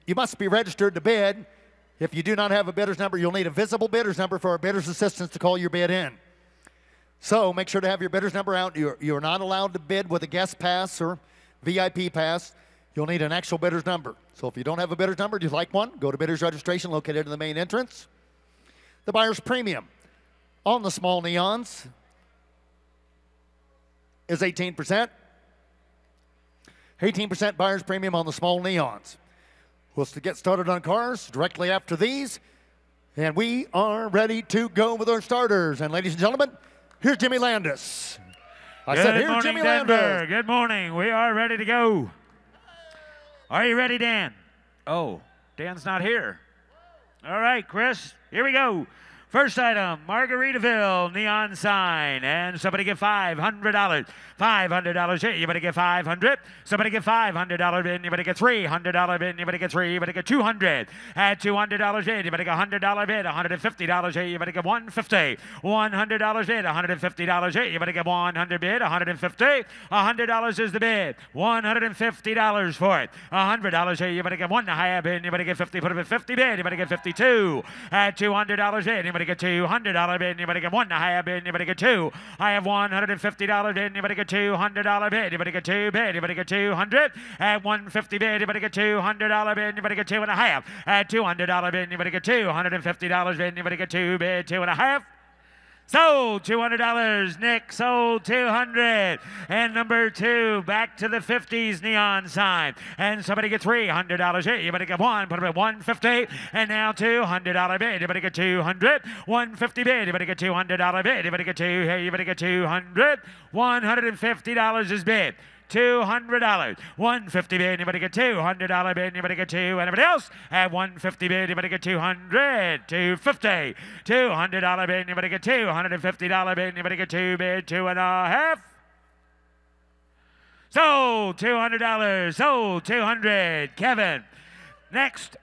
You must be registered to bid. If you do not have a bidder's number, you'll need a visible bidder's number for our bidder's assistance to call your bid in. So make sure to have your bidder's number out. You're not allowed to bid with a guest pass or VIP pass. You'll need an actual bidder's number. So if you don't have a bidder's number, you'd like one, go to bidder's registration located in the main entrance. The buyer's premium on the small neons is 18%. 18% buyer's premium on the small neons. We'll get started on cars directly after these. And we are ready to go with our starters. And ladies and gentlemen, here's Jimmy Landis. Good morning, Denver. Good morning. We are ready to go. Are you ready, Dan? Oh, Dan's not here. All right, Chris, here we go. First item, Margaritaville neon sign, and somebody get $500. $500 you better get $500. Somebody get $500 bid, you better get $300 bid, you better get $300, you better get $200. At $200 bid, you better get $100 bid, $150 bid, you better get $150. $100 bid, $150 bid, you better get $100 bid, $150. $100 is the bid, $150 for it. $100 bid, you better get one higher bid, you better get 50. Put it at 50 bid, you better get 52. At $200 bid, you better get $200 bid, you better get one higher bid, you better get two. I have $150 bid, you better get $200 bid, you better get two bid, you better get 200. At $150 bid, you better get $200 bid, you better get two and a half. At $200 bid, you better get $250 bid, you better get two bid, two and a half. Sold $200. Nick sold $200. And number two, back to the 50s neon sign. And somebody get $300 bid. You better get one. Put them at $150. And now $200 bid. You better get $200. $150 bid. You better get $200 bid. You better get two. Hey, you better get $200. $150 is bid. $200. $150 bid, you better get $200 bid, you better get two. Anybody else? At $150 bid, you better get $200. $250. $200 bid, you better get $250 bid, you better get two bid, two and a half. Sold $200. Sold $200. Kevin. Next,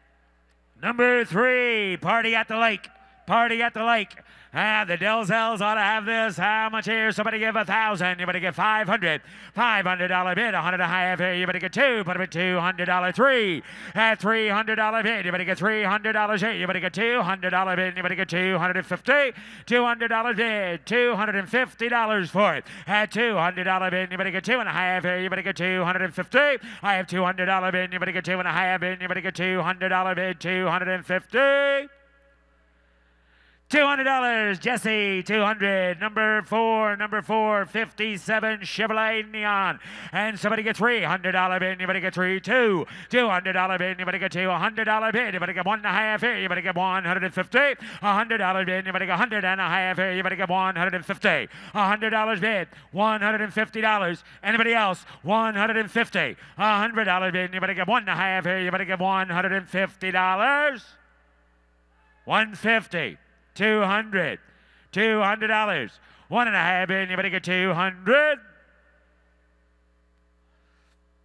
number three, Party at the Lake. Party at the Lake. The Delzells ought to have this. How much here? Somebody give 1,000. You better get $500. $500 bid. 100 a half here. You better get two. Put them at $200. Three. At $300 bid. You better get $300 here. You better get $200 bid. You better get $250. $200 bid. $250 for it. At $200 bid. You better get two and a half here. You better get $250. I have $200 bid. You better get two and a half bid. You better get $200 bid. $250. $200, Jesse, $200. Number four, 57 Chevrolet Neon. And somebody get $300 bid, you better get three, two. $200 bid, you better get two. $100 bid, you better get one and a half here, you better get $150. $100 bid, you better get 100 and a half here, you better get $150. $100 bid, $150. Anybody else? $150. $100 bid, you better get one and a half here, you better get $150. $150. $200. $200. One and a half bid, you better get $200.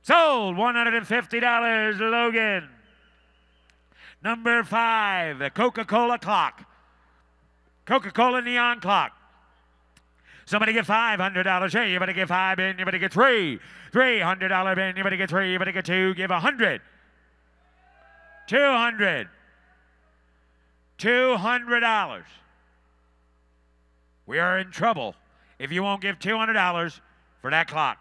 Sold $150, Logan. Number five, the Coca-Cola clock. Coca-Cola neon clock. Somebody get $500 here, you better get five bid, you better get three. $300 bid, you better get three, you better get two, give 100. 200. $200. We are in trouble if you won't give $200 for that clock.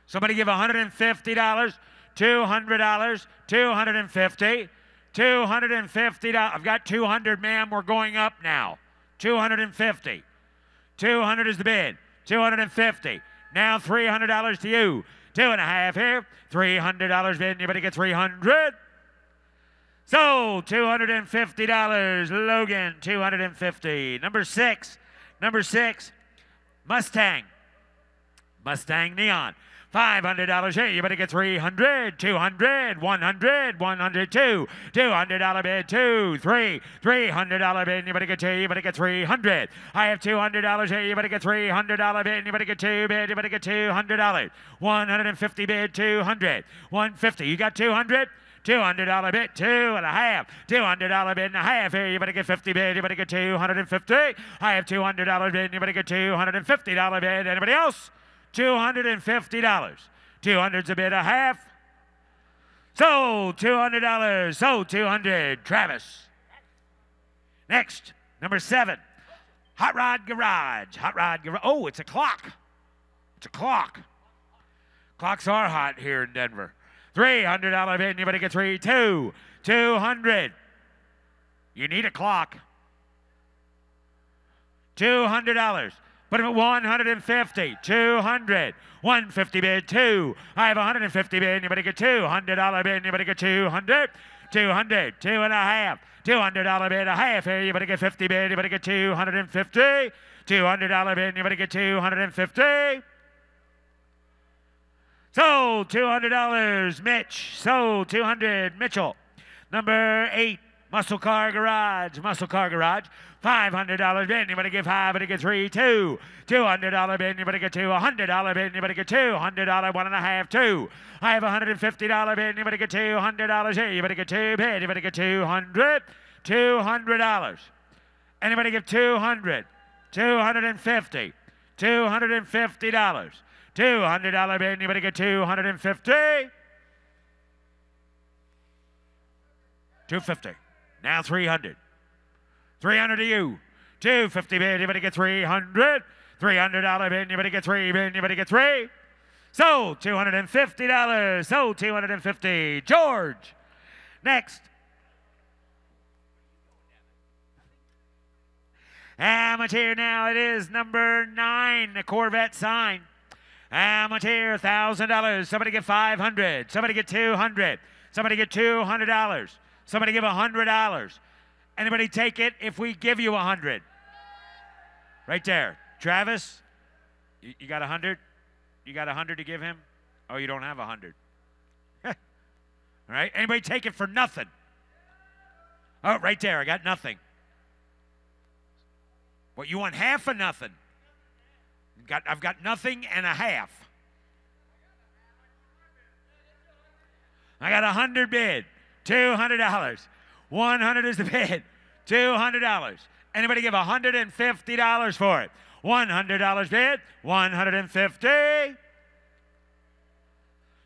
Somebody give $150. $200. $250. $250. I've got 200, ma'am. We're going up now. 250. 200 is the bid. 250. Now $300 to you. Two and a half here. $300 bid. Anybody get 300? Sold $250. Logan, $250. Number six, Mustang. Mustang Neon. $500 here, you better get 300, 200, 100, 102, $200 bid, two, three, $300 bid, you better get two, you better get 300. I have $200 here, you better get $300 bid, you better get two bid, you better get $200. 150 bid, 200, 150. You got 200? $200 bid, two and a half. $200 bid and a half here. You better get 50 bid. You better get 250. I have $200 bid. You better get $250 bid. Anybody else? $250. 200's a bid, a half. Sold $200. Sold $200. Travis. Next, number 7. Hot Rod Garage. Hot Rod Garage. Oh, it's a clock. It's a clock. Clocks are hot here in Denver. $300 bid. Anybody get 3? 2. 200. You need a clock. $200. Put him at 150. 200. 150 bid. 2. I have 150 bid. Anybody get $200 bid? Anybody get 200? 200. 2.5. $200 bid. A half here. Anybody get 50 bid? Anybody get 250? $200 bid. Anybody get 250? Sold $200. Mitch. Sold 200. Mitchell. Number 8. Muscle Car Garage. Muscle Car Garage. $500 bid. Anybody get 5? Anybody get 3? 2. $200 bid. Anybody get 2? $100 bid. Anybody get 2? $100. 1.5. 2. I have $150 bid. Anybody get $200 here? Anybody get 2 bid? Anybody get 200? $200. Anybody give 200? 250. $250. $200 bid. Anybody get 250? 250. Now 300. 300 to you. 250 bid. Anybody get 300? $300 bid. Anybody get 3 bid? Anybody get 3? Sold $250. Sold $250. George. Next. Amateur now. It is number 9. The Corvette sign. Amateur, $1,000. Somebody get 500. Somebody get 200. Somebody get $200. Somebody give $100. Anybody take it if we give you 100? Right there. Travis, you got 100? You got 100 to give him? Oh, you don't have 100. All right. Anybody take it for nothing? Oh, right there. I got nothing. What, you want half of nothing? I've got nothing and a half. I got 100 bid. $200. 100 is the bid. $200. Anybody give $150 for it? $100 bid. 150.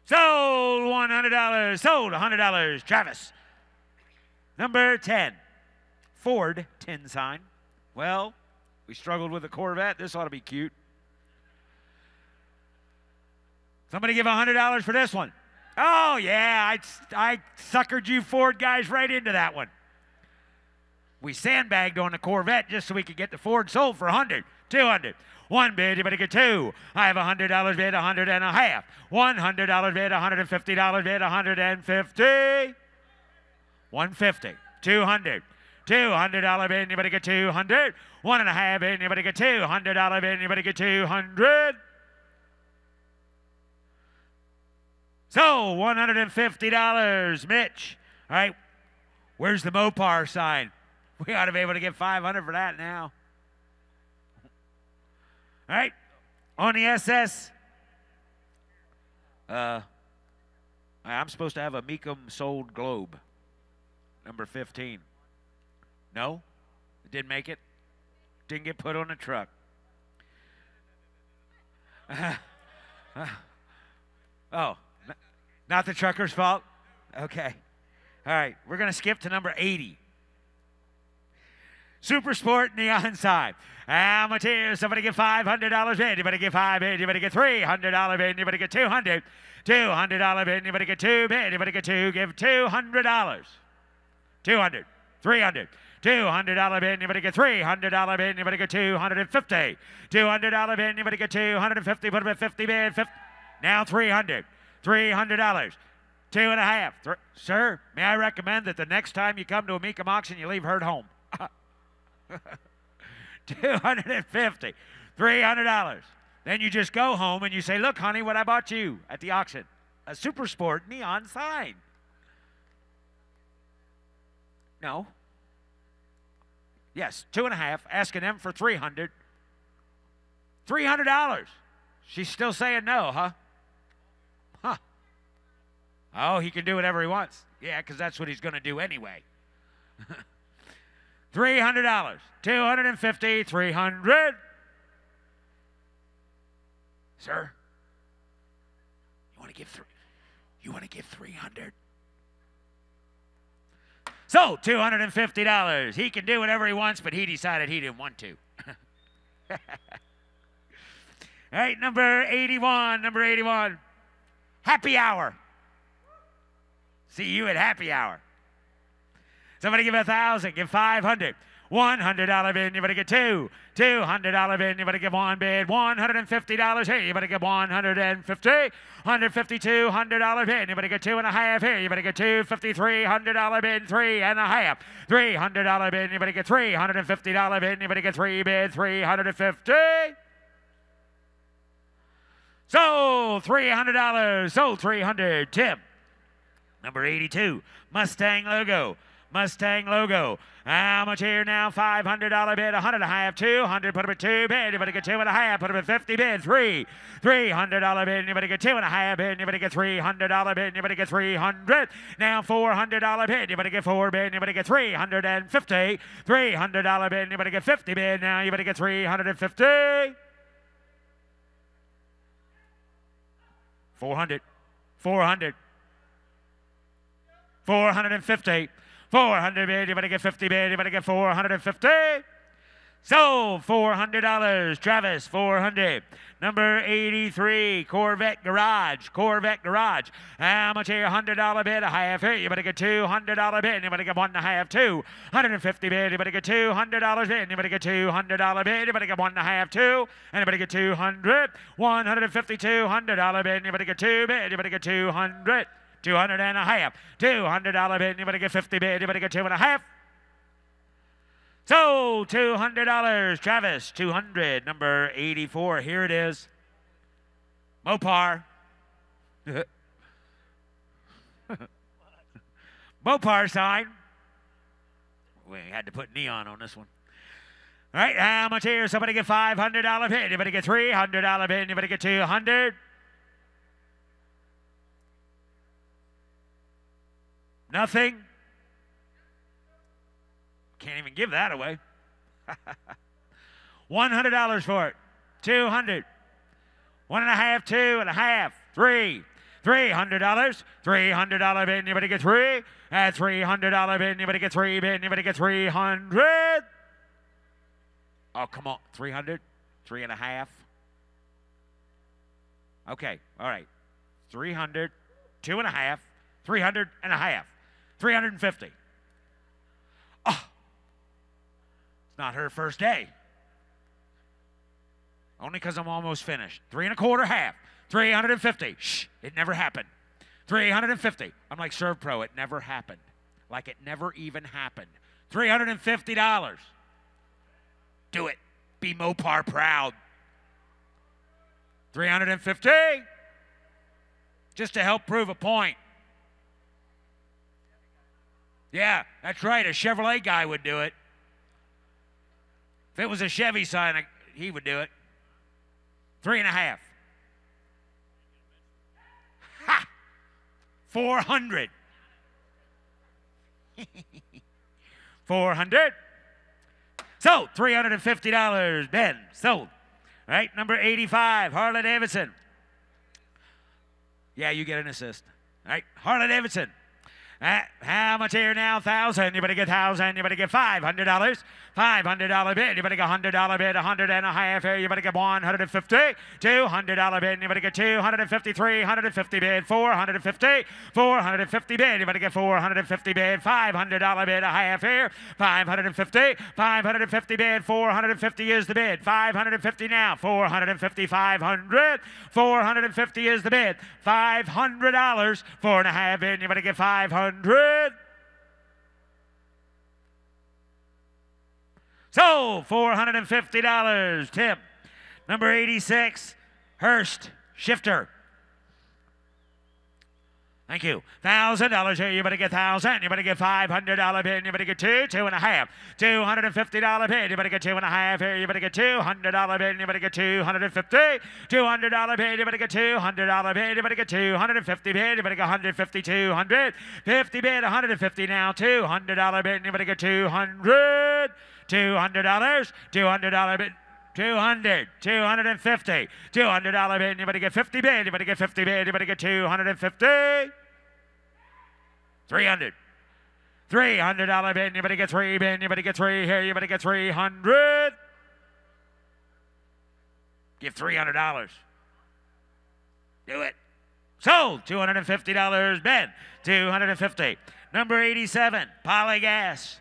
Sold $100. Sold $100. Travis. Number 10. Ford tin sign. Well, we struggled with the Corvette. This ought to be cute. Somebody give $100 for this one. Oh, yeah, I suckered you Ford guys right into that one. We sandbagged on the Corvette just so we could get the Ford sold for 100, 200. 1 bid, anybody get 2. I have $100 bid, 100 and a half. $100 bid, $150 bid, 150. 150, 200. $200 bid, anybody get 200. 1.5 bid, anybody get $200 bid, anybody get 200. So, $150, Mitch. All right, where's the Mopar sign? We ought to be able to get 500 for that now. All right, on the SS, I'm supposed to have a Mecum sold globe, number 15. No, it didn't make it. Didn't get put on the truck. Oh. Not the trucker's fault? Okay. All right. We're going to skip to number 80. Super Sport neon sign. Amateur. Somebody get $500 bid. Anybody get 5 bid? Anybody get $300 bid? Anybody get 200? $200 bid. Anybody get 2 bid? Anybody get 2? Give $200. 200. 300. $200 bid. Anybody get $300 bid? Anybody get 250? $200 bid. Anybody get 250? Put them at 50 bid. 50. Now 300. $300. 2.5. Sir, may I recommend that the next time you come to a Mecum auction, you leave herd home. $250. $300. Then you just go home and you say, look, honey, what I bought you at the auction. A Super Sport neon sign. No. Yes, 2.5. Asking them for $300. $300. She's still saying no, huh? Huh. Oh, he can do whatever he wants. Yeah, because that's what he's going to do anyway. $300. 250. 300. Sir, you want to give 300? So, $250. He can do whatever he wants, but he decided he didn't want to. All right, number 81. Happy hour. See you at happy hour. Somebody give 1,000, give 500. $100 bid, you better get two. $200 bid, you better give one bid. $150 here, you better get 150. $150, $200 bid, you better get 2.5 here, you better get $250, $300 bid, 3.5. $300 bid, you better get $350 bid, you better get 3 bid, $350. Sold $300, sold $300. Tim. Number 82, Mustang logo. Mustang logo. How much here now? $500 bid, 100.5, 200. Put up a 2 bid. You better get 2.5. Put up a 50 bid, 3. $300 bid. You better get 2.5 bid. You better get $300 bid. You better get 300. Now $400 bid. You better get 4 bid. You better get 350. $300 bid. You better get 50 bid. Now you better get 350. 400. 400. 450. 400 bid, you better get 50 bid, you better get 450. Sold $400. Travis, 400. Number 83, Corvette Garage. Corvette Garage. How much here? $100 bid, a half here. You better get $200 bid, you better get 1.5, 2. $150 bid, you better get $200 bid, you better get $200 bid, you better get 1.5, 2. And you better get 200. $150, $200 bid, you better get 2 bid, you better get 200. $200.5. $200 bid, you better get 50 bid, you better get 2.5. So, $200. Travis, 200. Number 84, here it is. Mopar. Mopar sign. We had to put neon on this one. All right, how much here? Somebody get $500 bid, you better get $300 bid, you better get 200. Nothing. Can't even give that away. $100 for it. 200. 1.5, 2.5, 3. $300. $300 bid, you better get 3. At $300 bid, you better get 3 bid, you better get 300. Oh, come on. 300. 3.5. Okay. All right. 300. 2.5. 300.5. 350. Oh, it's not her first day. Only because I'm almost finished. 3.25 half. 350. Shh, it never happened. 350. I'm like Serve Pro. It never happened. Like it never even happened. $350. Do it. Be Mopar proud. 350. Just to help prove a point. Yeah, that's right. A Chevrolet guy would do it. If it was a Chevy sign, he would do it. 3.5. Ha! 400. 400. So, $350. Ben, sold. All right, number 85, Harley Davidson. Yeah, you get an assist. All right, Harley Davidson. How much here now? 1,000. You better get 1,000. You better get $500. $500 bid. You better get $100 bid. 100.5 here. You better get 150. $200 bid. You better get 250. 350 bid. 450. 450 bid. You better get 450 bid. $500 bid. A half here. 550. 550 bid. 450 is the bid. 550 now. 450. 500. 450 is the bid. $500. 4.5 bid. You better get 500. So, $450. Tim. Number 86, Hurst Shifter. Thank you. $1,000 here. You better get 1,000. You better get $500 bid. You better get 2, 2.5. $250 bid. You better get 2.5 here. You better get $200 bid. You better get 250. $200 bid. You better get $200 bid. You better get 250 bid. You better get 150, 200. 50 bid, 150 now. $200 bid. You better get 200. $200. $200 bid. 200, 250, $200 bid. You better get 50 bid. You better get 50 bid. You better get 250. 300, $300 bid. Anybody get 3 bid? Anybody get 3 here? Anybody get 300? Give $300. Do it. Sold. $250 bid. $250. Number 87, Polygas.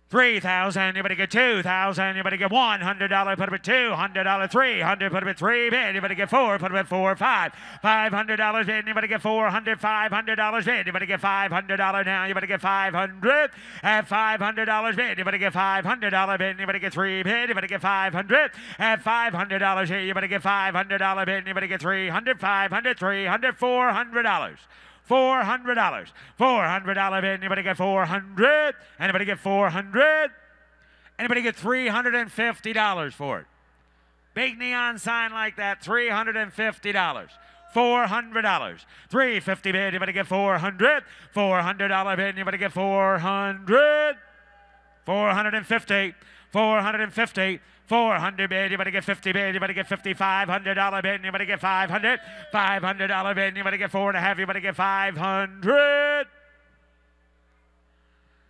3,000, anybody get 2,000, anybody get $100, put up at $200, 300, put up at 3 bid, anybody get 4, put up at 4, 5, $500 bid, anybody get 400, $500 bid, anybody get $500 now, anybody get 500, at $500 bid, anybody get $500 bid, anybody get 3 bid, anybody get 500, at $500 here, anybody get $500 bid, anybody get 300, 500, 300, $400. $400. $400 bid. Anybody get 400? Anybody get 400? Anybody get $350 for it? Big neon sign like that, $350. $400. $350 bid. Anybody get 400? $400 bid. Anybody get 400? $450. $450. 400 bid, anybody get 50 bid, anybody get $500 bid, anybody get 500, $500 bid, anybody get 4.5, anybody get 500.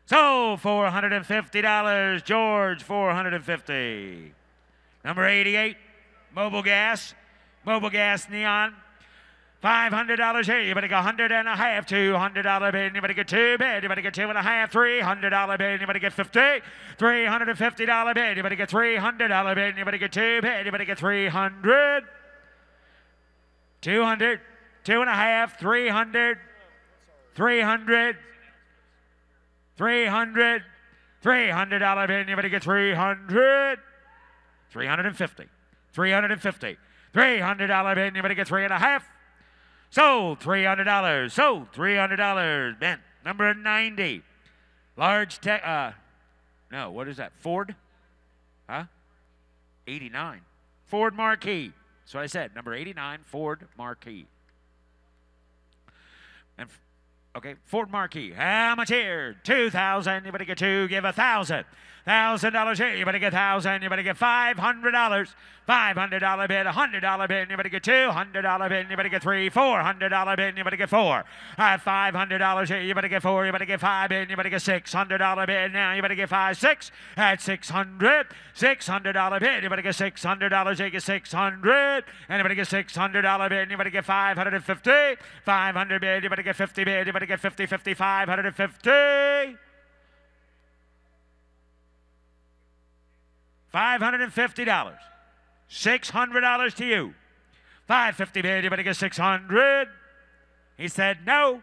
So $450, George, $450. Number 88, Mobile Gas Neon. $500 here. Anybody get 100.5, $200 bid. Anybody get 2 bid. Anybody get 2.5, $300 bid. Anybody get 50, $350 bid. Anybody get $300 bid. Anybody get 2 bid. Anybody get 300, 200, 2.5, 300, 300, 300, $300 bid. Anybody get 300, 350, 350, $300 bid. Anybody get 3.5. Sold $300. Sold $300. Ben, number 90. Large tech. No, what is that? Ford? Huh? 89. Ford Marquis. That's what I said. Number 89, Ford Marquis. And okay, Ford Marquis. How much here? 2,000. Anybody get 2? Give $1,000. $1,000 here. Anybody get 1,000. Anybody get $500. $500 bid. $100 bid. Anybody get 2? $100 bid. Anybody get 3? $400 bid. Anybody get 4? $500 here. Anybody get 4? Anybody get 5 bid. Anybody get $600 bid. Now anybody get 5, 6. At 600. $600 bid. Anybody get $600? Here get 600. Anybody get $600 bid. Anybody get 550. 500 bid. Anybody get 50 bid. Anybody get 50, 50, 550. $550. $600 to you. 550 bid. Anybody get 600? He said no.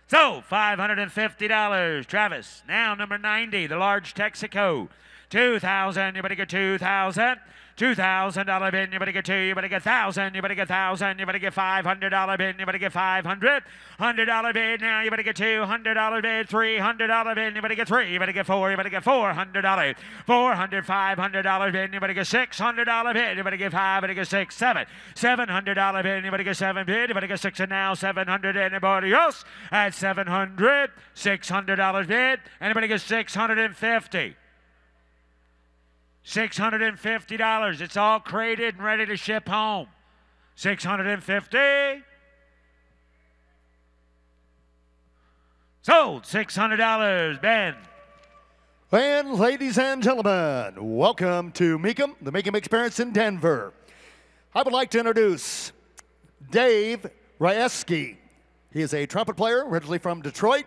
So $550. Travis. Now number 90, the large Texaco. 2,000. Anybody get 2,000? $2,000 bid. Anybody get 2? Anybody get 1,000? Anybody get 1,000? Anybody get $500 bid. Anybody get 500? $100 bid. Now anybody get $200 bid. $300 bid. Anybody get 3? Anybody get 4? Anybody get $400? $400, $500 bid. Anybody get $600 bid. Anybody get 5? Anybody get 6, 7? $700 bid. Anybody get 7 bid. Anybody get 6 and now 700. Anybody else at 700? $600 bid. Anybody get 650? $650. It's all crated and ready to ship home. $650. Sold. $600. Ben. And ladies and gentlemen, welcome to Mecum, the Mecum Experience in Denver. I would like to introduce Dave Rieski. He is a trumpet player originally from Detroit.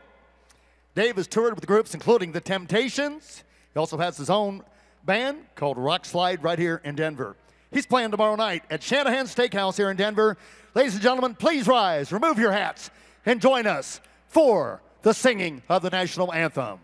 Dave has toured with groups including The Temptations. He also has his own band called Rock Slide right here in Denver. He's playing tomorrow night at Shanahan Steakhouse here in Denver. Ladies and gentlemen, please rise, remove your hats, and join us for the singing of the national anthem.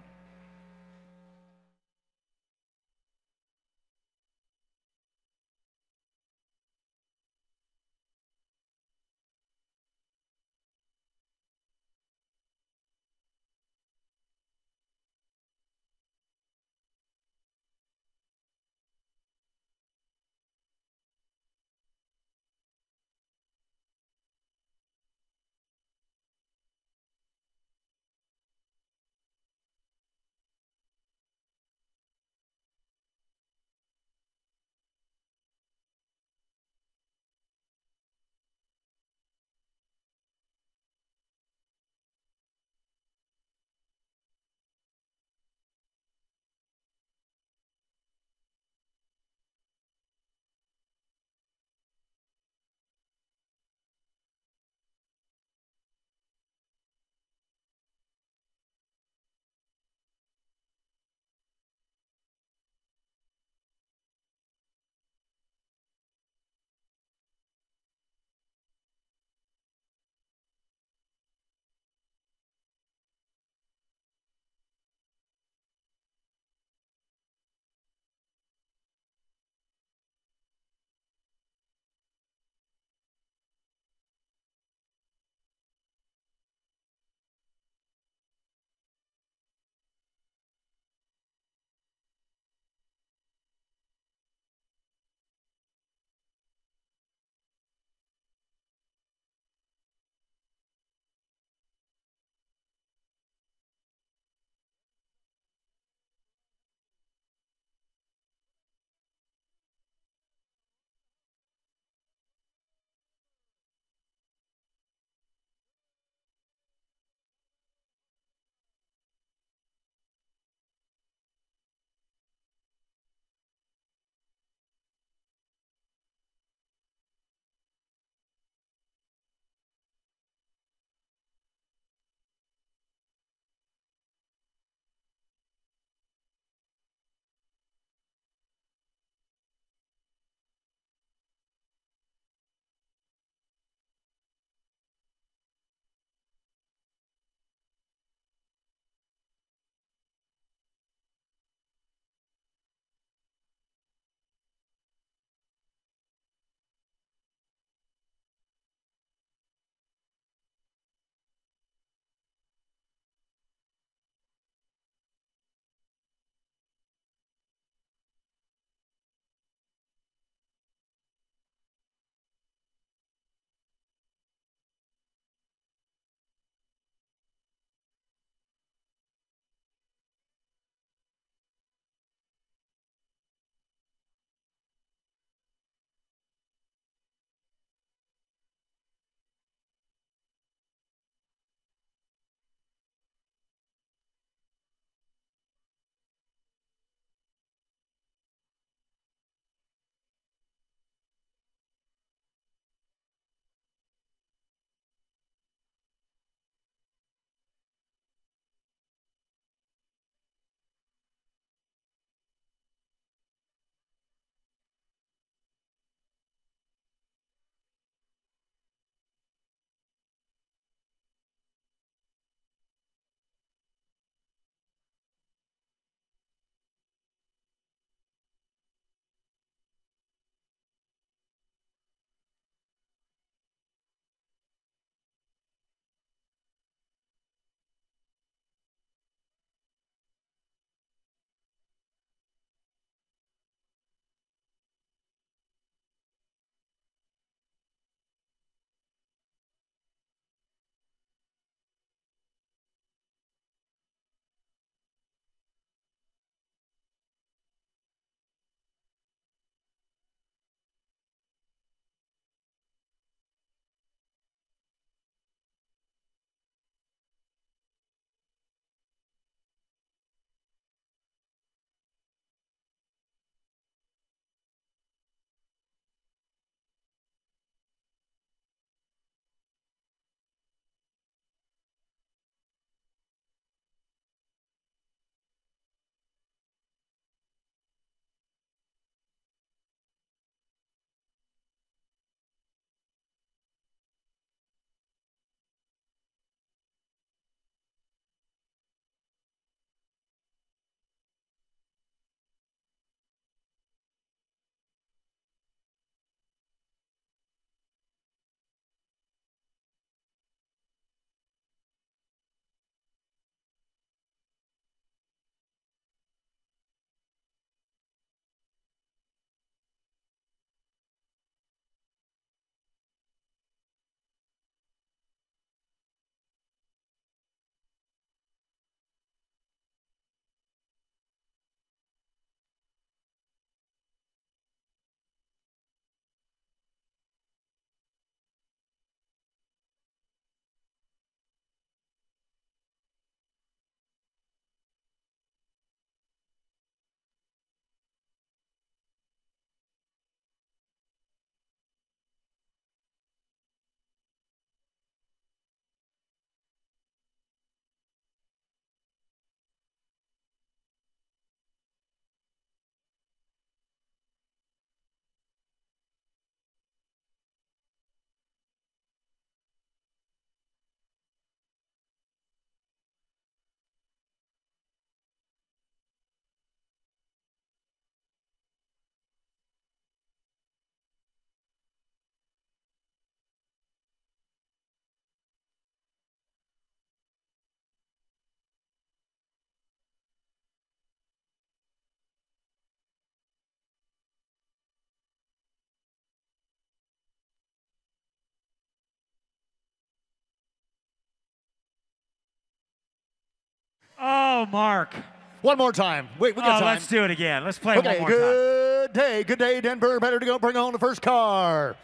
Oh, Mark. One more time. Wait, we got time. Let's do it again. Let's play it one more time. Good day, Denver. Better to go bring on the first car.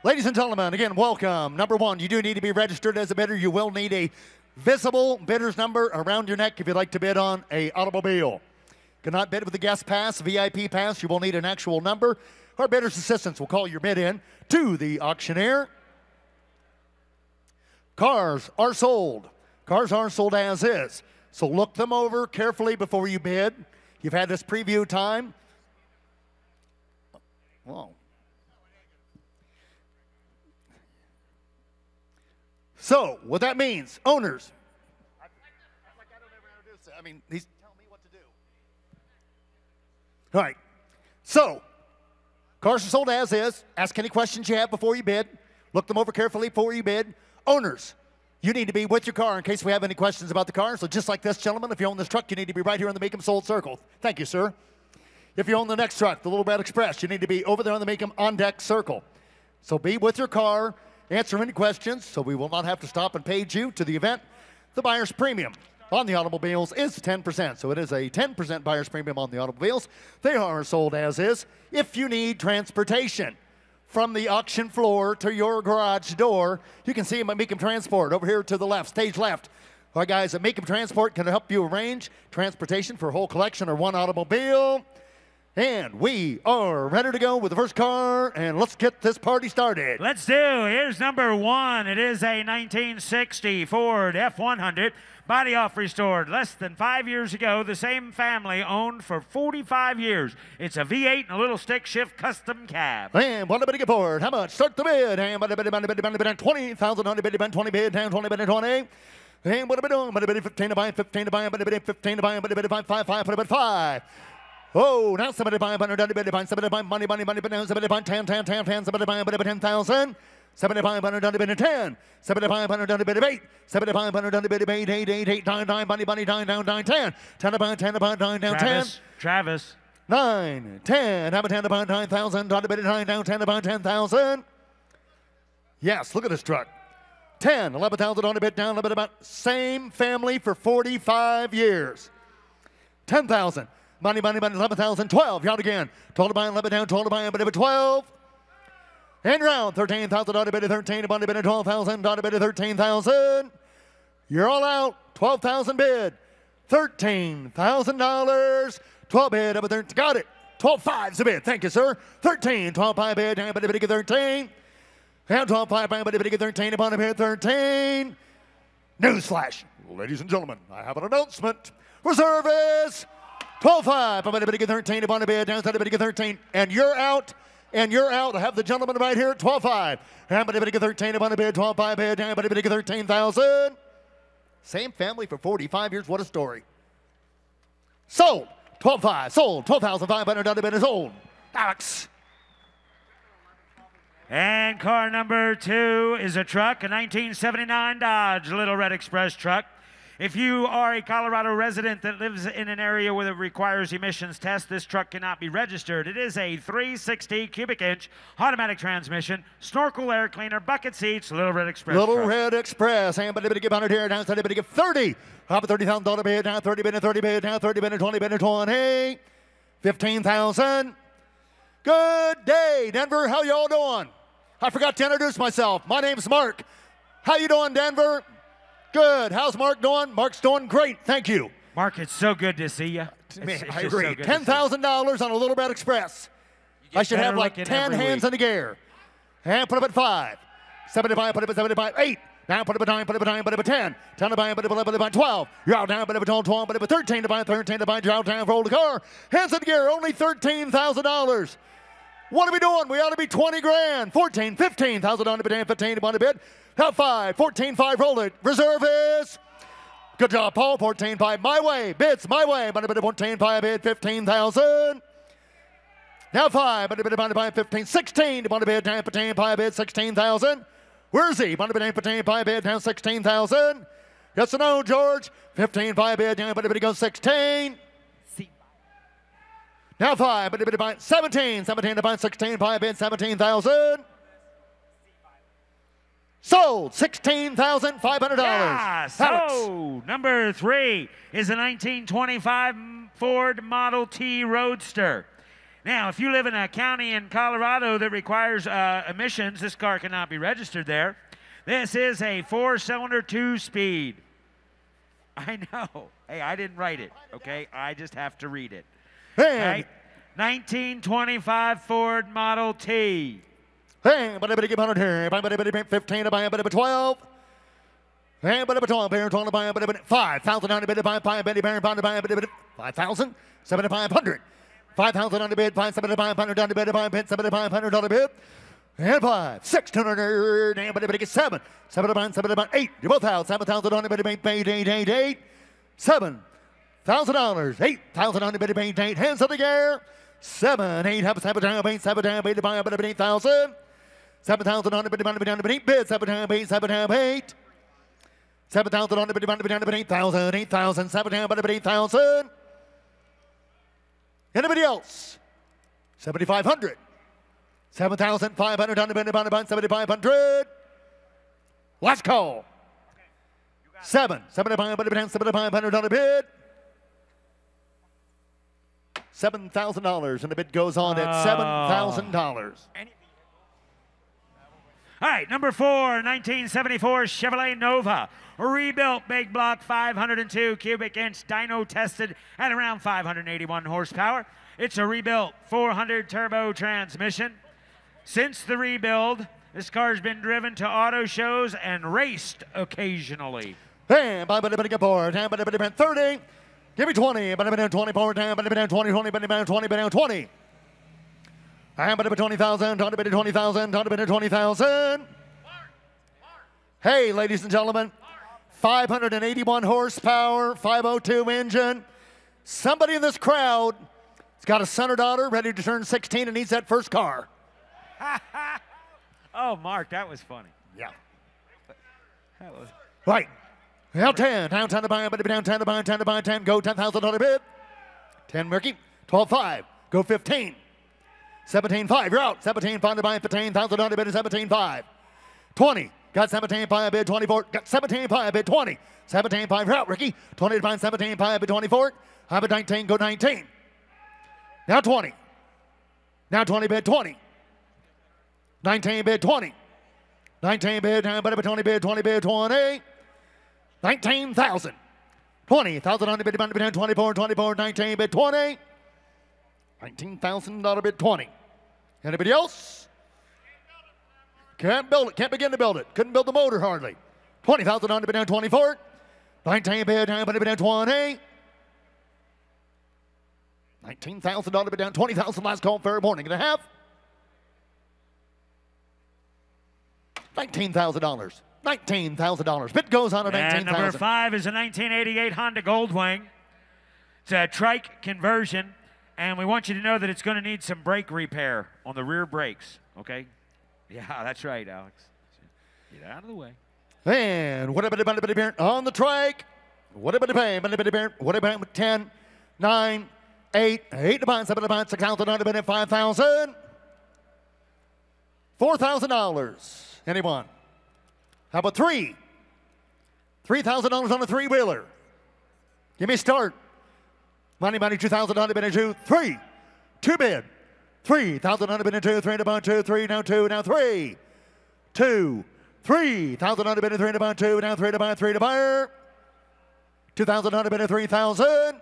Ladies and gentlemen, again, welcome. Number one, you do need to be registered as a bidder. You will need a visible bidder's number around your neck if you'd like to bid on a automobile. Cannot bid with the guest pass, VIP pass. You will need an actual number. Our bidder's assistants will call your bid in to the auctioneer. Cars are sold. Cars are sold as is. So look them over carefully before you bid. You've had this preview time. Whoa. So what that means, owners. I mean, he's telling me what to do. All right. So, cars are sold as is. Ask any questions you have before you bid. Look them over carefully before you bid. Owners, you need to be with your car in case we have any questions about the car. So just like this gentleman, if you own this truck, you need to be right here in the Mecum Sold Circle. Thank you, sir. If you own the next truck, the Little Red Express, you need to be over there on the Mecum On Deck Circle. So be with your car, answer any questions, so we will not have to stop and page you to the event. The buyer's premium on the automobiles is 10%. So it is a 10% buyer's premium on the automobiles. They are sold as is. If you need transportation from the auction floor to your garage door, you can see them at Mecum Transport over here to the left, stage left. Our guys at Mecum Transport can help you arrange transportation for a whole collection or one automobile. And we are ready to go with the first car, and let's get this party started. Let's do. Here's number one. It is a 1960 Ford F100. Body off restored less than 5 years ago. The same family owned for 45 years. It's a V8 and a little stick shift custom cab. And what a bid Ford. How much? Start the bid. And what a bid 20,000 on the bid 20 bid down 20 bid 20. And what a bid on? What a bid 15 to buy 15 to buy. What a bid 15 to buy. What a bid 5 5. What a bid 5. Oh, now somebody buy 100 bid buy somebody buy money but now somebody buy 10 somebody buy 10,000. Somebody buy 100 bid 10. Somebody buy 100 bid 8. Somebody buy 100 bid 8 9 money down 10 10 to buy 9 down 10. Travis 9 10 have a 10 to buy 9,000 bid 9 down 10 to buy 10,000. Yes, look at this truck. 10 11,000 on a bid down a bit about same family for 45 years. 10,000 money 11,000 12 you're out again 12 to buy 11 down 12 to buy a bit of 12. And round 13,000 on a bid of 13 on a bid of 12,000 on a bid of 13,000. You're all out. 12,000 bid. $13,000. 12 bid of 13. Got it. 12.5's a bid. Thank you, sir. 13. 12.5 bid. Down a bid of 13. And 12.5 bid of 13 upon a bid 13. Newsflash, ladies and gentlemen, I have an announcement. Reserve is 12.5. I'm a bid of 13 upon a bid. Down to a bid of 13. And you're out. And you're out. I have the gentleman right here at 12.5. I'm going to bid 13 upon a bid, 12.5 bid, I'm going to bid 13,000. Same family for 45 years. What a story. Sold. 12.5. Sold. 12,500 on the bid is sold. Alex. And car number two is a truck, a 1979 Dodge Little Red Express truck. If you are a Colorado resident that lives in an area where it requires emissions tests, this truck cannot be registered. It is a 360 cubic inch automatic transmission, snorkel air cleaner, bucket seats, Little Red Express Little truck. Red Express. And but to give 100 here, down to give 30. Up at $30,000 bid, down 30 bid, 30 bid, down 30 bid, 20 bid, 20. 15,000. Good day, Denver. How y'all doing? I forgot to introduce myself. My name's Mark. How you doing, Denver? Good. How's Mark doing? Mark's doing great. Thank you. Mark, it's so good to see you. I agree. $10,000 on a Little Red Express. I should have like 10 hands in the gear. And put up at 5. 75, put up at 75. 8. Now put up at 9, put up at 9, put up at 10. 10 to buy, put up at 11, put up at 12. You're out down, put up at 12, 12, put up at 13 to buy, 13 to buy. You're out down for the car. Hands in the gear, only $13,000. What are we doing? We ought to be 20 grand. 14, 15,000 on the bid, 15 on the bid. Now 5, 14, 5, roll it. Reserve is. Good job, Paul. 14, 5, my way. Bids, my way. But a bid of 14, 5, bid, 15,000. Now 5, but a bid of 15, 16. But a bid, 15, 5, bid, 16,000. Where is he? But a bid, 15, 5, bid, down 16,000. Yes or no, George? 15, 5, bid, down, but a bid, goes 16. Now 5, but a bid of 17. 17 to buy 16, 5, bid, 17,000. Sold. $16,500. Yeah, so number 3 is a 1925 Ford Model T Roadster. Now, if you live in a county in Colorado that requires emissions, this car cannot be registered there. This is a 4-cylinder 2-speed. I know. Hey, I didn't write it, okay? I just have to read it. Right? 1925 Ford Model T. Hey, but everybody give 100 here. Buy 15 to buy a bit of 12. Hey, but a 12 here, 12 to buy a bit of 5,000 on the bid to buy a bit of pound to buy a bit of 5,000, 7,500. 5,000 on the bid, 5,7,500 on the bid to buy a bit, 7,500 on the bid. And 5, 600, and but get 7, 7 to buy, 7 to buy 8. You both out, 7,000 on the bid to pay 8, $7,000, 8,000 on the bid to pay 8. Hands up the air. 7, 8, have a 7 down, 8 to buy a bit of 8,000. 7,000 on the bid down to 8 bid, 7 down, 8, 7 down, 8. 7,000 on the bid down to 8,000, 8,000, 7 down, but 8,000. Anybody else? 7,500. 7,500 on the bid down 7,500. Last call. 7,500 on the bid. $7,000, and the bid goes on at $7,000. All right, number 4, 1974 Chevrolet Nova. Rebuilt big block 502 cubic inch, dyno tested at around 581 horsepower. It's a rebuilt 400 turbo transmission. Since the rebuild, this car's been driven to auto shows and raced occasionally. And by the get board, 30. Give me 20, but I've been down 24, down, but I've been down 20, 20, but I've been down 20, but down 20. I'm but 20,000, talking about 20,000, talking about 20,000. Hey, ladies and gentlemen, 581 horsepower, 502 engine. Somebody in this crowd has got a son or daughter ready to turn 16 and needs that first car. Oh, Mark, that was funny. Yeah. That was... Right. Now 10, down 10 to buy, but down 10 to buy, 10 to buy, 10, go $10,000 bid. 10 Murky, 12.5, go 15. 17.5, you're out. 17.5 to buy, $15,000 bid, 17.5. 20, got 17.5 bid, 24, got 17.5 bid, 20. 17.5, you're out, Ricky. 20 to buy, 17.5 bid, 24. How about 19, go 19. Now 20. Now 20 bid, 20. 19 bid, 20. 19 bid, but 20 bid, 20 bid, 20. 19,000. 20,000 on the bid, 24, 24, 19 bid, 20. $19,000 bid, 20. Anybody else? Can't build it. Can't begin to build it. Couldn't build the motor hardly. 20,000 on the bid, 24. 19 bid, but 20. $19,000 bid down, 20,000 last call, fair morning and a half. $19,000. $19,000. Bid goes on at $19,000. And number 5 is a 1988 Honda Goldwing. It's a trike conversion, and we want you to know that it's going to need some brake repair on the rear brakes, okay? Yeah, that's right, Alex. Get out of the way. And what about the on the trike? What about the pay? What about 10, 9, 8, 8 to buy, 7 to buy, 6,000 on the bid at 5,000. $4,000. Anyone? How about 3? $3,000 on a 3-wheeler. Give me a start. Money, 2,000 on the bid, 2, 3. 2 bid. 3,000 on the bid, 2, 3 to buy, 2, 3, now 2, now 3. 2, 3,000 on the bid, 3 to buy, 2, now 3 to buy, 3 to buy. 2,000 on the bid, 3,000.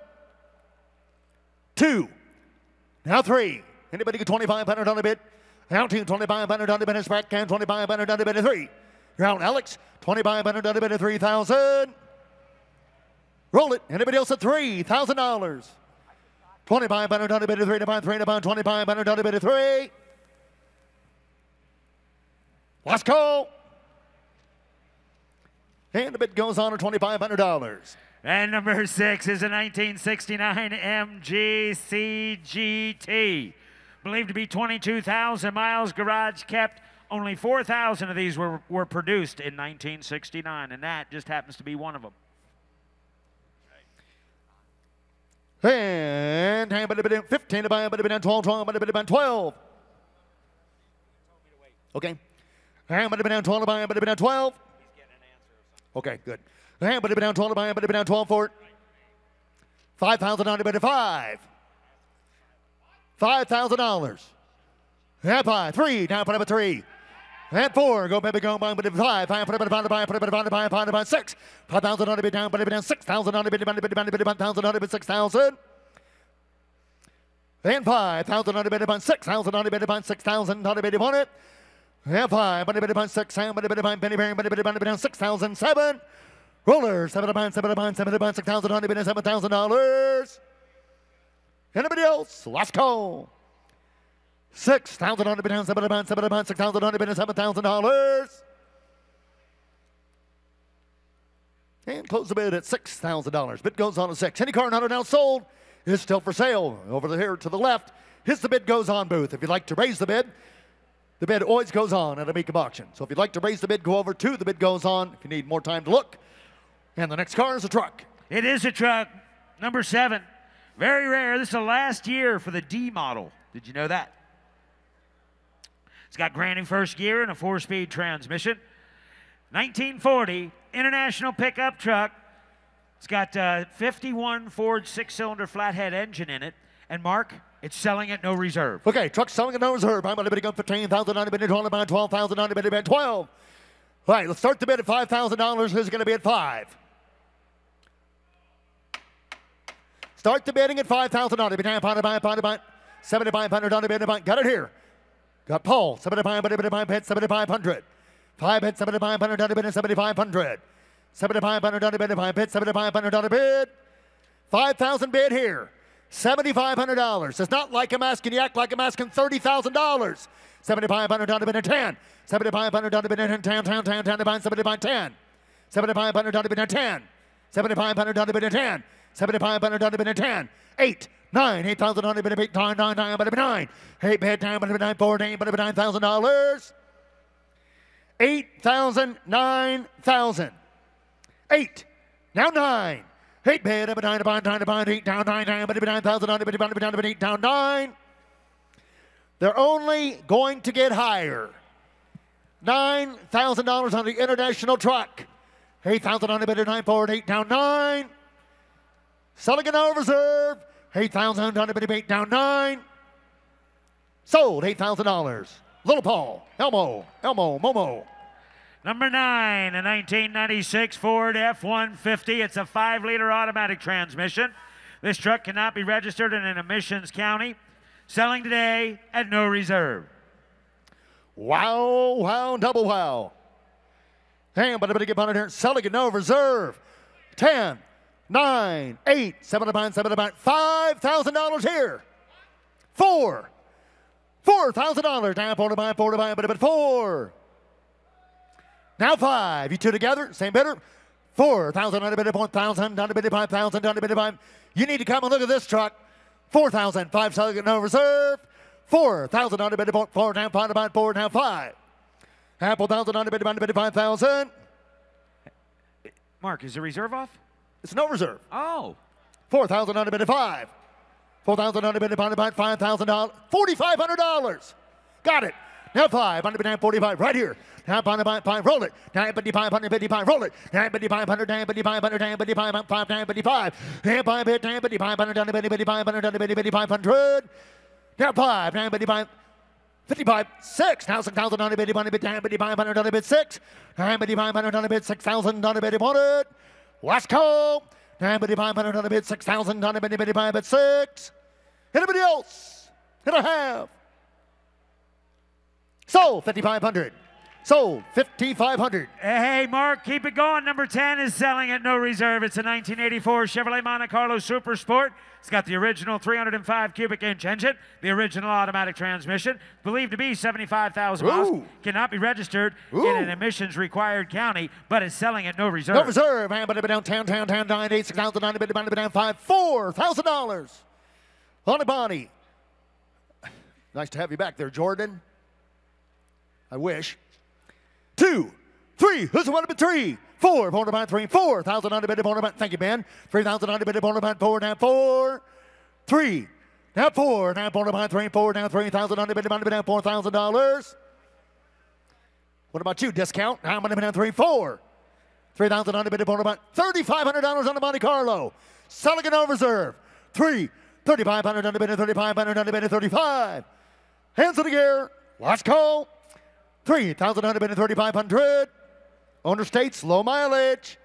2, now 3. Anybody get 2,500 on the bid? Now 2, 2,500 on the bid, back can 2,500 on the bid, 3. You're out, Alex. 2,500 on the bid, 3,000. Roll it. Anybody else at $3,000? 2,500 on the bid, 3 to buy, 3 to buy, 2,500 on the bid, 3. Last call. And the bid goes on at $2,500. And number 6 is a 1969 MG CGT. Believed to be 22,000 miles, garage kept. Only 4,000 of these were produced in 1969, and that just happens to be one of them. And 15 to buy, but 12, 12, but 12. Okay. And but it be down 12 to buy, but it be down 12. Okay, good. And but it be down 12 to buy, but it be down 12 for it. 5,000 on it, 5. $5,000. And 5, 3, down put up a 3. And 4, go baby, go bang, but it 5, put it on the buy, put it on the buy, put it on 6. 5,000 on it, down, put it down 6,000 on it, 1,000 on it, 6,000. And 5,000 on it, 6,000 on it, 6,000 on it, on it. And 5, but it 6, and but it penny bearing, but it down 6,000, 7. Rollers, 7 to 6,000 on it, $7,000. Anybody else? Last call. 6,000 on it, down 7 to 6,000 on it, $7,000. And close the bid at $6,000. Bid goes on to 6. Any car not announced sold is still for sale. Over here to the left is the bid goes on booth. If you'd like to raise the bid always goes on at a Mecum auction. So if you'd like to raise the bid, go over to the bid goes on. If you need more time to look. And the next car is a truck. It is a truck, number 7. Very rare. This is the last year for the D model. Did you know that? It's got granny first gear and a 4-speed transmission. 1940 International pickup truck. It's got a 51 Ford 6-cylinder flathead engine in it. And Mark, it's selling at no reserve. Okay, truck selling at no reserve. I'm going to bid again 15,000 on the bid, 12,000 on the bid, 12. All right, let's start the bid at $5,000. Who's going to be at 5? Start the bidding at $5,000 on the bid, 7,500 on the bid, got it here. Got Paul, 7,500 bid, 7,500. 5 bid, 7,500 on the bid, 7,500. 7,500 on the bid, 5 bid, 7,500 on the bid. 5,000 bid here. $7,500. It's not like I'm asking you, act like I'm asking $30,000. 7,500 on the bid, 10. 7,500 on the bid, 10, 10, 10, 10, 10, 10. 7,500 on the bid, 10. 7,500 on the bid, 10. 7,500 on the bid, 10. 8, 9, 8,000 on the bid, 8, 9, 9, 9, but it 9. 8 bid, 10, but it 9, 14, but it $9,000. 8,000, 9,000. 8, now 9. 8 bid, 9, 9, 9, 8 down 9, 9, but it 9,000 on the bid, 8 down 9. They're only going to get higher. $9,000 on the international truck. 8,000 on the bid, 9, 4, 8 down 9. Selling it over reserve. 8,000 on the bid, 8 down 9. Sold $8,000. Little Paul, Elmo, Momo. Number 9, a 1996 Ford F-150. It's a 5-liter automatic transmission. This truck cannot be registered in an emissions county. Selling today at no reserve. Wow, wow, double wow. Damn, but I'm going to get on it here. Selling at no reserve. 10, 9, 8, 7 to bind, $5,000 here. 4, $4,000. Down, 4 to buy, but 4. Now 5. You two together, same bidder. 4,000 on the bid, 1,000 on the bid, 5,000 on the bid, 5. You need to come and look at this truck. 4,000, 5 selling at no reserve. 4,000 on the bid, 4 down, 5 to buy, 4 down, 5. 4,000 on the bid, 5,000. Mark, is the reserve off? It's no reserve. Oh. 4,000 on the bid, 5. 4,000 on the bid, $5,000. $4,500. Got it. Now 5 on the bid, 45 right here. Now 5, roll it. Now 55, roll it. Now 500, now 500, now 55, 5, now 55. Now 5 bid, now 500 on the bid, 500 on the bid, 500. Now 5, now 55. 55, 6. Now 6,000 on the bid, 500 on the bid, 6. Now 500 on the bid, 6,000 on the bid, 100. Last call. Now 500 on the bid, 6,000 on the bid, 6. Anybody else? And a half. Sold 5,500. Sold 5,500. Hey, Mark, keep it going. Number 10 is selling at no reserve. It's a 1984 Chevrolet Monte Carlo Super Sport. It's got the original 305 cubic inch engine, the original automatic transmission, believed to be 75,000 miles. Cannot be registered in an emissions required county, but is selling at no reserve. No reserve. And but it down 10, 9, 8, 6,000, 9, down 5, $4,000. On the body. Nice to have you back there, Jordan. I wish. 2, 3. Who's the one about 3? 4. 4 to buy 3. 4,000 on the bid. Thank you, Ben. 3,000 on the bid. 4 down 4. 3. Now 4. Now 4 to buy 3. 4 down 3,000 on the bid. Down $4,000. What about you? Discount? How many minutes? 3, 4. 3,000 on the bid, about $3,500 on the Monte Carlo. Selling it on reserve. 3, 3,500 on the bid, 3,500 on the bid, 35. Hands in the gear. Last call. 3,000 on the bid, 3,500. Owner states low mileage.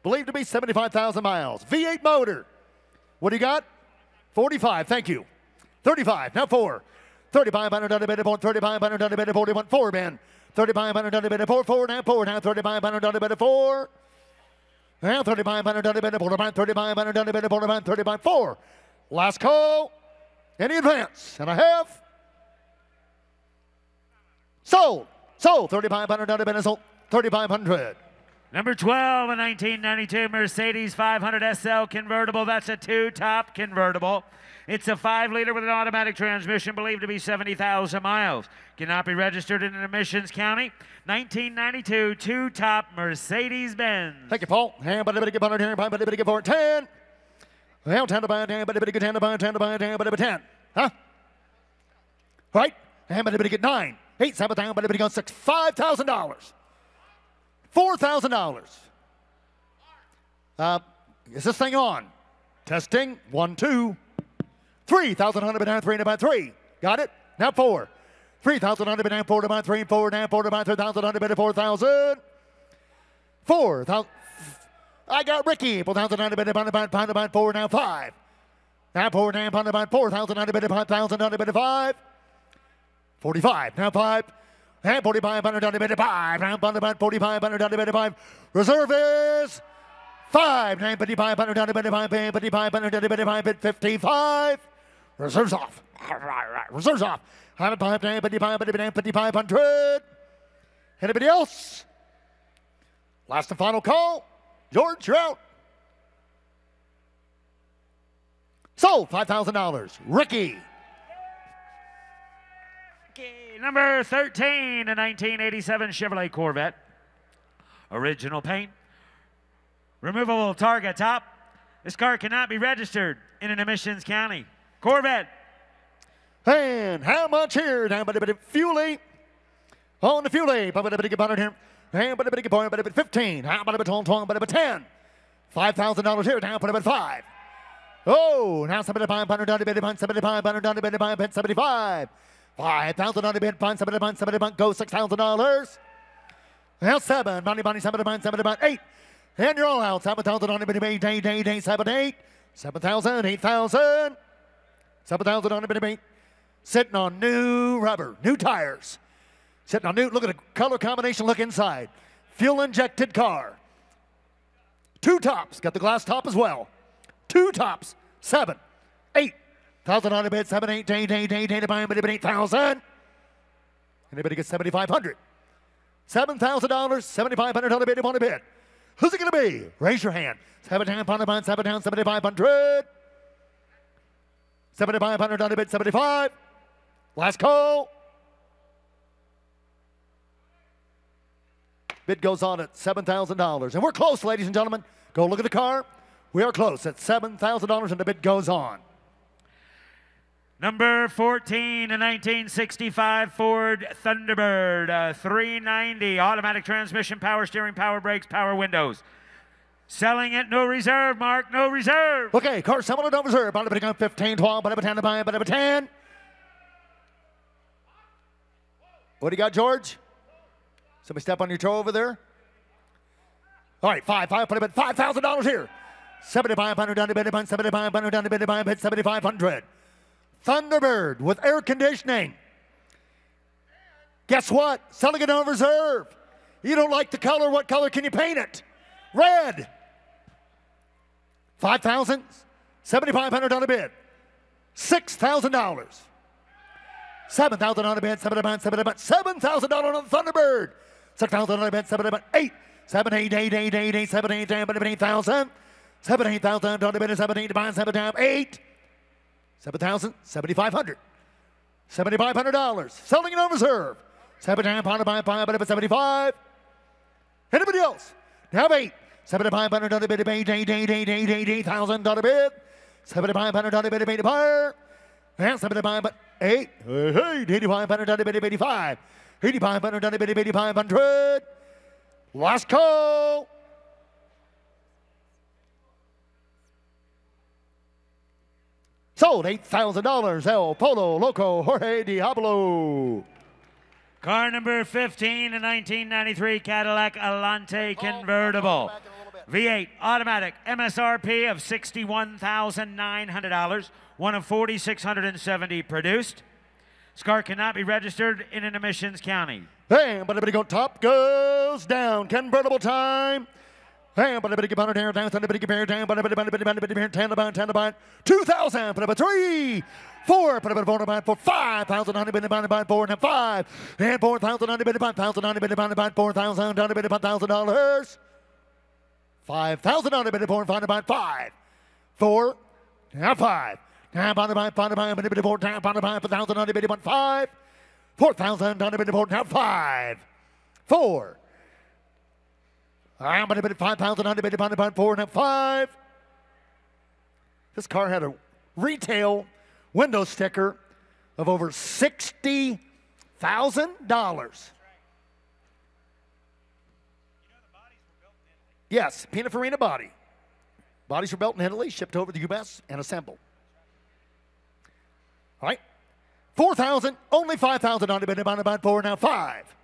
Believed to be 75,000 miles. V8 motor. What do you got? 45. Thank you. 35. Now 4. 3,500 on the bid, 3,500 on the bid, 41. 4, Ben. 3,500 on the bid, 4, 4, now 4, now 3,500 on the bid, 4. Now 3,500 on the bid, 3,500 on the bid, 35, 4. Last call. Any advance? And I have sold. Sold. 3,500 on the bid, sold. 3,500. Number 12, a 1992 Mercedes 500 SL convertible. That's a two-top convertible. It's a 5-liter with an automatic transmission, believed to be 70,000 miles. Cannot be registered in an emissions county. 1992 two-top Mercedes-Benz. Thank you, Paul. Hand by the bit, get 100 here, by the bit, get 410. Well, 10 to buy, 10 by the bit, get 10 to buy, 10 to buy, 10 by the bit, 10. Huh? Right? Hand by the bit, get 9. 8, 7, down by the bit, get 6. $5,000. $4,000. Is this thing on? Testing. 1, 2. 3,000 on the bid, 3 to buy 3. Got it? Now 4. 3,000 on the bid, 4 to buy 3, 4, now 4 to buy 3,000 on the bid, 4,000. 4,000. I got Ricky. 4,000 on the bid, pound to buy 4, now 5. Now 4, now pound to buy 4,000 on the bid, 5,000 on the bid, 5. 45. Now 5. And 4,500 on the bid, 5. Now pound to buy 4,500 on the bid, 5. Reserve is 5. Now 5,500 on the bid, 5. 5,500 on the bid, 5. 55. Reserves off. Reserves off. 5,500. Anybody else? Last and final call. George, you're out. Sold. $5,000. Ricky. Okay, number 13, a 1987 Chevrolet Corvette. Original paint. Removable targa top. This car cannot be registered in an emissions county. Corvette. And how much here? Down by the bit fuelie. On the fuelie. By the bit of here. And by the bit of 15. How about a bit on 12? By the bit 10. $5,000 here. Down by the bit 5. Oh, now 7,500 on the bit. 7,500 on the bit. 75. 5,000 on the bid. 75. Go $6,000. Now 7. Money. 7, 8. And you're all out. 7,000 on the bid. 8. 7, 8. 7,000. 8,000. 7,000 on the bid. Sitting on new rubber, new tires. Sitting on new, look at the color combination, look inside. Fuel injected car. 2 tops, got the glass top as well. 2 tops, 7, 8,000 on the bid, 7, 8, 8,000. Anybody get 7,500? $7,000, 7,500 on the bid, on the bid. Who's it gonna be? Raise your hand. 7 down, 7 down, 7,500. 7,500 on the bid, 75. Last call. Bid goes on at $7,000. And we're close, ladies and gentlemen. Go look at the car. We are close at $7,000 and the bid goes on. Number 14, a 1965 Ford Thunderbird, 390, automatic transmission, power steering, power brakes, power windows. Selling it, no reserve, Mark, no reserve. Okay, car selling it, no reserve. Bada bada 15, 12, bada bada 10, bada 10. What do you got, George? Somebody step on your toe over there. All right, 5, put it $5,000 here. 7,500 down the bid, 7,500 down the bid, 7,500. Thunderbird with air conditioning. Guess what? Selling it on reserve. You don't like the color. What color can you paint it? Red. 5,000, 7,500 on the bid. $6,000. 7,000 on the bid, 7,000 on the Thunderbird. 6,000 on the bid, 8, 7, 8, 8, 8, 8, 8, 7, 8, 8,000. 7, 8,000 on the bid, 7, 8, 8, 7,000, 7,500. $7,500. Selling it on reserve. 75. Anybody else? Now 8. 7,500 on the bid, 8,000 on the bid. 7,500 on the bid, 85. And 7,500, 8, 8,500 on the bid, 85. $8,500, 8,500. Last call. Sold $8,000. El Polo Loco Jorge Diablo. Car number 15, a 1993 Cadillac Alante convertible. V8 automatic, MSRP of $61,900, one of 4,670 produced. This car cannot be registered in an emissions county. Hey, but everybody go, top goes down. Convertible time. Hey, but everybody get down, down, everybody get down, but everybody 10 about 2,000, but about 3, 4, but about 4 about 5,000, about 4 and 5, and 4,000, about 5,000, about 4,000, about $1,000. 5,000 on it, 4 and 5 about 5, 4, now 5. Now about 5, 4, down, about 5,000 on it, about 5, 4,000 on it, 4, now 5, 4. I'm about 5,000 on it, about 4 and 5. This car had a retail window sticker of over $60,000. Yes, Pininfarina body. Bodies were built in Italy, shipped over to the U.S., and assembled. All right. 4,000, only 5,000 on it, about 4, now 5.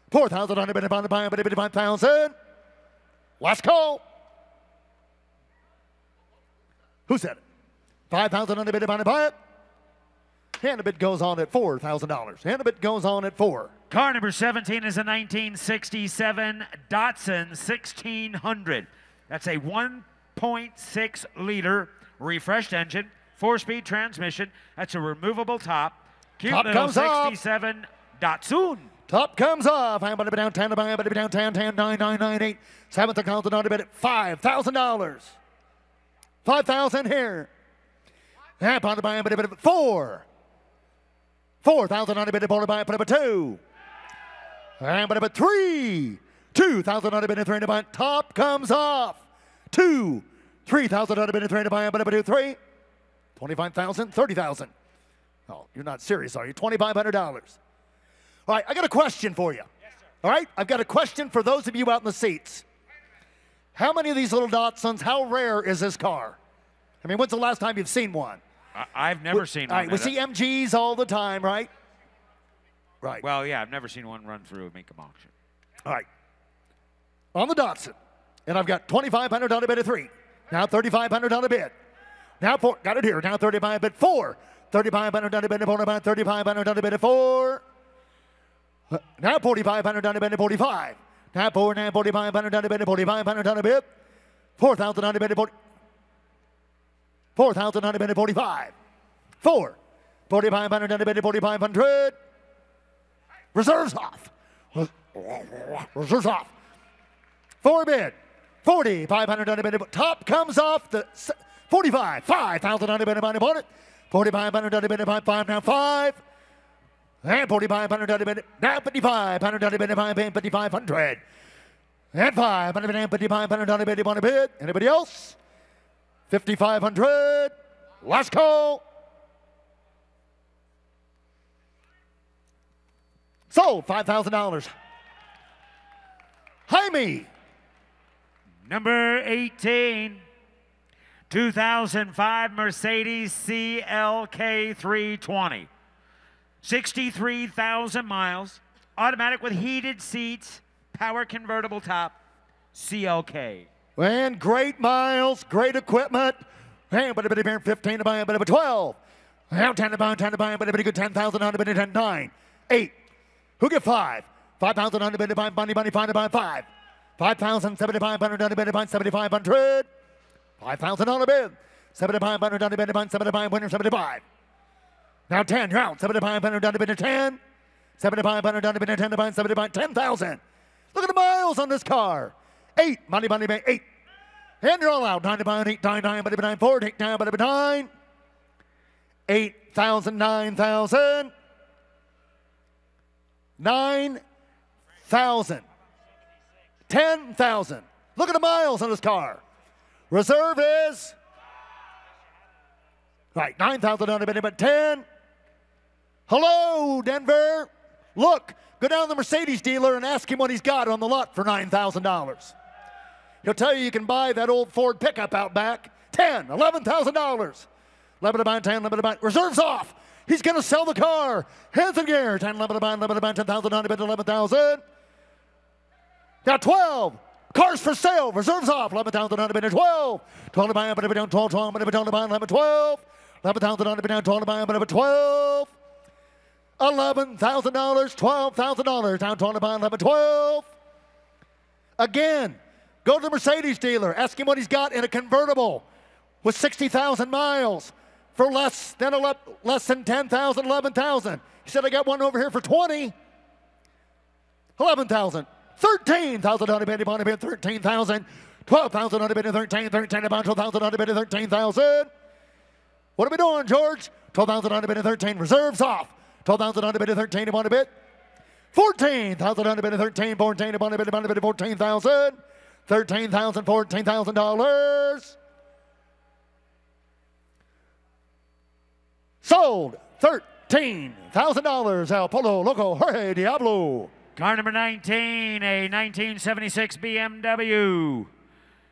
4,000 on it, about 5,000. Last call. Who said it? 5,000 on it, about 5. And the bid goes on at $4,000. And the bid goes on at 4. Car number 17 is a 1967 Datsun 1600. That's a 1.6 liter refreshed engine, 4-speed transmission. That's a removable top. Cute Top little comes 67 Datsun. Top comes off. I'm going to be down 10, I'm going to be down 10, 10, 9, 9, 9, 8. 7th account on the bid at $5,000. 5,000 here. And on the buy, but a 4. 4,000 on the bid at a 2. And but 3. 2,000 on the bid at 3 to buy. Top comes off. 2. 3,000 on the bid at 3 to buy, but a 3. 25,000, 30,000. Oh, you're not serious, are you? $2,500. All right, I got a question for you. Yes, sir. All right, I've got a question for those of you out in the seats. How many of these little Datsuns, how rare is this car? I mean, when's the last time you've seen one? I've never seen one. All right, we see MGs all the time, right? Right. Well, yeah, I've never seen one run through a Mecum auction. All right. On the Datsun, and I've got $2,500 on a bid of 3. Now $3,500 on a bid. Now 4. Got it here. Now 35 bid 4. $3,500 on a bid of 4. About $3,500 on a bid of 4. Now $4,500 on a bid of 45. Now 4. Now $4,500 on a bid of 4,500 on a bid. 4,000 on a bid of 40. 4,000 on a bid of 45. 4. 4,500 on a bid of 4,500. Reserves off. Reserves off. 4 bid. 4,500 on a bid. Top comes off the 45. 5,000 on a bid. 4,500 on a bid. 5 now 5. And 4,500 on a bid. Now 5,500 on a bid. 5,500. And 5. 5,500 on a bid. Anybody else? 5,500. Last call. Sold. $5,000. Jaime. Number 18, 2005 Mercedes CLK 320. 63,000 miles, automatic with heated seats, power convertible top, CLK. And great miles, great equipment. And but a bit of 15 to buy, a bit of a 12. Now 10 to buy, 10 to buy, but a bit of good 10,000 on a bit of 10, 9, 8. Who get 5? 5,000 on a bit of buy, money, 5 to buy 5. 5,000, 7,500 on a bid, 7,500. 5,000 on a bid. 7,500 on a bid, 75, winner 75. Now 10, you're out. 7,500 on a bid, 10. 7,500 on a bid, 10 to buy, 75, 10,000. Look at the miles on this car. 8, money, 8. And you're all out. 9 to buy, 8, 9, 9, but 9, 4, 8, 9, but 9. 8,000, 9,000. 9,000. 10,000. Look at the miles on this car. Reserve is right. 9,000 on a bid, but 10. Hello, Denver. Look, Go down to the Mercedes dealer and ask him what he's got on the lot for $9,000. He'll tell you can buy that old Ford pickup out back. $10,000, $11,000. 11 to bind, 10, 11 to bind. Reserves off. He's going to sell the car. Hands in gear. 10, 11 to bind, 11 to bind, 10,000, 9 to bid, 11,000. Got 12. Cars for sale. Reserves off. 11,000, 9 to bid, 12. 12 to bind, but down, 12, 12, but down to bind, 11, 12. 11,000, 9 to bid, down, 12 to bind, but 12. $11,000, $12,000. Down, 12 to bind, 11, 12. Again, go to the Mercedes dealer. Ask him what he's got in a convertible with 60,000 miles for less than 10,000, 11,000. He said, I got one over here for 20. 11,000. 13,000 on the bid, 13,000. 12,000 on the bid, 13, 13 about 12,000 on the bid, 13,000. What are we doing, George? 12,000 on the bid, 13. Reserves off. 12,000 on the bid, 13 upon the bid. 14,000 on the bid, 13, 14 upon the bid, 14,000. $13,000, $14,000. Sold. $13,000. El Polo Loco Jorge Diablo. Car number 19, a 1976 BMW.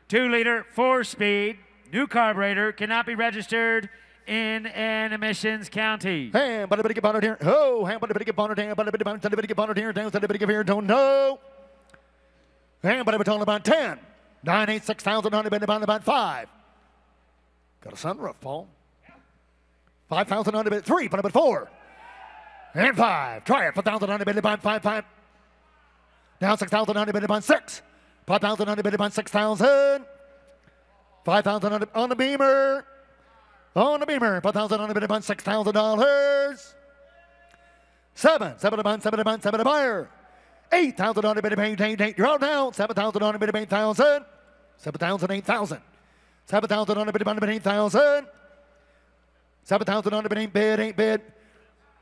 2-liter, 4-speed, new carburetor, cannot be registered in an emissions county. Ham, but a bit of bonnet here. Oh, ham, but a bit of bonnet here. But a bit of bonnet here. Down, a bit of here. Don't know. Ham, but a bit about 10. 9, 8, 6,000 on a bit about 5. Got a sunroof, Paul. 5,000 on a bit 3, but a bit 4. And 5. Try it. 5,000 on a bit about 5, 5. Now 6,000 on a bit about 6. 5,000 on a bit about 6,000. 5,000 on the Beamer. On the Beamer. 5,000 on a bit about $6,000. 7. 7 about 7 about 7 a buyer. 8,000 on a bit of 8. You're out now. 7,000 on a bit of 8,000. 7,000, 8,000. 7,000 on a bit of 8,000. 7,000 on a bit, 8 bid.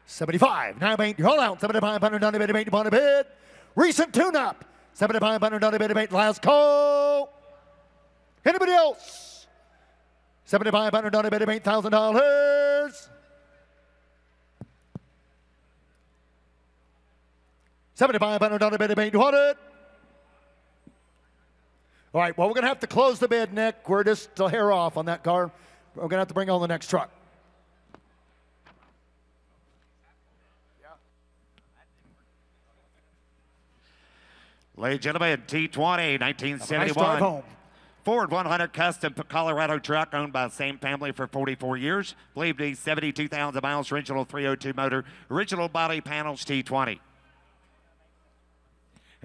75. Now 8. You're all out. 7,500 on a bit of 8 upon a bid. Recent tune-up. 7,500 on a bit of 8. Last call. Anybody else? 7,500 on a bit of $8,000. 7,500 on a bid of 800. All right, well, we're going to have to close the bid, Nick. We're just a hair off on that car. We're going to have to bring on the next truck. Ladies and gentlemen, T20, 1971. Nice drive home. Ford 100 custom Colorado truck owned by the same family for 44 years. Believed to be 72,000 miles, original 302 motor, original body panels, T20.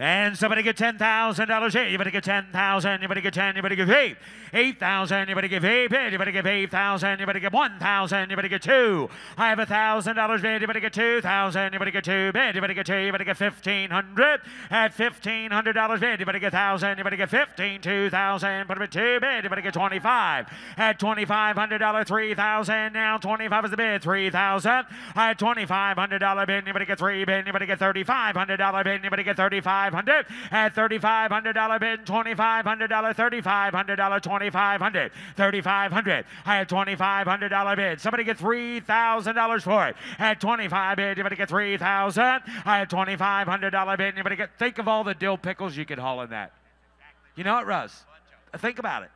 And somebody get $10,000 here. You better get 10,000. You better get 10. You better give 8. 8,000. You better give 8 bid. You better give 8,000. You better give 1,000. You better get 2. I have $1,000 bid. You better get 2,000. You better get 2 bid. You better get 2. You better get 1,500. At $1,500 bid. You better get 1,000. You better get 15. 2,000. Put it 2 bid. You better get 25. At $2,500. 3,000. Now 25 is the bid. 3,000. I had $2,500 bid. You better get 3 bid. You better get $3,500 bid. You better get 35. At $3,500 bid, $2,500, $3,500, $2,500, $3,500. I had $2,500 bid. Somebody get $3,000 for it. At 25 bid, you better get 3,000. I had $2,500 bid. You better get. Think of all the dill pickles you could haul in that. You know it, Russ. Think about it.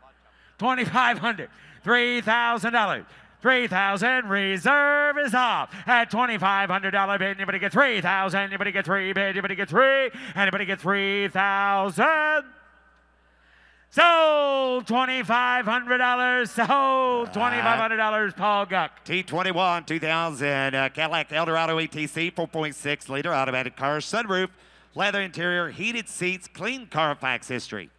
2,500, $3,000. 3,000, reserve is off. At $2,500 bid, anybody get 3,000, anybody get 3 bid, anybody get 3, anybody get 3,000. Sold $2,500, sold $2,500, Paul Guck. T21 2000 Cadillac Eldorado ETC, 4.6 liter automatic car, sunroof, leather interior, heated seats, clean Carfax history.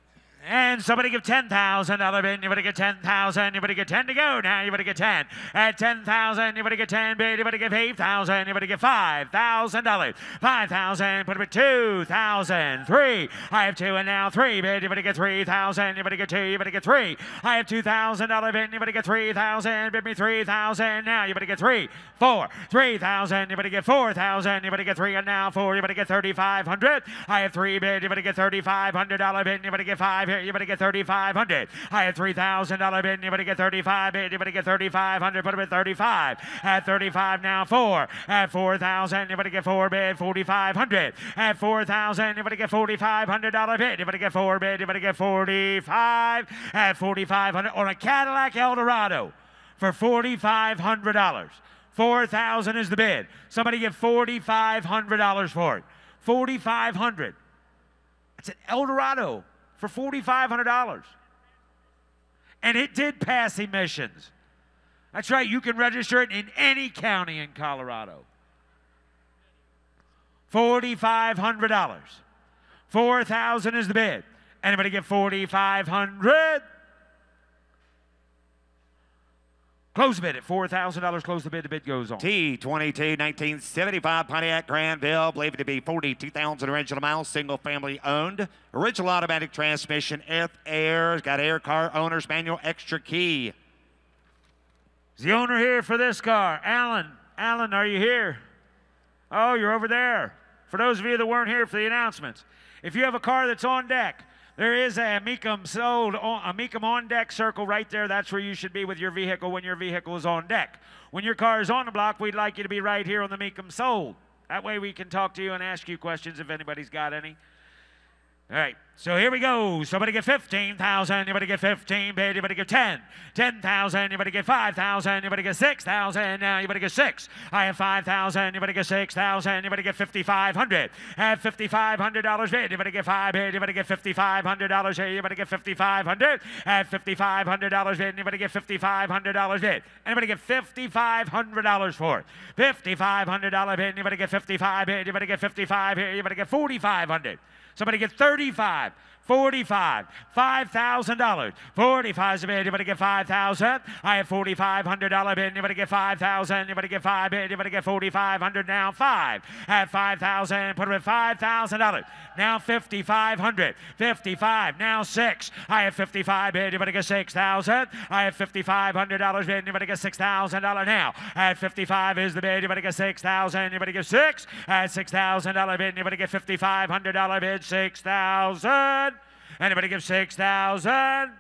And somebody give $10,000 bid. You better get 10,000. You better get 10 to go. Now you better get 10. At 10,000, you better get 10 bid. You better get 8,000. You better get $5,000. 5,000. Put it with 2,000. 3. I have 2 and now 3 bid. You better get 3,000. You better get 2. You better get 3. I have $2,000 bid. You better get 3,000. Bid me 3,000. Now you better get 3. 4. 3,000. You better get 4,000. You better get 3 and now 4. You better get 3,500. I have 3 bid. You better get $3,500 bid. You better get 5. here. You better get 3,500. I have $3,000 bid. You better get 35 bid. You better get 3,500. Put him at 35. At 35 now 4. At 4,000. You better get 4 bid. 4,500. At 4,000. You better get $4,500 bid. You better get 4 bid. You better get 45. At 4,500 on a Cadillac Eldorado for $4,500. 4,000 is the bid. Somebody get $4,500 for it. 4,500. It's an Eldorado for $4,500. And it did pass emissions. That's right, you can register it in any county in Colorado. $4,500. 4,000 is the bid. Anybody get 4,500? Close the bid at $4,000. Close the bid. The bid goes on. T22 1975 Pontiac Granville, believed to be 42,000 original miles, single family owned. Original automatic transmission, air, got air car owner's manual, extra key. Is the owner here for this car? Alan. Alan, are you here? Oh, you're over there. For those of you that weren't here for the announcements, if you have a car that's on deck, there is a Mecum sold, a Mecum on deck circle right there. That's where you should be with your vehicle when your vehicle is on deck. When your car is on the block, we'd like you to be right here on the Mecum sold. That way we can talk to you and ask you questions if anybody's got any. All right, so here we go. Somebody get 15,000. You better get 15, bid. You better get 10. 10,000. You better get 5,000. You better get 6,000. Now you better get 6. I have 5,000. You better get 6,000. You better get 5,500. Have $5,500 bid. You better get 5 bid. You better get $5,500 here. You better get 5,500. Have $5,500 bid. You better get $5,500 bid. Anybody get $5,500 for it? $5,500 bid. You better get 55 bid. You better get 55 here. You better get 4,500. Somebody get 35, 45, $5,000. 45 is a bid. You better get 5,000. I have $4,500 bid. You better get 5,000. You better get 5 bid. You better get 4,500 now. 5. At 5,000. Put it at $5,000. Now 5,500. 55. Now 6. I have 55 bid. You better get 6,000. I have $5,500 bid. You better get $6,000 now. At 55 is the bid. You better get 6,000. You better get 6. At $6,000 bid. You better get $5,500 bid. 6,000. Anybody give 6,000?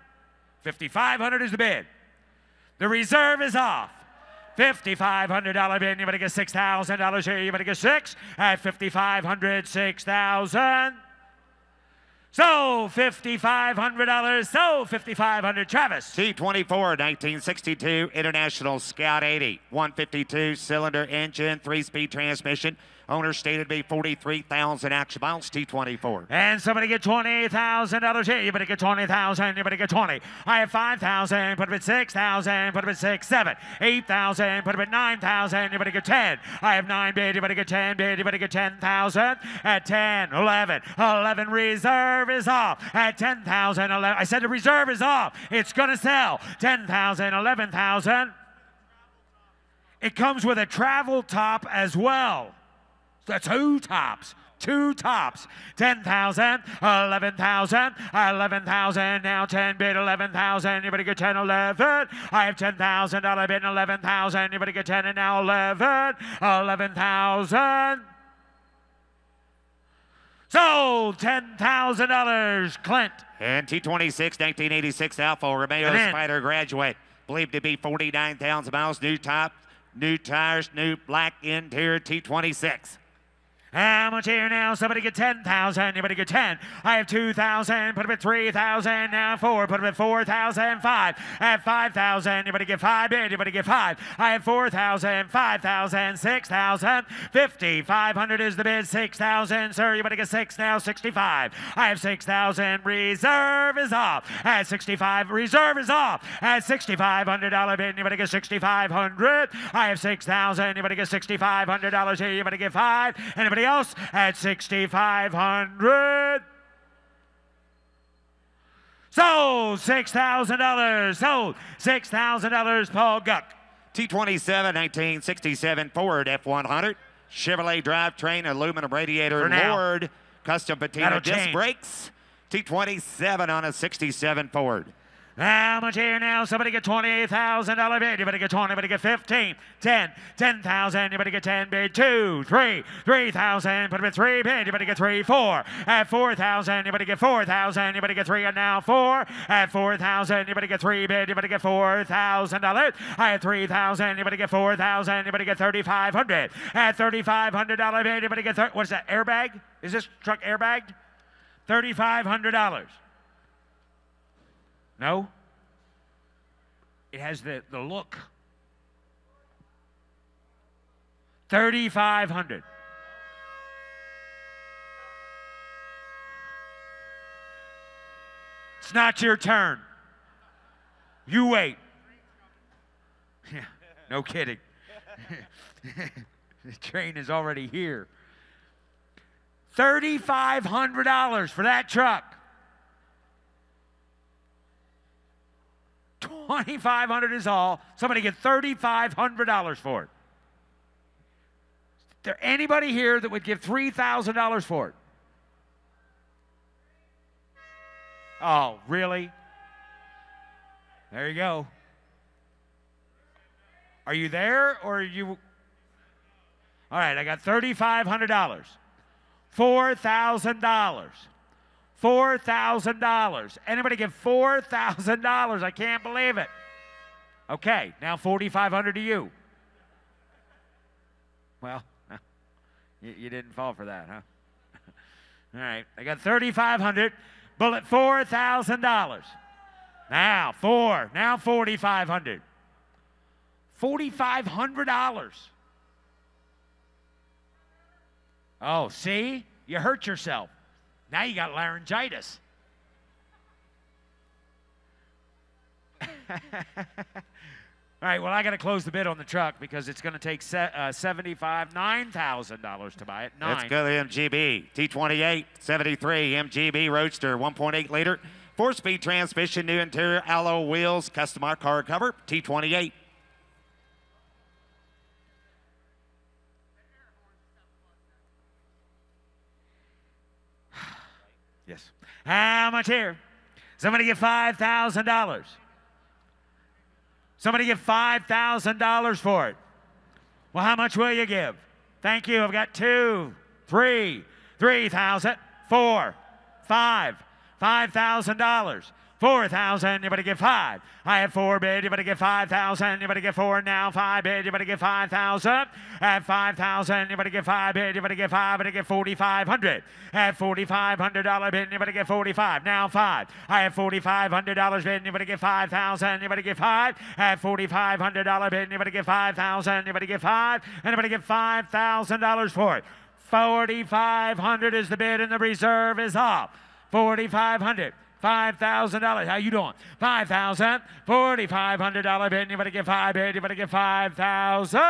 5,500 is the bid. The reserve is off. $5,500 bid. You better get $6,000 here. You better get 6 at 5,500. 6,000. So $5,500. So $5,500. Travis. T24 1962 International Scout 80. 152 cylinder engine, 3-speed transmission. Owner stated to be 43,000 action miles. T24. And somebody get $20,000 here. You better get 20,000. You better get 20. I have 5,000. Put it at 6,000. Put it at 6, 7, 8,000. Put it at 9,000. You better get 10. I have 9 bid. You better get 10 bid. You better get 10,000. At 10, 11. 11 reserve is off. At 10,000, 11. I said the reserve is off. It's going to sell. 10,000, 11,000. It comes with a travel top as well. That's 2 tops. 2 tops. 10,000, 11,000, 11,000. Now 10 bid, 11,000. You better get 10, 11. I have $10,000 bid, 11,000. You better get 10 and now 11, 11,000. Sold $10,000. Clint. And T26 1986 Alfa Romeo Spider Graduate, believed to be 49,000 miles. New top, new tires, new black interior. T26. How much here now? Somebody get 10,000. You better get 10. I have 2,000. Put them at 3,000. Now 4. Put them at 4,000. 5. At 5,000. You better get 5 bid. You better get 5. I have 4,000. 5,000. 6,000. 5,500 is the bid. 6,000. Sir, you better get 6 now. 65. I have 6,000. Reserve is off. At 65. Reserve is off. At $6,500 bid. You better get 6,500. I have 6,000. You better get $6,500 here. You better get 5. Anybody else at 6,500? Sold $6,000. Sold $6,000. Paul Guck. T27 1967 Ford F100 Chevrolet drivetrain, aluminum radiator, Lord custom patina disc brakes. T27 on a 67 Ford. How much here now? Somebody get $20,000 bid. You better get 20. You better get 15. 10. 10,000. You better get 10 bid. 2. 3. 3,000. Put it at 3 bid. You better get 3. 4. At 4,000. You better get 4,000. You better get 3. And now 4. At 4,000. You better get 3 bid. You better get $4,000. At 3,000. You better get 4,000. You better get 3,500. At $3,500 bid. You better get what's that? Airbag? Is this truck airbagged? $3,500. No? It has the look. 3,500. It's not your turn. You wait. Yeah, no kidding. The train is already here. $3,500 for that truck. $2,500 is all. Somebody get $3,500 for it. Is there anybody here that would give $3,000 for it? Oh, really? There you go. Are you there or are you? All right, I got $3,500. $4,000. $4,000. Anybody give $4,000? I can't believe it. Okay, now $4,500 to you. Well, you didn't fall for that, huh? All right, I got $3,500. Bullet $4,000. Now $4,500. $4,500. Oh, see? You hurt yourself. Now you got laryngitis. All right, well, I got to close the bid on the truck because it's going to take $9,000 to buy it. Let's go to the MGB. T28, 73, MGB Roadster, 1.8 liter. 4-speed transmission, new interior, alloy wheels, custom art car cover, T28. Yes. How much here? Somebody get $5,000. Somebody get $5,000 for it. Well, how much will you give? Thank you. I've got 2, 3, 3,000, 4, 5, $5,000. 4,000, you better get 5. I have 4 bid, you better get 5,000, you better get 4 now. 5 bid, you better get 5,000. At 5,000, you better get 5 bid, you better get 5, better get 4,500. At $4,500 bid, you better get 45. Now 5. I have $4,500 bid, you better get 5,000, you better get 5. At $4,500 bid, you better get 5,000, you better get 5, and you better get $5,000 for it. 4,500 is the bid, and the reserve is off. 4,500. $5,000. How you doing? 5,000. $4,500 bid. You better get 5 bid. You better get 5,000.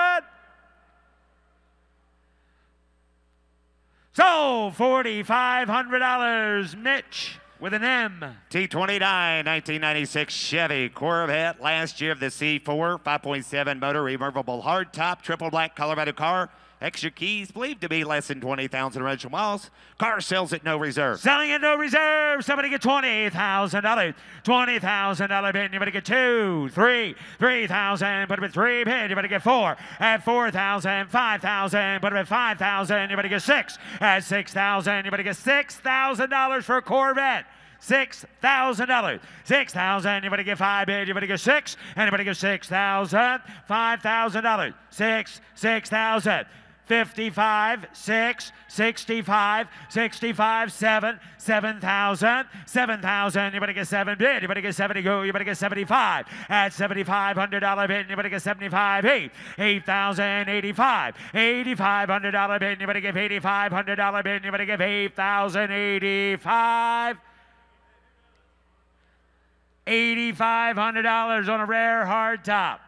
So $4,500. Mitch with an M. T29, 1996 Chevy Corvette. Last year of the C4, 5.7 motor, removable hardtop, triple black Colorado car. Extra keys, believed to be less than 20,000 original miles. Car sells at no reserve. Selling at no reserve. Somebody get $20,000. $20,000 bid. You better get 2, 3, 3,000. Put it with 3 bid. You better get 4. At 4,000, 5,000. Put it with 5,000. You better get 6. At 6,000, you better get $6,000 for a Corvette. $6,000. 6,000. You better get 5 bid. You better get 6. And you better get 6,000. $5,000. 6,000. 55, 6, 65, 65, 7, 7,000, 7,000. You better get 7 bid. You better get 70 go. You better get 75. At $7,500 bid, you better get 75. 8, 8,000, 85, $8,500 bid. You better give $8,500 bid. You better give 8,085. $8,500 on a rare hard top.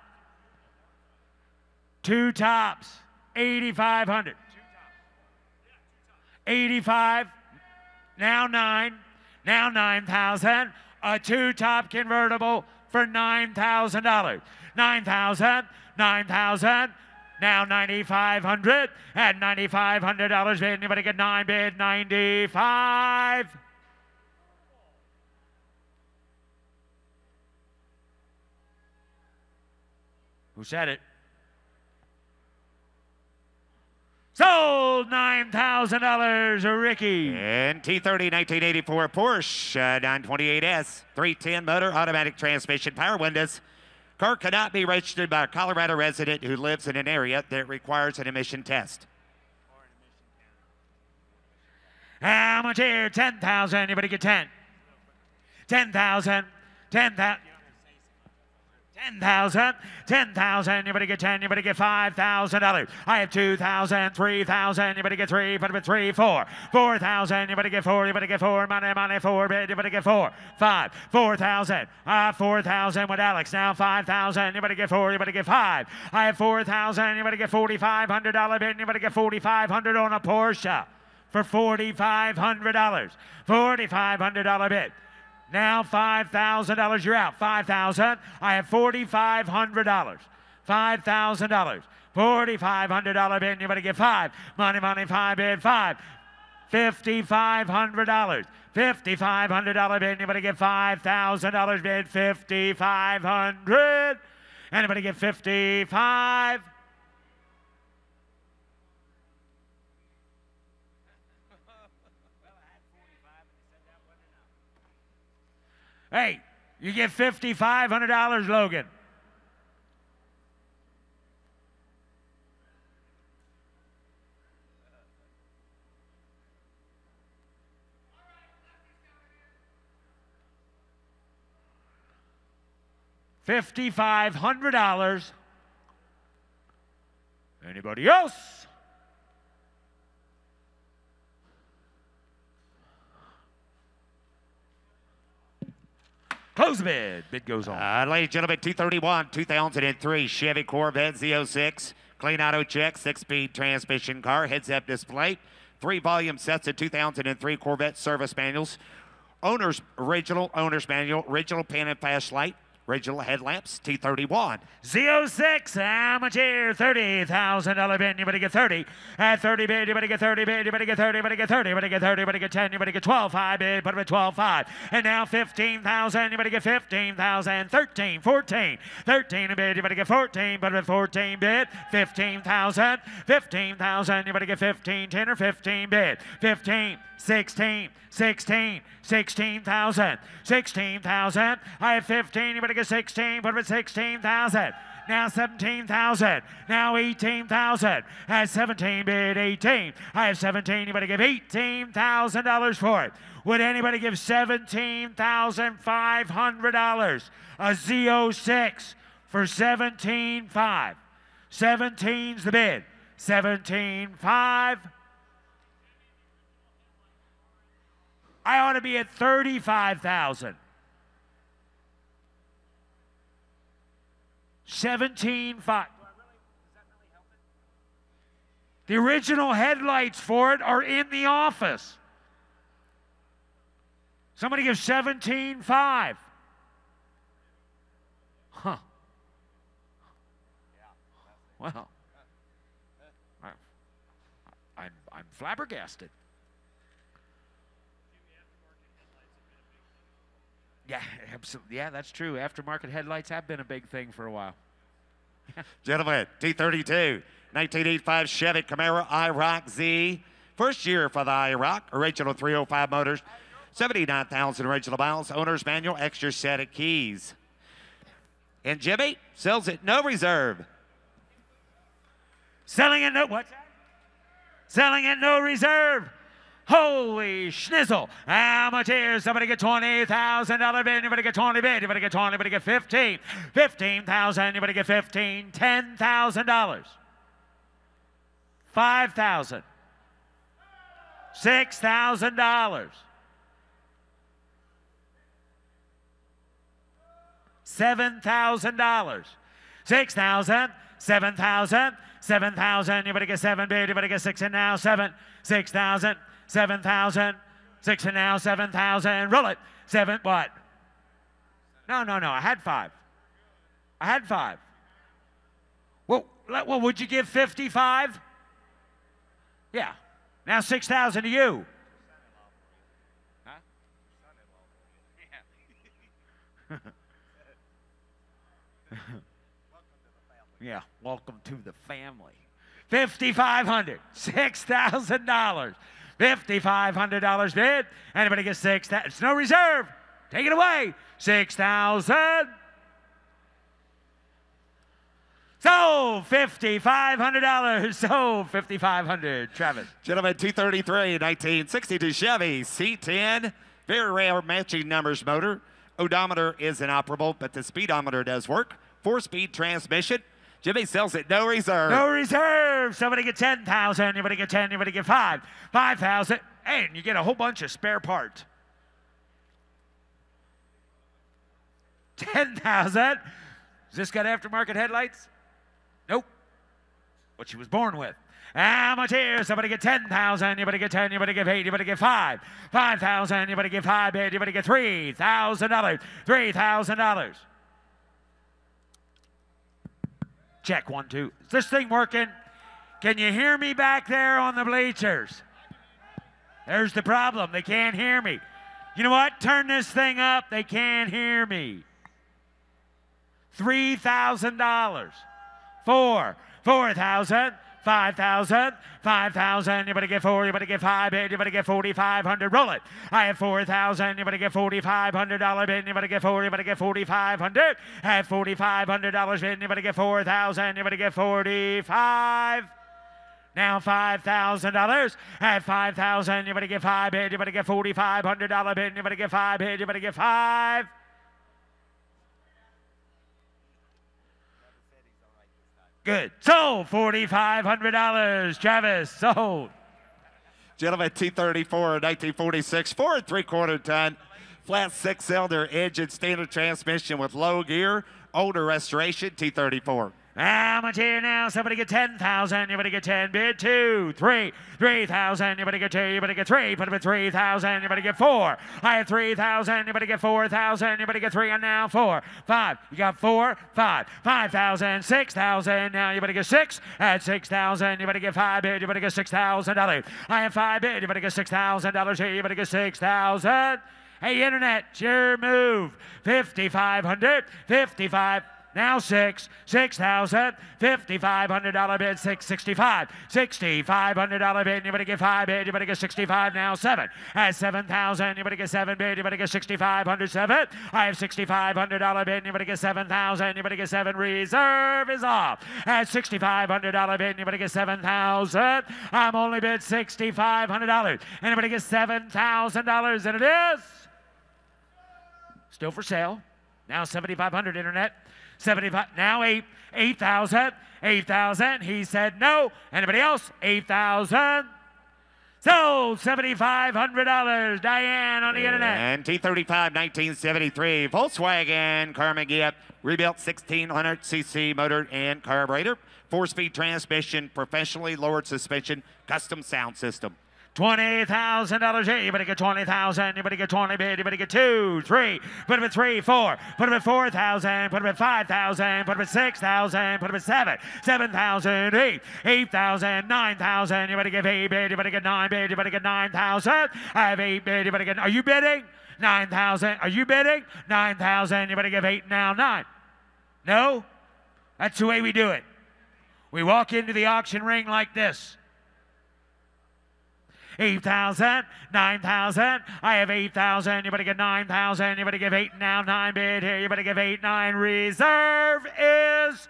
2 tops. 8,500. 85. Now 9. Now 9,000. A 2-top convertible for $9,000. 9,000. 9,000. Now 9,500. At $9,500 bid. Anybody get 9 bid? 95. Who said it? Sold $9,000, Ricky. And T30 1984 Porsche 928S, 310 motor, automatic transmission, power windows. Car cannot be registered by a Colorado resident who lives in an area that requires an emission test. How much here? 10,000. Anybody get 10? 10,000. 10,000. 10,000, 10,000, anybody get 10, anybody get $5,000. I have 2,000, 3,000, anybody get 3, put it with 3, 4, 4,000, anybody get 4, anybody get 4, money, 4, anybody get 4, 5, 4,000, 4,000 with Alex, now 5,000, anybody get 4, anybody get 5, I have 4,000, anybody get $4,500 bid, anybody get 4,500 on a Porsche for $4,500, $4,500 bid. Now $5,000, you're out. 5,000. I have $4,500. $5,000. $4,500 bid. Anybody get 5? Money, 5 bid. 5. $5,500. $5,500 bid. Anybody get $5,000 bid? 5,500. Anybody get 55? Hey, you get $5,500, Logan. $5,500. Anybody else? Close the bid. Bid goes on. Ladies and gentlemen, 231, 2003 Chevy Corvette Z06. Clean auto check, 6-speed transmission car, heads-up display. 3 volume sets of 2003 Corvette service manuals. Original owner's manual, original pan and flashlight, original headlamps, T31. Z06, how much here? $30,000 bid. Anybody get 30? At 30 bid, anybody get 30 bid, anybody get 30, anybody get 30, anybody get 30, anybody get 10, anybody get 12, 5 bid, put it with 12, 5. And now 15,000, anybody get 15,000, 13, 14, 13 a bid, anybody get 14, put it with 14 bid, 15,000, 15,000, anybody get 15, 10 or 15 bid, 15, 16, 16, 16,000, 16,000. I have 15, anybody get 16, put it with 16,000. Now 17,000. Now 18,000. At 17 bid 18. I have 17. Anybody give $18,000 for it? Would anybody give $17,500? A Z06 for 17.5. 17's the bid. 17.5. I ought to be at 35,000. 17.5. The original headlights for it are in the office. Somebody give 17.5. Huh. Well, I'm flabbergasted. Yeah, absolutely. Yeah, that's true. Aftermarket headlights have been a big thing for a while. Gentlemen, T32, 1985 Chevy Camaro IROC Z. First year for the IROC. Original 305 motors. 79,000 original miles. Owner's manual. Extra set of keys. And Jimmy sells it no reserve. Selling it no, what's that? Selling it no reserve. Holy schnizzle. How much here? Somebody get $20,000 bid. Anybody get 20 bid? Anybody get 20? Anybody get 15? 15,000. Anybody get 15? $10,000. 5,000. $6,000. 7,000. 6,000. 7,000. 7,000. Anybody get 7 bid? Anybody get 6 and now 7? 6,000. 7,000, 6 and now 7,000. Roll it. 7, what? No. I had 5. I had 5. Well, would you give 55? Yeah. Now 6,000 to you. Huh? Yeah, welcome to the family. $5,500, $6,000. $5,500 bid. Anybody get $6,000? It's no reserve. Take it away. $6,000. Sold $5,500. Sold $5,500. Travis. Gentlemen, 233, 1962 Chevy C10. Very rare matching numbers motor. Odometer is inoperable, but the speedometer does work. 4-speed transmission. Jimmy sells it, no reserve. No reserve. Somebody get 10,000. Anybody get 10. Anybody get 5. 5,000. And you get a whole bunch of spare parts. 10,000. Has this got aftermarket headlights? Nope. What she was born with. How much here? Somebody get 10,000. Anybody get 10. Anybody get 8. Anybody get 5. 5,000. Anybody get 5. Anybody get $3,000. $3,000. Check 1, 2. Is this thing working? Can you hear me back there on the bleachers? There's the problem. They can't hear me. You know what? Turn this thing up. They can't hear me. $3,000. 4,000. 5,000. 5,000. Anybody get 4? Anybody get 5? Anybody get 4,500? Roll it. I have 4,000. Anybody get $4,500 bid? Anybody get 4? Anybody get 4,500? I have $4,500 bid. Anybody get 4,000? Anybody get 45? Now $5,000. I have 5,000. Anybody get 5 bid? Anybody get $4,500 bid? Anybody get 5 bid? Anybody get 5? Good. Sold $4,500. Travis, sold. Gentlemen, 234, 1946, 4 3/4 ton, flat 6-cylinder engine, standard transmission with low gear, older restoration, 234. How much here now? Somebody get 10,000. Anybody get 10 bid? 2, 3, 3,000. Anybody get 2? Anybody get 3? Put up at 3,000. Anybody get 4? I have 3,000. Anybody get 4,000? Anybody get 3? And now 4, 5. You got 4, 5, 5,000, 6,000. Now you better get 6 at 6,000. You better get 5 bid. You better get $6,000. I have 5 bid. You better get $6,000 here. You better get 6,000. Hey, internet, your move. 5,500, 55. Now 6, 6,000, $5,500 bid, 665, $6,500 bid. Anybody get 5 bid? Anybody get 65? Now 7 at 7,000. Anybody get 7 bid? Anybody get 6,500? 7. I have $6,500 bid. Anybody get 7,000? Anybody get 7? Reserve is off at $6,500 bid. Anybody get 7,000? I'm only bid $6,500. Anybody get $7,000? And it is still for sale. Now 7,500 internet. 75, now 8,000, 8,000. He said no. Anybody else? 8,000. Sold $7,500. Diane on the internet. And T35 1973 Volkswagen Carmen Gift, rebuilt 1600cc motor and carburetor, 4-speed transmission, professionally lowered suspension, custom sound system. $20,000 here. You better get 20,000. You better get 20 bid. You better get 2, 3. Put him at 3, 4. Put him at 4,000. Put him at 5,000. Put him at 6,000. Put him at 7. 7,000. 8. 8,000. 9,000. You better get 8 bid. You better get 9 bid. You better get 9,000. I have 8 bid. You better get. Are you bidding? 9,000. Are you bidding? 9,000. You better give 8 now. 9. No? That's the way we do it. We walk into the auction ring like this. 8,000, 9,000. I have 8,000. You better get 9,000. You better give 8 now. 9 bid here. You better give 8, 9. Reserve is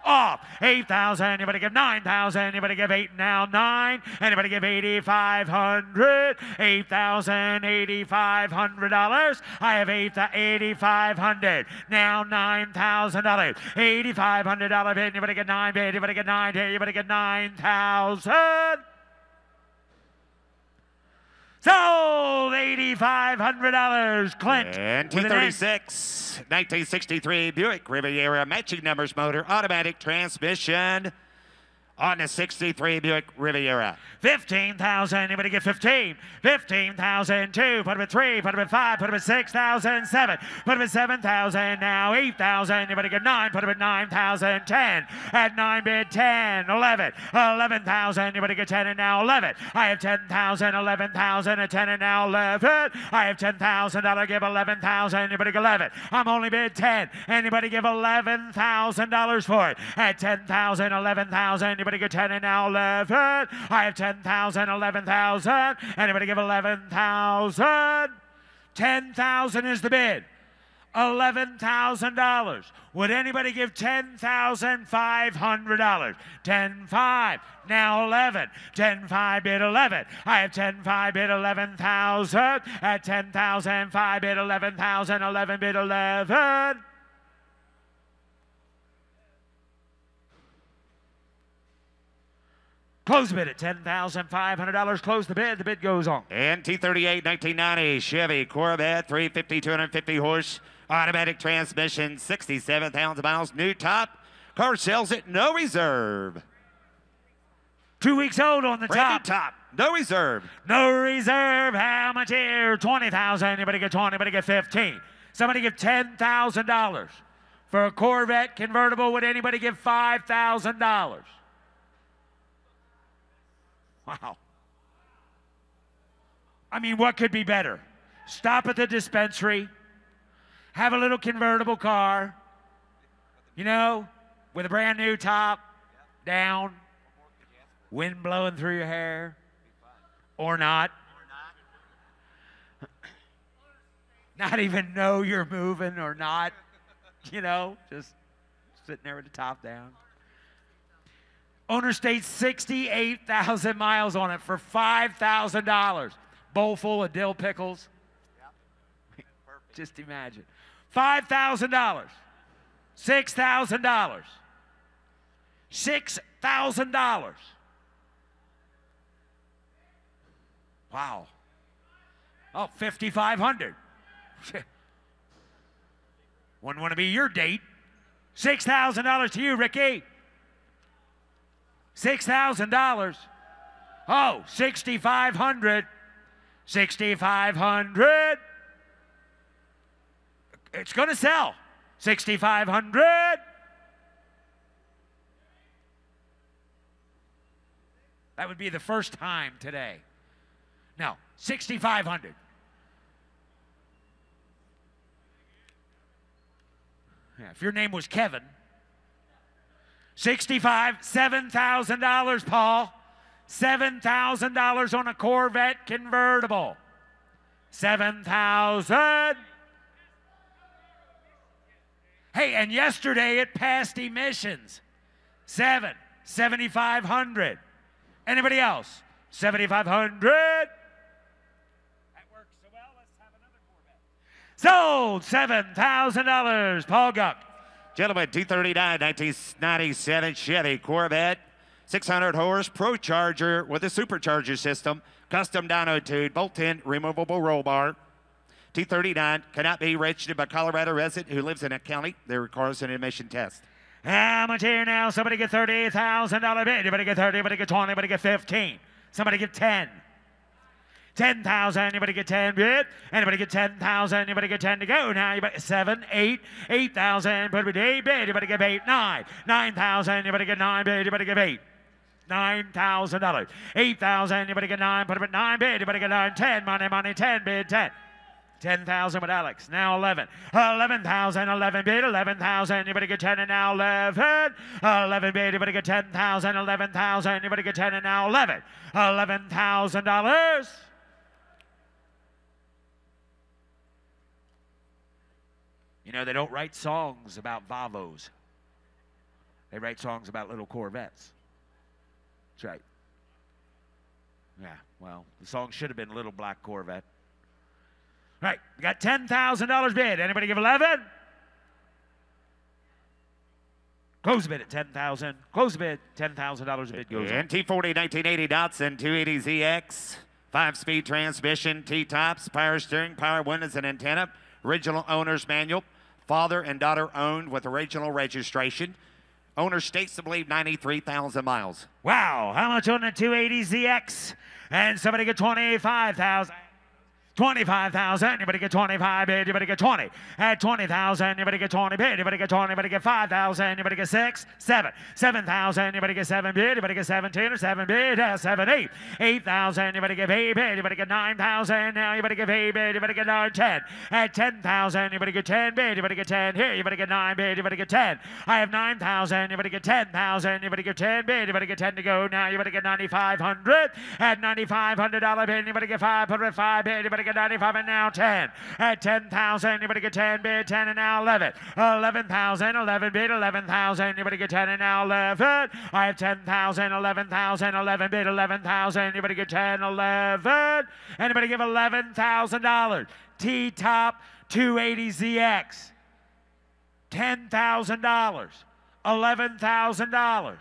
off. 8,000. You better give 9,000. You better give 8 now. 9. Anybody give 8,500? 8,000, $8,500. I have 8,500. Now $9,000. $8,500 bid. You better get 9 bid. You better get 9 here. You better get 9,000. Sold $8,500. Clint. And T36, 1963 Buick Riviera, matching numbers motor, automatic transmission. On the 63 Buick Riviera. 15,000. Anybody get 15? 15,002. Put him at 3. Put him at 5. Put him at 6,000. 7. Put him at 7,000. Now 8,000. Anybody get 9? Put him at 9,000. 10. At 9 bid 10. 11. 11,000. Anybody get 10 and now 11. I have 10,000. 11,000. At 10 and now 11. I have 10,000. I'll give 11,000. Anybody get 11? I'm only bid 10. Anybody give $11,000 for it? At 10,000. 11,000. Anybody get 10 and now 11? I have 10,000, 11,000. Anybody give 11,000? 10,000 is the bid. $11,000. Would anybody give $10,500? 10,500. Now 11. 10,500 bid 11. I have 10,500 bid 11,000. At 10,005 bid 11,000. 11 bid 11. Close the bid at $10,500. Close the bid. The bid goes on. And T38 1990 Chevy Corvette 350, 250 horse, automatic transmission, 67,000 miles, new top. Car sells at no reserve. 2 weeks old on the Brand top. new top. No reserve. No reserve. How much here? 20,000. Anybody get 20? Anybody get 15? Somebody give $10,000 for a Corvette convertible. Would anybody give $5,000? Wow. I mean, what could be better? Stop at the dispensary, have a little convertible car, you know, with a brand new top, down, wind blowing through your hair, or not. Not even know you're moving or not, you know, just sitting there with the top down. Owner states 68,000 miles on it for $5,000. Bowl full of dill pickles. Yep. Just imagine. $5,000. $6,000. $6,000. Wow. Oh, $5,500. Wouldn't want to be your date. $6,000 to you, Ricky. $6,000. Oh, $6,500. $6,500. It's going to sell. $6,500. That would be the first time today. No, $6,500. Yeah, if your name was Kevin. $7,000, Paul. $7,000 on a Corvette convertible. $7,000. Hey, and yesterday it passed emissions. $7,500. Anybody else? $7,500. That works so well. Let's have another Corvette. Sold. $7,000. Paul Guck. Gentlemen, 239 1997 Chevy Corvette, 600 horse Pro Charger with a supercharger system, custom dyno tube, bolt-in removable roll bar. 239 cannot be registered by Colorado resident who lives in a county that requires an admission test. How much here now? Somebody get $30,000 bid. Anybody get 30? Anybody get 20? Anybody get 15? Somebody get 10. 10,000, anybody get 10 bid? Anybody get 10,000? Anybody get 10 to go? Now you 7, 8, 8,000, put it 8 bid. Anybody get 8? 9, 9,000, anybody get 9 bid? Anybody get 8? $9,000. 8,000, anybody get 9? Put it at 9 bid. Anybody get 9? 10, money, money, 10 bid, 10. 10,000 with Alex. Now 11. 11,000, 11 bid, 11,000. Anybody get 10 and now 11. 11 bid. Anybody get 10,000, 11,000. Anybody get 10 and now 11. $11,000. You know, they don't write songs about Vavos. They write songs about little Corvettes. That's right. Yeah, well, the song should have been Little Black Corvette. All right, we got $10,000 bid. Anybody give 11? Close the bid at 10,000. Close the bid. $10,000 bid goes on. T40 1980 Datsun 280ZX, 5-speed transmission, T-tops, power steering, power windows and antenna, original owner's manual, father and daughter owned with original registration. Owner states to believe 93,000 miles. Wow, how much on the 280ZX? And somebody get 25,000. 25,000, anybody get 25 bid, anybody get 20. At 20,000, anybody get 20 bid, anybody get 20, anybody get 5,000, anybody get 6, 7. 7,000, anybody get 7 bid, anybody get 17 or 7 bid, 7, 8. 8,000, anybody get 8 bid, anybody get 9,000, now anybody get 8 bid, anybody get 9, 10. At 10,000, anybody get 10 bid, anybody get 10 here, anybody get 9 bid, anybody get 10. I have 9,000, anybody get 10,000, anybody get 10 bid, anybody get 10 to go, now anybody get 9,500. At $9,500 bid, anybody get 505 bid, anybody get 95 and now 10. At 10,000, anybody get 10 bid, 10 and now 11. 11,000, 11 bid, 11,000, anybody get 10 and now 11. I have 10,000, 11,000, 11 bid, 11,000, anybody get 10, 11. Anybody give $11,000. T-top 280ZX. $10,000. $11,000.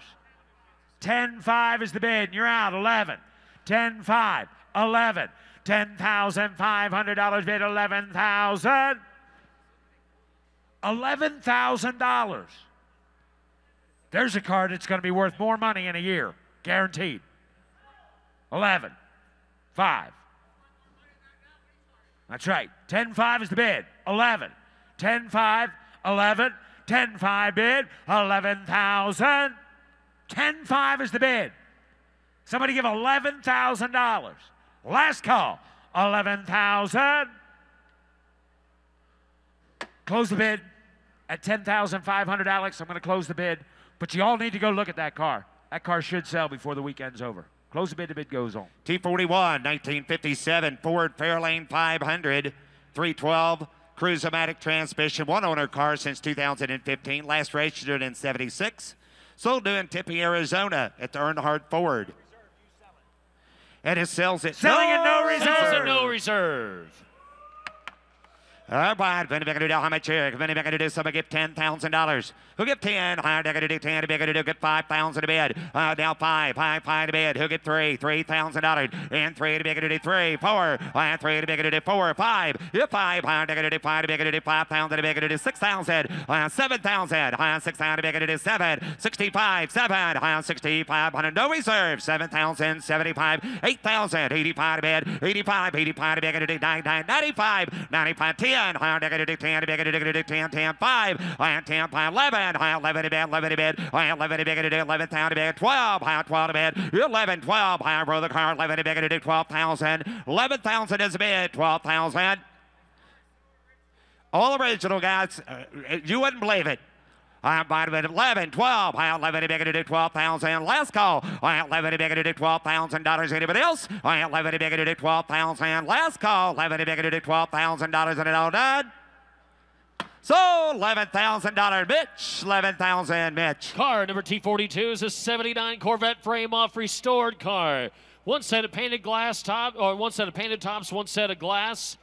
10,500 is the bid, and you're out. 11. 10,500. 11. $10,500 bid, 11,000. $11,000. There's a car that's going to be worth more money in a year, guaranteed. 11, 5. That's right. 10,500 is the bid. 11, 10,500, 11, 10,500 bid, 11,000. 10,500 is the bid. Somebody give $11,000. Last call, 11,000. Close the bid at 10,500, Alex. I'm going to close the bid, but you all need to go look at that car. That car should sell before the weekend's over. Close the bid goes on. T41, 1957 Ford Fairlane 500, 312 Cruise-O-Matic transmission, one owner car since 2015, last registered in 76. Sold new in Tempe, Arizona at the Earnhardt Ford. And it sells it. Selling at no reserve. Sells at no reserve. All right, when are we going to do how much here? When are we going to do somebody give $10,000? Who get 10? Higher, they're going to do 10. They're going to get 5,000 to bid. Now 5 to bid. Who get 3? $3,000. And 3 to bid, going to do 3. 4. And 3 to bid, going to do 4. 5. If 5, higher, they're going to do 5 to bid, going to do 5,000 to bid, going to do 6,000. 7,000. Higher, 6,000 to bid, going to do 7. 65. 7. Higher, 6,500. No reserve. 7,000. 75. 8,000. 85 to bid. 85. 85 to bid, going to do 99. 95. 95. 10. Higher, they're going to do 10 to bid, going to do 10. 10. 5. Higher, 10. 5. 11. High 11 to bid, 11 to bid, high 11 to bid, to do 11,000 to bid, 12, high 12 to bid, 11, 12, high roll the car, 11 to bid, to do 12,000, 11,000 is a bid, 12,000. All original guys, you wouldn't believe it. I might have been 11, 12, high 11 to bid, to do 12,000. Last call, high 11 to bid, to do $12,000. Anybody else? High 11 to bid, to do 12,000. Last call, 11 to bid, to do $12,000, and it all done. So, $11,000, Mitch. $11,000, Mitch. Car number T42 is a 79 Corvette frame off restored car. One set of painted glass top, or one set of painted tops, one set of glass.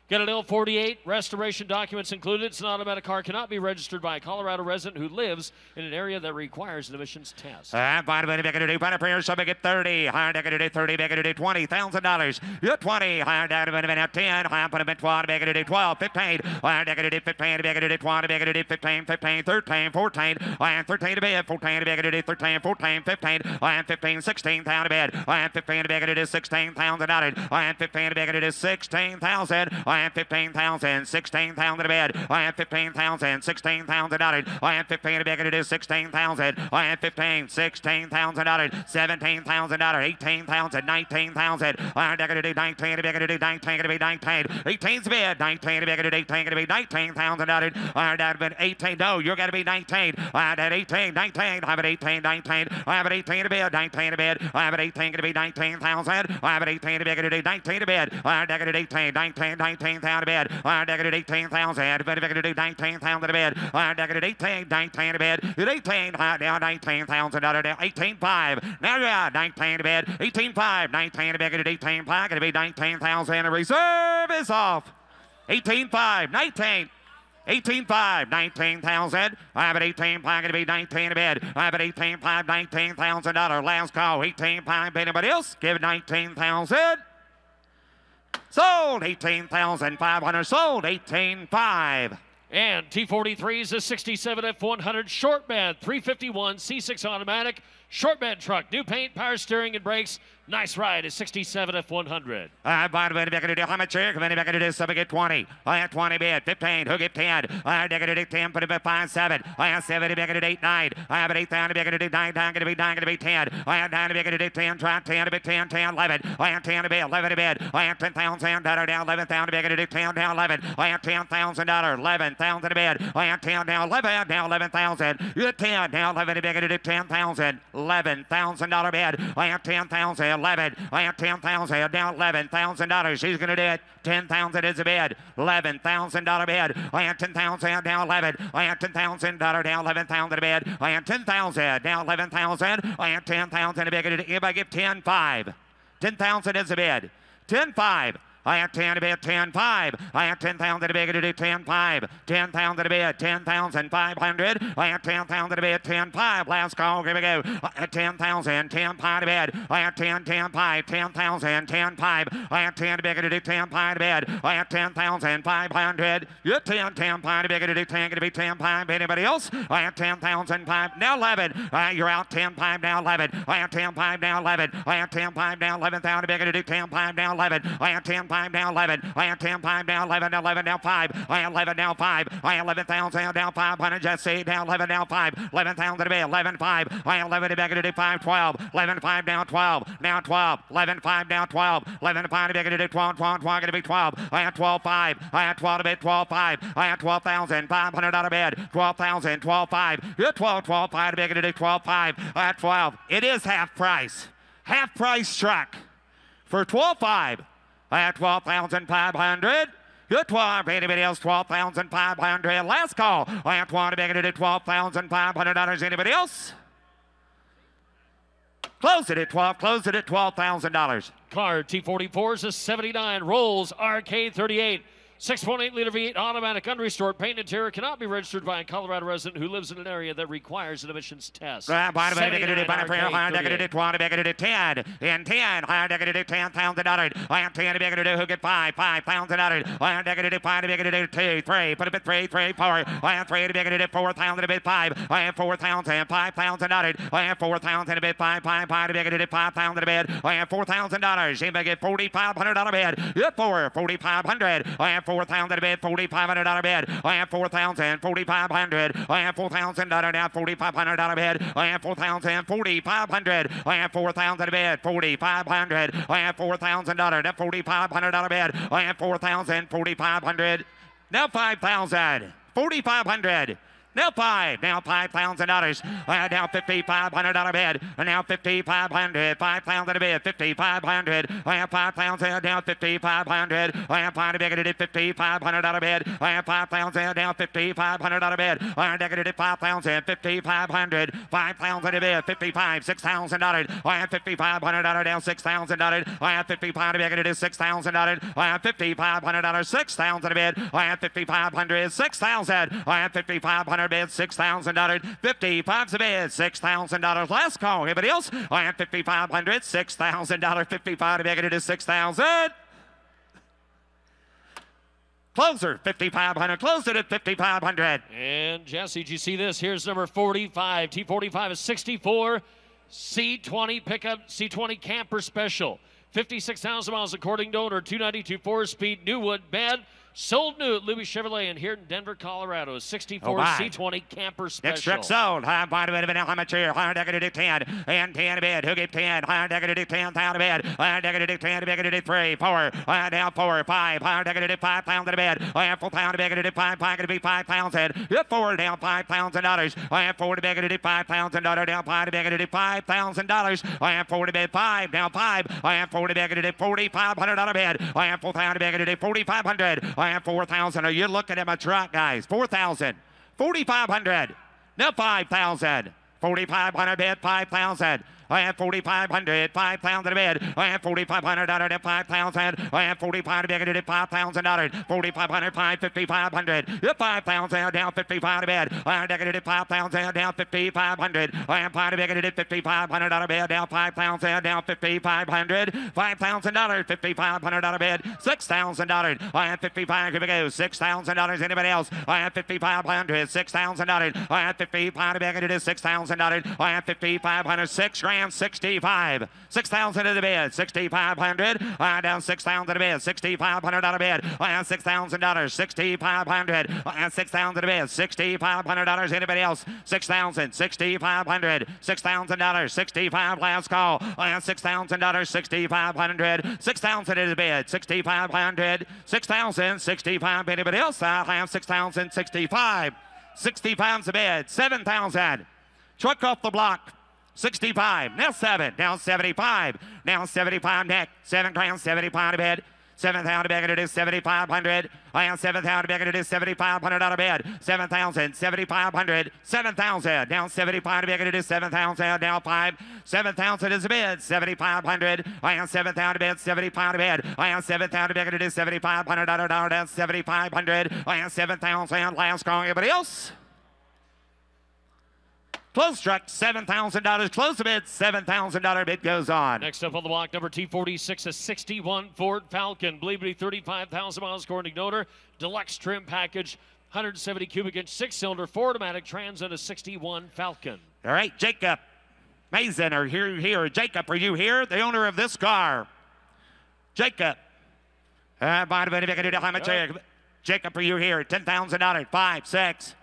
Get an L48, restoration documents included. It's an automatic car, cannot be registered by a Colorado resident who lives in an area that requires an emissions test. Vitamin to do somebody get 30. Higher to do 30, make it to do $20,000. You're 20. Higher to do 10. Higher to do 12, make it to do 12, 15. Higher to do 15, make it to do 20, make it to do 15, 15, 13, 14. Higher 13 to bed, 14 to make it to do 13, 14, 15. Higher 15, 16,000 to bed. Higher 15 to make it to do $16,000. Higher 15 to make it to do 16,000. I am 15,000, 16,000 to bed. I am 15,000, 16,000 dollars. I am 15 to bed. It is 16,000. I am 15, 16,000 dollars, 17,000 dollars, 18,000, 19,000. I am going to do 19 to bed. It is 19 to be 19. 18's bed. 19 to bed. It is 18 to be 19,000 dollars. I am that been 18. No, you're going to be 19. I am at 18, 19. I have an 18, 19. I have an 18 to bed. 19 to bed. I have an 18 to be 19,000. I have an 18 to bed. It is 19 to bed. I am negative 18, 19, 19,000 to bed. I am negative 18,000. I am 19,000 to bed. I am negative 18, 19 to bed. At 18, now 19,000 down 18,5. Now you're out 19 to bed. 18,5, 19 to bed. At 18,5, going to be 19,000. Reserve is off. 18,5, 19. 18,5, 19,000. I have an 18,5, going to be 19 to bed. I have an 18,5, $19,000. Last call, 18,5. Anybody else? Give 19,000. Sold 18,500. Sold 18,5. And T43 is a 67 F100 short bed, 351 C6 automatic short bed truck. New paint, power steering, and brakes. Nice ride, a 67 F100. By the way, back to do how much here? Come in back to do something at 20. I have 20 bid, 15, who get 10. I have negative 10, put it at 5, 7. I have 70, back to 8, 9. I have an 8 down to back to do 9, down to be 9, to be 10. I have 9 to back to do 10, try 10 to be 10, 10, 11. I have 10 to be 11 to bid. I have $10,000 down, 11,000 to back to do 10 down 11. I have $10,000, 11,000 to bid. I have 10 down 11, down 11,000. You're 10 down 11 to back to do 10,000, $11,000 bid. I have 10,000. 11. I have 10,000 down $11,000. She's going to do it. 10,000 is a bid. $11,000 bid. I have 10,000 down 11. I have $10,000 down 11,000 a bid. I have 10,000 down 11,000. I have 10,000 a bid. Anybody give 10,5? 10,000 is a bid. 10,5. I have 10 to bid, 10,5. I have 10,000 to bid, to do 10,5. 10,000 to bid, 10,500. I have 10,000 to bid, 10,5. Last call, here we go. I have 10,000, 10,5 to bid. I have 10, 10,5, 10,000, 10,5. I have 10 to bid, to do 10,5 to bid. I have 10,500. You're 10, 10,5 to bid, to do 10, to be 10,5. Anybody else? I have 10,005. Now 11. You're out 10,5 now 11. I have 10,5 now 11. I have 10,5 now 11,000 to bid, to do 10,5 now 11. I have 10,5 now 11. I have 10,5 now 11, 11 now 5. I have 11 now 5. I have 11,000 down 500. Just see down 11 now 5. 11,000 to be 11,5. I have 11 to be 5, 12. 11,5 down 12. Now 12. 11,5 down 12. 11,5 to be 12, 12, 12 to be 12. I have 12,5. I have 12 to be 12,5. I have 12,500 out of bed. 12,000, 12,5. You're 12, 12,5 to be 12,5. I have 12. It is half price. Half price truck for 12,5. I have 12,500. You're 12. Anybody else? 12,500. Last call. I have 12 to make it at $12,500. Anybody else? Close it at 12. Close it at $12,000. Card T44 is a 79. Rolls RK38. 6.8 liter V8 automatic unrestored paint interior cannot be registered by a Colorado resident who lives in an area that requires an emissions test. 10 and 10. I have 10,000. I have 10 to who get 5. $5,000. I have negative 5 to 2, 3. Put it at 3, 3, 4. I have 3 to 4,000 to bid 5. I have 4,000. $5,000. I have 4,000 to bid 5. 5 to 5,000 to bid. I have $4,000. Anybody get $4,500 bid? You're 4,500. I have 4,000 to bid, $4,500 bid. I have 4,000, 4,500. I have $4,000 now, $4,500 bid. I have 4,000, 4,500. I have 4,000 to bid, $4,500. I have $4,000 now, $4,500 bid. I have 4,000, 4,500. Now 5,000, 4,500. Now $5,000. Now $5,500 bid. Now $5,500. 5,000 a bid. 5,500. I have 5,000 down 5,500. I have 5 negative $5,500 bid. I have 5,000 down $5,500 bid. I have negative 5,000. 5,500. 5,000 a bid. 55. $6,000. I have $5,500 down $6,000. I have 55 negative $6,000. I have $5,500. 6,000 a bid. I have 5,500. 6,000. I have 5,500. Bid $6,000. 55's a bid, $6,000. Last call. Anybody else? I have 5,500. $6,000. 55 to make it is 6,000. Closer, 5,500. Close it at 5,500. And Jesse, did you see this? Here's number 45. T45 is 64. C20 pickup, C20 camper special. 56,000 miles according to owner. 292 4-speed Newwood bed. Sold new at Louis Chevrolet and here in Denver, Colorado. 64 C20 camper special. Next truck sold. High by the bit of an amateur. Higher negative 10 and 10 a bid. Who get 10? Higher negative 10 pound a bid. Higher negative 10 negative 3, 4. Higher down 4, 5. Higher negative 5 pound a bid. I have 4 pound negative 5 pound to be 5,000. You're 4 down $5,000. I have 4 negative $5,000 down 5 negative $5,000. I have 4 to bid 5 down 5. I have 4 negative $4,500 bid. I have 4,000 negative $4,500. I have 4,000. Are you looking at my truck, guys? 4,000. 4,500. Now 5,000. 4,500 bid, 5,000. and 4,500, 5,000 a bid, and 4,500 to 5,000, and 45 to bid, $5,000, 4,500, 550, 500, 5,000 down 55 a bid, and negative 5,000 down 5,500, and 5 to bid, $5,500 bid, down 5,000 down 5,500, $5,000, $5,500 bid, $6,000, and 55, here we go, $6,000, anybody else, and 5,500, $6,000, and 55 to bid, it is $6,000, and 5,500, 6 grand, 65, 6,000 to the bid, 6,500, down 6,000 to bid, $6,500 bid, and $6,000, 6,500, and 6,000 to bid, $6,500, anybody else, 6,000, 6,500, $6,000, 65, last call, and $6,000, 6,500, 6,000 to the bid, 6,500, 6,000, 65, anybody else, I'll have 6,000, 65, 65's the bid, 7,000, truck off the block, 65, now 7, now 75, now 75, neck, 7 grand, 75 to bid, 7,000 bid, it is 7,500. I am 7,000 bid, it is $7,500 bid. 7,000, 7,500, 7,000. Down 75 bid, it is 7,000. Down 5, 7,000 is a bid. 7,500. I am 7,000 bid, 75 bid. I am 7,000 bid, it is $7,500 down 7,500. I am 7,000. Last call. Anybody else? Close truck, $7,000. Close the bid, $7,000 bid goes on. Next up on the block, number T46, a 61 Ford Falcon. Believed to be 35,000 miles according to owner. Deluxe trim package, 170 cubic inch, 6-cylinder, 4-automatic trans, and a 61 Falcon. All right, Jacob Mason, are you here? Jacob, are you here? The owner of this car. Jacob. Jacob, are you here? $10,000, 5, 6.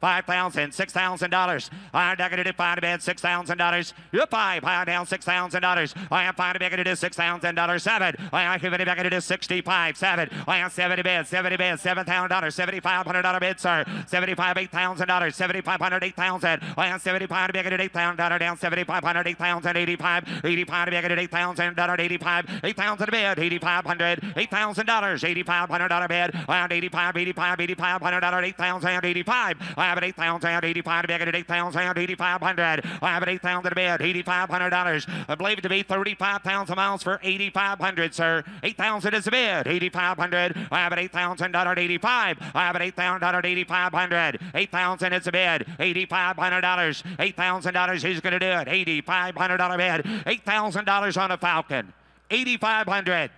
$5,000, $6,000. I am negative 5 to bid, $6,000. You're 5, high down $6,000. I am 5 to bid, it is $6,000. 7. I am giving it back, it is 65. 7. I am 70 bid, $7,000, $7,500 bid, sir. 75, $8,000, $7,500, $8,000. I am 75 to bid, it is $8,000 down, $7,500, $8,000, 85, 85 to bid, it is $8,000, 85, 8,000 to bid, $8,500, $8,000, $8,500 bid. I am 85, $8,500, 8,000, 85. I have an 8,000, 85 to bid, it is 8,000, 8,500. I have an 8,000 to bid, $8,500. I believe it to be 35,000 miles for 8,500, sir. 8,000 is the bid, 8,500. I have an $8,000, 85. I have an $8,000, 8,500. 8,000 is the bid, $8,500. $8,000, who's going to do it? $8,500 bid, $8,000 on a Falcon. 8,500.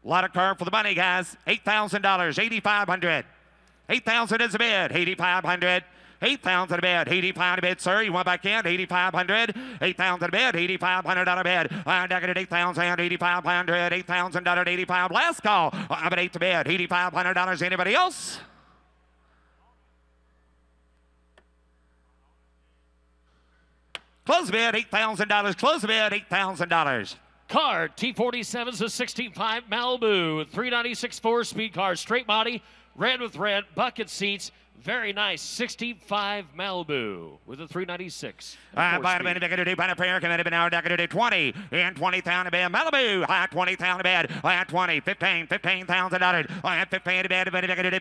A lot of car for the money, guys. $8,000, 8,500. 8,000 is a bid, 8,500. 8,000 a bid, 85 a bid, sir. You want back in? 8,500. 8,000 a bid, $8,500 bid. I'm negative 8,000, 8,500, $8,000, 85. Last call. I'm at 8 to bid, $8,500. Anybody else? Close bid, $8,000. Close bid, $8,000. Car T47 is a 65 Malibu, 396 4-speed car, straight body. Red with red, bucket seats, very nice. 65 Malibu with a 396. 20 and 20,000 a bid. Malibu, high 20,000 a bid. High 20, 15, $15,000. High 15 a bid,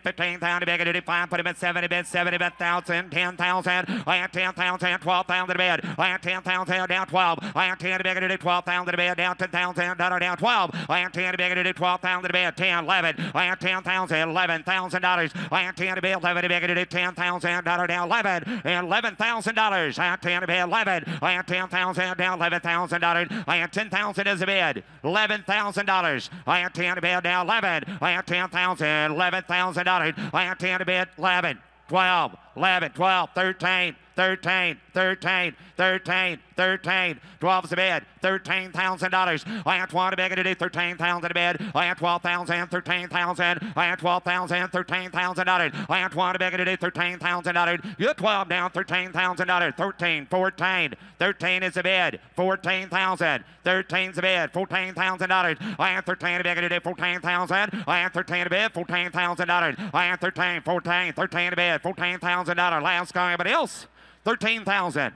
15,000 a bid. 5, put him at 7 a bid, 70,000, 10,000. High 10,000, 12,000 a bid. High 10,000 down 12. High 10 a bid, 12,000 a bid. Down $10,000 down 12. High 10 a bid, 12,000 a bid. 10, 11. High 10,000, $11,000. High 10 a bid, 11 a bid. $10,000 down 11 and $11,000. I have 10 a bid, 11. I have 10,000 down $11,000. I have 10,000 as a bid, $11,000. I have 10 a bid down 11. I have 10,000, $11,000. I have 10 a bid, 11, 12, 11, 12, 13. 13, 13, 13, 13, 12 is a bid, $13,000. I have 12 to bid, it is 13,000 a bid. I have 12,000, 13,000. I have 12,000, $13,000. I have 12 to bid, it is $13,000. You're 12 down, $13,000. 13, 14, 13 is a bid, 14,000. 13 is a bid, $14,000. I have 13 to bid, it is 14,000. I have 13 to bid, $14,000. I have 13, 14, 13 to bid, $14,000. Last call, anybody else? $13,000,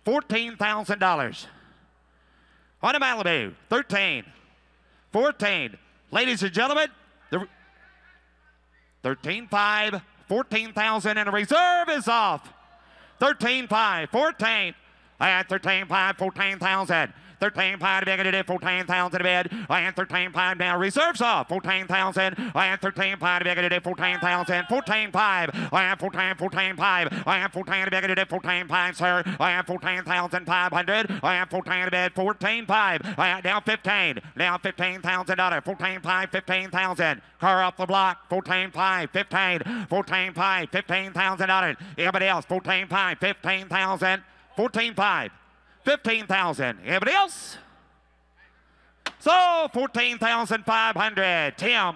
$14,000 on a Malibu. 13, 14. Ladies and gentlemen, 13.5, 14,000, and a reserve is off. 13.5, 14. And 13.5, 14,000. 13.5 to big it 14,000 to bid. And 13.5 now reserves off 14,000. And 13.5 to big it 14,000. 14.5. And 14.5. And 14 to big it 14.5, sir. And 14,500. And 14 to bid 14.5. And now 15. Now $15,000. 14.5, 15,000. Car off the block. 14.5, 15. 14.5, $15,000. Everybody else 14.5, 15,000. 14.5. 15,000. Anybody else? So 14,500. Tim.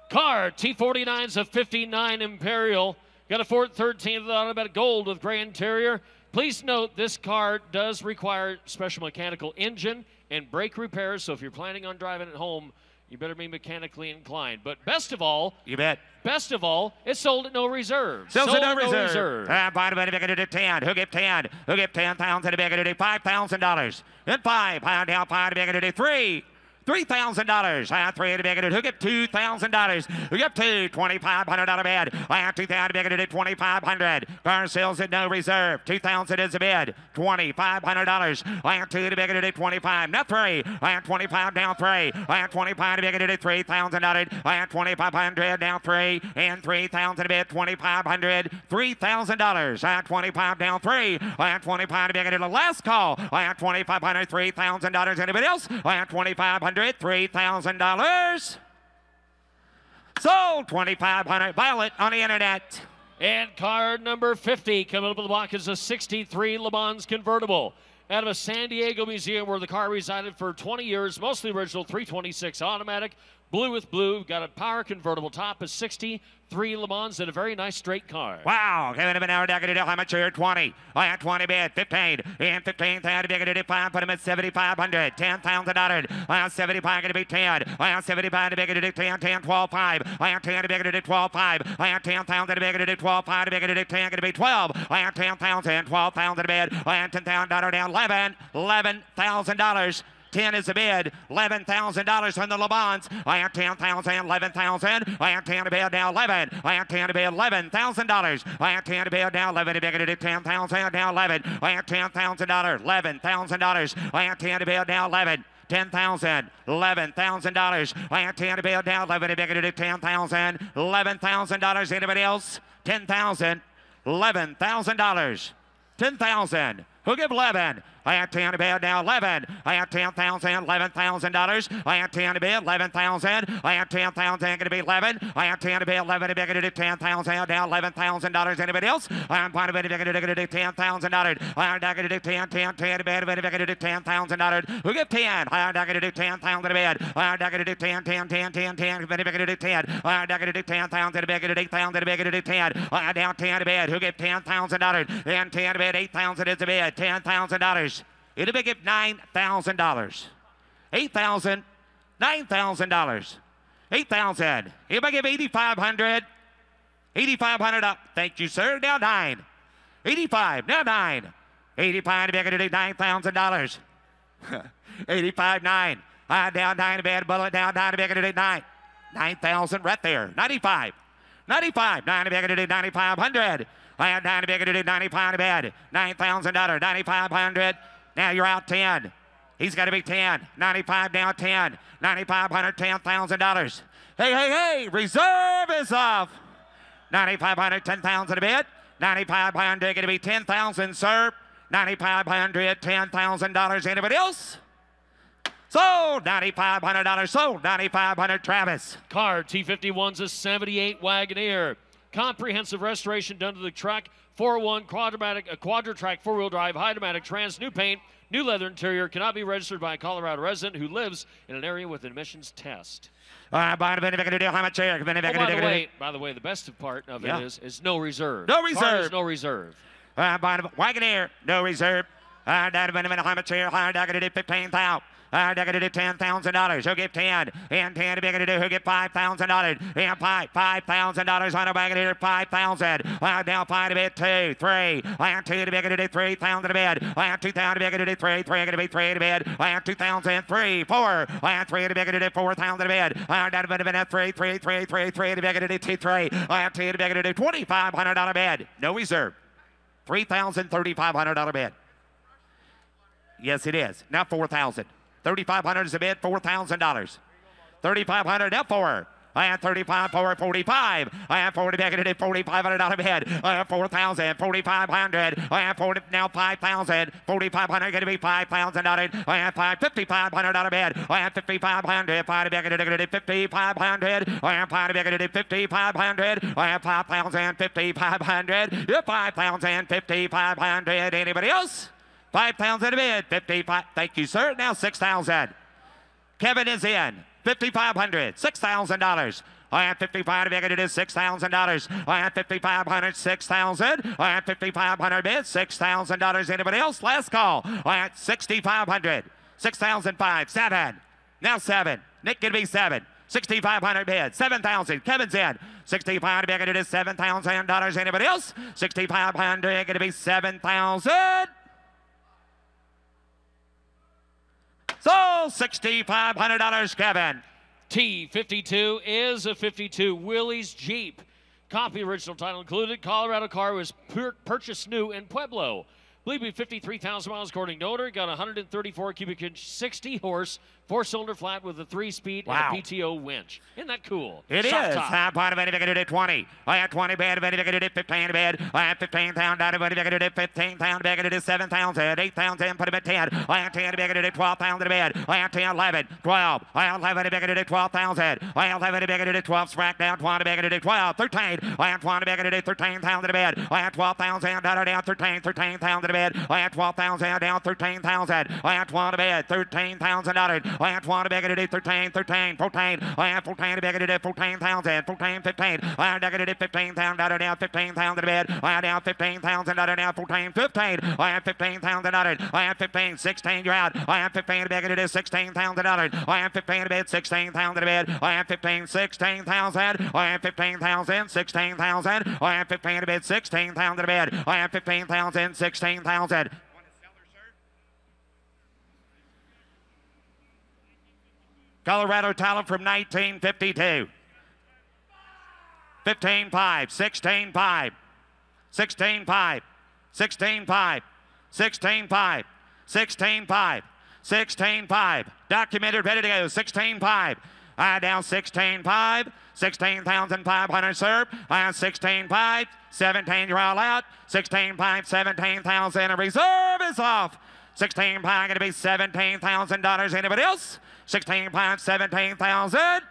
Car T49's a 59 Imperial. Got a Ford 13 with automatic gold with gray interior. Please note this car does require special mechanical engine and brake repairs. So if you're planning on driving it home, you better be mechanically inclined. But best of all, you bet. Best of all, it's sold at no reserve. Sells sold at no reserve. Buy the big at 10. Who get 10? Who get 10,000 to big at $5,000. And 5. High down 5 to big at 3. $3,000. I have 3 to big at it. Who get $2,000? Who get 2? $2,500 bid. I have 2,000 to big at $2,500. Car sales at no reserve. 2,000 is a bid. $2,500. I have 2 to big at $25. Now 3. I have 25 down 3. I have 25 to big at $3,000. I have 2,500 down 3 and 3,000 to bid. $2,500. $3,000. I have 25 down 3. I have 25 to big at the last call. I have 2,500. $3,000. Anybody else? I have 2,500. $3,000. Sold. 2,500. Violet on the internet. And car number 50 coming up on the block is a 63 Le Mans convertible. Out of a San Diego museum where the car resided for 20 years, mostly original 326 automatic, blue with blue, got a power convertible top, a 63 Le Mans, and a very nice straight car. Wow, giving him an hour, how much here? 20. I had 20 bid, 15, and 15,000 to 5, put him at 7,500, $10,000. I have 75 going to be 10. I have 75 to big it at 10, 10, 12, 5. I have 10 to big it at 12, 5. I have 10,000 to big it at 12, 5 to big it at 10, going to be 12. I have 10,000, 12,000 to bid. I have $10,000 down, $11,000. 10 is the bid, $11,000 on the Le Mans. I have 10,000, 11,000. I have 10 to bid now, 11. I have 10 to bid, $11,000. I have 10 to bid now, 11 to bid at 10,000 now, 11. I have $10,000, $11,000. I have 10 to bid now, 11. $10,000, $11,000. I have 10 to bid now, 11 to bid at 10,000, $11,000. Anybody else? 10,000, $11,000. 10,000. Who give 11? I have 10 to bid now, 11. I have 10,000, $11,000. I have 10 to bid, 11,000. I have 10,000, going to be 11. I have 10 to bid, 11 to bid, 10,000 now, $11,000. Anybody else? I am going to bid, $10,000. I am going to do 10 to bid, $10,000. Who give 10? I am going to do 10,000 to bid. I am going to do 10, 10, 10, 10, 10, 10. I am going to do 10,000 to bid, 8,000 to bid, 10. I am down 10 to bid. Who give $10,000? And 10 to bid, 8,000 is the bid, $10,000. It'll be give $9,000. 8,000, $9,000. 8,000. If I give 8,500, 8,500 up. Thank you, sir. Now 9. 85. Now 9. 85 to make it $9,000. 85, 9. Down 9 to bed. Bullet down 9 to make it 9. 9,000 right there. 95. 95. 9 to make it 9,500. I have 9 to make it 95 to bed. $9,000. 9,500. Now you're out 10. He's got to be 10. 95 down 10. 9,500, $10,000. Hey, reserve is off. 9,500, 10,000 a bid. 9,500 going to be 10,000, sir. 9,500, $10,000. Anybody else? Sold. $9,500. Sold. 9,500, Travis. Car T51's a 78 Wagoneer. Comprehensive restoration done to the truck. 401 quadra-track four-wheel drive, high-automatic trans, new paint, new leather interior. Cannot be registered by a Colorado resident who lives in an area with an emissions test. By the way, the best part of it is no reserve. No reserve. Car is no reserve. By the Wagoneer, no reserve. How much here? I'm going to do 15,000. I'm going to do $10,000. Who give 10? And 10 to be going to do. Who give $5,000? And $5,000 on a Wagoneer. 5,000. I'm down 5 to bid 2, 3. I have 2 to be going to do 3,000 to bid. I have 2,000 to be going to do 3. 3 going to be 3 to bid. I have 2,000, 3, 4. I have 3 to be going to do 4,000 to bid. I have down to bid 3 to be going to do 2, 3. I have 2 to be going to do $2,500 bid. No reserve. $3,000, $3,500 bid. Yes, it is. Now 4,000. 3,500 is a bid. $4,000. 3,500 now for. I have 35 for 45. I have 40 back at $4,500 bid. I have 4,000, 4,500. I have 40 now 5,000, 4,500 going to be $5,000. I have $5,500 bid. I have 5,500. 5 back at 5,500. I have 5 back at 5,500. I have 5,000, 5,500. 5,000, 5,500. Anybody else? 5,000 a bid. 55. Thank you, sir. Now 6,000. Kevin is in. 5,500, $6,000. I have 55 bid. It is $6,000. I have 5,500, 6,000. I have 5,500 bid, $6,000. Anybody else? Last call. I have 6,500, 6,005, 7. Now 7. Nick can be 7. 6,500 bid, 7,000. Kevin's in. 6,500 bid. It is $7,000. Anybody else? 6,500 going to be 7,000. So $6,500, Kevin. T52 is a 52 Willys Jeep. Copy original title included. Colorado car was purchased new in Pueblo. Believe to be 53,000 miles according to owner. Got 134 cubic inch, 60 horse, 4-cylinder flat with a 3-speed and a PTO winch. Isn't that cool? It Shop is. top. Top part of any bigger to 20. I have 20 bid, any bigger to 15 bid. I have 15,000 out of any bigger to 15,000 bigger to 7,000, 8,000, put him at 10. I have 10 bigger to 12,000 bid. I have 10, 11, 12. I have 11 bigger to 12,000. I have 11 bigger to 12, sprack down 20 bigger to 12, 13. I have 20 bigger to 13,000 bid. I have 12,000 down 13, 13,000 bid. I have 12,000 down 13,000. I have 20 bid, 13,000 out. I have 20 bigger to 13, 13, 14. I have 14 bigger to 14,000, 14, 15. I have bigger to 15,000 down 15,000 bid. I have down 15,000 down 14, 15. I have 15,000 out. I have 15, 16. You're out. I have 15 bigger to 16,000 out. I have 15 bid, 16,000 bid. I have 15, 16,000. I have 15,000, 16,000. I have 15 bid, 16,000 bid. I have 15,000, 16,000. Colorado title from 1952. 15-5, 16-5, 16-5, 16-5, 16-5, 16-5, 16-5. Documented, ready to go. 16-5. I down 16-5. 16,500 served. I have 16-5. 17, you're all out. 16-5, 17,000. A reserve is off. 16-5 going to be $17,000. Anybody else? 16-5, 17,000.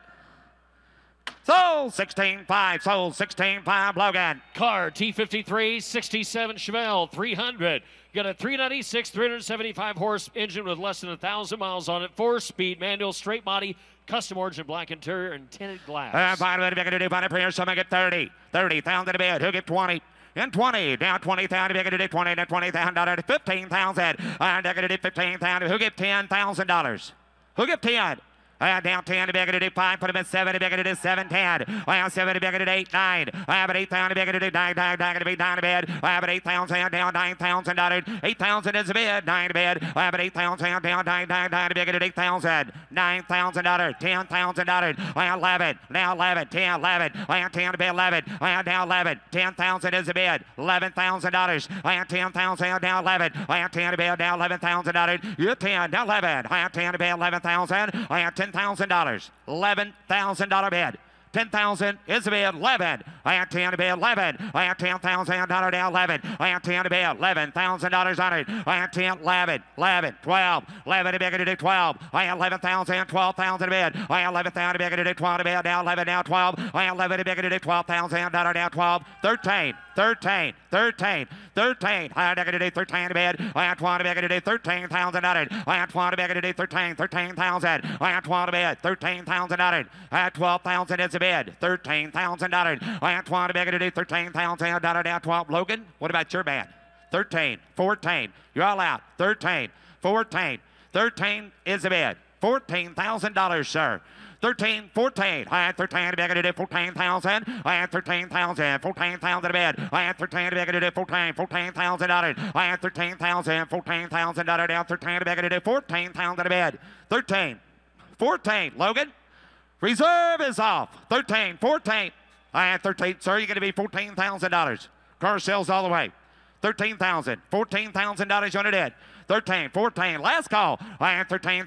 Sold 16-5. Sold 16-5. Logan. Car T53 67 Chevelle 300. Got a 396 375 horse engine with less than 1,000 miles on it. 4-speed manual, straight body, custom origin black interior and tinted glass. By the way, to do by the player, someone get 30. 30,000 a bid. Who get 20? And 20, down 20,000, bigger to do 20, to $20,000 to 15,000. I'm bigger to do 15,000. Who get $10,000? Who get 10? I have down 10 to bigger to do 5, put him at 7 to bigger to do 7, 10. I have 7 to bigger to do 8, 9. I have an 8,000 to bigger to do 9, 9, 9 to be 9 to bid. I have an 8,000 down $9,000. 8,000 is a bid, 9 to bid. I have an 8,000 down 9, 9, 9 to bigger to 8,000. $9,000, $10,000. I have 11, now 11, 10, 11. I have 10 to bid 11. I have down 11. 10,000 is a bid, $11,000. I have 10,000 down 11. I have 10 to bid down $11,000. You're 10 down 11. I have 10 to bid 11,000. I have $10,000. $11,000 bid. 10,000 is a bid, 11. I have 10 to bid, 11. I have $10,000 down 11. I have 10 to bid, $11,000 on it. I have 10, 11, 11, 12. 11 to bid to do 12. I have 11,000, 12,000 to bid. I have 11,000 to bid to do 12 to bid, down 11, down 12. I have 11 to bid to do $12,000 down 12. 13, 13, 13, 13. I have to do 13 to bid. I have 20 to bid to do 13,000 on it. I have 20 to bid to do 13, 13,000. I have 12 to bid, 13,000 on it. I have 12,000 is a bid, $13,000. I have 20 to bid to do 13,000 down 12. Logan, what about your bid? 13, 14. You're all out. 13, 14. 13 is a bid. $14,000, sir. 13, 14. I had 13 to bid to do 14,000. I had 13,000, 14,000 to bid. I had 13 to bid to do 14,000. I had 13,000, 14,000 down 13 to bid to do 14,000 to bid. 13, 14. Logan, reserve is off. 13, 14. I had 13, sir. You're going to be $14,000. Car sales all the way. $13,000. $14,000 on it in. 13, 14, last call. I have $13,000,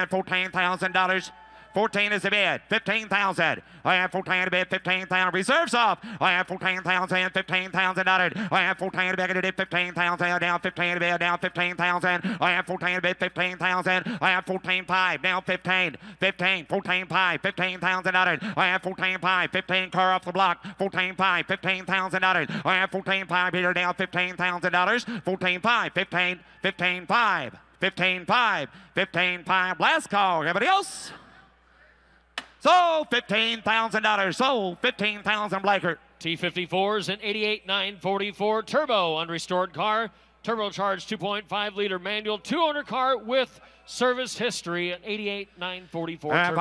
$14,000. 14 is the bid, 15,000. I have 14 to bid, 15,000. Reserves off. I have 14,000, $15,000. I have 14 to bid, 15,000. Down 15 to bid, down 15,000. I have 14 to bid, 15,000. I have 14.5, now 15, 15, 14.5, $15,000. I have 14.5, 15 car off the block, 14.5, $15,000. I have 14.5 here, down $15,000. 14.5, 15, 15.5, 15.5, 15.5. Last call. Everybody else? Sold $15,000. Sold $15,000, Blaker. T54s and 88,944 turbo unrestored car. Turbocharged 2.5 liter manual, 2-owner car with service history at 88,944 turbo.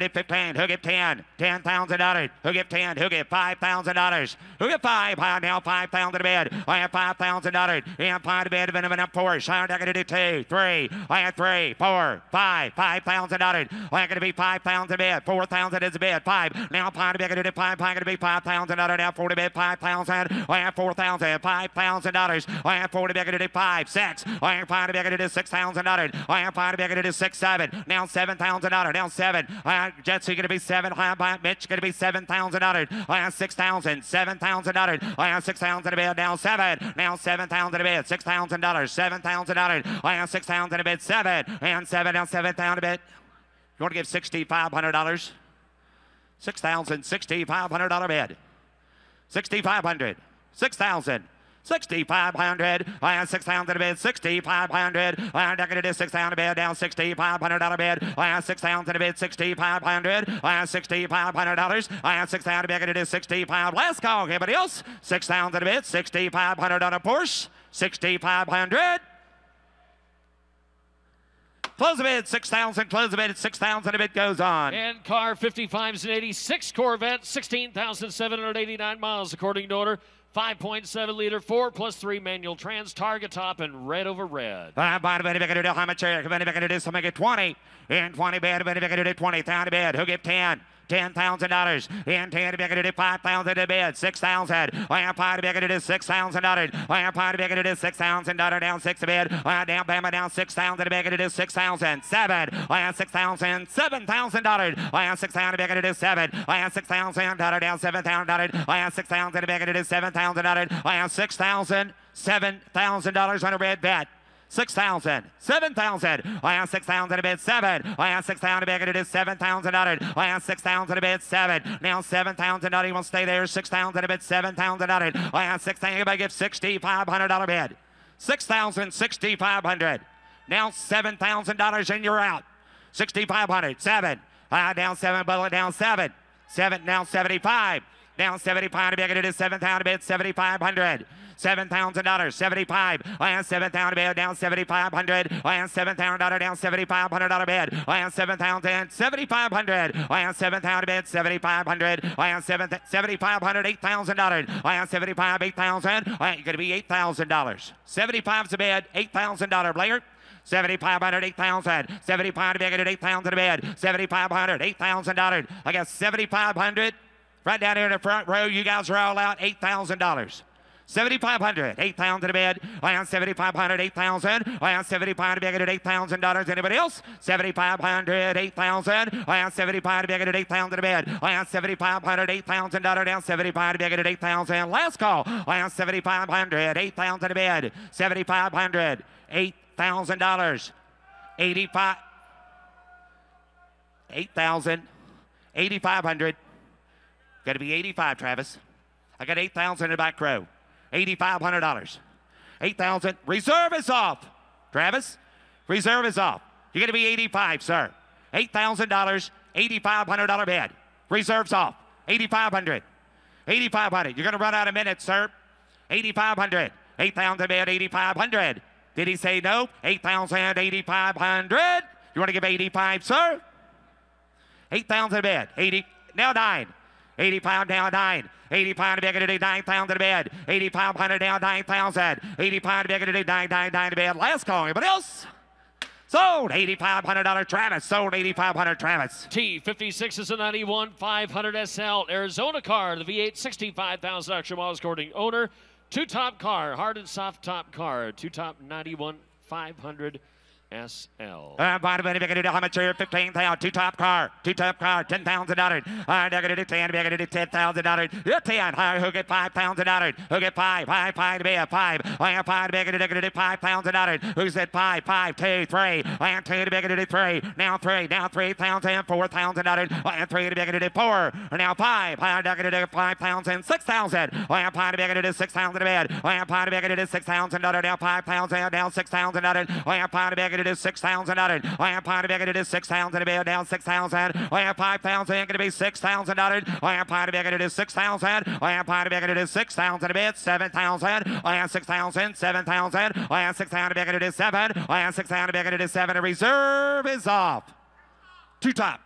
15. Who get 10? $10,000. Who get 10? Who get $5,000? Who get 5? Now 5,000 to bid. I have $5,000. And 5 to bid. Minimum Porsche. I'm going to do 2, 3. I have 3, 4, 5. $5,000. I'm going to be 5,000 to bid. 4,000 is a bid. 5. Now 5 to bid. I'm going to do 5. I'm going to be $5,000. Now 4 to bid. 5,000. I have 4,000. $5,000. I have 4 to bid. I'm going to do 5, 6. I have 5 to bid. I'm going to do $6,000. I have 5 to bid. I'm going to do 6, 7. Now $7,000. Now 7. Jetson going to be 7. Mitch going to be $7,000. I have 6,000. $7,000. I have 6,000 to bid. Now 7. Now 7,000 to bid. $6,000. $7,000. I have 6,000 to bid. 7 and 7. Now 7,000 to bid. You want to give $6,500? $6,500 bid. $6,500. 6,000. $6,500. I have 6,000 to bid. $6,500. I have to do 6,000 to bid. Down $6,500 bid. I have 6,000 to bid. $6,500. I have $6,500. I have 6,000 to bid. To do 65. Last call. Anybody else? 6,000 to bid. $6,500 on a Porsche. $6,500. Close the bid, 6,000. Close the bid, 6,000. A bid goes on. And car 55s and 86 Corvette, 16,789 miles according to order. 5.7 liter, 4+3 manual trans, target top, and red over red. How much here? Can I do something at 20? And 20 bid, $20,000 bid. Who give 10? $10,000. And 10 to bid, $5,000 to bid. 6,000. I have 5 to bid, $6,000. I have 5 to bid, $6,000. Down 6 to bid. Down Bama, down 6,000 to bid, 6,000. 7. I have 6,000. $7,000. I have 6,000 to bid, 7. I have $6,000. Down $7,000. I have 6,000 to bid, $7,000. I have 6,000. $7,000 on a red bet. 6,000, 7,000. I have 6,000 to bid 7. I have 6,000 to bid. It is $7,000. I have 6,000 to bid 7. Now $7,000. You will stay there. 6,000 to bid $7,000. I have 6,000. Everybody give $6,500 bid. 6,000, $6,500. Now $7,000 and you're out. 6,500. 7. Down 7. Bullet down 7. 7. Now 75. Down 75 to bid. It is $7,000 to bid 7,500. $7,000, 75. I have 7,000 bid, down 7,500. I have $7,000 down $7,500 bid. I have 7,000, 7,500. I have 7,000 bid, 7,500. I have 7,500, $8,000. I have 75, 8,000. You're going to be $8,000. 75's a bid, $8,000, Blair. 7,500, 8,000. 75 to bid, $8,000 to bid. 7,500, $8,000. I got 7,500. Right down here in the front row, you guys are all out, $8,000. 7,500, $8,000 to bid. I have 7,500, $8,000. I have 7,500 to bid at $8,000. Anybody else? 7,500, $8,000. I have 75 to bid at $8,000 to bid. I have 7,500, $8,000 down 75 to bid at $8,000. Last call. I have 7,500, $8,000 to bid. 7,500, $8,000. 85. 8,000, 8,500. Got to be 85, Travis. I got 8,000 in the back row. $8,500. 8,000. Reserve is off. Travis, reserve is off. You're going to be 85, sir. $8,000, $8,500 bid. Reserve's off. 8,500. 8,500. You're going to run out of minutes, sir. 8,500. 8,000 bid, 8,500. Did he say no? 8,000, 8,500. You want to give 85, sir? 8,000 bid. 80. Now 9. 85 down 9. 85 to bid to do 9,000 to bid. 8,500 down 9,000. 85 to bid to do 999 to bid. Last call. Anybody else? Sold $8,500 Travis. Sold $8,500 Travis. T56 is a 91 500 SL Arizona car. The V8 65,000 extra miles according owner. Two-top car, hard and soft top car. Two-top 91,500 SL. Bottom of the how much here? 15,000. Two-top car, $10,000. Negative 10, negative $10,000. You're 10. Who get $5,000? Who get 5? 5 to be a 5. I have 5 negative $5,000. Who said 5? 5, 2, 3. I have 2 to negative 3. Now 3. Now 3,000. $4,000. I have 3 to negative 4. Now 5. I have negative 5,000. 6,000. I have 5 to negative 6,000 to bed. I have 5 to negative $6,000. Now 5,000. Down $6,000. I have 5 to negative $6,000. I am part of it is $6,000 to be down $6,000. I am $5,000 going to be $6,000. I am part of it is $6,000. I am part of it is $6,000 to be $7,000. I am $6,000, $7,000. I am $6,000 to be it is $7. I am $6,000 to be it is $7. A reserve is off. Two top.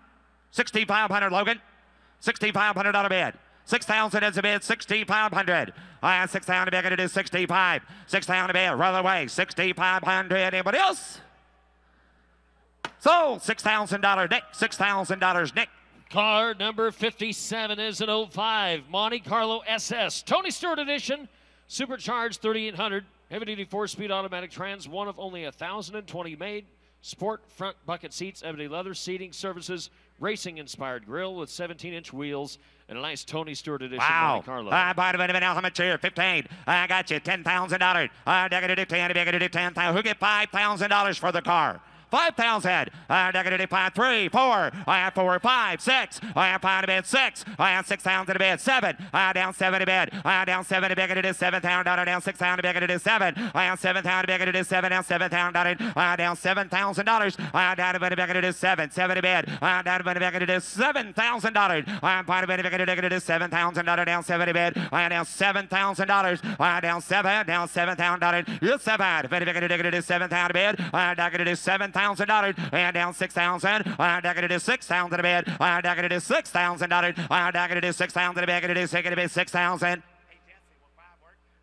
$6,500 Logan. $6,500 bid. 6,000 is a bid, 6,500. I have 6,000 to be it is 65. 6,000 to bid, run away, 6,500. Anybody else? So, $6,000 Nick, $6,000 Nick. Car number 57 is an 05 Monte Carlo SS. Tony Stewart edition, supercharged 3,800. Heavy-duty 4-speed automatic trans, one of only 1,020 made. Sport front bucket seats, ebony leather seating services, racing-inspired grille with 17-inch wheels, and a nice Tony Stewart edition Monte Carlo. Bottom of an element here, 15. I got you, $10,000. Negative 10, negative 10,000. Who get $5,000 for the car? 5,000. Negative 5, 3, 4. I have 4, 5, 6. I have 5 to bed, 6. I have 6,000 to bed, 7. Down 7 to bed. Down 7 to bed. It is $7,000. Down 6,000 to bed. It is 7. I have 7,000 to bed. It is 7. Down $7,000. Down $7,000. Down to bed. It is 7. 7 to bed. Down to bed. It is $7,000. I am part of bed. It is $7,000. Down 7 to bed. Down $7,000. Down 7. Down $7,000. You're 7. It is 7,000 to bed. It is $7,000. And down 6,000. It is 6,000 to bed. It is $6,000. It is 6,000 to bed. It is 6,000.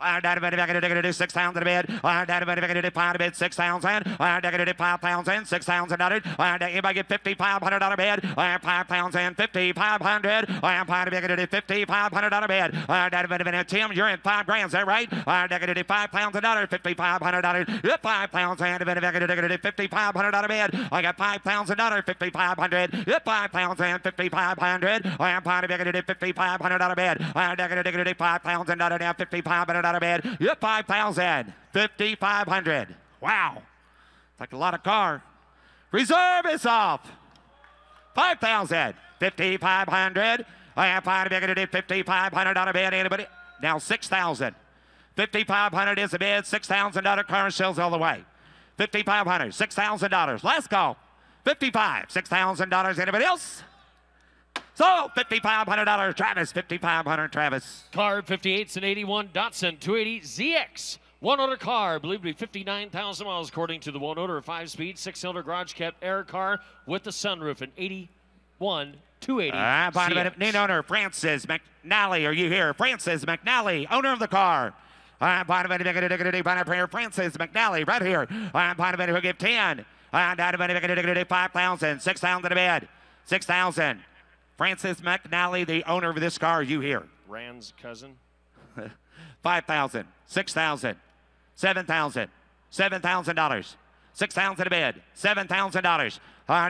Negative 6,000 to bed. Negative 5 to bed, 6,000. Negative 5,000, $6,000. Anybody get $5,500 bed? 5,000, $5,500. I am negative $5,500 bed. Tim, you're in $5,000, is that right? Negative $5,000, $5,500. $5,000. Negative $5,500 bed. I got $5,000, $5,500. $5,000, $5,500. I am negative $5,500 bed. Negative $5,000 now, $5,500 out of bed. You're 5,000. 5,500. Wow. Like a lot of car. Reserve is off. 5,000. 5,500. I have 5,500 out of bed. Anybody? Now 6,000. 5,500 is the bid. $6,000 car sells all the way. 5,500. $6,000. Last call. 55. $6,000. Anybody else? So, $5,500 Travis, $5,500 Travis. Car 58's an 81 Datsun 280 ZX. One-owner car, believed to be 59,000 miles according to the one-owner, 5-speed, 6-cylinder garage-kept air car with the sunroof, an 81 280 ZX. New owner, Francis McNally. Are you here? Francis McNally, owner of the car. Francis McNally, right here. Who give 10. 5,000, 6,000 to bed. 6,000. Francis McNally, the owner of this car, you here. Rand's cousin. 5,000, 6,000, 7,000, $7,000. 6,000 to bed, $7,000.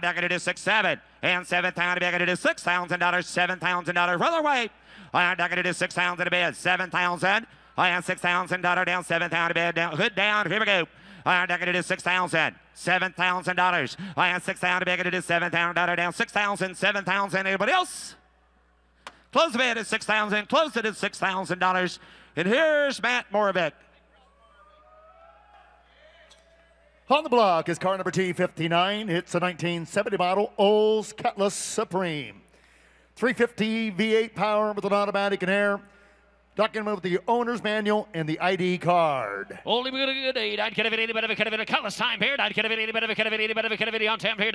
Negative is 6, 7, and 7,000 to bed. It is $6,000, $7,000. Roll away. Negative is 6,000 to bed, 7,000. I have $6,000 down, 7,000 to bed, down, hood down. Here we go. Negative is 6,000. $7,000. I have 6,000 to bed. It is $7,000 down. 6,000, 7,000. Anybody else? Close the bid at 6,000. Close it at $6,000. And here's Matt Moravec. On the block is car number T59. It's a 1970 model Olds Cutlass Supreme. 350 V8 power with an automatic and air. Document with the owner's manual and the ID card. Only we got a good aid. I'd get a Cutlass time period. I'd get a Cutlass time period on time period.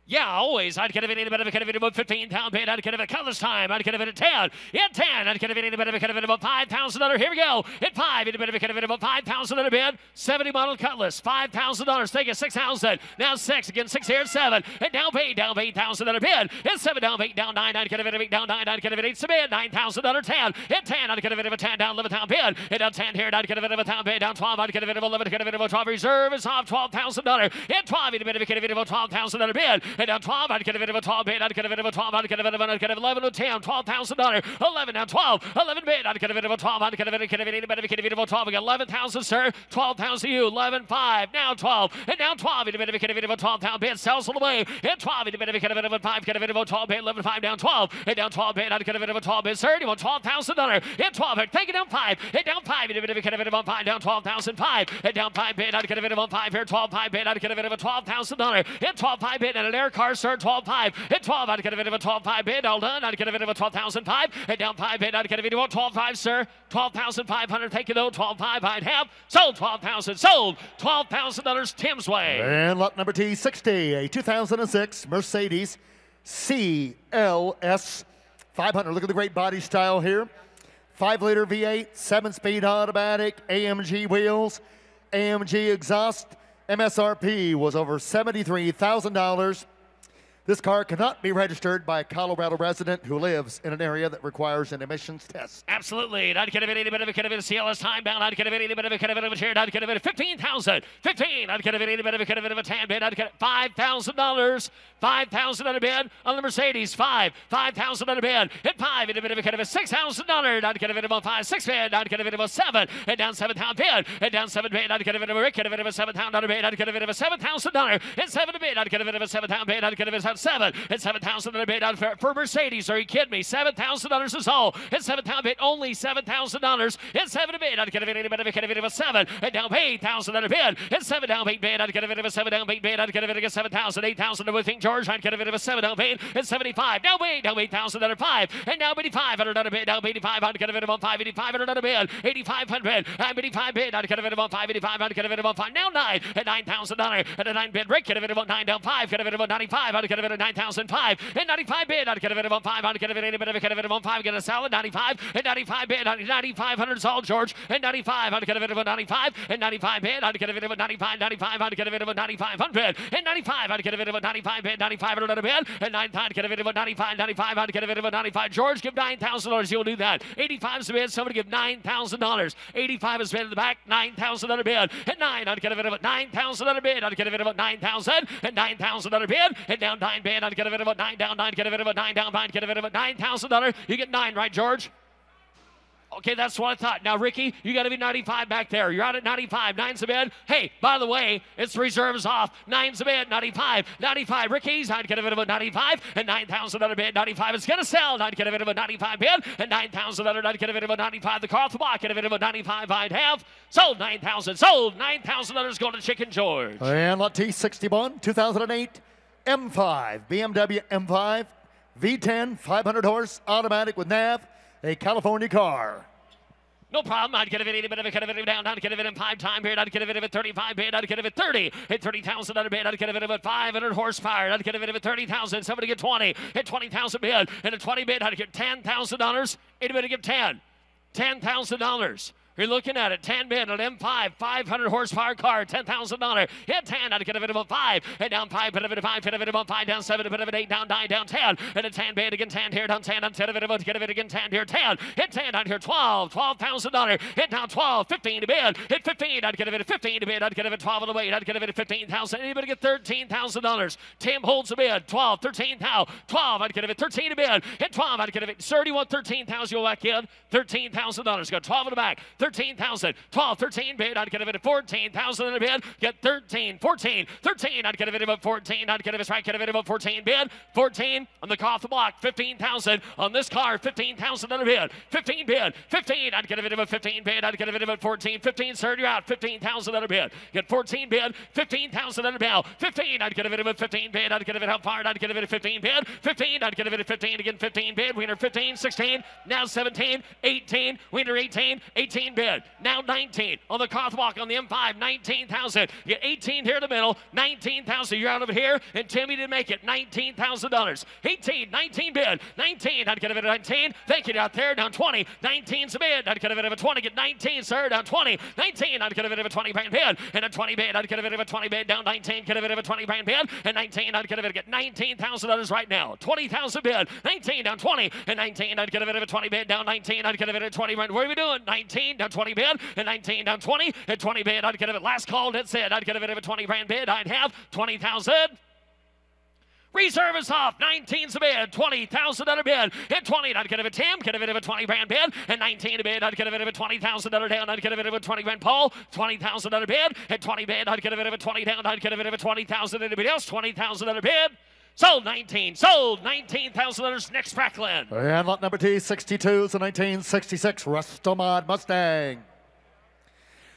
Yeah, always. I'd get a bit of a 15-pound bid. I'd get a colors time. I'd get a bit of 10. At 10, I'd get a bit of a $5,000. Here we go. At 5, a bit of a $5,000 bid. 70 model Cutlass, $5,000. Take it 6,000. Now 6 again. 6 here. 7. And down $8,000 bid. At 7 down 8 down 9. I'd get a bit of 8 down 9. I'd get a bit of 8 submit. $9,000 10. At 10, I'd get a bit of a 10 down 11,000 bid. And down 10 here. I'd get a bit of a 1,000 bid. Down 12. I'd get a bit of 11. Get a bit of a 12 reserve. It's off $12,000. At 12, a bit of a $12,000 bid. And down 12, I'd get a bit of a 12 bid. I'd get a bit of a 12. I'd get a bit of a 11 or 10. $12,000. 11 now 12. 11 bid. I'd get a bit of a 12. I'd get a bit of a 12. I got 11,000, sir. 12,000 you. 11 5. Now 12. And now 12. A bit of a 12,000 bid. Sells all the way. And 12. A bit of a 5. Get a bit of a 12 bid. 11 5 down 12. And down 12 bid. I'd get a bit of a 12 bid, sir. You want $12,000. And 12. Take it down 5. And down 5. A bit of a 5 down 12,005. And down 5 bid. I'd get a bit of a 5 here. 12 5 bid. I'd get a bit of a $12,000. And 12 5 bid. And an air car, sir. 12 5. At 12, I'd get a bit of a 12 5 bid. All done. I'd get a bit of a 12,005. And down 5 bid. I'd get a bit of a 12 5, sir. 12,500. Take it though. 12 5. I'd have sold 12,000. Sold $12,000 Tim's way. And lot number T60, a 2006 Mercedes CLS 500. Look at the great body style here. 5-liter V8, 7-speed automatic, AMG wheels, AMG exhaust. MSRP was over $73,000. This car cannot be registered by a Colorado resident who lives in an area that requires an emissions test. Absolutely. I'd get a bit of a CLS time bound. I'd get a bit of a chair. I'd get a bit of 15,000. 15. I'd get a bit of a 10 bid. I'd get $5,000. $5,000 bid on the Mercedes. 5,000 bid. At 5, a bit of a $6,000. I'd get a bit of a 5, 6 bid. I'd get a bit of a 7. And down 7,000 bid. And down 7 bid. I'd get a bit of a Rick. Get a bit of a $7,000 bid. I'd get a bit of a $7,000. And 7 bid. I'd get a bit of a $7,000 bid. I'd get a bit of a 7 and $7,000 bid out for Mercedes. Are you kidding me? $7,000 is all. And 7,000 bid only $7,000. And 7 bid. I'd get a bit of a 7 and down $8,000 bid. And 7 down 8 bid. I'd get a bit of a 7 down 8 bid. I'd get a bit of a 7,000, 8,000 with King George. I'd get a bit of a 7 down 8 and 75. Now wait, down 8,000 5 and now 8,500 bid. Down 85. I'd get a bit of a 5, 8,500 bid. 8,500. I'm 85 bid. I'd get a bit of a 5, 85. I'd get a bit of a 5. Now 9 and $9,000 and a 9 bid. Rick get a bit of a 9 down 5. Get a bit of a 95. I'd get a bit of 9,005 and 95 bid. I'd get a bit of a 5. I'd get a bit of a 5. Get a salad 95 and 95 bid. 9,500 is all George and 95. I'd get a bit of a 95 and 95 bid. I'd get a bit of a 95. 95. I'd get a bit of a 9,500 and 95. I'd get a bit of a 95 bid. 9,500 bid and 9,500. I'd get a bit of a 95. 95. I'd get a bit of a 95. George, give $9,000. You'll do that. 85 is the bid. Somebody give $9,000. 85 is bid in the back. $9,000 bid. At 9, I'd get a bit of a $9,000 bid. I'd get a bit of a 9,000 and $9,000 bid. And down 9 bid. I'd get a bit of a 9 down 9. Get a bit of a 9 down 9. Get a bit of a $9,000. You get 9, right, George? Okay, that's what I thought. Now, Ricky, you got to be 95 back there. You're out at 95. 9's the bid. Hey, by the way, it's reserves off. 9's the bid. 95. 95. Ricky's. I'd get a bit of a 95 and $9,000 bid. 95 is going to sell. I'd get a bit of a 95 bid and $9,000. I'd get a bit of a 95. The car off the block. Get a bit of a 95. I'd have sold 9,000. Sold $9,000 going to Chicken George. And lot T61, 2008 M5 BMW M5 V10 500 horse automatic with nav. A California car. No problem. I'd get a bit of a down. I'd get a bit of 5 time bid. I'd get a bit of a 35 bid. I'd get a bit of 30. At 30,000 bid. I'd get a bit of a 500 horsepower. I'd get a bit of a 30,000. Somebody get 20. At 20,000 bid. And a 20 bid. I'd get $10,000. Anybody give 10? $10,000. You're looking at it. 10 bid, an M5, 500 horsepower car, $10,000. Hit 10, I'd get a bit of a 5. And down 5, bit of a 5, bit of a 5, down 7, bit of an 8, down 9, down 10. And a 10 bid, again 10 here, down 10, down 10, a bit of a, get a bit again 10 here, 10. Hit 10, down here, 12, $12,000. Hit down 12, 15 to bid. Hit 15, I'd get a bit of 15 to bid. I'd get a bit of 12 on the way. I'd get a bit of 15,000. Anybody get $13,000? Tim holds the bid. 12, 13, now 12, I'd get a bit 13 to bid. Hit 12, I'd get a bit 31, 13,000. You'll back in $13,000. Got 12 in the back, 13,000. 12, 13 bid, I'd get a bit of 14,000 in a bid, get 13, 14, 13, I'd get a bit of a 14, I'd get a bit of a 14 bid, 14 on the car off the block, 15,000 on this car, 15,000 in a bid, 15 bid, 15, I'd get a bit of a 15 bid, I'd get a bit of a 14, 15, sir, you're out, 15,000 in a bid, get 14 bid, 15,000 in a bid, 15, I'd get a bit of a 15 bid, I'd get a bit how far, I'd get a bit of 15 bid, 15, I'd get a bit of 15, again 15 bid, winner 15, 16, now 17, 18, winner 18, 18 bid. Now 19 on the crosswalk on the M5, 19,000. You get 18 here in the middle, 19,000. You're out of it here, and Timmy didn't make it, $19,000. 18, 19 bid, 19. I'd get a bid of 19. Thank you out there, down 20. 19's a bid. I'd get a bid of a 20. Get 19, sir, down 20. 19, I'd get a bid of a 20 brand bid, and a 20 bid. I'd get a bid of a 20 bid, down 19. Get a bid of a 20 brand bid, and 19. I'd get a bid of get $19,000 right now. 20,000 bid, 19 down 20, and 19. I'd get a bid of a 20 bid, down 19. I'd get a bid of 20 brand. What are we doing? 19 down 20 bid, and 19 down 20, and 20 bid. I'd get a bid. Last call, that's it. I'd get a bid of a 20 brand bid. I'd have 20,000. Reserve is off. 19's a bid. $20,000 bid. And 20, I'd get a bid of 10. Get a bid of a 20 brand bid. And 19 a bid. I'd get a bid of a $20,000 down. I'd get a bid of a 20 brand Paul. $20,000 bid. And 20 bid. I'd get a bid of a 20 down. I'd get a bid of a 20,000. Anybody else? $20,000 bid. Sold 19. Sold $19,000. Next Bracklin. And lot number T62 is a 1966 Restomod Mustang.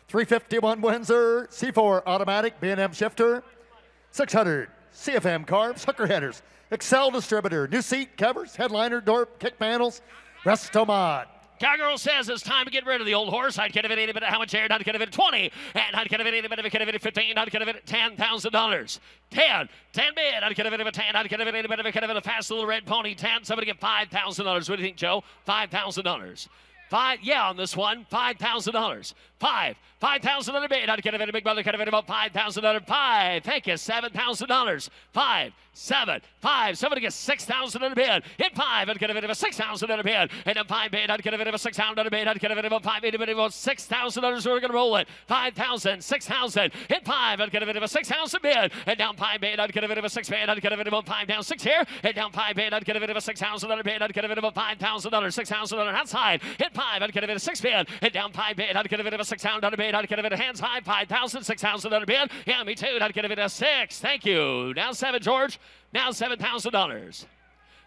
351 Windsor C4 automatic B&M shifter. 600 CFM carbs, hooker headers, Excel distributor, new seat covers, headliner, door, kick panels, Restomod. Cowgirl says it's time to get rid of the old horse. I'd get a bit, a bit of how much air? I'd get a bit of 20. And I'd get a bit, a bit of 15. I'd get a bit of $10,000. 10 bid. I'd get a bit of a 10. I'd get a bit of a fast little red pony. 10. Somebody get $5,000. What do you think, Joe? $5,000. Yeah, on this one, $5,000. $5,000 bid. I'd get a bit of big brother, get a bit about $5,000. 5. Thank you. $7,000. 5. 7. 5. Somebody gets $6,000 bid. Hit 5. I'd get a bit of a $6,000 bid. And a 5 bid. I'd get a bit of a $6,000 bid. I'd get a bit of a 5 bid. About $6,000. We're going to roll it. 5,000. 6,000. Hit 5. I'd get a bit of a 6,000 bid. And down 5 bid. I'd get a bit of a 6 bid. I'd get a bit of a 5 down 6 here. And down 5 bid. I'd get a bit of a $6,000 bid. I'd get a bit of a $5,000. $6,000 outside. Hit 5. I'd get a bit of 6 bid. And down 5 bid. I'd get a bit of a $6,000 bid. I'd get a bit of hands high. 5,000. $6,000 bid. Yeah, me too. I'd get a bit of 6. Thank you. Now 7, George. Now $7,000.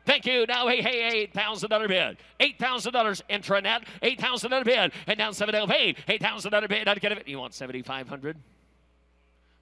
Thank you. Now, hey, $8,000 bid. $8,000 intranet. $8,000 bid. And down 7 LP. $8,000 bid. I'd get it. You want $7,500?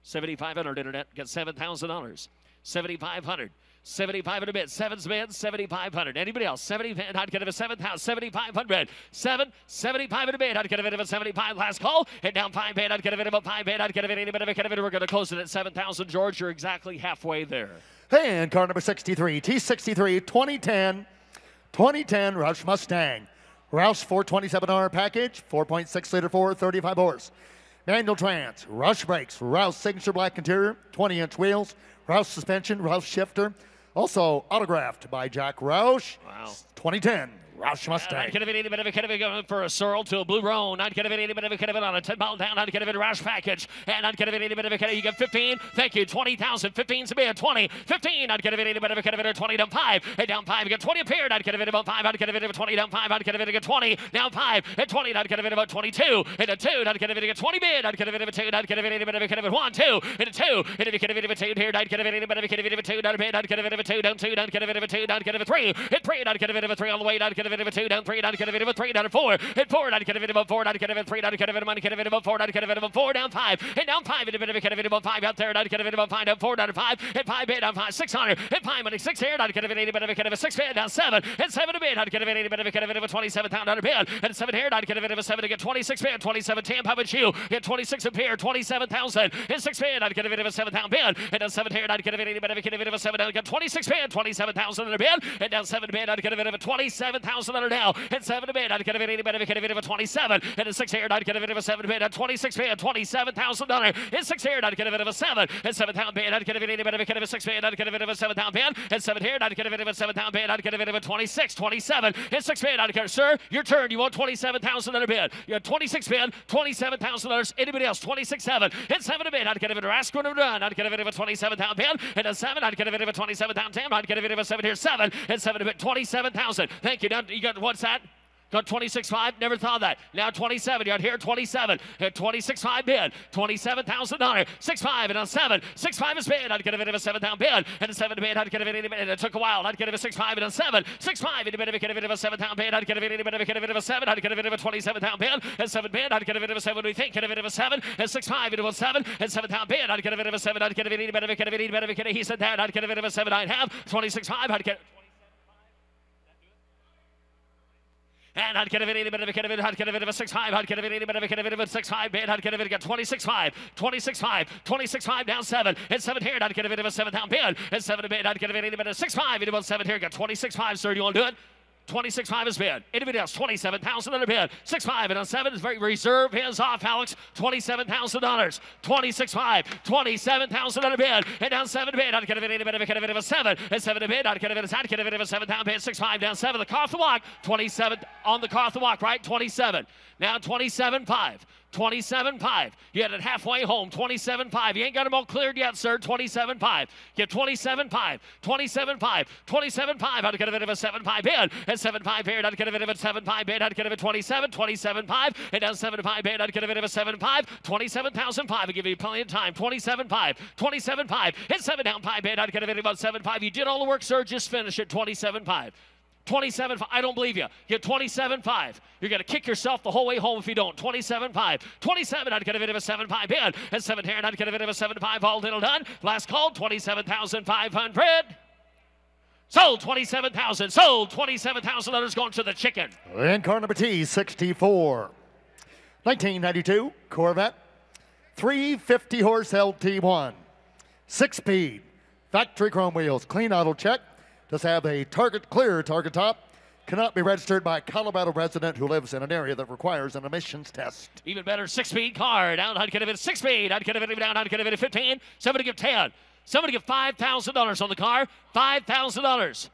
$7,500 internet. Get $7,000. $7,500. 75 a bid. 7's bid. 7,500. Anybody else? 70 bid. I'd get it a 7,000. 7,500 bid. 7. 75 a bid. I'd get a bit of a 75. Last call. And down 5 bid. I'd get a bit of a 5 bid. I'd get a bit of a bid. We're going to close it at 7,000. George, you're exactly halfway there. And car number 63, T63 2010 Roush Mustang. Roush 427R package, 4.6 liter 35 horse. Manual trans, Roush brakes, Roush signature black interior, 20-inch wheels, Roush suspension, Roush shifter. Also autographed by Jack Roush. Wow. 2010 Roush Mustang. I'd get a bit of going for a Sorrel to a Blue Roan. I'd get a bit of on a 10-mile down. I'd get a bit of Roush package. And I'd get a bit of you get 15. Thank you. 20,000. 15's a bid. 20. 15. I'd get a bit of 20 down 5. And down 5. You get 20 appeared. I'd get a bit about 5. I'd get a bit of 20 down 5. I'd get a bit of 20 down 5. And 20. I'd get a bit about 22. And a 2. I'd get a bit of 20 bid. I'd get a bit of a 2. I'd get a bit of 1, 2. And a 2. And if you get a bit of a 2 here, I'd get a bit of a 2 down a bid. I'd get a bit of a 2 down 2. I'd get a bit of a 2. I'd get a bit of a 3. Hit 3. I'd get a bit of a 3 on the way. I'd get a bit of a 2 down 3. I'd get a bit of a 3 down a 4. Hit 4. I'd get a bit of a 4. I'd get a bit of 3. I'd get a bit of money. Get a bit of a 4. I'd get a bit of a 4 down 5. And down 5. And a bit of a get a bit of a 5 out there. I'd get a bit of a 5 down 4 down to 5. Hit 5 bid down 5. 600. Hit 5 money. 6 here. I'd get a bit of a 6 bid down 7. And 7 a bid. I'd get a bit of a 27,000 bid. And 7 here. I'd get a bit of a 7 to get 26 bid. 27 Tampa. How about you? Get 26 up here. 27,000. And 6 bid. I'd get a bit of a 7,000 bid. And down 7 here. I'd get a bit of a 7. I'd get 26 bid. 27,000 in a bid. And down 7 bid. I'd get a bit of a 27,000 under now. And 7 a bid. I'd get a bit of a 27. And a 6 here. I'd get a bit of a 7 bid. At 26 bid. $27,000. And 6 here. I'd get a bit of a 7. And 7,000 bid. I'd get a bit of a 6 bid. I'd get a bit of a 7,000 bid. And 7 here. I'd get a bit of a 7,000 bid. I'd get a bit of a 26, 27. And 6 bid. I'd get, sir, your turn. You want 27,000 in a bid. You have 26 bid. $27,000. Anybody else? 26.7. And 7 a bid. I'd get a bit of a rascal and run. I'd get a bit of a 27,000 bid. And a 7. I'd get a bit of a 27,000 10. I'd get a bit of a 7 here. 7. And 7 a bid. 27,000. Thank you. Now you got what's that? Got 26.5, never thought of that. Now 27, you got here 27, at 26.5 bid, $27,000, 6.5 and a 7, 6.5 is bid. I'd get a bit of a 7,000 bid, and a 7 bid. I'd get a bit of a bid. It took a while. I'd get a 6.5 and a 7, 6.5 and a bit of a 7,000 bid. I'd get a bit of a 7. I'd get a bit of a 27,000 bid, and 7 bid. I'd get a bit of a 7. What do we think? Get a bit of a 7, and 6.5 and a 7, and 7,000 bid. I'd get a bit of a 7. I'd get a bit of a he said that. I'd get a bit of a 7. I'd have 26.5. I'd get. And I'd get a bit of a kid of it, I'd get a bit of a 6.5, I'd get a bit of a kid of it, 6.5 bid, I'd get a bit of 26.5, 26.5, 26.5 down 7, and 7 here, I'd get a bit of a 7 down bid, and 7 a bid, I'd get a bit of a 6.5, into 7 here, got 26.5, sir, do you want to do it? 26.5 is bid. Anybody else? 27,000 under bid. 6.5 and on 7 is very reserve. Hands off, Alex. $27,000. 26.5. 27,000 under bid. And down 7 bid. I'd get a bit of a 7. And 7 a bid. I'd get a bit of a 7 down bid. 6.5 down 7. The car off the walk. 27 on the car off the walk, right? 27. Now 27.5. 27.5. You had it halfway home. 27.5. You ain't got them all cleared yet, sir. 27.5. Get 27.5. 27.5. 27.5. I'd get a bit of a 7.5 bid. And 7.5 here. I'd get a bit of a 7.5 bid. I'd get a bit of 27. 27.5. And down 7.5 bid. I'd get a bit of a 7.5. 27,005. I'll give you plenty of time. 27.5. 27.5. And 7 down 5 bid. I'd get a bit of a 7.5. You did all the work, sir. Just finish it. 27.5. 27.5. I don't believe you. Get 27.5. You're going to kick yourself the whole way home if you don't. 27.5. 27. I'd get a bit of a 7.5 bid. And 7 here. And I'd get a bit of a 7.5. All done. Last call. 27,500. Sold 27,000. Sold 27,000. Others going to the chicken. And car number T, 64. 1992 Corvette. 350 horse LT1. 6-speed. Factory chrome wheels. Clean auto check. Does have a clear target top. Cannot be registered by a Colorado resident who lives in an area that requires an emissions test. Even better, 6-speed car. Down, I'd get a bit of 6-speed. I'd get a bit of down, I'd get a bit of 15. Somebody give 10. Somebody give $5,000 on the car. $5,000.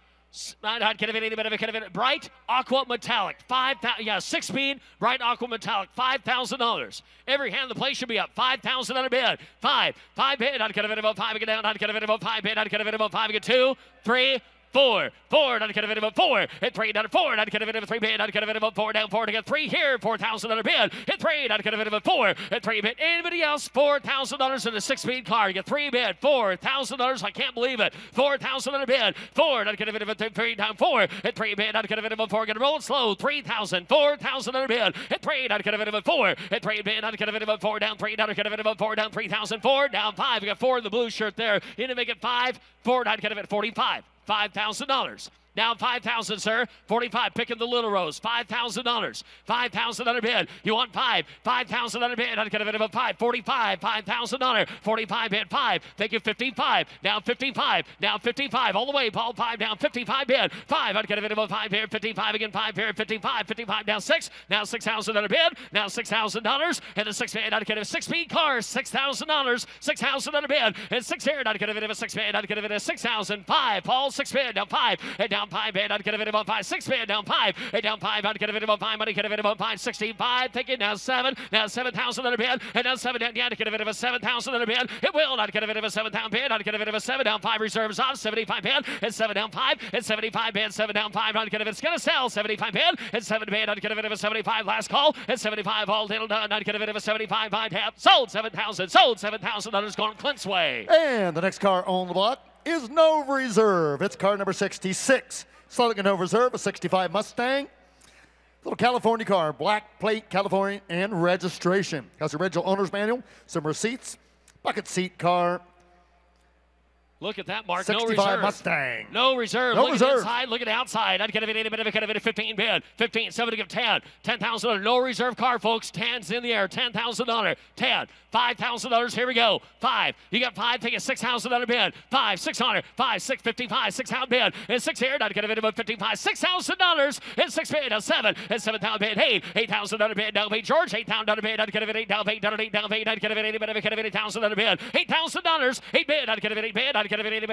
I'd get a bit, bright aqua metallic. 5,000. Yeah, 6-speed, bright aqua metallic. $5,000. Every hand in the place should be up. 5,000 on a bid. 5 bid. I'd get a bit of 5. Get down. I'd get a bit of 5 bid. I'd get a bit of 5. Get 2, 3. 4, I'd get a bit of a 4, hit 3 down to 4, I'd get a bit of a 3 bid, I'd get a bit of a 4 down 4 to get 3 here, 4,000 on a bid, hit 3, I'd get a bit of a 4, hit 3 bid, anybody else, $4,000 in a 6-speed car, you get 3 bid, $4,000, I can't believe it, 4,000 on a bid, 4, I'd get a bit of a 3 down 4, hit 3 bid, I'd get a bit of a 4, get a roll slow, 3,000, 4,000 on a bid, hit 3, I'd get a bit of a 4, hit 3 bid, I'd get a bit of a 4 down 3, I'd get a bit of a 4 down 3,000, 4 down 5, you got 4 in the blue shirt there, in to make it 5, 4, I'd get a bit 45. $5,000. Now 5,000, sir. 45. Picking the little rose. $5,000. 5,000 under bid. You want 5. 5,000 under bid. I'd get a bit of a 5. 45. $5,000. 45 bid. 5. Thank you. 55. Now 55. Now 55. All the way. Paul 5 down. 55 bid. 5. I'd get a bit of a 5 here. 55 again. 5 here. 55. 55 down 6. Now 6,000 under bid. Now $6,000. And the 6 bid. I'd get a 6-speed car. $6,000. 6,000 under bid. And 6 here. I'd get a bit of a 6 bid. I'd get a bit of 6,000. 5. Paul 6 bid. Down 5. And down 5 bid. I'd get a bit of 5. 6 bid. Down 5. And down 5. I'd get a bit of 5. I'd get a bit of 5. 65. Take it. Now 7. Now 7,000 under bid. And down 7 down. Yeah, I'd get a bit of a 7,000 under bid. It will. I'd get a bit of a 7 down bid. I'd get a bit of a 7 down 5 reserves off. 75 bid. And 7 down 5. And 75 bid. 7 down 5. I'd get a bit. It's gonna sell. 75 bid. And 7 bid. I'd get a bit of a 75 last call. And 75 all deal done. I'd get a bit of a 75 by half. Sold 7,000. Sold 7,000. Others going Clint's way. And the next car on the block is no reserve. It's car number 66. Selling a no reserve, a 65 Mustang. Little California car, black plate, California, and registration. Has the original owner's manual, some receipts, bucket seat car. Look at that, Mark. 65 no reserve. Mustang. No reserve. No look reserve. At inside. Look at outside. I'd get a bit of a 15 bid. 15. Somebody give 10. $10,000. No reserve car, folks. 10's in the air. $10,000. 10. $5,000. Here we go. 5. You got 5. Take a $6,000 bid. 5. 600. 5. 6. 55. 6,000 bid. And 6 here. I'd get a bit of a 55. $6,000. And 6 bid. A 7. And 7,000 bid. 8. $8,000 bid. Down pay George. $8,000 bid. I'd get a bit 8 down 8 down 8 down 8. I'd get a bit $8,000 bid. $8,000. 8 bid. I'd get a bit 8 bid. I'd get a bit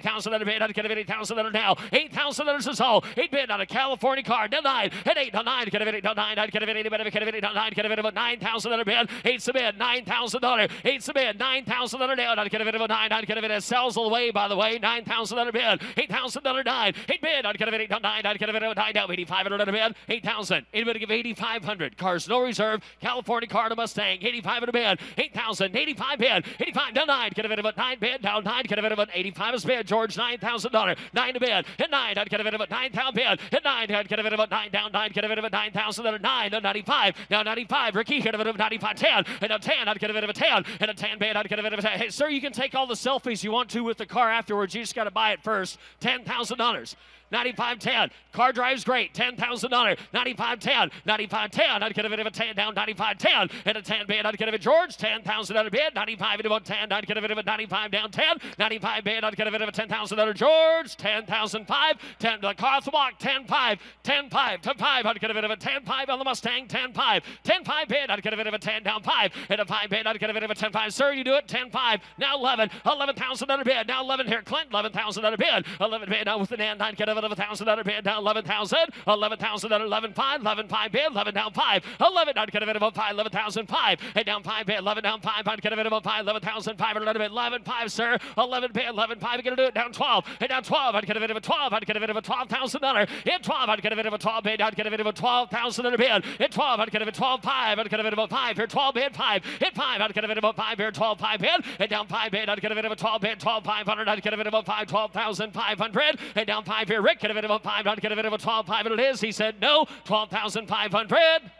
$8,000 bid. I'd get a bit $8,000 now. $8,000 is all. 8 bid on a California car. Down 9. At 8 down 9. Get a bit down 9. I'd get a bit down 9. Get a bit of a $9,000 bid. 8's a bid. $9,000. 8's a bid. $9,000 down. I'd get a bit of a 9. I'd get a bit of sells all the way, by the way. $9,000 bid. $8,000 9. 8 bid. I'd get a bit 8 down 9. I'd get a bit of a 9 down. $8,500 bid. 8,000. Anybody give $8,500. Cars no reserve. California car to Mustang. 85 in a bid. 8,000. 85 bid. 85 down 9. Get a bit of a 9 bid. Down 9. Get a bit of an 85 is bid. George, $9,000. 9 to bid. At 9, I'd get a bit of a 9,000 bid. At 9, I'd get a bit of a 9 down 9. Get a bit of a 9,000. 9 to 95. Now 95. Ricky, get a bit of a 95. 10. And a 10, I'd get a bit of a 10. And a 10 bid, I'd get a bit of a 10. Hey, sir, you can take all the selfies you want to with the car afterwards. You just got to buy it first. $10,000. 95.10. Car drives great. $10,000. 95.10. 95.10. I'd get a bit of a 10 down. 95.10. And a 10 bid. I'd get a bit George. $10,000 bid. 95 into 10. I'd get a bit of a 95 down 10. 95 bid. I'd get a bit of a $10,000 George. 10,005. 10 the car off the block. 10.5. 10.5 to 5. I'd get a bit of a 10.5 on the Mustang. 10.5. 10.5 bid. I'd get a bit of a 10 down 5. And a 5 bid. I'd get a bit of a 10.5. Sir, you do it. 10.5. Now 11. $11,000 bid. Now 11 here. Clint. $11,000 bid. 11 bid. Now with the end. I'd get a bit of a $1,000 bid. Now 11,000. 11,000. 11.5. 11.5 bid. 11 down 5. 11. I'd get a bit of a 5. 11,005. And down 5 bid. 11 down 5. I'd get a bit of a 5. 11,500 bid. 11.5, sir. 11 bid. 11.5. I'm going to do it down 12. And down 12. I'd get a bit of a 12. I'd get a bit of a $12,000. In 12. I'd get a bit of a 12 bid. I'd get a bit of a $12,000 bid. In 12. I'd get a bit of 12.5. I'd get a bit of a 5 here. 12 bid. 5. Hit 5. I'd get a bit of a 5 here. 12.5 bid. And down 5 bid. I'd get a bit of a 12 bid. 12,500. I'd get a bit of a 5. 12,500. And down 5 here. Rick get a bit of a 5. I'd get a bit of a 12,500. It is. He said no. 12,500.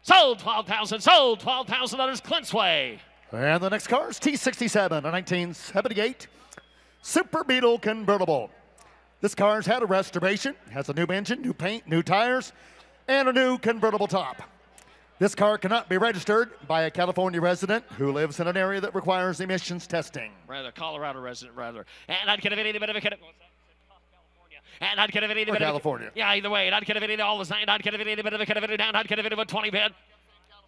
Sold. 12,000. Sold. $12,000 Clint's way. And the next car is T67, a 1978 Super Beetle convertible. This car's had a restoration, has a new engine, new paint, new tires, and a new convertible top. This car cannot be registered by a California resident who lives in an area that requires emissions testing. Rather, Colorado resident, rather. And I'd get a bit of a and I'd get a bit of California. Yeah, either way. And I'd get a bit of all the same. I'd get a bit of a down. I'd get a bit of a 20 bid.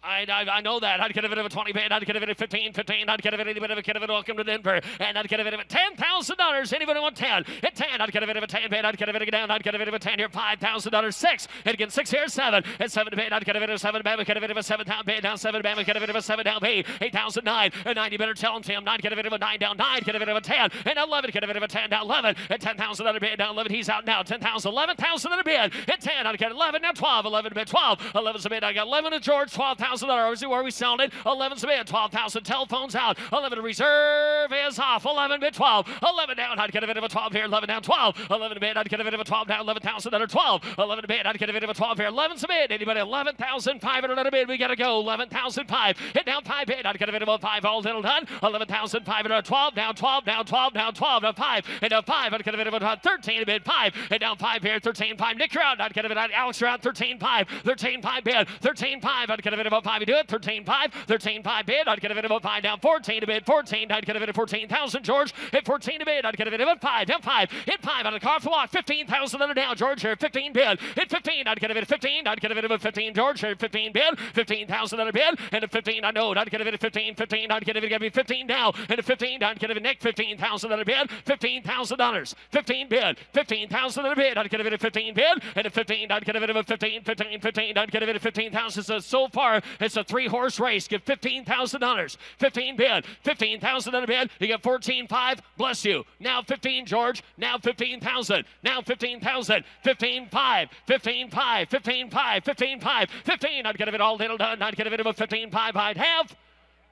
I know that. I'd get a bit of a 20 bid. I'd get a bit of 15. I'd get a bit of a welcome to Denver. And I'd get a bit of a $10,000. Anybody want 10? At 10, I'd get a bit of a 10 bid. I'd get a bit of a down. I'd get a bit of a 10 here. $5,000. 6. And again, 6 here. 7. At 7 bid. I'd get a bit of a 7 bid. I'd get a bit of a 7 down bid. Down 7 bid. I'd get a bit of a 7 down bid. 8,009. And 9. You better tell him, Tim. 9. Get a bit of a 9 down. 9. Get a bit of a 10. And 11. Get a bit of a 10 down. 11. At $10,000 bid. Down 11. He's out now. 10,000. 11,000 bid. At 10. I'd get 11. Now 12. 11 bid. 12. 11's a bid. I got 11 to George. $12,000. Where we selling it? 11's a bid. 12,000. Telephones out. 11 reserve is off. 11 bid. 12. 11 down. I'd get a bit of a 12 here. 11 down. 12. 11 bid. I'd get a bit of a 12 down. 11,000 under 12. 11 bid. I'd get a bit of a 12 here. 11's a bid. Anybody? 11,500 bid. We gotta go. 11,005. Hit down 5 bid. I'd get a bit of a 5. All little done. 11,500. 12 down. 12 down. 12 down. 12 down. 5. And down 5. I'd get a bit of a 13 bid. 5. And down 5 here. 13 5. Nick, you're out. I'd get a bit of Alex around 13 5. 13 5 bid. 13 5. I'd get a bit of a 5. You do it. 13 5. 13 5 bid. I'd get a bit of a 5 down. 14 to bid. 14. I'd get a bit of 14,000. George hit 14 to bid. I'd get a bit of a 5 down 5. Hit 5 on the car for block. 15,000 under down. George here 15 bid. Hit 15. I'd get a bit of 15. I'd get a bit of a 15. George here 15 bid. 15,000 under bid. And a 15. I know. I'd get a bit of 15. 15. I'd get a bit of 15 down. And a 15. I'd get a bit of Nick 15,000 under bid. $15,000. 15 bid. 15,000 under bid. I'd get a bit of 15 bid. And a 15. I'd get a bit of a 15. 15. 15. I'd get a bit of 15,000. So far, it's a 3-horse race. Give $15,000. 15 bid. 15,000 under bid. You get 14.5. Bless you. Now 15, George. Now 15,000. Now 15,000. 15.5. 15.5. 15.5. 15.5. 15. I'd get a bit all little done. I'd get a bit of a 15.5. I'd have.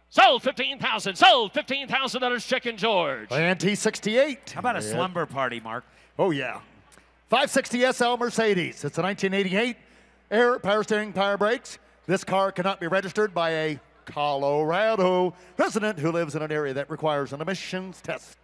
Sold 15,000. Sold $15,000 chicken, George. And T68. How about a slumber party, Mark? Oh, yeah. 560 SL Mercedes. It's a 1988 Air Power Steering, Power Brakes. This car cannot be registered by a Colorado resident who lives in an area that requires an emissions test.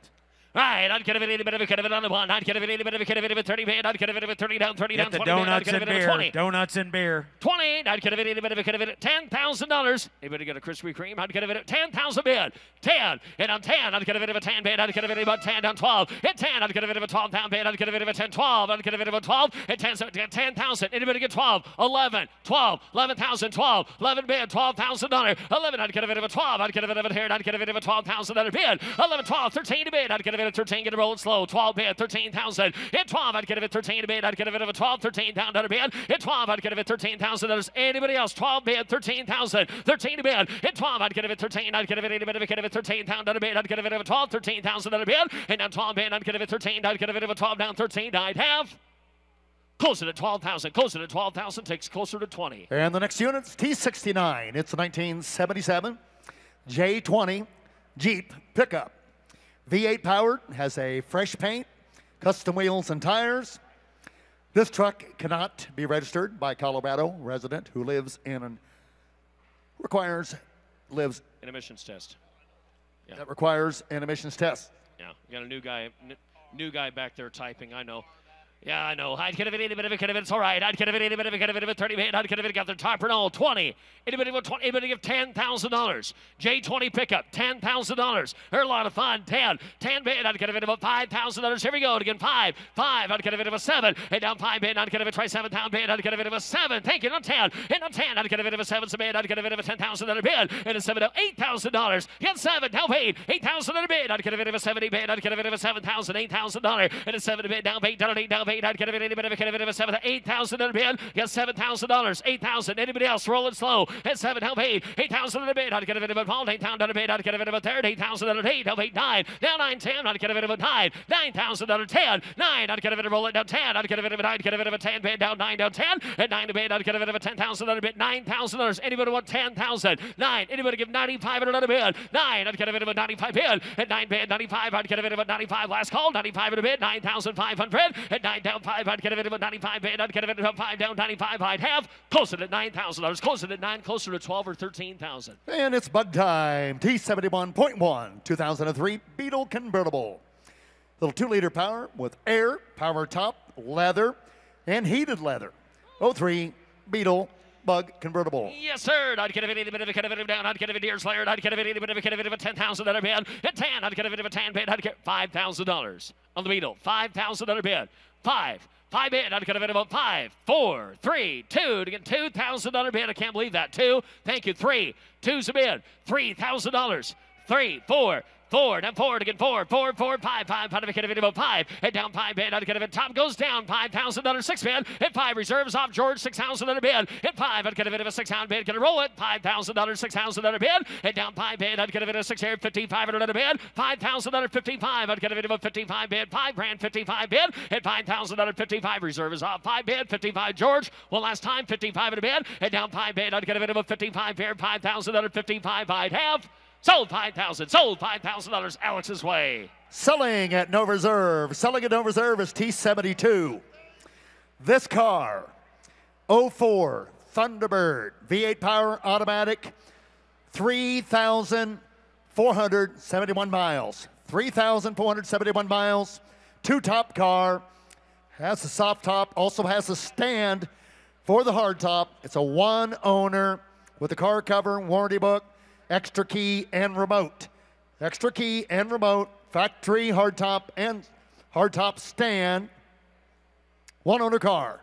Right, I'd get a bit of on the one. I'd get a bit of a 30 bid. I'd get a bit of a 30 down, 30 down, 20 bid. I'd get a bit of a 20. Donuts and beer. 20. I'd get a bit of $10,000. Anybody get a Krispy Kreme? I'd get a bit of 10,000 bid. 10. And on 10, I'd get a bit of a 10 bid. I'd get a bit of a 10 down 12. At 10, I'd get a bit of a 12 down bid. I'd get a bit of a 10, 12. I'd get a bit of a 12. At 10, so 10,000. Anybody get 12? 11. 12. 11,000. 12. 11 bid. $12,000. 11. I'd get a bit of a 12. I'd get a bit of a here. I'd get a bit of a $12,000 bid. 11, 12, 13 to bid. I'd get a bit of 13. Get a roll slow. 12 bid. 13,000. At 12, I'd get a bit 13 to bid. I'd get a bit of a 12. 13 down to bid. At 12, I'd get a bit $13,000. Anybody else? 12 bid. 13,000. 13 to bid. At 12, I'd get a bit 13. I'd get a bit of 13 down to bid. I'd get a bit of a 12. 13,000 to bid. And down 12 bid. I'd get a bit 13. I'd get a bit of a 12 down 13. I'd have. Closer to 12,000. Closer to 12,000. Takes closer to 20. And the next unit's T69. It's a 1977 J20 Jeep pickup. V8 powered, has a fresh paint, custom wheels and tires. This truck cannot be registered by a Colorado resident who lives in an an emissions test. Yeah. That requires an emissions test. Yeah, we got a new guy back there typing. I know. Yeah, I know. I'd get a bit, it's all right. I'd get a bit, 30 bid. I'd get a bit, got their top and all. 20. Anybody give $10,000. J20 pickup, $10,000. They're a lot of fun. 10 bid. I'd get a bit of $5,000. Here we go. Again, 5. I'd get a bit of a 7. And down 5 bid. I'd get a bit, try 7 pound bid. I'd get a bit of a 7. Thank you. Not 10. And not 10. I'd get a bit of a 7 bid. I'd get a bit of a $10,000 bid. And a 7 to $8,000. Get 7. Down paid. $8,000 bid. I'd get a bit of a 70 bid. I'd get a bit of a $7,000, $8,000. And a 7 bid. Down paid. Down 8. Down paid. I'd get a bit of a 7 to $8,000 bid. Get $7,000. $8,000. Anybody else? Roll it slow. At 7. Down paid. $8,000 bid. I'd get a bit of a ball. $8,000 bid. I'd get a bit of a third. $8,000 8. Down 8. 9. Down 9. 10. I'd get a bit of a 9. $9,000 10. 9. I'd get a bit of a roll it down 10. I'd get a bit of a 9. Get a bit of a 10 bid. Down 9. Down 10. At 9 to bid. I'd get a bit of a $10,000 bid. $9,000. Anybody want 10,000? 9. Anybody give 95 and another bid? 9. I'd get a bit of a 95 bid. At 9 bid. 95. I'd get a bit of a 95. Last call. 95 and a bid. 9,500. At 9 down 5. I'd get a bit of a 95 bid. I'd get a bit of a 5 down 95. I'd have closer to $9,000. Closer to 9. Closer to 12 or 13,000. And it's bud time. T71.1 2003 Beetle convertible. Little 2-liter power with air, power top, leather, and heated leather. 03 Beetle Bug convertible. Yes, sir. I'd get a bit of a down. I'd get a bit of Deer Slayer. I'd get a bit of a $10,000 bid. At 10, I'd get a bit of a 10 bid. I'd get $5,000 on the Beetle. $5,000 bid. 5 bid. I'd get a bit of a 5, 4, 3, 2 to get $2,000 bid. I can't believe that. 2. Thank you. 3. 2's a bid. $3,000. 3, 4. 4, down 4 to get 4, 4, 4, 5, 5, I'd get a bit of a 5, head down 5 bid, I'd get a bit, top goes down, $5,000, 6 bid, hit 5, reserves off George, $6,000 bid, hit 5, I'd get a bit of a 6-pound bid, gonna roll it, $5,000, $6,000 bid, head down 5 bid, I'd get a bit of 6 here, $5,500 bid, $5,000, 55, I'd get a bit of a 55 bid, $5,000, 55 bid, hit $5,000, 55, reserve is off, 5 bid, 55, George, one last time, 55 at a bid, head down 5 bid, I'd get a bit of a 55 bid, $5,000, 55, I'd have. Sold $5,000. Sold $5,000 Alex's way. Selling at no reserve. Selling at no reserve is T72. This car, 04 Thunderbird, V8 power, automatic, 3,471 miles. 3,471 miles. 2-top car. Has a soft top. Also has a stand for the hard top. It's a 1-owner with a car cover, warranty book, extra key and remote. Extra key and remote, factory hardtop and hardtop stand. 1-owner car.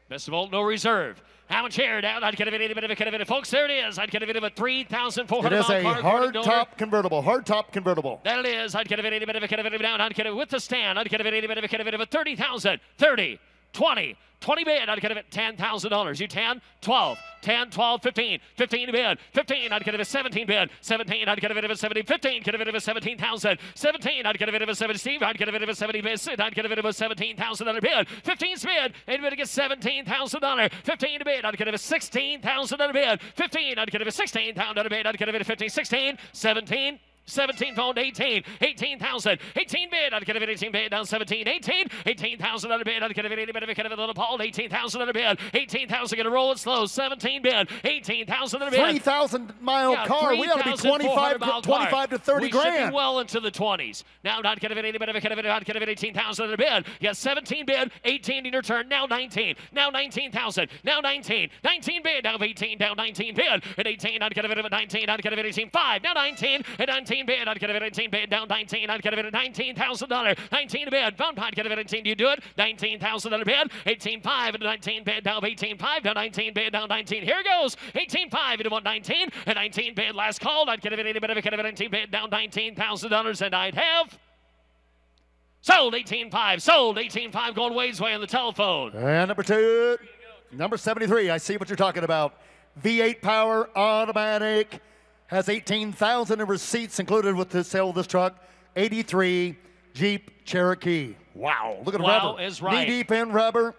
Best of all, no reserve. How much air down? I'd get a bit of it. Folks, there it is. I'd get a bit of a 3,400 It is a hardtop convertible. Hardtop convertible. There it is. I'd get a bit of it down. I'd get it with the stand. I'd get a bit of a 30,000. 30, 20. 20 bid, I'd get it at $10,000. You 10, 12, 10, 12, 15, 15 to bid, 15, I'd get it at 17 bid, 17, I'd get a bit of a 70, 15, get a bit of a 17,000, 17, I'd get a bit of a 70, Steve, I'd get a bit of a 70 bid, I'd get a bit of a $17,000 bid, 15's bid, anybody get $17,000, 15 to bid, I'd get a $16,000 bid, 15, I'd get a $16,000 bid, I'd get a bit of 15, 16, 17, 17 phone to 18, 18,000, 18 bid, I'd get a bit 18 bid, down 17, 18, 18,000 on a bid, I'd get a bit a little Paul, 18,000 on a bid, 18,000, gonna roll it slow, 17 bid, 18,000 on a bid. 3,000 mile car, we ought to be 25 to 30 we grand. Should be well into the 20s. Now, I'd get a bit, I'd get a bit 18,000 on a bid. Yes, 17 bid, 18 in your turn, now 19, now 19,000, now 19, 19 bid, down 18, down 19 bid, at 18, I'd get a bit of a 19, I'd get a bit 18, 5, now 19, at 19 bid, I'd get a bit 18 bid, down 19, I'd get a bit of $19,000, 19 a bid, found I'd get a bit 18, do you do it? $19,000 bid, 18.5 into 19 bid, down 18.5, down 19 bid, down 19, here it goes, 18.5 into 119, and 19 bid, last call, I'd get a bit 18 bid, down $19,000, and I'd have sold 18.5, sold 18.5, going Wade's way on the telephone. And number 2, number 73, I see what you're talking about. V8 power, automatic, has 18,000 in receipts included with the sale of this truck. 83 Jeep Cherokee. Wow, look at the wow rubber. Is right. Knee deep in rubber.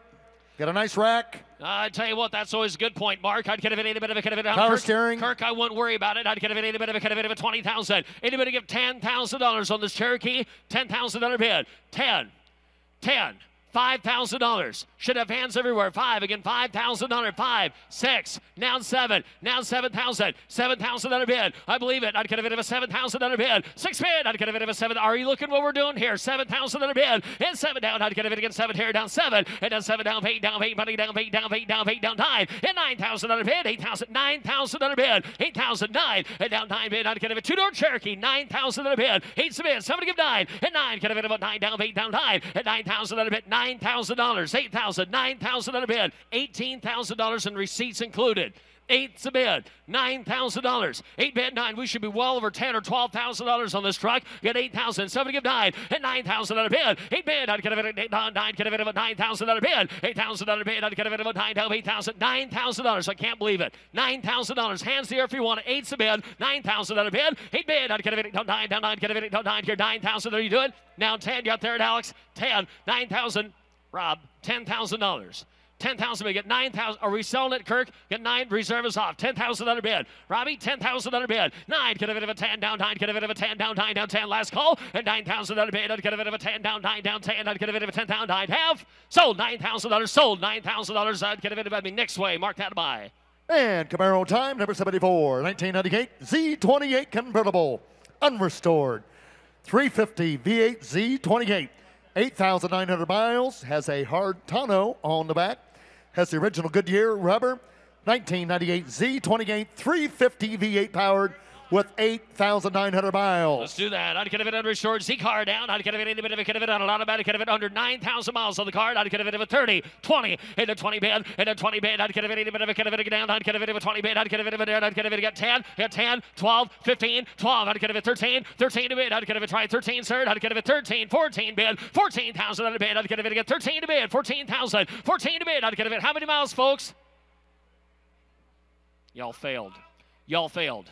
Got a nice rack. I tell you what, that's always a good point, Mark. I'd get a bit of power steering. Kirk, I wouldn't worry about it. I'd get a bit of 20,000. Anybody give $10,000 on this Cherokee? $10,000 bid. 10, 10. $5,000. Should have hands everywhere. 5 again. $5,000. 5, 6, now 7. Now 7,000. $7,000 bid. I believe it. I'd get a bit of a $7,000 bid. 6 bid. I'd get a bit of a 7. Are you looking what we're doing here? $7,000 bid. And 7 down. I'd get a bit again. 7 here. Down 7. And down 7 down 8 down 8 money down 8 down 8 down 8 down 9. And $9,000 bid. 8,000. $9,000 bid. 8,009. And down 9 bid. I'd get a bit. 2-door Cherokee. $9,000 bid. 8 bid. Somebody give 9. And 9. Get a bit of a 9 down 8 down 9. And $9,000 bid. $9,000, $8,000, $9,000 bid, $18,000 in receipts included. 8's a bid, $9,000. 8 bid, 9. We should be well over $10,000 or $12,000 on this truck. Get 8,000. Somebody give 9 and $9,000 bid. 8 bid, I'd get a bit of 9. Get a bit of a $9,000 bid. $8,000 bid, I'd get a bit of a 9 down $8,000. $9,000. I can't believe it. $9,000. Hands the air if you want it. 8's a bid. $9,000 bid. 8 bid, I'd get a bit of 9 down 9. Get a bit of 9 here. 9,000. Are you doing? Now 10. You out there, Alex? 10. 9,000. Rob, $10,000. 10,000. We get 9,000. Are we selling it, Kirk? Get 9. Reserve is off. $10,000 bid. Robbie, $10,000 bid. 9. Get a bit of a 10 down 9. Get a bit of a 10 down 9 down 10. Last call. And $9,000 bid. I'd get a bit of a 10 down 9 down 10. I'd get a bit of a 10 down 9. Have sold $9,000. Sold $9,000. I'd get a bit of a next way. Mark that buy. And Camaro time, number 74, 1998 Z28 convertible, unrestored, 350 V8 Z28. 8,900 miles, has a hard tonneau on the back, has the original Goodyear rubber, 1998 Z28 350 V8 powered with 8,900 miles. Let's do that. I'd get a bit unrestored Z car down. I'd get a bit in a bit of a kid of it on a lot of bad kid of it under 9,000 miles on the card. I'd get a bit of a 30, 20, and a 20 bid, and a 20 bid. I'd get a bit in a bit of a kid of it down. I'd get a bit of a 20 bid. I'd get a bit of a down. I'd get a bit of 10, 10, 12, 15, 12. I'd get a bit 13, 13 a bid. I'd get a bit try 13 third. I'd get a bit 13, 14 bid, 14,000 on a bid. I'd get a bit 13 a bid, 14,000, 14 a bid. I'd get a bit. How many miles, folks? Y'all failed. Y'all failed.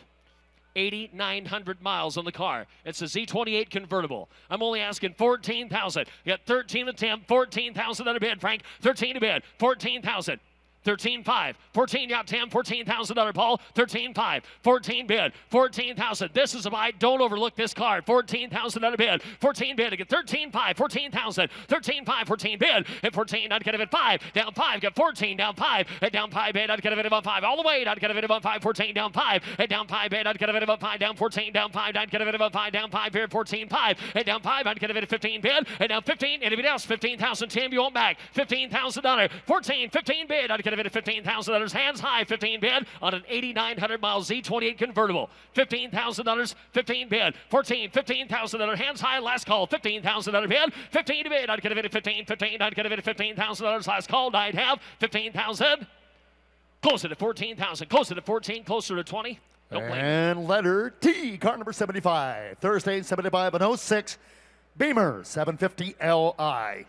8,900 miles on the car. It's a Z28 convertible. I'm only asking 14,000. You got 13 to 10, 14,000 on a bid, Frank. 13 a bid, 14,000. 13.5, 14 out 10, $14,000 Paul, 13.5, 14 bid, 14,000. This is a buy. Don't overlook this card. 14,000 on a bid, 14 bid. Again, 13.5, 14,000, 13.5, 14 bid, and 14. I'd get it at 5, down 5, got 14, down 5, and down 5 bid. I'd get it above 5 all the way. I'd get it above 5, 14, down 5, and down 5 bid. I'd get it above 5, down 14, down 5. I'd get it above 5, down 5 bid, 14, 5, and down 5. I'd get it at 15 bid, and down 15. Anybody else? 15,000. Tim, you want back? $15,000. 14, 15 bid. I'd get it at $15,000. Hands high, 15 bid on an 8,900 mile Z28 convertible. $15,000, 15 bid. 14, $15,000. Hands high, last call, $15,000 bid. 15 bid. I'd get it at 15, 15. I'd get it at $15,000. Last call, I'd have 15,000. Closer to 14,000. Closer to 14. Closer to 20. Don't blame me. And letter T, car number 75. Thursday, 75 and 06. Beamer 750 Li.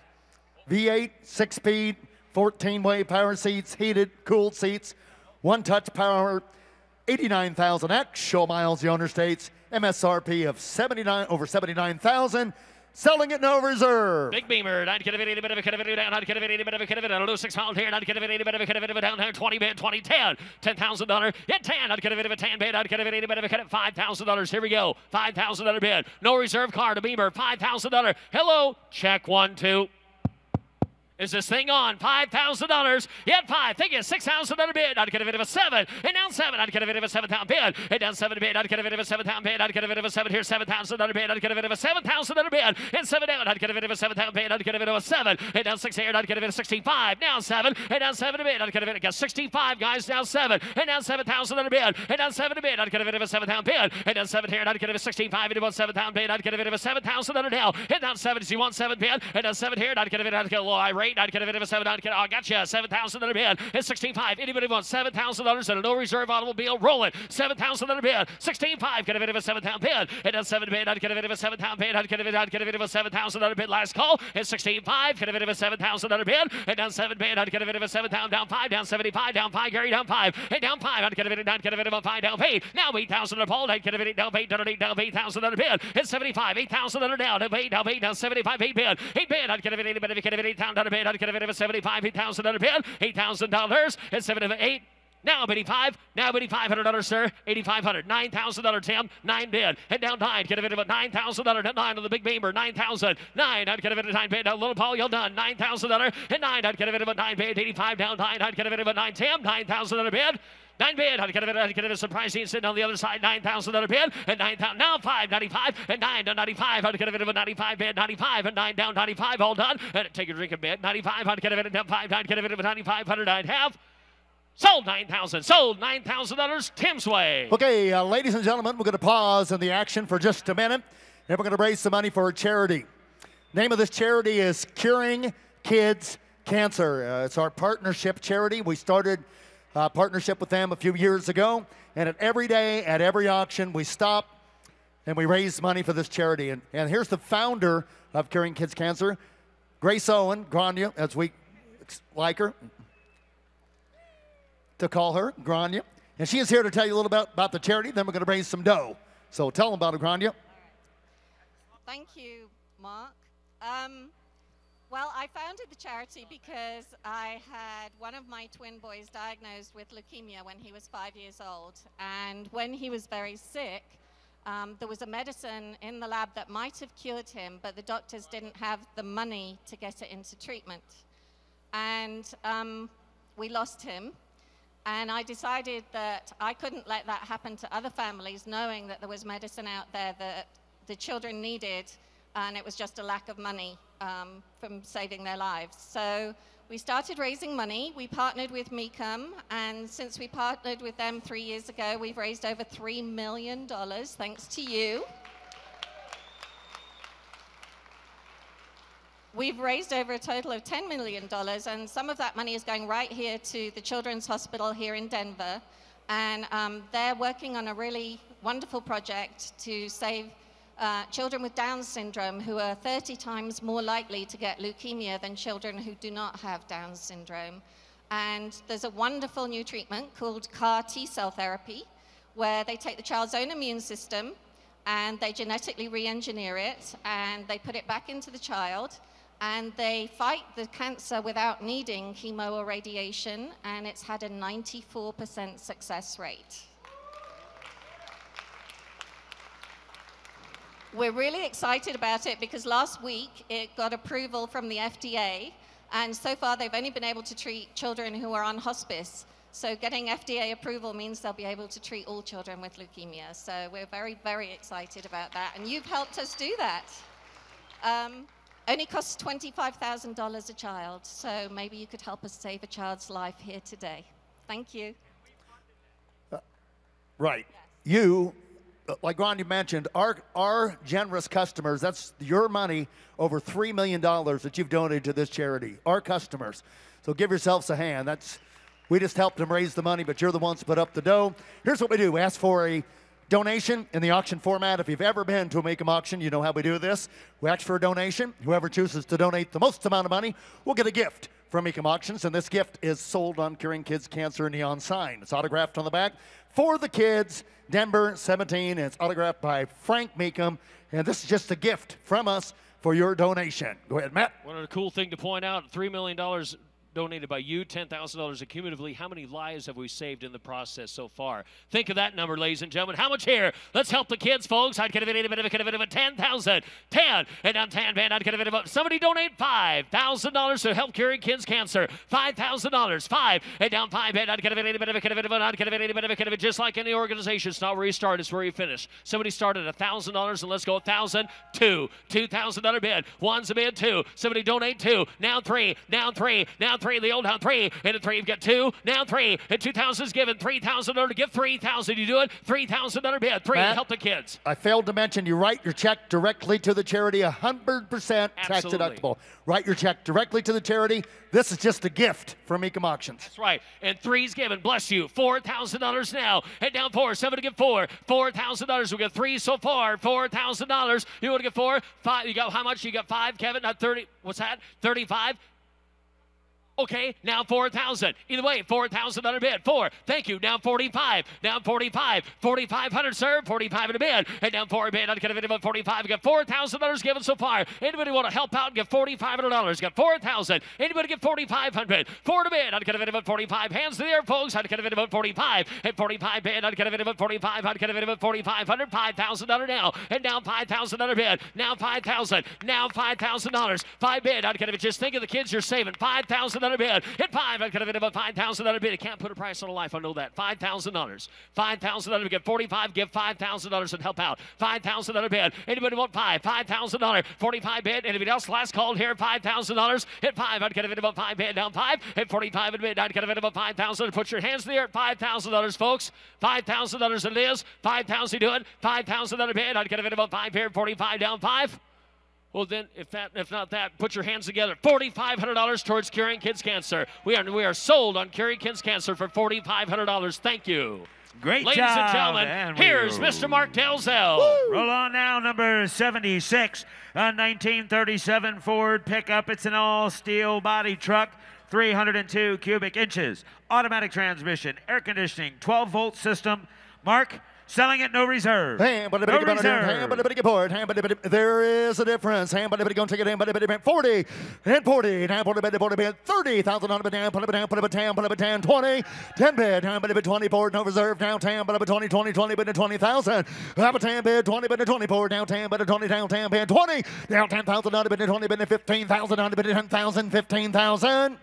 V8, 6-speed. 14-way power seats, heated, cooled seats, one-touch power, 89,000 actual miles, the owner states, MSRP of over 79,000, selling at no reserve. Big Beamer, I'd get a bit of a kid of it down, I'd get a bit of a kid of it, a low 6 pound here, and I'd get a bit of a kid of it down there, 20 bid, 20, 10, $10,000, yeah, 10, I'd get a bit of a 10 bid, I'd get a bit of a kid of $5,000, here we go, $5,000 bid, no reserve car to Beamer, $5,000, hello, check 1, 2. Is this thing on? $5,000. Yet 5. Think it's $6,000 bid. I'd get a bit of a 7. And down 7. I'd get a bit of a 7,000 bid. And down 7 bid. I'd get a bit of a 7,000 bid. I'd get a bit of a 7 here. $7,000 bid. I'd get a bit of a $7,000 bid. And 7 down. I'd get a bit of a 7,000 bid. I'd get a bit of a 7. And down 6 here. I'd get a bit of 65. Down 7. And down 7 bid. I'd get a bit of 65 guys. Down 7. And down $7,000 bid. And down 7 bid. I'd get a bit of a 7,000 bid. And down 7 here. And I'd get a bit of 65. And down 7,000 bid. I'd get a bit of a 7,000 down. And down 7. So you want 7 bid. And down 7 here. And I'd get a bit. I'd get a low irate. I'd get a bit of a 7. I'd get, oh, gotcha. $7,000 bid. It's 16.5. Anybody wants $7,000 and a no reserve automobile? Roll it. $7,000 bid. 16.5. Get a bit of a 7,000 bid. And then 7 bid. I'd get a bit of a 7,000 bid. I'd get a bit of a $7,000 bid. Last call. It's 16.5. Get a bit of a $7,000 bid. And down 7 bid. I'd get a bit of a 7,000 down 5. Down 75. Down 5. Gary down 5. And down 5. I'd get a bit of a 5 down 8. Now 8,000 Paul. I'd get a bit down 8. Down 8. Down 8,000 bid. It's 75. 8,000 down. Down 8. Down 8. Down 75. 8 bid. 8 bid. I'd get a bit of a 8,000 bid. I'd get a bit of a 75. 8,000 bid. $8,000 and 7 of 8. Now $85, now $8,500, sir. $8,500, $9,000, Tim. 9 bid. Head down 9. Get a bid of $9,000 at 9 on the big beamer. 9,000. 9. I'd get a bid of 9 bid. Now little Paul, you're done. $9,000 at 9. I'd get a bid of 9 bid. 85 down 9. I'd get a bid of 9. Tim. $9,000 bid. 9 bid. I'd get a bit of surprising sitting on the other side. $9,000 bid at 9,000. Now $5.95 at 9 to 95. I'd get a bit of a 95 bid. 95 and 9 down 95. All done. And take a drink of bid. 95. I'd get a bit of 5. I'd get a bit of 9,500. I'd have. Sold $9,000. Sold $9,000 Tim's way. Okay, ladies and gentlemen, we're going to pause in the action for just a minute, and we're going to raise some money for a charity. Name of this charity is Curing Kids Cancer. It's our partnership charity. We started a partnership with them a few years ago, and at every day, at every auction, we stop and we raise money for this charity. And here's the founder of Curing Kids Cancer, Grace Owen, Grania, as we like her to call her, Grania. And she is here to tell you a little bit about the charity. Then we're going to raise some dough. So tell them about it, Grania. Thank you, Mark. Well, I founded the charity because I had one of my twin boys diagnosed with leukemia when he was 5 years old. And when he was very sick, there was a medicine in the lab that might have cured him, but the doctors didn't have the money to get it into treatment. And we lost him. And I decided that I couldn't let that happen to other families, knowing that there was medicine out there that the children needed, and it was just a lack of money from saving their lives. So we started raising money. We partnered with Mecum, and since we partnered with them 3 years ago, we've raised over $3 million, thanks to you. We've raised over a total of $10 million, and some of that money is going right here to the Children's Hospital here in Denver. And they're working on a really wonderful project to save children with Down syndrome, who are 30 times more likely to get leukemia than children who do not have Down syndrome. And there's a wonderful new treatment called CAR T-cell therapy, where they take the child's own immune system and they genetically re-engineer it, and they put it back into the child, and they fight the cancer without needing chemo or radiation, and it's had a 94% success rate. We're really excited about it because last week it got approval from the FDA, and so far they've only been able to treat children who are on hospice. So getting FDA approval means they'll be able to treat all children with leukemia. So we're very, very excited about that, and you've helped us do that. Only costs $25,000 a child, so maybe you could help us save a child's life here today. Thank you. Right. Yes. You, like Ron, mentioned, our generous customers, that's your money, over $3 million that you've donated to this charity, our customers. So give yourselves a hand. We just helped them raise the money, but you're the ones to put up the dough. Here's what we do. We ask for a donation in the auction format. If you've ever been to a Mecum auction, you know how we do this. We ask for a donation. Whoever chooses to donate the most amount of money will get a gift from Mecum Auctions, and this gift is sold on Curing Kids Cancer neon sign. It's autographed on the back. For the Kids, Denver 17, and it's autographed by Frank Mecum, and this is just a gift from us for your donation. Go ahead, Matt. One other cool thing to point out, $3 million donated by you, $10,000 cumulatively. How many lives have we saved in the process so far? Think of that number, ladies and gentlemen. How much here? Let's help the kids, folks. I'd get a bit of a 10,000. 10. And down 10, man, I'd get a bit of a, somebody donate $5,000 to help Curing Kids Cancer. $5,000. 5. And down 5, and I'd get a bit of just like any organization. It's not where you start, it's where you finish. Somebody started $1,000, and let's go 1,000. 2. $2,000 bid. 1's a bid. 2. Somebody donate 2. Now 3. Now 3. Now 3, the old down 3, and a 3, you've got 2, now 3, and 2,000 is given, $3,000 to give 3,000, you do it, $3,000 bid, 3, Matt, help the kids. I failed to mention you write your check directly to the charity, 100% tax deductible. Write your check directly to the charity. This is just a gift from Mecum Auctions. That's right, and 3's given, bless you, $4,000 now, and down 4, somebody give 4, $4,000, we got 3 so far, $4,000, you want to get 4, 5, you got how much, you got 5, Kevin, not 30, what's that, 35, Okay, now 4,000. Either way, 4,000 under bid. 4. Thank you. Now 45. Now 45. 4,500, sir. 45 in a bid. And now 4 bid. I'd get a bid of 45. Get $4,000 given so far. Anybody want to help out and get $4,500? Get 4,000. Anybody get 4,500? 4 to bid. I'd get a bid of 45. Hands to the air, folks. I'd get a bid of 45. And 45 bid. I'd get a bid of 45. I'd get a bid of 4,500. $5,000 now. And now 5,000 under bid. Now 5,000. Now $5,000. 5 bid. I'd get a bid. Just think of the kids you're saving. 5,000 under bid. Hit 5. I'd get a bid of 5,000 under bid. I can't put a price on a life. I know that. $5,000. 5,000 under bid. Get 45. Give $5,000 and help out. 5,000 under bid. Anybody want 5? $5,000. 45 bid. Anybody else? Last call here. $5,000. Hit 5. I'd get a bid of 5 bid. Down 5. Hit 45 and bid. I'd get a bid of 5,000. Put your hands in the air at $5,000, folks. $5,000 it is. 5,000 do it. 5,000 under bid. I'd get a bid of 5 here. 45 down 5. Well, then, if not that, put your hands together. $4,500 towards curing kids' cancer. We are sold on curing kids' cancer for $4,500. Thank you. Great Ladies job. and gentlemen, here's Mr. Mark Dalzell. Roll on now, number 76, a 1937 Ford pickup. It's an all-steel body truck, 302 cubic inches, automatic transmission, air conditioning, 12-volt system. Mark, selling at no reserve. There is a difference. 40 and 40. Now 40 30,000 on the down. Put it down. Put it down. Put it down. 20. 10 bid. Down bid 24. No reserve. Down 10. But 20. 20 bid 20,000. Have a 10 bid. 20 bid 24. Down 10 bid 20. Down 10 bid 20. Down 10,000 on the bid 20 bid 15,000 on the bid 10,000. 15,000.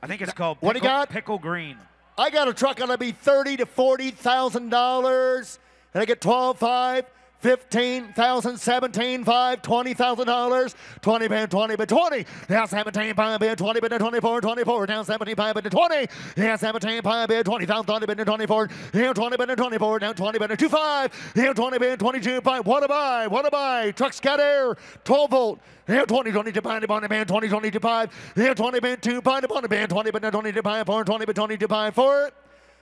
I think it's called what do you got? Pickle Green. I got a truck that'll be $30,000 to $40,000, and I get 12,500, 15,000, 17,500, $20,000, 20 bid, 20 bid, 20. Now 17,500 bid, 20 bid, 24, 24. Down 17,500 bid, 20. Now 17,500 bid, 20,000, 20 bid, 24. Now 20 bid, 24. Down 20 bid, 25. Now 20 bid, 22,500. What a buy? What a buy? Truck's got air, 12 volt. Here 20, 22, band, 20, 22, 5. Here 20, band, 2, band, 20, 22, 5, 4, 20, 22, 5, 4.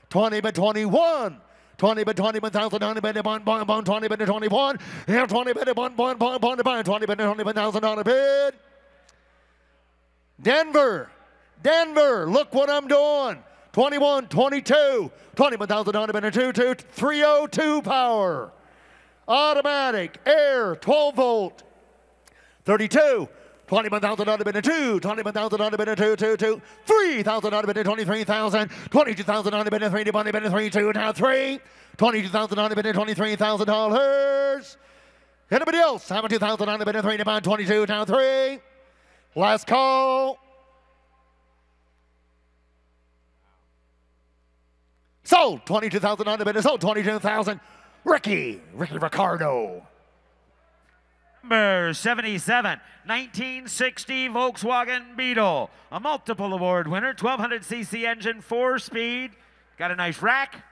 20, band, 21. 20 bid 21,000, 20 bid 20 bid 21. Here 20 bid 20 bid $21,000 bid. Denver, look what I'm doing. 21, 22, 21,000 bid 2, 302 power. Automatic, air, 12 volt. 32. 21,000 bid 2, 21,000 bid 2, 3,000 bid 23,000, 22,000 bid 3, 20 bid 3, 2, now 3, 22,000 bid $23,000. Anybody else? 72,000 bid 3, 22, now 3. Last call. Sold. 22,000 bid sold. 22,000. Ricky Ricardo. Number 77, 1960 Volkswagen Beetle, a multiple award winner, 1200cc engine, 4-speed, got a nice rack.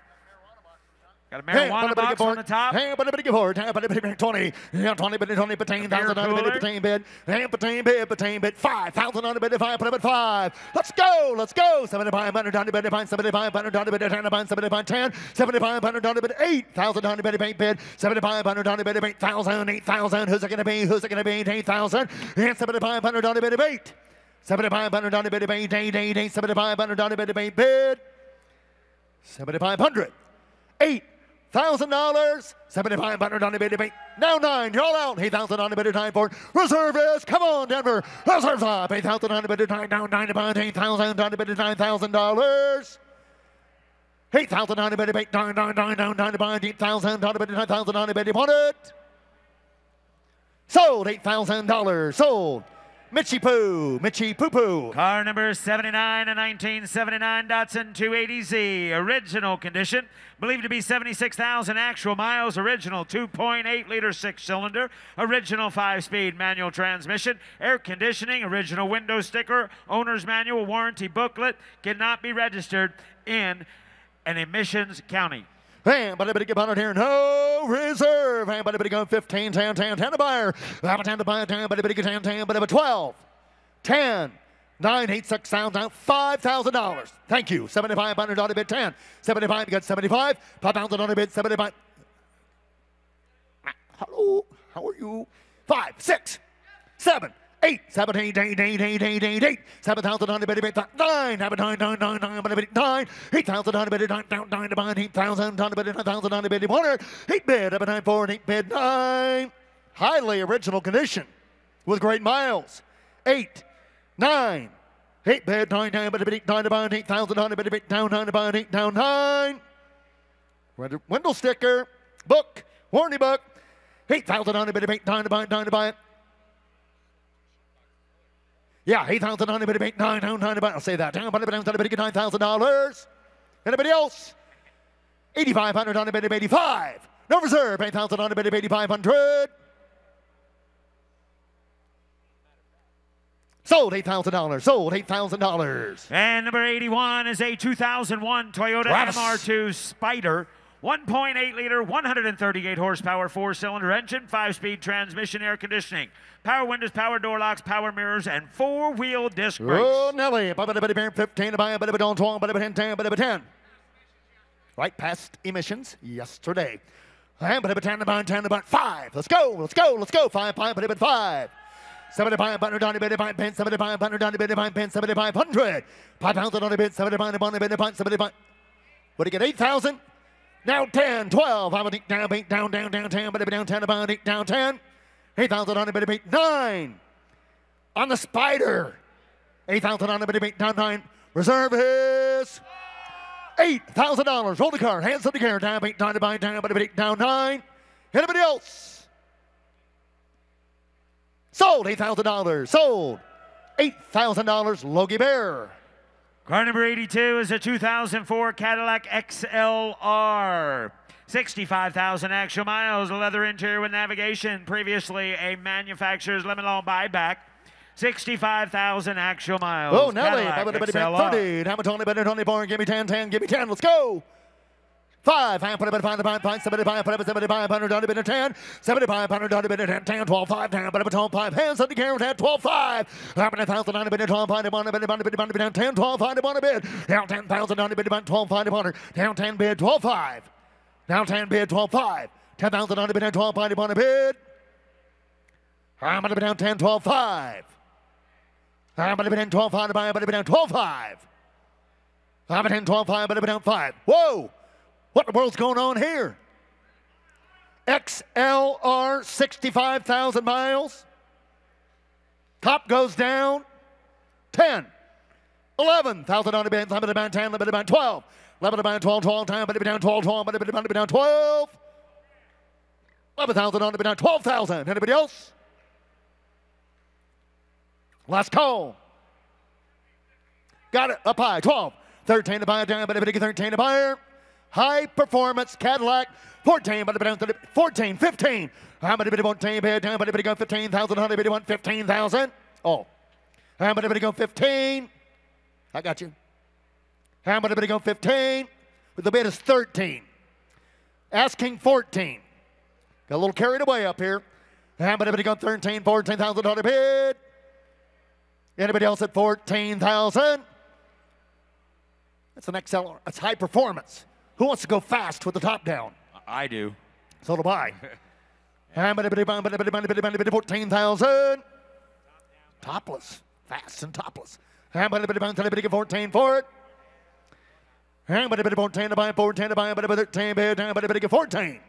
Got a marijuana box on the top. Hey, but a bit forward. 20. 20 bid 20 15,000 on the bid 15 bid. Hey, 15 bid 5,000 on the bid 5. Put up at 5. Let's go. 7,500 on the bid 5. 7,500 on the bid 10. 7,510. 7,500 on the bid 8,000 on the bid 8 bid. 7,500 on the bid 8,000. 8,000. Who's it gonna be? 8,000. And 7,500 on the bid of 8. 7,500 on the bid of 8. 7,500 on the bid of 8 bid. 7,500. $8,000, 7,500 on the bid debate. Now 9, you're all out. 8,000 on the bid time for reserve is. Come on, Denver. Reserve's up. 8,000 on the bid time. Down 9 about 8,000 on the bid $9,000. 8,000 on the bid debate. Down about 8,000 on the bid 9,000 on the bid. You want it? Sold. $8,000. Sold. Mitchy Poo Poo. Car number 79, a 1979 Datsun 280Z, original condition, believed to be 76,000 actual miles, original 2.8-liter 6-cylinder, original 5-speed manual transmission, air conditioning, original window sticker, owner's manual, warranty booklet, cannot be registered in an emissions county. And but everybody get on it here. No reserve. And but everybody go 15, 10 to buyer. Have a 10 to buy 10, but everybody get 10, but 12, 10, 9, 8, 6 sounds out. $5,000. Thank you. 7,500 on the bid 10. 75, you got 75. 5,000 on the bid 75. Hello, how are you? 5, 6, 7, 8, 17, 8, 7,000 on the bid, 9, 9, 8,000 on the bid, 9, 8,000 on the bid, 9,000 on the bid, 8 bid, 9, 4, 8 bid, 9. Highly original condition with great miles. 8, 9, 8 bid, 9, 9, 8,000 on the bid, down 9, 8, down 9. Window sticker, book, warranty book, 8,000 on the bid, 9, yeah, 8,000 on the bid, 9, I'll say that. Down, $9,000. Anybody else? 8,500 on the bid, 85. No reserve, 8,000 on the bid, 8,500. Sold $8,000. Sold $8,000. And number 81 is a 2001 Toyota MR2 Spider. 1.8 liter, 138 horsepower, 4-cylinder engine, 5-speed transmission, air conditioning, power windows, power door locks, power mirrors, and 4-wheel disc brakes. Oh, Nelly. 15 to buy, 10. Right past emissions yesterday. 10 to buy, 10 to buy, 5. Let's go. 5, 5. 7,500 on the bid, 7,500 on the bid, 7,500. 5,000 on the bid, 7,500 on the bid, 75. What do you get? 8,000. Now 10, 12. I'm down, 10, but down 10, about 8, down 10. 8,000 on the bid, 9. On the Spider. 8,000 on the bid, down 9. Reserve is $8,000. Roll the car, hands up the car, down 8, down, but down 9. Anybody else? Sold $8,000. Sold $8,000. Logie Bear. Car number 82 is a 2004 Cadillac XLR. 65,000 actual miles, a leather interior with navigation. Previously a manufacturer's limit law buyback. 65,000 actual miles. Oh, Nelly. Cadillac XLR. 30. How much on the bid, on the barn? Give me 10, 10. Give me 10. Let's go. 5, 75, 75 on the bid, 10, 75 on the bid, 10, 12, 5, 10, 12, 5, hands on the carrot, 10, 12, 5, 1,000 on the bid, 12, 5, on the bid, 10, 12, 5, on the bid, down 10,000 on the bid, 12, 5, down 10 bid, 12, 5, down 10 bid, 12, 5, 10,000 on the bid, 12, 5, on the bid, I'm going to be down 10, 12, 5, I'm going to be down 12, 5, I'm going to be down 12, 5, I'm going to be down 12, 5, I'm going to be down 5, whoa! What in the world's going on here? XLR, 65,000 miles. Top goes down. 10. 11,000 on the bid. 10, 12. 11, 12, 12, 10, but it be down 12, 12, but it be down 12. 11,000 on the bid, down 12,000. Anybody else? Last call. Got it. Up high. 12. 13 to buy, down, but it be 13 to buy. High performance Cadillac, 14, but down 14, 15. How many bid 14 bid down, but it go 15,000, how many bid 15,000? Oh. How many bid go 15? I got you. How many bid go 15? But the bid is 13. Asking 14. Got a little carried away up here. How many bid go 13, 14,000 on the bid? Anybody else at 14,000? That's an XLR. That's high performance. Who wants to go fast with the top down? I do. So do I. 14,000. Topless. Fast and topless. 14 for it. 14 to buy, 14 to buy, 13 bid, 14.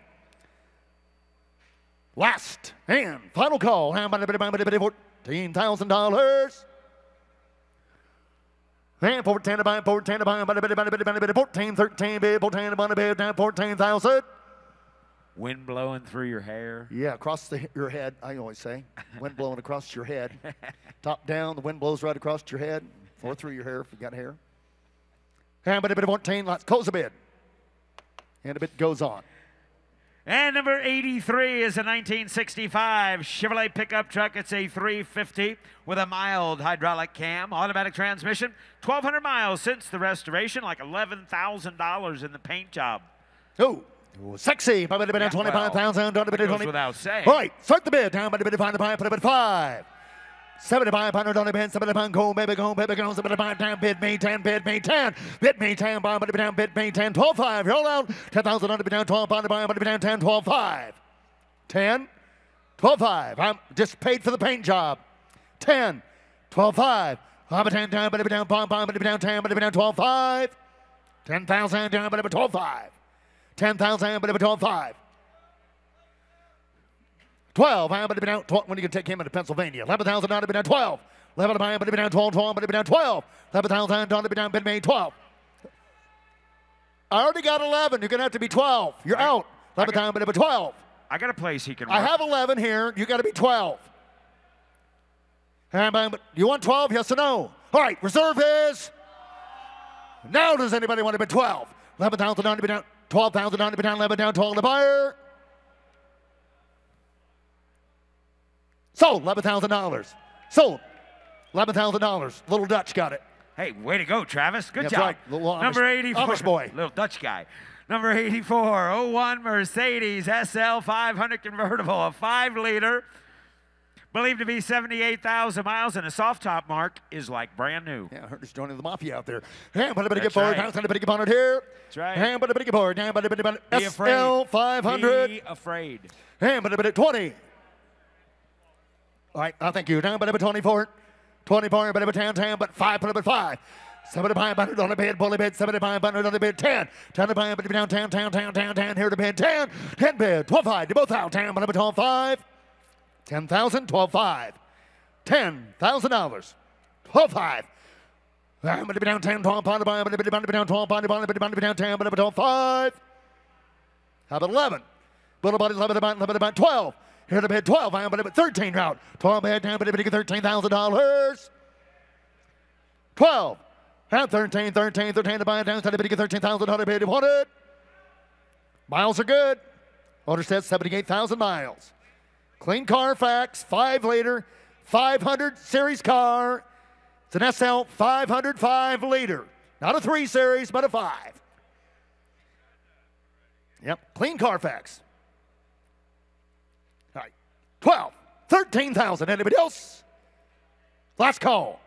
Last and final call. $14,000. And 14 to buy, 14 to buy, 14, 13 bid, 14 to buy, bid, down 14,000. Wind blowing through your hair. Yeah, across your head, I always say. Wind blowing across your head. Top down, the wind blows right across your head or through your hair if you got hair. And but a bit of 14, let's close the bid. And a bit goes on. And number 83 is a 1965 Chevrolet pickup truck. It's a 350 with a mild hydraulic cam, automatic transmission. 1,200 miles since the restoration, like $11,000 in the paint job. Oh, sexy. Down 25,000. Down Goes without saying. All right, start the bid. Down by the bid, put a bid 5. 7,500 on the bid, 7,500, go, baby, go, 7,500, down, bid me 10, bid me 10, bid me 10, buy, but down, bid me 10, 12, 5, roll out, 10,000 on the bid, down, 12, buy, but down, 10, 12, 5, 10, 12, 5, I'm just paid for the paint job, 10, 12, 5. Hop a 10 down, but down, bomb, bomb, but down, 10, but down, 12, 5. 10,000 down, but 12, 5. 10,000, but 12, 5. 12, but down, 12. When you can take him into Pennsylvania. 11,000 down, but down, 12. 11, but down, 12, 12, but down, 12. 11,000 down, but down, bid me 12. I already got 11. You're going to have to be 12. You're out. 11,000, but 12. I got a place he can work. I have 11 here. You got to be 12. You want 12? Yes or no? All right. Reserve is. Now does anybody want to bid 12? 11,000 down to be down. 12,000 down to be down. 11 down. 12 to buyer. Sold. $11,000. Sold. $11,000. Little Dutch got it. Hey, way to go, Travis. Good That's job. right. Little Number 84. Amish boy. Little Dutch guy. Number 84, 01 Mercedes SL 500 convertible, a 5-liter, believed to be 78,000 miles, and a soft top mark is like brand new. Yeah, I heard he's joining the mafia out there. Hand, but a bit That's forward. right. Down, send a bit on it here. That's right. Hand, but a bit forward. Down, but a bit Be afraid. SL 500. Be afraid. Hand, but a bit 20. All right, thank you. Down, but a bit 24. 24, but a bit 10, but 5, but a bit 5. 75 on the bid, bully bid, 75 on the bid, 10. 10 to buy, but down, 10, here to bid, 10. 10 bid, 12, 5, both out, 10, but 12, 5. 10,000, 12, 5. $10,000, 12, 5. But down 10, 12, but down 12, but down 10, but 12, 5. How about 11? Little body, 11 about 12. Here to bid, 12, but 13 route. 12 bid, down, but $13,000. 12. At 13 to buy it down, to bid, $13,000 bid. You want it? Miles are good. Motor says 78,000 miles. Clean Carfax, 5-liter, 500 series car. It's an SL 500 5-liter. Not a 3 series, but a 5. Yep, clean Carfax. All right, 12, 13,000. Anybody else? Last call.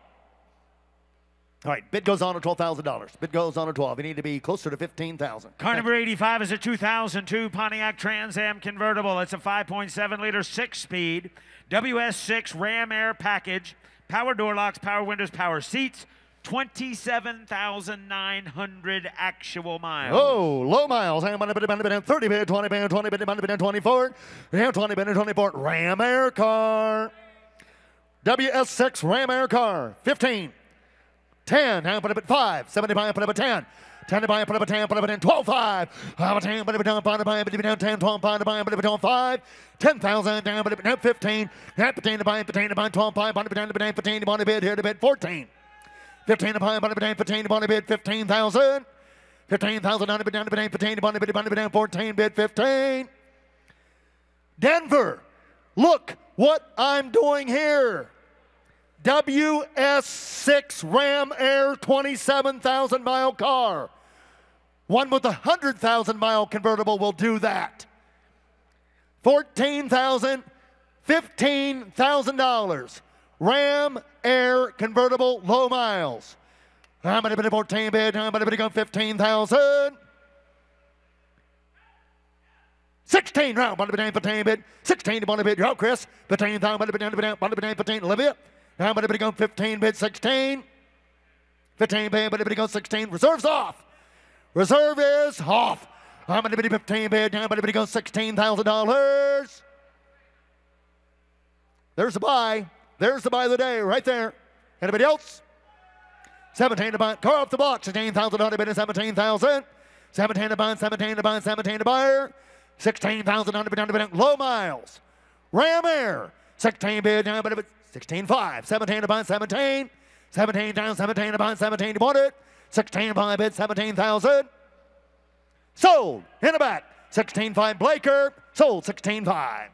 All right, bid goes on to $12,000. Bid goes on to 12. You need to be closer to 15,000. Car number 85 is a 2002 Pontiac Trans Am convertible. It's a 5.7-liter 6-speed WS6 Ram Air package. Power door locks, power windows, power seats. 27,900 actual miles. Oh, low miles. 30 bid, 20 bid, 20 bid, 24. 20 bid, 24. Ram Air car. WS6 Ram Air car. 15. 10, put up at 5, 75, put up at 10. 10 to buy, put up at 10, put up at 10, 12, 5. 10, put up at 10, put up at 10, 12, 5, to buy, put up at 12, 5. 10,000, down, put up at 15. 15 to buy, 12, 5, put up at 10, 15, to buy, bid, here to bid, 14. 15 to buy, put up at 10, 15, to buy, bid, 15,000. 15,000, down to bid, 15, to buy, bid, 14, bid, 15. Denver, look what I'm doing here. WS6 Ram Air 27,000 mile car. One with a 100,000 mile convertible will do that. $14,000, $15,000. Ram Air convertible, low miles. I'm going to bid 14 bid. I'm going to bid 15,000. 16 round. Bid 15 bid. 16 to bid. You're out, Chris. 15,000. Bid 15. Olivia. I'm going to go 15 bid 16. 15 bid, but go 16. Reserve's off. Reserve is off. I'm going to bid 15 bid. I'm going to go $16,000. There's the buy. There's the buy of the day right there. Anybody else? 17 to buy. Car off the block. 16,000 bid 17,000. 17 to buy. 17 to buy. 17 to buyer. 16,000 bid. Low miles. Ram Air. 16 bid. 16.5, 17 to buy, 17. 17 down, 17 to buy, 17 to want it. 16 to buy, bid 17,000. Sold in the back. 16.5 Blaker. Sold 16.5.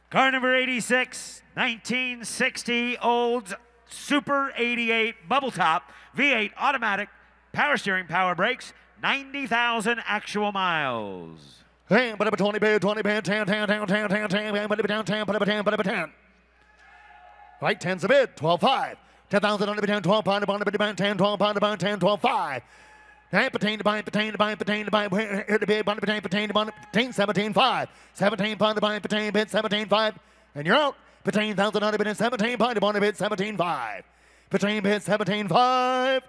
Car number 86, 1960 Olds Super 88 bubble top V8 automatic, power steering, power brakes, 90,000 actual miles. Hey, but up 20 bid, 10, 10, 10, 10, 10, 10, 10, but up 10, 10, but up 10, but up 10. Right, 10's a bid, 12.5. 10,000 on the bid, 12 pound, about the bid, 10, 12 pound, about 10, 12.5. Hey, pertain to buy, pertain to buy, pertain to buy, here to bid, bond pertain, pertain to bond, pertain, 17.5. 17 pound to buy, pertain, bid, 17.5. And you're out. 15,000 on a bid, 17 point on a bid, 17.5. 15 bid, 17.5.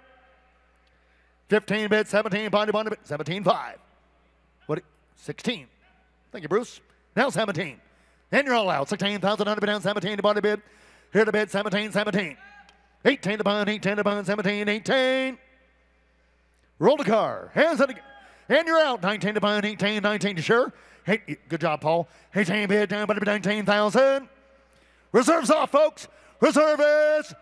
15 bid, 17 point on a bid, 17.5. What? 16. Thank you, Bruce. Now 17. And you're all out. 16,000 on a bid, down 17 on a bid. Here to bid, 17, 17. 18 to pound, 18 to pound, 17, 18. Roll the car. Hands on the. And you're out. 19 to pound, 18, 19 to sure. Hey, good job, Paul. 18 bid down, but 19,000. Reserves off, folks. Reserve is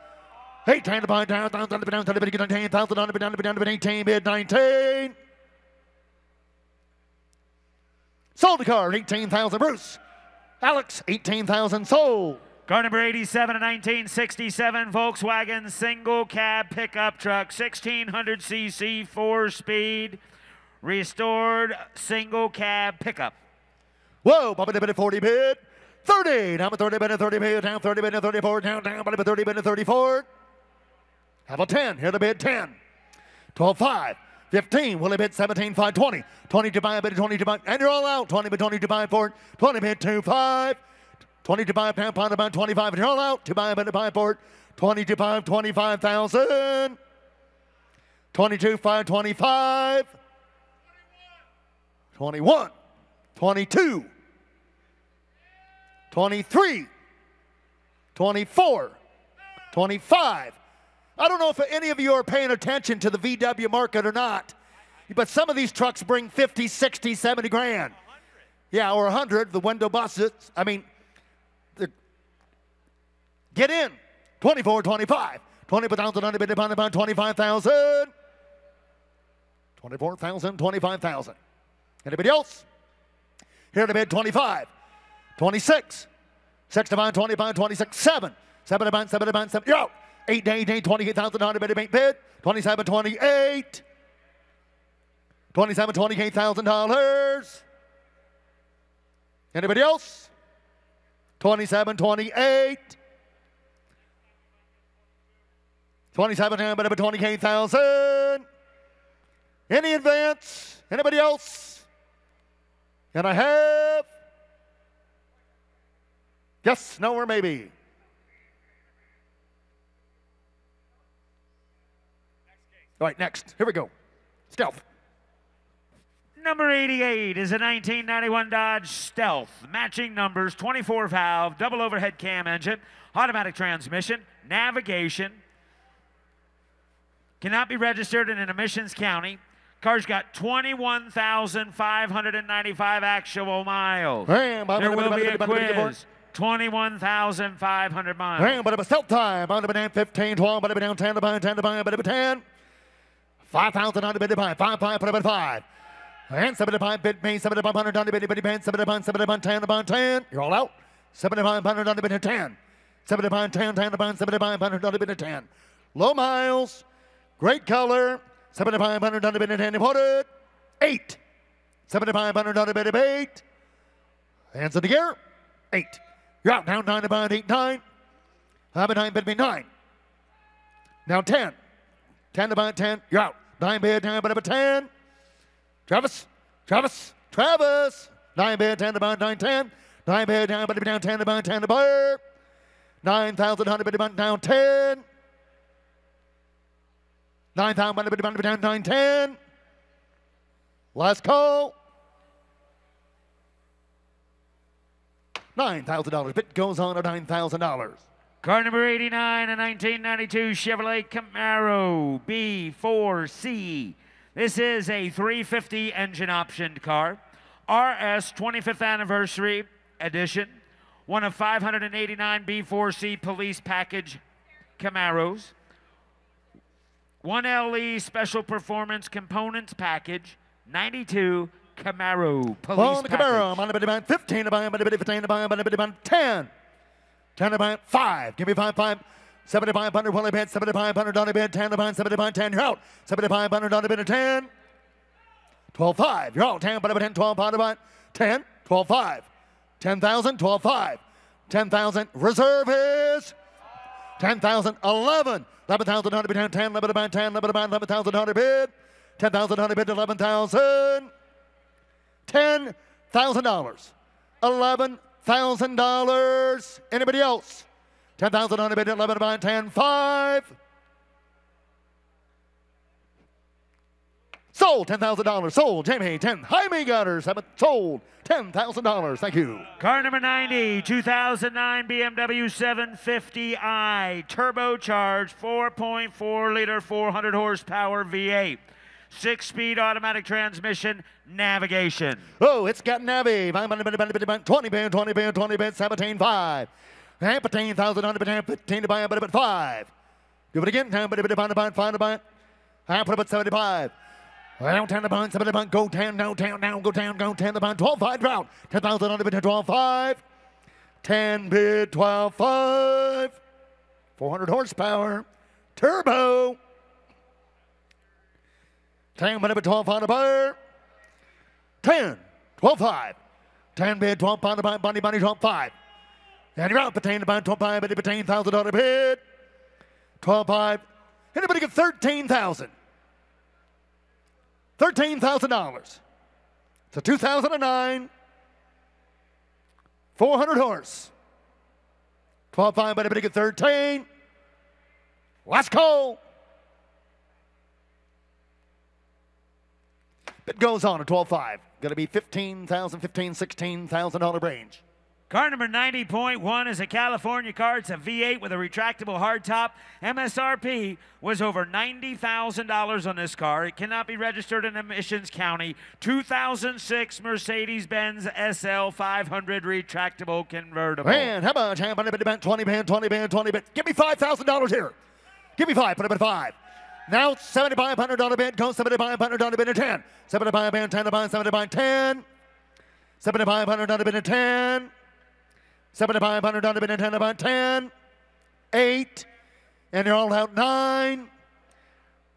18 to pound down, down to the 19,000 on the down to 18 bid 19. Sold the car, 18,000. Bruce. Alex, 18,000 sold. Car number 87, a 1967 Volkswagen single cab pickup truck, 1600cc, 4-speed, restored single cab pickup. Whoa, Bobby the bid 40 bid. 30, down by 30 bid, 30 bid, down 30 bid, 34, down, by 30 bid, 34. How about 10? Here the bid 10. 12.5. 15, Willie bid 17.5, 20. 20 to buy, bid 20 to buy, and you're all out. 20 bid, 20 to buy for it. 20 bid 2.5. 20 to buy, pound about 25, and you're all out. To buy, bid to buy for it. 20 to buy, 25,000. 22, 5, 25. 21. 22. 23. 24. 25. I don't know if any of you are paying attention to the VW market or not, but some of these trucks bring 50, 60, 70 grand. Yeah, or 100, the window buses. I mean, get in. 24, 25. 20,000, 25,000. 24,000, 25,000. Anybody else? Here to bid 25. 26. 6 to 25, 26. 7. 7 to 7. You're out. 8 to 8, 28,000 on the bid. 27, 28. 27, $28,000. Anybody else? 27, 28. 27, but 28,000. Any advance? Anybody else? Can I have? Yes, no, or maybe. All right, next. Here we go. Stealth. Number 88 is a 1991 Dodge Stealth. Matching numbers, 24 valve, double overhead cam engine, automatic transmission, navigation. Cannot be registered in an emissions county. Car's got 21,595 actual miles. There will be a quiz. 21,500 miles. But it was stealth time. On the banana 15, 12, but it down 10 to buy, 10 to buy, but it 10. 5,000 on the bid to buy, 5, put it 5. And 75 bid me, 7,500 on the bid to bid, 75, 10 to buy, 10. You're all out. 7,500 on the bid to 10. 75, 10 to buy, 7,500 on the bid to 10. Low miles, great color. 7,500 on the bid to 10. You put it 8. 7,500 on the bid to 8. Hands in the gear. 8. You're out. Down 9 to buy, 8, 9. 9 bid me 9. Now 10. 10 to buy, 10. You're out. 9 bid, 10 bid, 10. Travis. 9 bid, 10 to buy, 9, 10. 9 bid, 10 bid, down 10 to buy, 10 to buy. 9,000 bid, down 10. 9,000 bid, down 9, 10. Last call. $9,000. Bid goes on at $9,000. Car number 89, a 1992 Chevrolet Camaro B4C. This is a 350 engine optioned car. RS 25th Anniversary Edition. One of 589 B4C police package Camaros. 1 LE Special Performance Components Package. 92 Camaro police the Camaro, I'm on the bid 15 to buy, 15 to buy, 10. 10 to buy, 5. Give me 5, 5. 7,500 on the bid, 7,500 on the bid, 10 to buy, 7,500, 10. You're out. 7,500 on the bid, 10. 12,500. You're out. 10, 10, 12, on the buy, 10, 12,500. 10,000, 12,500. 10,000. Reserve is 10,000, 11. 11,000 on the bid, 10, 11 to buy, 10, 11 to buy, 11,000 on the bid. 10,000 on the bid, 11,000. $10,000. 11,000. $10,000. Anybody else? 10,000 on the bid, 11 by 10, 5. Sold $10,000. Sold Jamie 10. Jaime Gutters have it sold $10,000. Thank you. Car number 90, 2009 BMW 750i, turbocharged 4.4 liter, 400 horsepower V8, 6-speed automatic transmission, navigation. Oh, it's got Navi. 20 bid, 20 bid, 20 bid, 17, 5. 15,000 on the bid, 15 to buy a bid, 5. Do it again. 10 bid, 5 to buy it. I put up 75. Well, 10 to buy, 7 to buy, go 10, now, 10, now, go 10, go 10 to buy, 12, 5, drought. 10,000 on the bid, 12, 5. 10 bid, 12, 5. 400 horsepower. Turbo. 10 bid, 12, 5 to buy. 10, 12, 5. 10 bid, 12, 5 to buy, bunny, 12, 5. And you're out, pertain to buy, 12, 5, bid, $10,000 bid. 12, 5. Anybody get 13,000? $13,000. It's a 2009 400 horse. 12.5, but everybody get 13. Let's go. It goes on at 12.5. Going to be $16,000 range. Car number 90.1 is a California car. It's a V8 with a retractable hardtop. MSRP was over $90,000 on this car. It cannot be registered in Emissions County. 2006 Mercedes-Benz SL 500 retractable convertible. Man, how much? 20 band, 20 band, 20 band. Give me $5,000 here. Give me 5. Put it at 5. Now $7,500 bid. Go $7,500 bid at 10. $7,500 band, 10 to buy, 7,500 10. $7,500 bid at 10. $7,500 bid at 10 about 10. 8. And you're all out 9.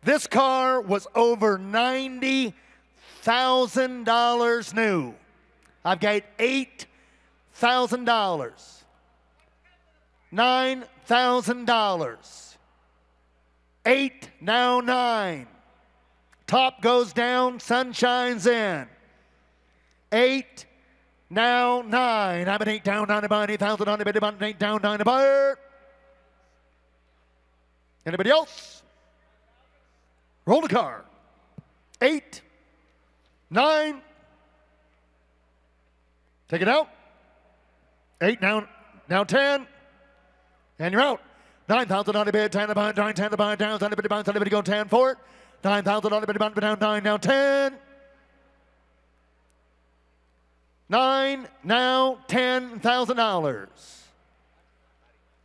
This car was over $90,000 new. I've got $8,000. $9,000. 8, now 9. Top goes down, sun shines in. 8, now 9. I'm at 8 down, 9 about 8,000 on the bid, about 8 down, 9 about. Anybody else? Roll the car. 8, 9. Take it out. 8 now 10. And you're out. 9,000 on the bid, 10 about 9, 10 about down, 10 about down, go 10 for it. 9,000 on the bid, about down, 9 now 10. 9, now $10,000.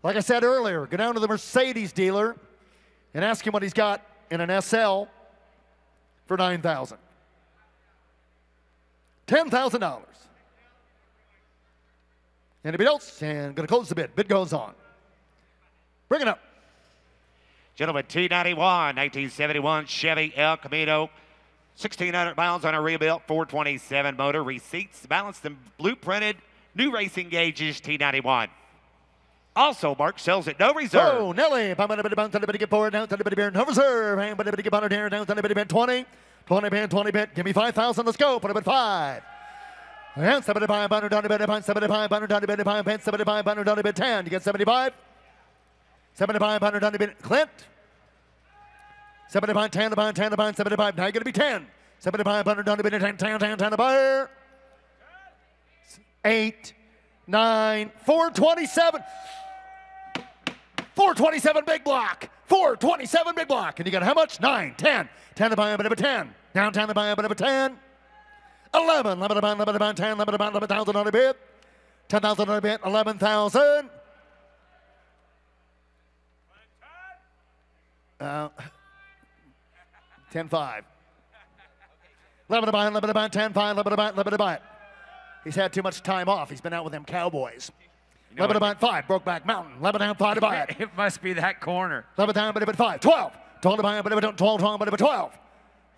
Like I said earlier, go down to the Mercedes dealer and ask him what he's got in an SL for $9,000. $10,000. Anybody else? And going to close the bid. Bid goes on. Bring it up. Gentlemen, T91, 1971 Chevy El Camino. 1,600 miles on a rebuilt 427 motor. Receipts balanced and blueprinted. New racing gauges, T91. Also, Mark sells at no reserve. Oh, Nelly. I'm going to get forward now. No reserve. I'm going to get on here down. 20. 20 bid, 20 bid. Give me 5,000. Let's go. Put it at 5. And 75 bid, 75 bid, 75 bid, 10. You get 75. 7,500 bid. Clint. 75, 10 to buy, 10 to buy, 75. Now you're going to be 10. 7,500 bid, 10, 10, 10, 10 to buy. 8, 9, 427. 427 big block. 427 big block. And you got how much? 9, 10. 10 to buy, a bit of a 10. Down 10 to buy, a bit of a 10. 11. 11 to buy, 11 to buy, 10. 11 to buy, 11,000 on a bid. 10,000 on a bid, 11,000. 10-5. 11 to buy, 11 to buy, 10-5, 11 to buy, 11 to buy. He's had too much time off. He's been out with them Cowboys. 11 to buy, 5, Brokeback Mountain. 11 down, 5 to buy it. It must be that corner. 11 down, but 5. 12. 12 to buy, but 12, 12, but 12.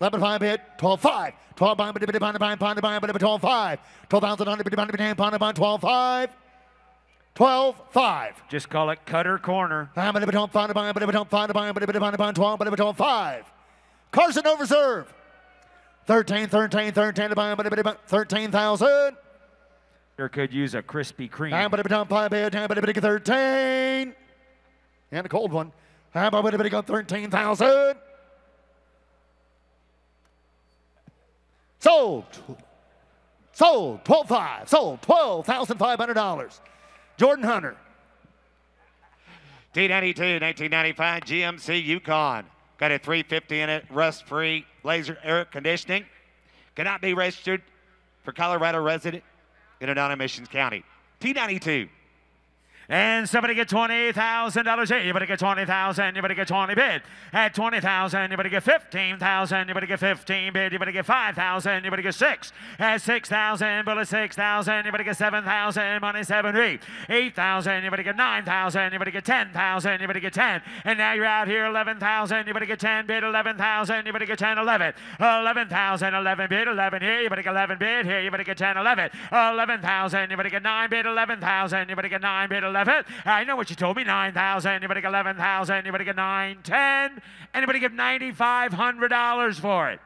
11 to buy, bid, 12, 5. 12 buy, but 12, 5. 12,000 on the bid, 12, 5. 12, 5. Just call it Cutter Corner. 12, 5 to buy, but 12, 5 to buy, but 12, but 12, 5. Cars at no reserve. 13 to buy, but 13,000. Or could use a Krispy Kreme. How about a down 5 bid? How about a bid 13? And a cold one. How about a bid 13,000? Sold. Sold. 12.5. Sold. $12,500. Jordan Hunter. T92, 1995 GMC Yukon. Got a 350 in it, rust-free, laser air conditioning. Cannot be registered for Colorado resident in a non-emissions county. T92. And somebody get $20,000 here. You better get 20,000. You better get 20 bid. At 20,000, you better get 15,000. You better get 15 bid. You better get 5,000. You better get 6. At 6,000, bullet 6,000. You better get 7,000. Money 7 8. 8,000. You better get 9,000. You better get 10,000. You better get 10. And now you're out here 11,000. You better get 10 bid. 11,000. You better get 10 11. 11,000. 11 bid. 11 here. You better get 11 bid here. You better get 10 11. 11,000. You better get 9 bid. 11,000. You better get 9 bid. 11. I know what you told me. 9,000. Anybody get 11,000. Anybody get 9, 10. Anybody give $9,500 for it.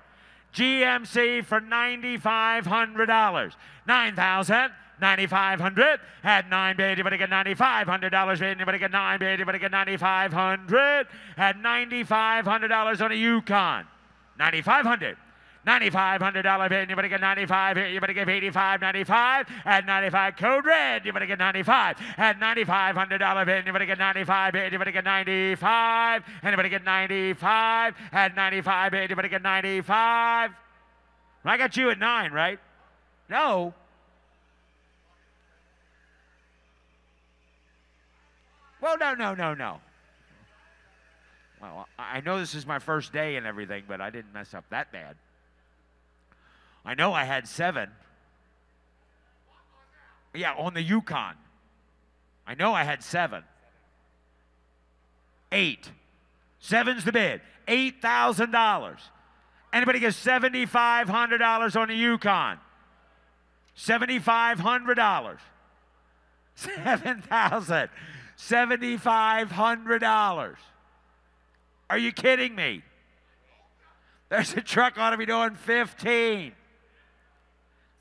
GMC for $9,500. 9,000. 9,500 at 9 bid. Anybody get $9,500 bid. Anybody get 9 bid. Anybody get 9,500 at $9,500 on a Yukon. 9,500. $9,500 bid. You better get 95 here. You better give 85.95 at 95 code red. You better get 95 at $9,500 bid. You better get 95 bid. You better get 95. Anybody get 95 at 95 bid. You better get 95. I got you at 9, right? No. Well, no. Well, I know this is my first day and everything, but I didn't mess up that bad. I know I had 7. Yeah, on the Yukon. I know I had 7. 8. 7's the bid. $8,000. Anybody get $7,500 on the Yukon? $7,500. 7,000. $7,500. Are you kidding me? There's a truck ought to be doing 15.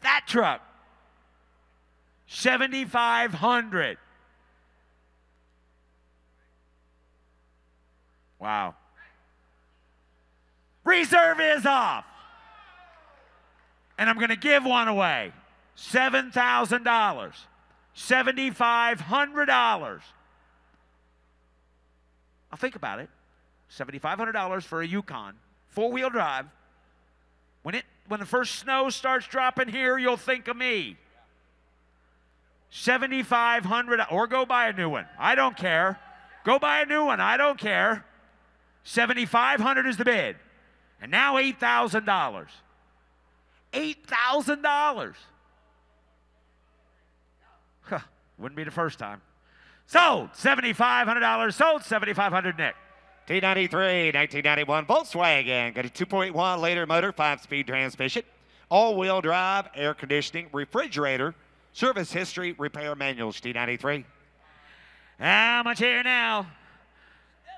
That truck, 7,500. Wow. Reserve is off. And I'm going to give one away. $7,000. $7,500. I'll think about it. $7,500 for a Yukon, 4-wheel drive. When the first snow starts dropping here, you'll think of me. $7,500, or go buy a new one. I don't care. Go buy a new one. I don't care. $7,500 is the bid. And now $8,000. $8,000. Huh, wouldn't be the first time. Sold. $7,500. Sold. $7,500, Nick. T93, 1991 Volkswagen. Got a 2.1-liter motor, 5-speed transmission, all-wheel drive, air conditioning, refrigerator, service history, repair manuals. T93. How much here now?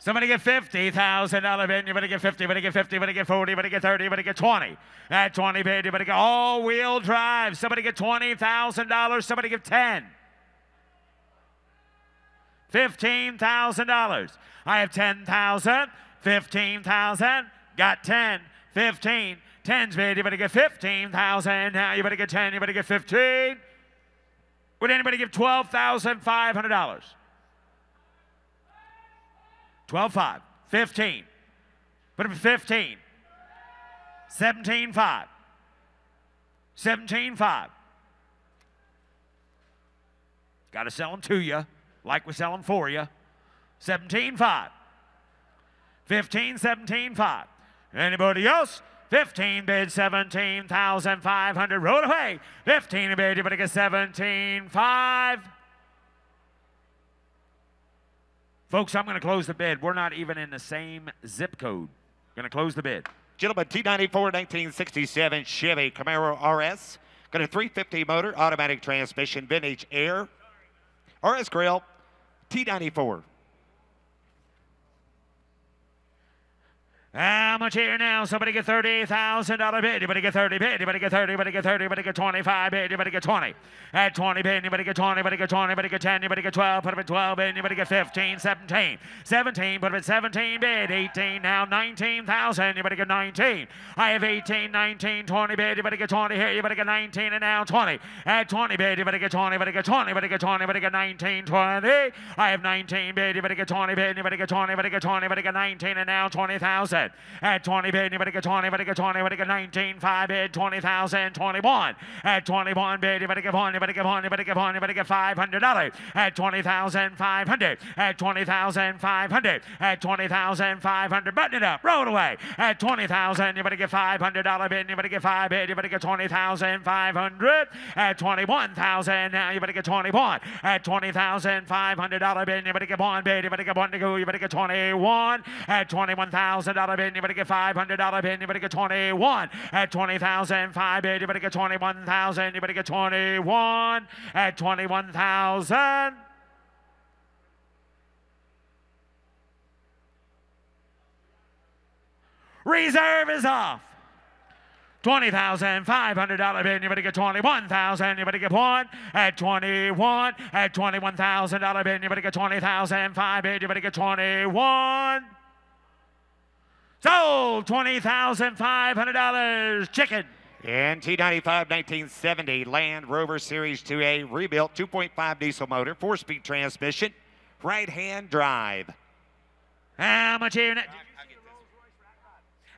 Somebody get $50,000 bid. You better get 50. You better get 50. You better get 40. You better get 30. You better get 20. At 20 bid, you better get all-wheel drive. Somebody get $20,000. Somebody get 10. $15,000. I have 10,000, 15,000, got 10, 15, 10's bid. You better get 15,000. Now you better get 10. You better get 15. Would anybody give $12,500? 12.5, 15. Put up 15. 17.5. 17.5. Got to sell them to you, like we sell them for you. 17.5. 15, 17.5. Anybody else? 15 bid, 17,500. Roll away. 15 bid, you better get 17.5. Folks, I'm going to close the bid. We're not even in the same zip code. Going to close the bid. Gentlemen, T94 1967 Chevy Camaro RS. Got a 350 motor, automatic transmission, vintage air. RS grill, T94. How much here now? Somebody get $30,000 bid. Anybody get 30 bid? Anybody get 30? Anybody get 30? Anybody get 25 bid? Anybody get 20? At 20 bid. Anybody get 20? Anybody get 20? Anybody get 10? Anybody get 12? Put them at 12 bid. Anybody get 15? 17. 17. Put them at 17 bid. 18 now. 19,000. Anybody get 19? I have 18, 19, 20 bid. Anybody get 20 here? Anybody get 19 and now 20. At 20 bid. Anybody get 20? Anybody get 20? Anybody get 20? Anybody get 19, 20. I have 19 bid. Anybody get 20 bid? Anybody get 20? Anybody get 20? Anybody get 19 and now 20,000. At 20 bid, anybody get 20, anybody get 20, anybody get 19, 5 bid, 20,000, 21. At 21 bid, anybody get 1, anybody get 1, anybody get 1, anybody get $500. At 20,500. At 20,500. At 20,500. Button it up, roll it away. At 20,000, anybody get $500 bid, anybody get 5 bid, anybody get 20,500. At 21,000, now anybody get 21. At $20,500 bid, anybody get 1 bid, anybody get 1 to go, anybody get 21. At $21,000 bid, anybody get $500 bid, anybody get 21. At 20,000, 5 bid, anybody get 21,000, anybody get 21. At 21,000. Reserve is off. $20,500 bid, anybody get 21,000, anybody get 1. At 21. At $21,000 bid, anybody get 20,000, 5 bid, anybody get 21. Sold $20,500 chicken. In T95 1970 Land Rover Series 2A rebuilt 2.5 diesel motor, 4-speed transmission, right-hand drive. How much here now?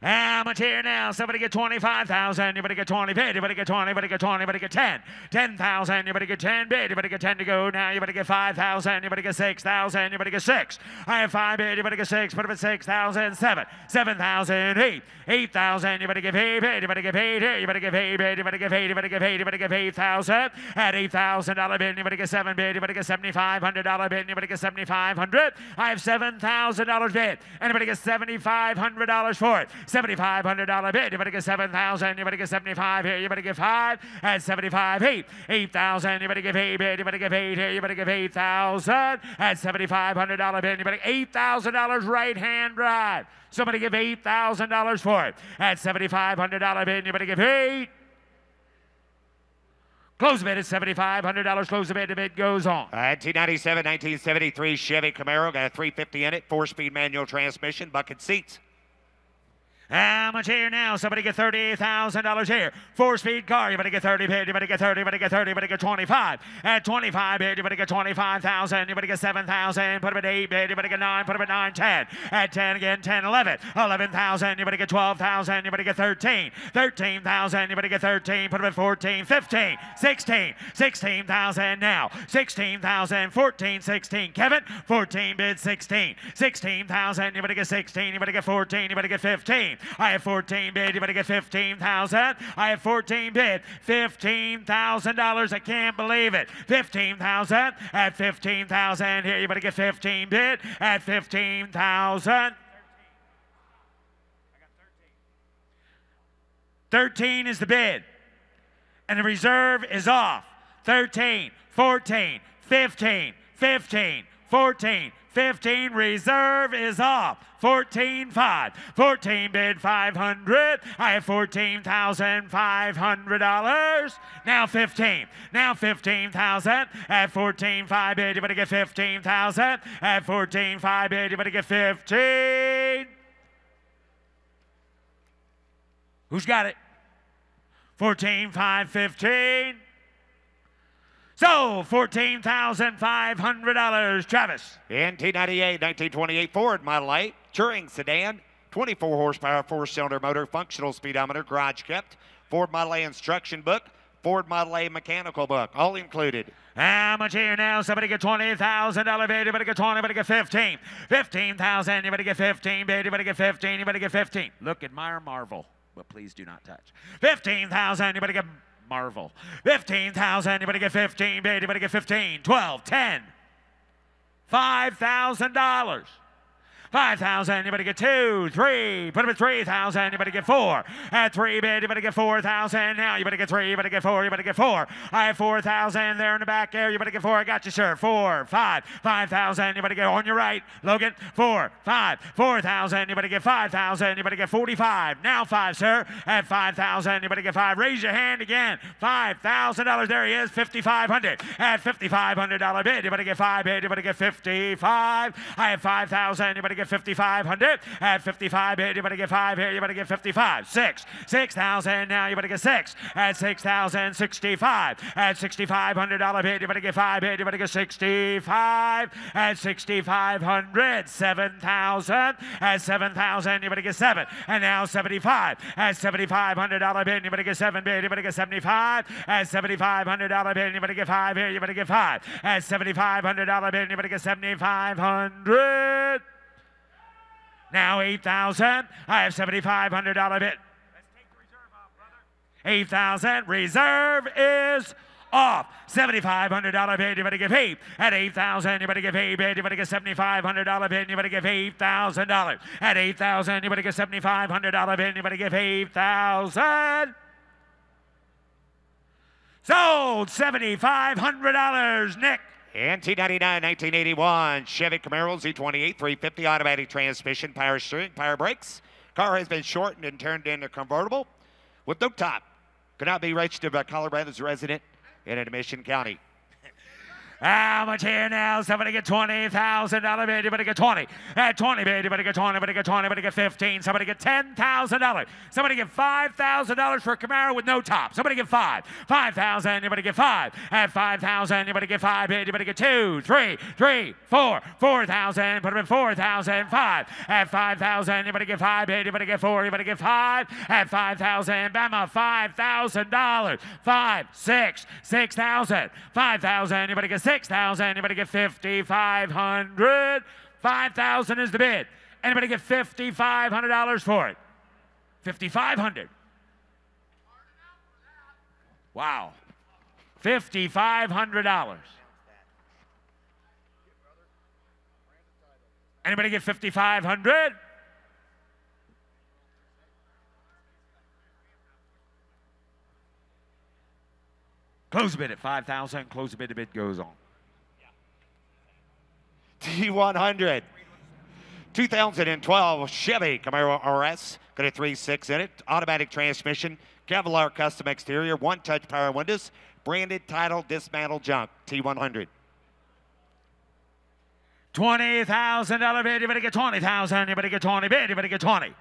How much here now? Somebody get 25,000. Anybody get 20 bid? Anybody get 20? Anybody get 20? Anybody get 10? 10,000. Anybody get 10 bid? Anybody get 10 to go now? Anybody get 5,000? Anybody get 6,000? Anybody get 6? I have 5 bid. Anybody get 6? Put them at 6,000. 7. 7,000. 8. 8,000. Anybody get 8 bid? Anybody get 8 here? Anybody get 8 bid? Anybody get 8? Anybody get 8? Anybody get 8,000? At $8,000 bid. Anybody get 7 bid? Anybody get $7,500 bid? Anybody get 7,500? I have $7,000 bid. Anybody get $7,500 for it? $7,500 bid. Anybody get 7,000? Anybody get 75 here? Anybody get 5? At 75, 8. 8,000. Anybody get 8 bid? Anybody get 8 here? Anybody get 8,000? At $7,500 bid. Anybody $8,000 right-hand drive. Somebody give $8,000 for it. At $7,500 bid. Anybody give 8? Close the bid at $7,500. Close the bid. The bid goes on. 1997, 1973 Chevy Camaro got a 350 in it, 4-speed manual transmission, bucket seats. How much here now? Somebody get $30,000 here. 4-speed car. Anybody get 30 bid? Anybody get 30? Anybody get 30? Anybody get 25? At 25 bid. Anybody get 25,000? Anybody get 7,000? Put them at 8 bid. Anybody get 9? Put them at 9, 10. At 10 again, 10, 11. 11,000. Anybody get 12,000? Anybody get 13? 13,000. Anybody get 13? Put them at 14, 15, 16. 16,000 now. 16,000, 14, 16. Kevin, 14 bid, 16. 16,000. Anybody get 16? Anybody get 14? Anybody get 15? I have 14 bid. Anybody get 15,000? I have 14 bid. $15,000. I can't believe it. 15,000. At 15,000 here. Anybody get 15 bid? At 15,000. 13 is the bid. And the reserve is off. 13, 14, 15, 15, 14, 15, reserve is off. 14, 5. 14 bid, 500. I have $14,500. Now 15. Now 15,000. At 14, 5 bid. Anybody get 15,000? At 14, 5 bid. Anybody get 15? Who's got it? 14, 5, 15. So, $14,500, Travis. In T98, 1928 Ford Model A, Touring Sedan, 24 horsepower, 4-cylinder motor, functional speedometer, garage kept, Ford Model A instruction book, Ford Model A mechanical book, all included. How much here now? Somebody get $20,000 bid. Anybody get 20? Anybody get 15? 15,000. Anybody get 15 bid? Anybody get 15? Anybody get 15? Look, admire, marvel, but please do not touch. 15,000. Anybody get marvel? 15,000. Anybody get 15 bid? Anybody get 15? 12, 10. $5,000. 5,000. Anybody get 2, 3. Put them at 3,000. Anybody get 4? At 3 bid, you better get 4,000. Now you better get 3. You better get 4. You better get 4. I have 4,000 there in the back there. You better get 4. I got you, sir. 4, 5, 5,000. You better get on your right. Logan, 4, 5, 4,000. You better get 5,000. You better get 45. Now 5, sir. At 5,000. You better get 5. Raise your hand again. $5,000. There he is. 5,500. At $5,500 bid, you better get 5 bid. You better get 55. I have 5,000. You better get 5,500. At 55 bid, you better get 5 here. You better get 55. 6,000. Now you better get 6. At 6,000, 65. At $6,500 bid, you better get 5 bid. You better get 65. At 6,500, 7,000. At 7,000, you better get 7. And now 75. At $7,500 bid, you better get 7 bid. You better get 75. At $7,500 bid, you better get 5 here. You better get 5. At $7,500 bid, you better get 7,500. Now 8,000. I have $7,500 bid. 8,000. Reserve is off. $7,500 bid. You better get paid. At 8,000, you better get paid bid. You better get $7,500 bid. You better get $8,000. At 8,000, you better get $7,500 bid. You better get $8,000. Sold. $7,500. Nick. And T99 1981 Chevy Camaro Z28 350 automatic transmission, power steering, power brakes. Car has been shortened and turned into convertible with no top. Could not be registered by Colorado's resident in Admission County. How much here now? Somebody get $20,000 bid. You better get 20. At 20 bid, you better get 20. Better get 20. Better get 15. Somebody get $10,000. Somebody get $5,000 for a Camaro with no top. Somebody get 5. 5,000. You better get 5. At 5,000, you better get 5 bid. You better get 2, 3, 4. 4,000. Put them in 4,000. 5. At 5,000, you better get 5 bid. You better get 4. You better get 5. At 5,000, Bama, $5,000. 5, 6, 6,000. 5,000. You better get 6,000. Anybody get 5,500? 5,000 is the bid. Anybody get $5,500 for it? 5,500. Wow. $5,500. Anybody get 5,500? Close the bid at 5,000. Close the bid. The bid goes on. T100 2012 Chevy Camaro RS. Got a 3.6 in it. Automatic transmission. Kevlar custom exterior. One-touch power windows. Branded title dismantled junk. T100. $20,000 bid. You better get 20,000. You better get 20 bid. You better get 20.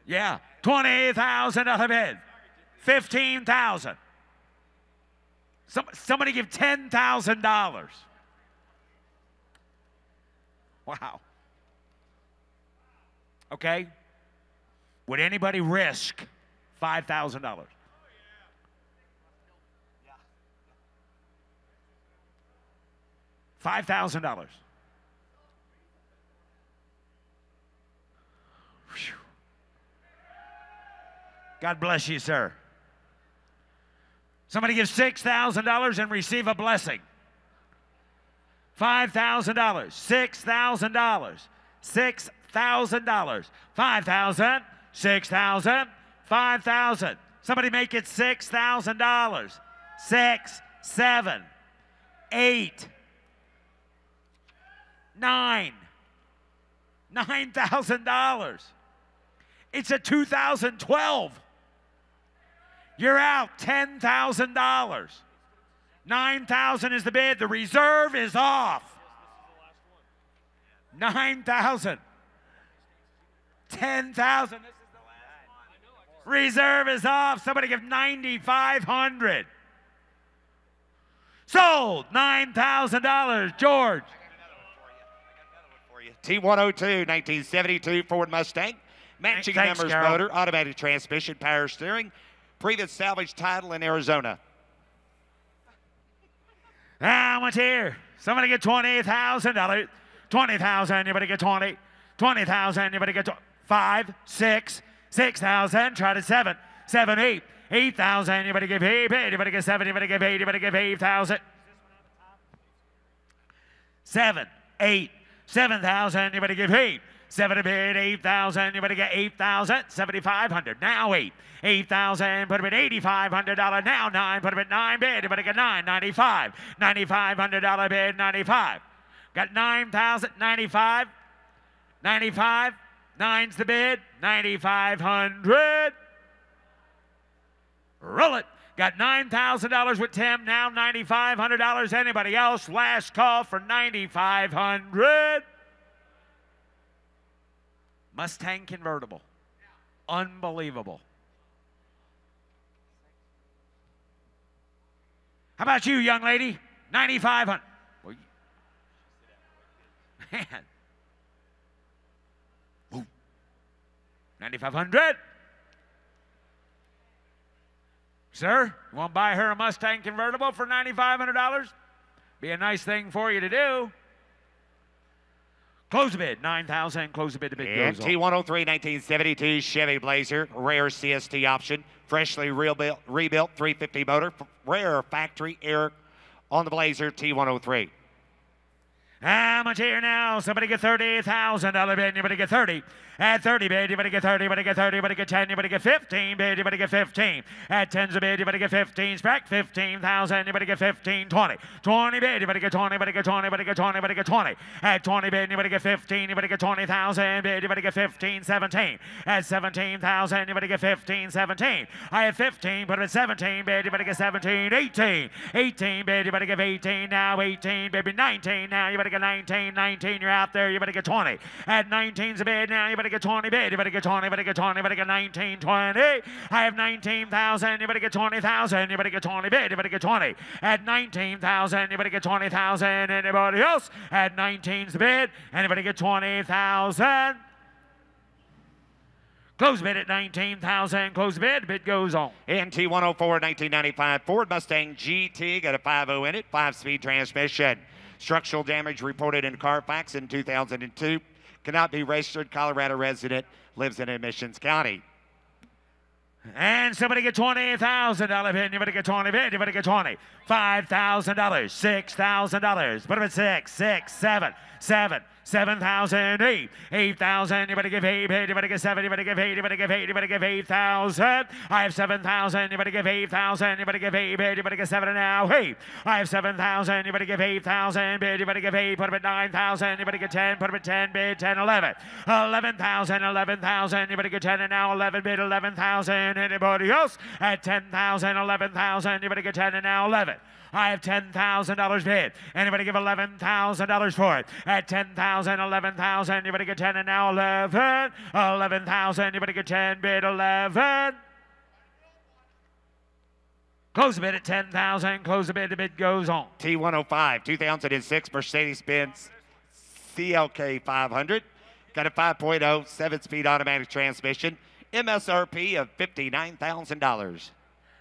Yeah. $20,000 bid. 15,000. Somebody give $10,000. Wow. Okay. Would anybody risk $5,000? $5,000. God bless you, sir. Somebody give $6,000 and receive a blessing. $5,000, $6,000, $6,000, 5,000, 6,000, 5,000. Somebody make it $6,000. 6, 7, 8, 9, $9,000. It's a 2012. You're out $10,000. 9,000 is the bid. The reserve is off. 9,000. 10,000. This is the last one. Reserve is off. Somebody give 9,500. Sold. $9,000. George. T102 1972 Ford Mustang. Matching Thanks, members Carol. motor, automatic transmission, power steering. Previous salvage title in Arizona. How much here? Somebody get $20,000. 20,000. You better get 20. 20,000. You better get 5, 6, 6,000. Try to 7, 7, 8, 8,000. You better give 8. You better get 7. You better give 8. You better give 8,000. 7, 8, 7,000. Anybody give 8? 7 a bid, 8,000. Anybody get 8,000? 7,500. Now 8. 8,000. Put him at $8,500. Now 9. Put him at 9 bid. Anybody get 9? 95. $9,500 bid. 95. Got 9,000. 95. 95. 9's the bid. 9,500. Roll it. Got $9,000 with Tim. Now $9,500. Anybody else? Last call for $9,500. Mustang convertible. Unbelievable. How about you, young lady? $9,500. Well, man. Ooh. $9,500. Sir, you want to buy her a Mustang convertible for $9,500? Be a nice thing for you to do. Close the bid, 9,000. Close the bid. The bid goes on. T103 1972 Chevy Blazer, rare CST option, freshly rebuilt 350 motor, rare factory air on the Blazer T103. How much here now? Somebody get $30,000 bid. Anybody get 30? At 30 bid, you better get 30, you better get 30, you better get 10, you better get 15 bid, you better get 15. At 10's a bid, you better get 15. Spec 15,000, you better get 15, 20. 20 bid, you better get 20, you better get 20, you better get 20, you better get 20. At 20 bid, you better get 15, you better get 20,000 bid, you better get 15, 17. At 17,000, you better get 15, 17. I have 15, put it at 17 bid, you better get 17, 18. 18 bid, you better get 18, now 18, baby, 19, now you better get 19, 19, you're out there, you better get 20. At 19's a bid, now you better get 20 bid, you better get 20, you better get 20, you better get 19, 20. I have 19,000, you better get 20,000, you better get 20 bid, you better get 20. At 19,000, you better get 20,000. Anybody else? At 19's the bid, anybody get 20,000? Close bid at 19,000. Close bid. Bid goes on. NT 104 1995 Ford Mustang GT, got a 5.0 in it, 5-speed transmission. Structural damage reported in Carfax in 2002. Cannot be registered. Colorado resident. Lives in Admissions County. And somebody get $20,000 bid. You better get 20 bid. You better get 20. $5,000. $6,000. Put them at 6, 6, 7, 7. 7,000, 8, 8,000, you better give 8 bid, you better get 7, you better give 8, you better give 8, you better give 8,000. I have 7,000, you better give 8,000, you better give 8 bid, you better get 7 now, 8. I have 7,000, you better give 8,000 bid, you better give 8, put them at 9,000, you better get 10, put them at 10 bid, 10, 11. 11,000, 11,000, you better get 10 and now 11 bid, 11,000. Anybody else? At 10,000, 11,000, you better get 10 and now 11. I have $10,000 bid. Anybody give $11,000 for it? At 10,000, 11,000, you better get 10 and now 11. 11,000, you better get 10 bid, 11. Close the bid at 10,000. Close the bid. The bid goes on. T105 2006 Mercedes-Benz CLK 500. Got a 5.0 7-speed automatic transmission. MSRP of $59,000.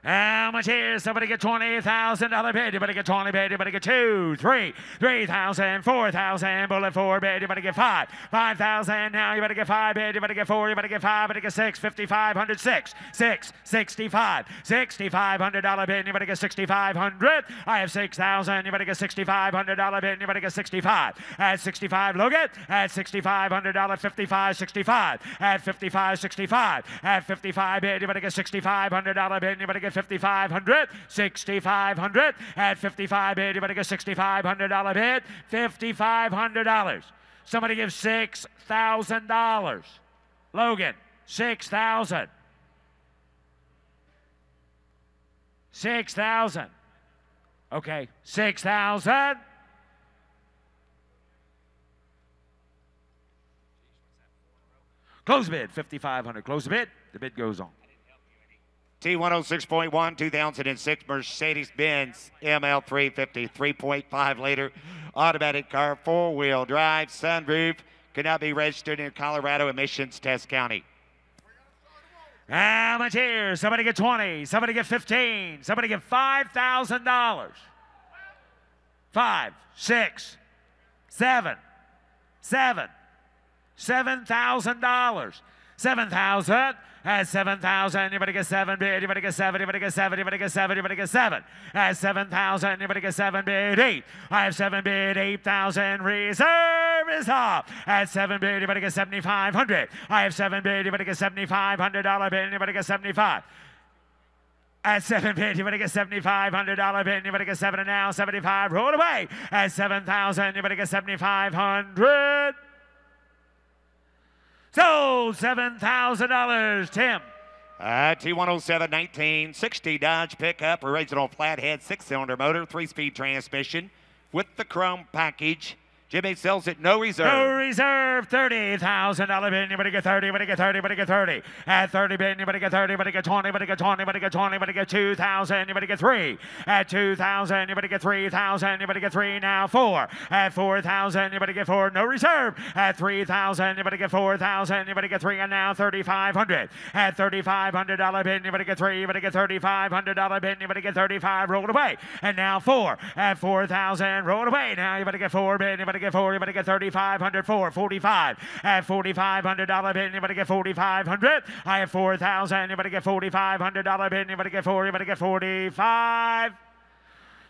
How much here? Somebody get $20,000 bid. You better get 20 bid. You better get 2, 3, 3,000, 4,000. Bullet 4 bid. You better get 5. 5,000. Now you better get 5 bid. You better get 4. You better get 5. You better get 6. 5,500. 6. 6. 65. $6,500 bid. You better get 6,500. I have 6,000. You better get $6,500 bid. You better get 65. At 65, Logan. At $6,500. 55. 65. At 55. 65. At 55 bid. You better get $6,500 bid. You better get 5,500, 6,500. At 55 bid, you better get $6,500 bid, $5,500. Somebody give $6,000. Logan, 6,000. 6,000. Okay, 6,000. Close bid, 5,500. Close the bid. The bid goes on. T106.1 2006 Mercedes-Benz ML350 3.5 liter automatic car, 4-wheel drive, sunroof, cannot be registered in Colorado Emissions Test County. How much here? Somebody get 20. Somebody get 15. Somebody get $5,000. 5, 6, 7, 7. $7,000. 7,000. At 7,000, you better get 7 bid, you better get 7, you better get 7, you better get 7, you better get 7. At 7,000, you better get 7 bid, 8. I have 7 bid, 8,000. Reserve is off. At 7 bid, anybody get 7,500. I have 7 bid, anybody get $7,500 bid, anybody get 75. At 7 bid, anybody get $7,500 bid, anybody get 7 and now 75. Roll away. At 7,000, anybody get 7,500. Sold $7,000. Tim. T107 1960 Dodge pickup, original flathead 6-cylinder motor, 3-speed transmission with the chrome package. Jimmy sells it no reserve. No reserve, $30,000 bid. Anybody get 30, anybody get 30, anybody get 30. At 30 bid, anybody get 30, anybody get 20, anybody get 20, anybody get 20, anybody get 2,000, anybody get 3. At 2,000, anybody get 3,000, anybody get 3, now 4. At 4,000, anybody get 4, no reserve. At 3,000, anybody get 4,000, anybody get 3, and now 3,500. At $3,500 bid, anybody get 3, anybody get $3,500 bid, anybody get 35, rolled away. And now 4. At 4,000, rolled away. Now anybody get 4 bid, anybody get 4, anybody get 3,500, 4, 45. At $4,500 bid, anybody get 4,500. I have 4,000, anybody get $4,500 bid, anybody get 4, anybody get 45.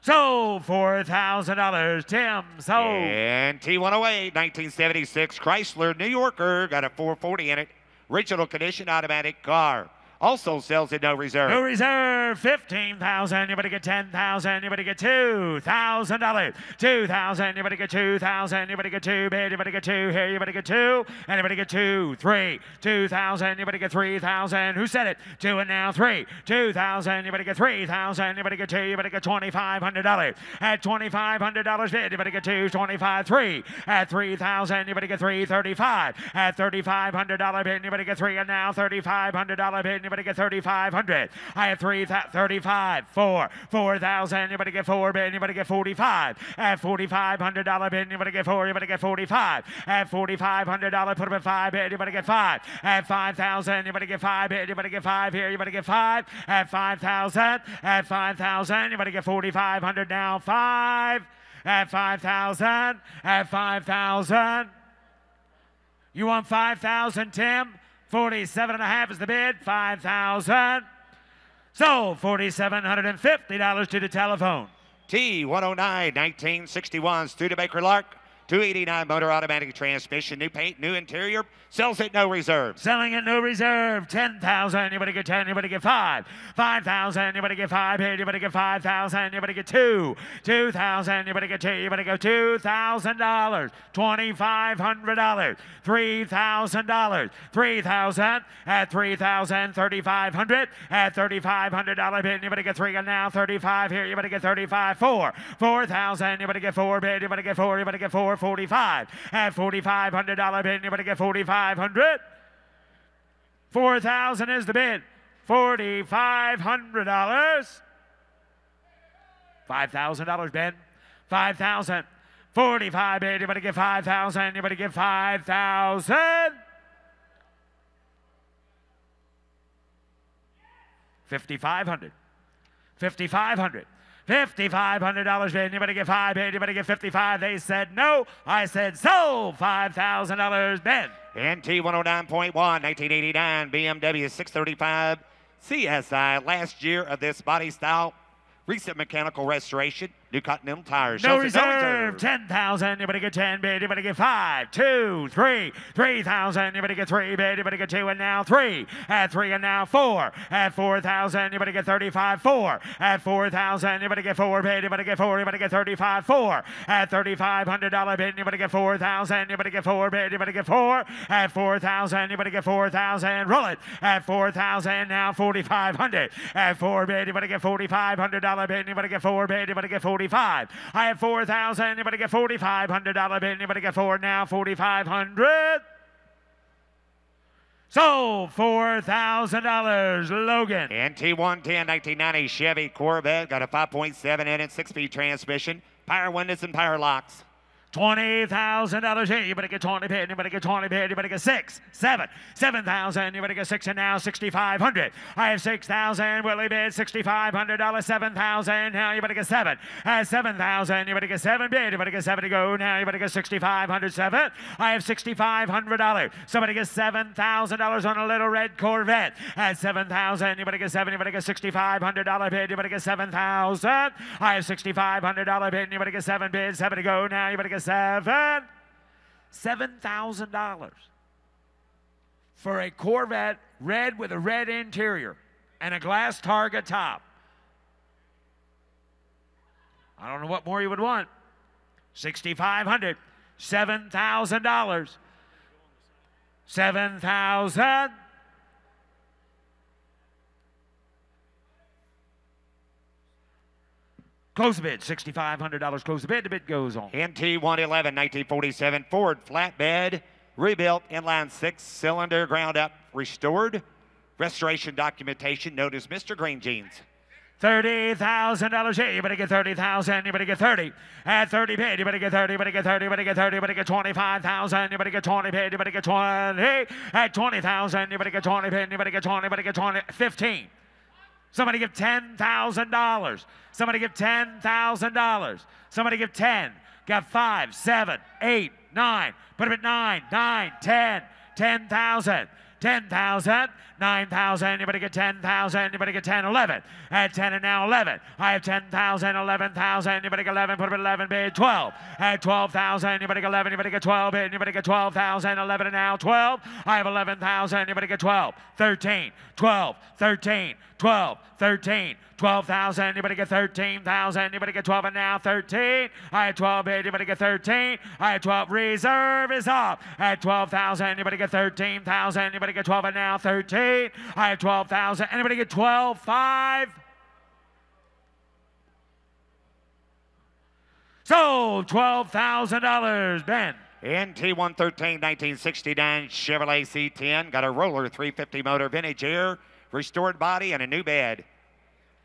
Sold $4,000. Tim sold. And T108 1976 Chrysler New Yorker, got a 440 in it. Original condition automatic car. Also sells it no reserve. No reserve, $15,000. Anybody get 10,000? Anybody get $2,000? 2,000. Anybody get 2,000? Anybody get 2 bid? Anybody get 2 here? Anybody get 2? Anybody get 2? 3. 2,000. Anybody get 3,000? Who said it? 2 and now 3. 2,000. Anybody get 3,000? Anybody get 2? Anybody get $2,500? At $2,500 bid. Anybody get 2? 25. 3. At 3,000. Anybody get 3? 35. At $3,500 bid. Anybody get 3 and now $3,500 bid. Anybody get 3,500? I have 35. 4. 4,000. Anybody get 4 bid? Anybody get 45? At $4,500 bid. Anybody get 4? Anybody get 45? At $4,500, put them at 5 bid. Anybody get 5? At 5,000. Anybody get 5 bid? Anybody get 5 here? Anybody get 5? At 5,000. At 5,000. Anybody get 4,500 now? 5. At 5,000. At 5,000. You want 5,000, Tim? 47.5 is the bid. 5,000. Sold $4,750 to the telephone. T109 1961 Studebaker Lark, 289 motor automatic transmission, new paint, new interior, sells it no reserve. Selling it no reserve. 10,000. Anybody get 10? Anybody get 5? 5,000. Anybody get 5? Anybody get 5,000? Anybody get 2? 2,000. Anybody get 2? Anybody go $2,000. $2,500. $3,000. 3,000. At 3,000. 3,500. At $3,500 bid. Anybody get 3 and now 35 here? Anybody get 35? 4. 4,000. Anybody get 4 bid? Anybody get 4? Anybody get 4? 45. At $4,500 bid. Anybody get 45? 500. 4,000 is the bid. $4,500. $5,000, Ben. 5,000. 45 bid. Anybody get 5,000? Anybody get 5,000? $5,500. $5,500. $5,500 bid. Anybody get 5 bid? Anybody get 55? They said no. I said so. $5,000 bid. NT 109.1 1989 BMW 635 CSI, last year of this body style. Recent mechanical restoration. New Continental tires. No reserve. 10,000. Anybody get 10 bid? Anybody get 5? 2, 3. 3,000. Anybody get 3 bid? Anybody get 2 and now 3? At 3 and now 4. At 4,000. Anybody get 35? 4. At 4,000. Anybody get 4 bid? Anybody get 4? Anybody get 35? 4. At $3,500 bid. Anybody get 4,000? Anybody get 4 bid? Anybody get 4? At 4,000. Anybody get 4,000? Roll it. At 4,000 now 4,500. At 4 bid. Anybody get $4,500 bid? Anybody get 4 bid? Anybody get 45? I have 4,000. Anybody get $4,500 bid? Anybody get 4 now? 4,500. Sold $4,000. Logan. NT 110 1990 Chevy Corvette, got a 5.7 in it, 6-speed transmission, power windows and power locks. $20,000 here. You better get 20 bid. Anybody get 20 bid? Anybody get 6, 7, 7,000. Anybody get 6 and now 6,500. I have 6,000. Willie bid $6,500. 7,000. Now you better get 7. At 7,000. Anybody get 7 bid? Anybody get 7 to go? Now you better get 6,500. 7. I have $6,500. Somebody gets $7,000 on a little red Corvette. At 7,000. Anybody get 7? Anybody get $6,500 bid? Anybody get 7,000? I have $6,500 bid. Anybody get 7 bid? 7 to go? Now you better get 7. $7,000 for a Corvette red with a red interior and a glass Targa top. I don't know what more you would want. $6,500, $7,000, $7,000. Close the bid, $6,500. Close the bid. The bid goes on. NT 111 1947 Ford flatbed, rebuilt, inline 6-cylinder, ground up, restored. Restoration documentation, note as Mr. Green Jeans. $30,000. Yeah, you better get 30,000. You better get 30. At 30 bid, you better get 30. You better get 30. You better get 30. You better get 25,000. You better get 20 bid. You better get 20. At 20,000, you better get 20 bid. You better get 20. You better get 20. 15. Somebody give $10,000. Somebody give $10,000. Somebody give 10. Got 5, 7, 8, 9. Put him at 9, 9, 10. 10,000. 10,000, 9,000, you better get 10,000, you better get 10, 11. At 10 and now 11. I have 10,000, 11,000, you better get 11, put him at 11, bid 12. At 12,000, you better get 11, you better get 12, bid, you better get 12,000, 11 and now 12. I have 11,000, you better get 12, 13, 12, 13, 12, 13, 12,000, you better get 13,000, you better get 12 and now 13. I had 12 bid, you better get 13. I had 12, reserve is up. At 12,000, you better get 13,000, you better get 12 and now 13. I have 12,000, anybody get 12, 5. So $12,000, Ben. NT 113 1969 Chevrolet C10, got a roller 350 motor, vintage air, restored body, and a new bed.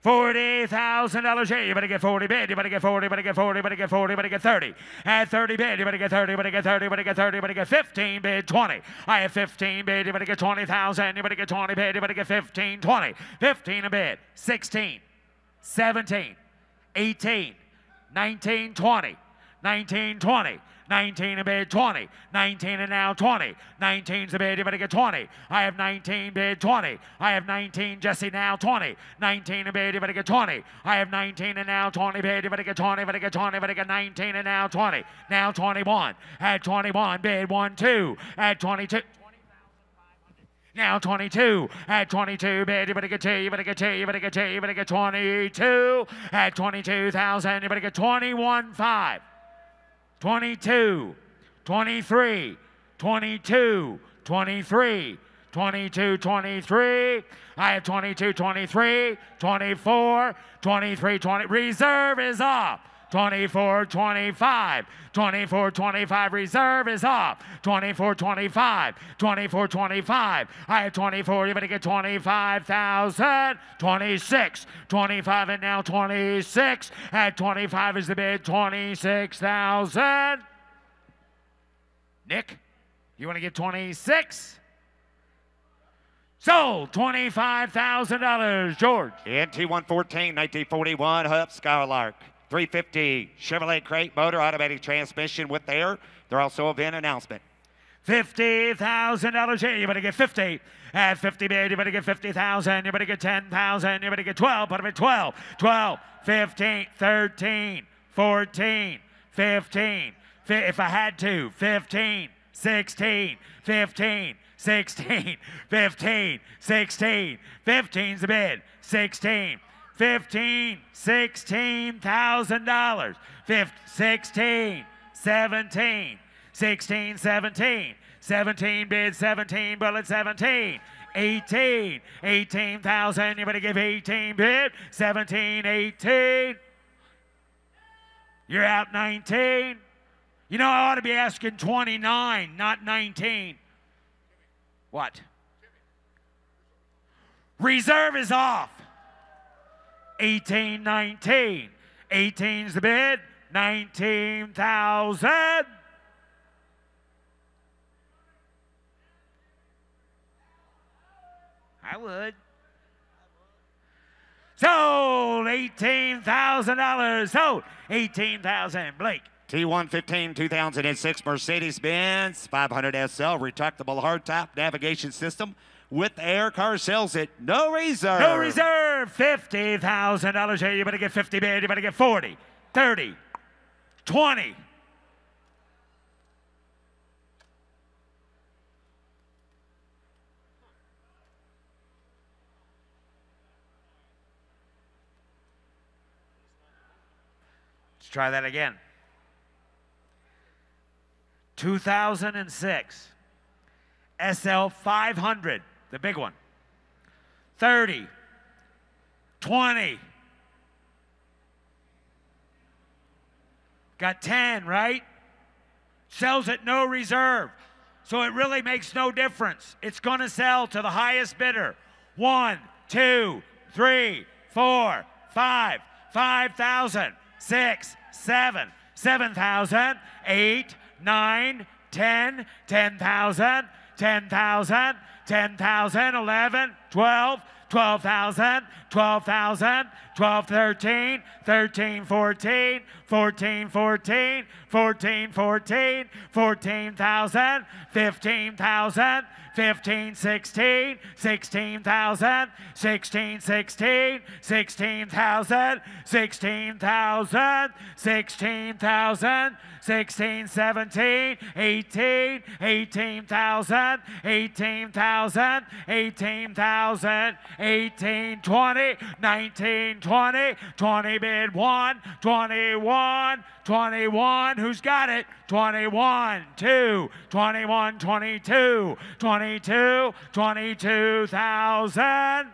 $40,000. Yeah, you better get 40 bid. You better get 40. You better get 40. You better get 40. You better get 30. At 30 bid. You better get 30. You better get 30. You better get 30. You better get 15 bid. 20. I have 15 bid. You better get 20,000. You better get 20 bid. You better get 15. 20. 15 a bid. 16. 17. 18. 19. 20. 19. 20. 19 a bid, 20. 19 and now 20. 19's a bid, you better get 20. I have 19 bid, 20. I have 19, Jesse, now 20. 19 a bid, you better get 20. I have 19 and now 20 bid, you better get 20, better get 20, better get 19 and now 20. Now 21. At 21 bid, 1, 2. At 22. Now 22. At 22 bid, you better get 2, you better get 2, you better get 2, you better get 22. At 22,000, you better get 21, 5. 22, 23, 22, 23, 22, 23. I have 22, 23, 24, 23, 20. Reserve is up. 24, 25, 24, 25. Reserve is up. 24, 25, 24, 25. I have 24. You better get 25,000. 26, 25, and now 26. At 25 is the bid. 26,000. Nick, you want to get 26? Sold. $25,000. George. NT 114 1941 Huff Skylark. 350 Chevrolet crate motor, automatic transmission with air. They're also a VIN announcement. $50,000. Yeah, you better get 50. At 50 bid, you better get 50,000. You better get 10,000. You better get 12. Put them at 12. 12, 15, 13, 14, 15. If I had to, 15, 16, 15, 16, 15, 16. 15's the bid. 16. 15, $16,000. 16, 17, 16, 17. 17 bid, 17 bullet, 17. 18, 18,000. You better give 18 bid. 17, 18. You're out 19. You know, I ought to be asking 29, not 19. What? Reserve is off. 18, 19. 18's the bid. 19,000. I would. Sold. $18,000. Sold. 18,000. Blake. T115 2006 Mercedes-Benz 500 SL retractable hardtop navigation system with air. Car sells it. No reserve. No reserve. $50,000. Hey, you better get 50 bid. You better get 40, 30, 20. try that again. 2006 SL 500, the big one. 30, 20. Got 10, right? Sells at no reserve. So it really makes no difference. It's going to sell to the highest bidder. 1, 2, 3, 4, 5, 5,000, 6, 7, 7,000, 8, 9, 10, 10,000, 10,000, 10,000, 11, 12, 12,000, 12,000, 12, 13, 13, 14, 14, 14, 14, 14, 14,000, 15,000, 15, 16, 16,000, 16, 16, 16,000, 16,000, 16,000, 16, 17, 18, 18,000, 18,000, 18,000, 18, 20, 19, 20, 20 bid 1, 21, 21, who's got it? 21, 2, 21, 22, 22, 22,000,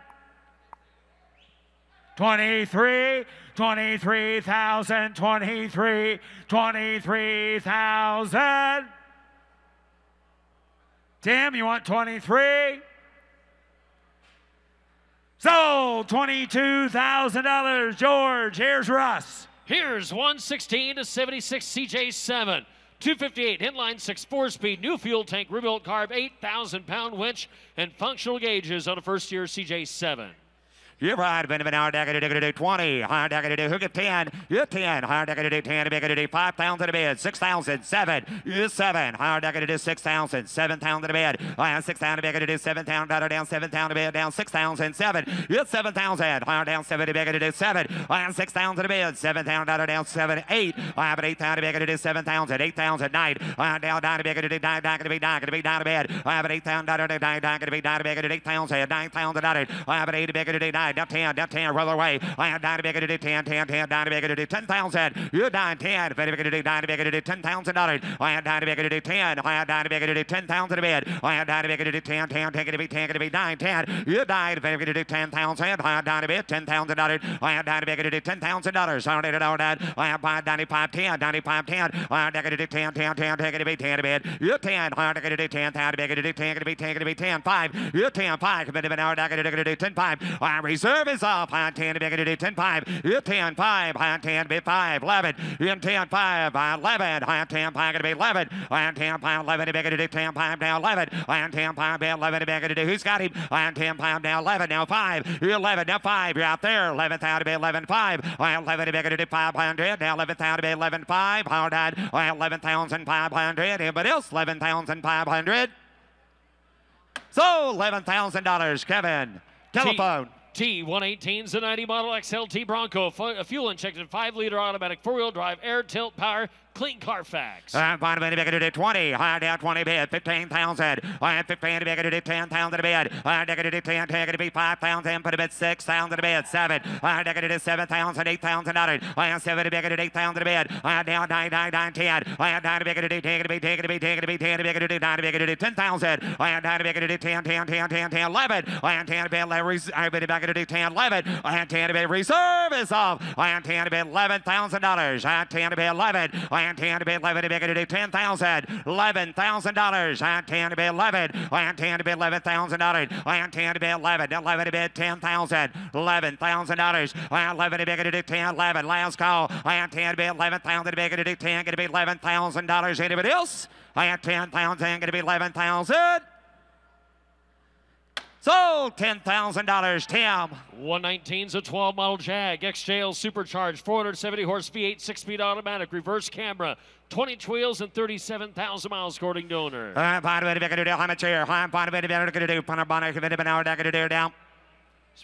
23, 23,000, 23, 23,000. Tim, you want 23? Sold, $22,000. George, here's Russ. Here's 116 to 76 CJ7. 258 inline 6 4-speed, new fuel tank, rebuilt carb, 8,000-pound winch, and functional gauges on a first-year CJ7. You're right, Benjamin. Hard deck to do 20. Hard deck to do hook at 10. You're 10. Hard deck to do 10. Big to do 5,000 to bid. 6,000. 7. You're 7. Hard deck to do 6,000. 7,000 to bid. 6,000 to bid to do 7,000. Down 7,000 to bid. Down 6,000. 7. You're 7,000. Hard down 7 to bid to do 7. 6,000 to bid. 7,000 down 7. 8. I have an 8,000 to bid to do 7,000. 8,000. 9. Down to bid to do 9. Down to be down to be down to bid. I have an 8,000 down to be down to bid to do 8,000. 9,000 I have an 8 to bid to do 9. Down 10, roll away. I am down to big to do 10, 10, 10, down to big to do 10,000. You're down 10, big to do down to big to do $10,000. I am down to big to do 10. I am down to big to do 10,000 a bid. I am down to big to do 10, 10, take it to be 10, to be 9, 10. You're down to big to do 10,000. I am down to bid $10,000. I am down to big to do $10,000. I don't know that. I am buying 95, 10, 95, 10. I am down to do 10, 10, 10, take it to be 10 a bid. You're 10. I am down to do 10, down to big to do 10, to be 10, to be 10, 5. You're 10, 5. Committed an hour down to do 10, 5. I reserve is off. I 10 to big to do 10, 5. You're 10, 5. I 10 bid 5, 11. You're 10, 5, 11. I am 10, 5 to be 11. I am 10, 5, 11 to big to do 10, 5 down 11. I am 10, 5, 11 to big to do. Who's got him? I am 10, 5 down 11. Now 5. You're 11. Now 5. You're out there. 11,000 to be 11, 5. I am 11 to big to do 500. Now 11,000 to be 11, 5. Hard died. I am 11,500. Anybody else? 11,500. So $11,000. Kevin. Telephone. T118's the 90 model XLT Bronco, a fuel-injected 5-liter automatic 4-wheel drive, air tilt power, clean Carfax. I'm fine to big to do 20. High down 20 bid, 15,000. I am 15 to big to do 10,000 to bid. I am to do 10, take it to be 5,000. Put a bid 6,000 to bid, 7. I am to do 7,000, 8,000. I am 7 to big to do 8,000 to bid. I am down 9, 9, 9, 10. I am down to big to do 10 to be 10 to be 10 to be 10 to big to do 9 to big to do 10,000. I am down to big to do 10, 10, 10, 10, 10, 11. I am 10 to bid, I am back to do 10, 11. I am 10 to bid, reserve is off. I am 10 to bid, $11,000. I am 10 to bid, 11. I am 10 to bid, 11 to bid to do 10,000. $11,000. I am 10 to bid, 11. I am 10 to bid, $11,000. I am 10 to bid, 11. 11 to bid, 10,000. $11,000. I am 11 to bid to do 10, 11. Last call. I am 10 to bid, 11,000 to bid to do 10. Going to be $11,000. Anybody else? I am 10,000. Going to be 11,000. Sold $10,000, Tim. 119's a 12 model Jag, XJL supercharged, 470 horse V8, 6-speed automatic, reverse camera, 20 wheels and 37,000 miles according to owner. I'm fine with it. I'm a chair. I'm fine with it. I'm going to do. Put a bonnet. I'm going to do down.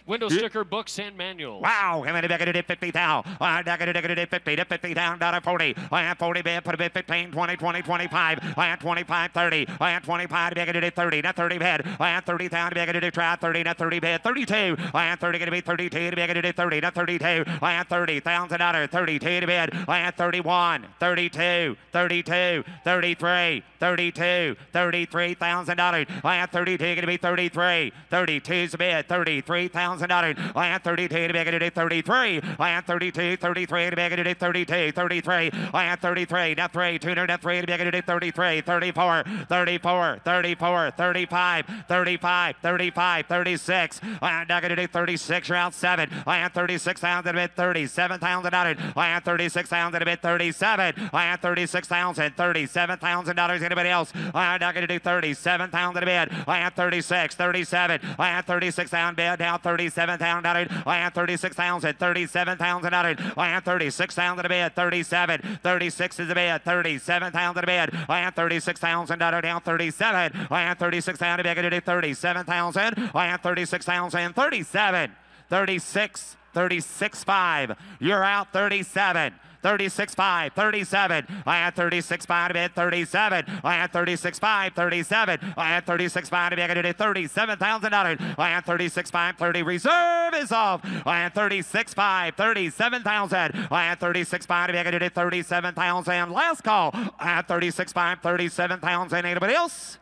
Window sticker, books, and manuals. Wow, I'm going to make it at 50 now. I'm going to make it at 50 to 50 down, down at 40. I am 40 bid, put a bid 15, 20, 20, 25. I am 25, 30. I am 25 to make it at 30, not 30 bid. I am 30 down to make it at try 30, not 30 bid. 32. I am 30 going to be 32 to make it at 30, not 32. I am 30,000 32 to bid. I am 31, 32, 32, 33, 32, $33,000. I am 32 going to be 33, 32 to bid, $33,000. I am 32 to make it at 33. I am 32, 33 to make it at 32, 33. I am 33, not 3, 2, not 3 to make it at 33, 34, 34, 34, 35, 35, 35, 36. I am not going to do 36, round 7. I am 36,000 to bid $37,000. I am 36,000 to bid 37. I am 36,000, $37,000. Anybody else? I am not going to do 37,000 to bid. I am 36, 37. I am 36,000 bid down 37,000. I am 36,000, $37,000. I am 36,000 to bid 37. 36 is a bid 37,000 to bid. I am 36,000 down 37. I am 36,000 to bid at 37,000. I am 36,000, 37. 36, 36.5. You're out 37. 36.5, 37. I had 36.5 to bid 37. I had 36.5, 37. I had 36.5 to bid at $37,000. I had 36.5, 30. Reserve is off. I had 36.5, 37,000. I had 36.5 to bid at 37,000. Last call. I had 36.5, 37,000. Anybody else?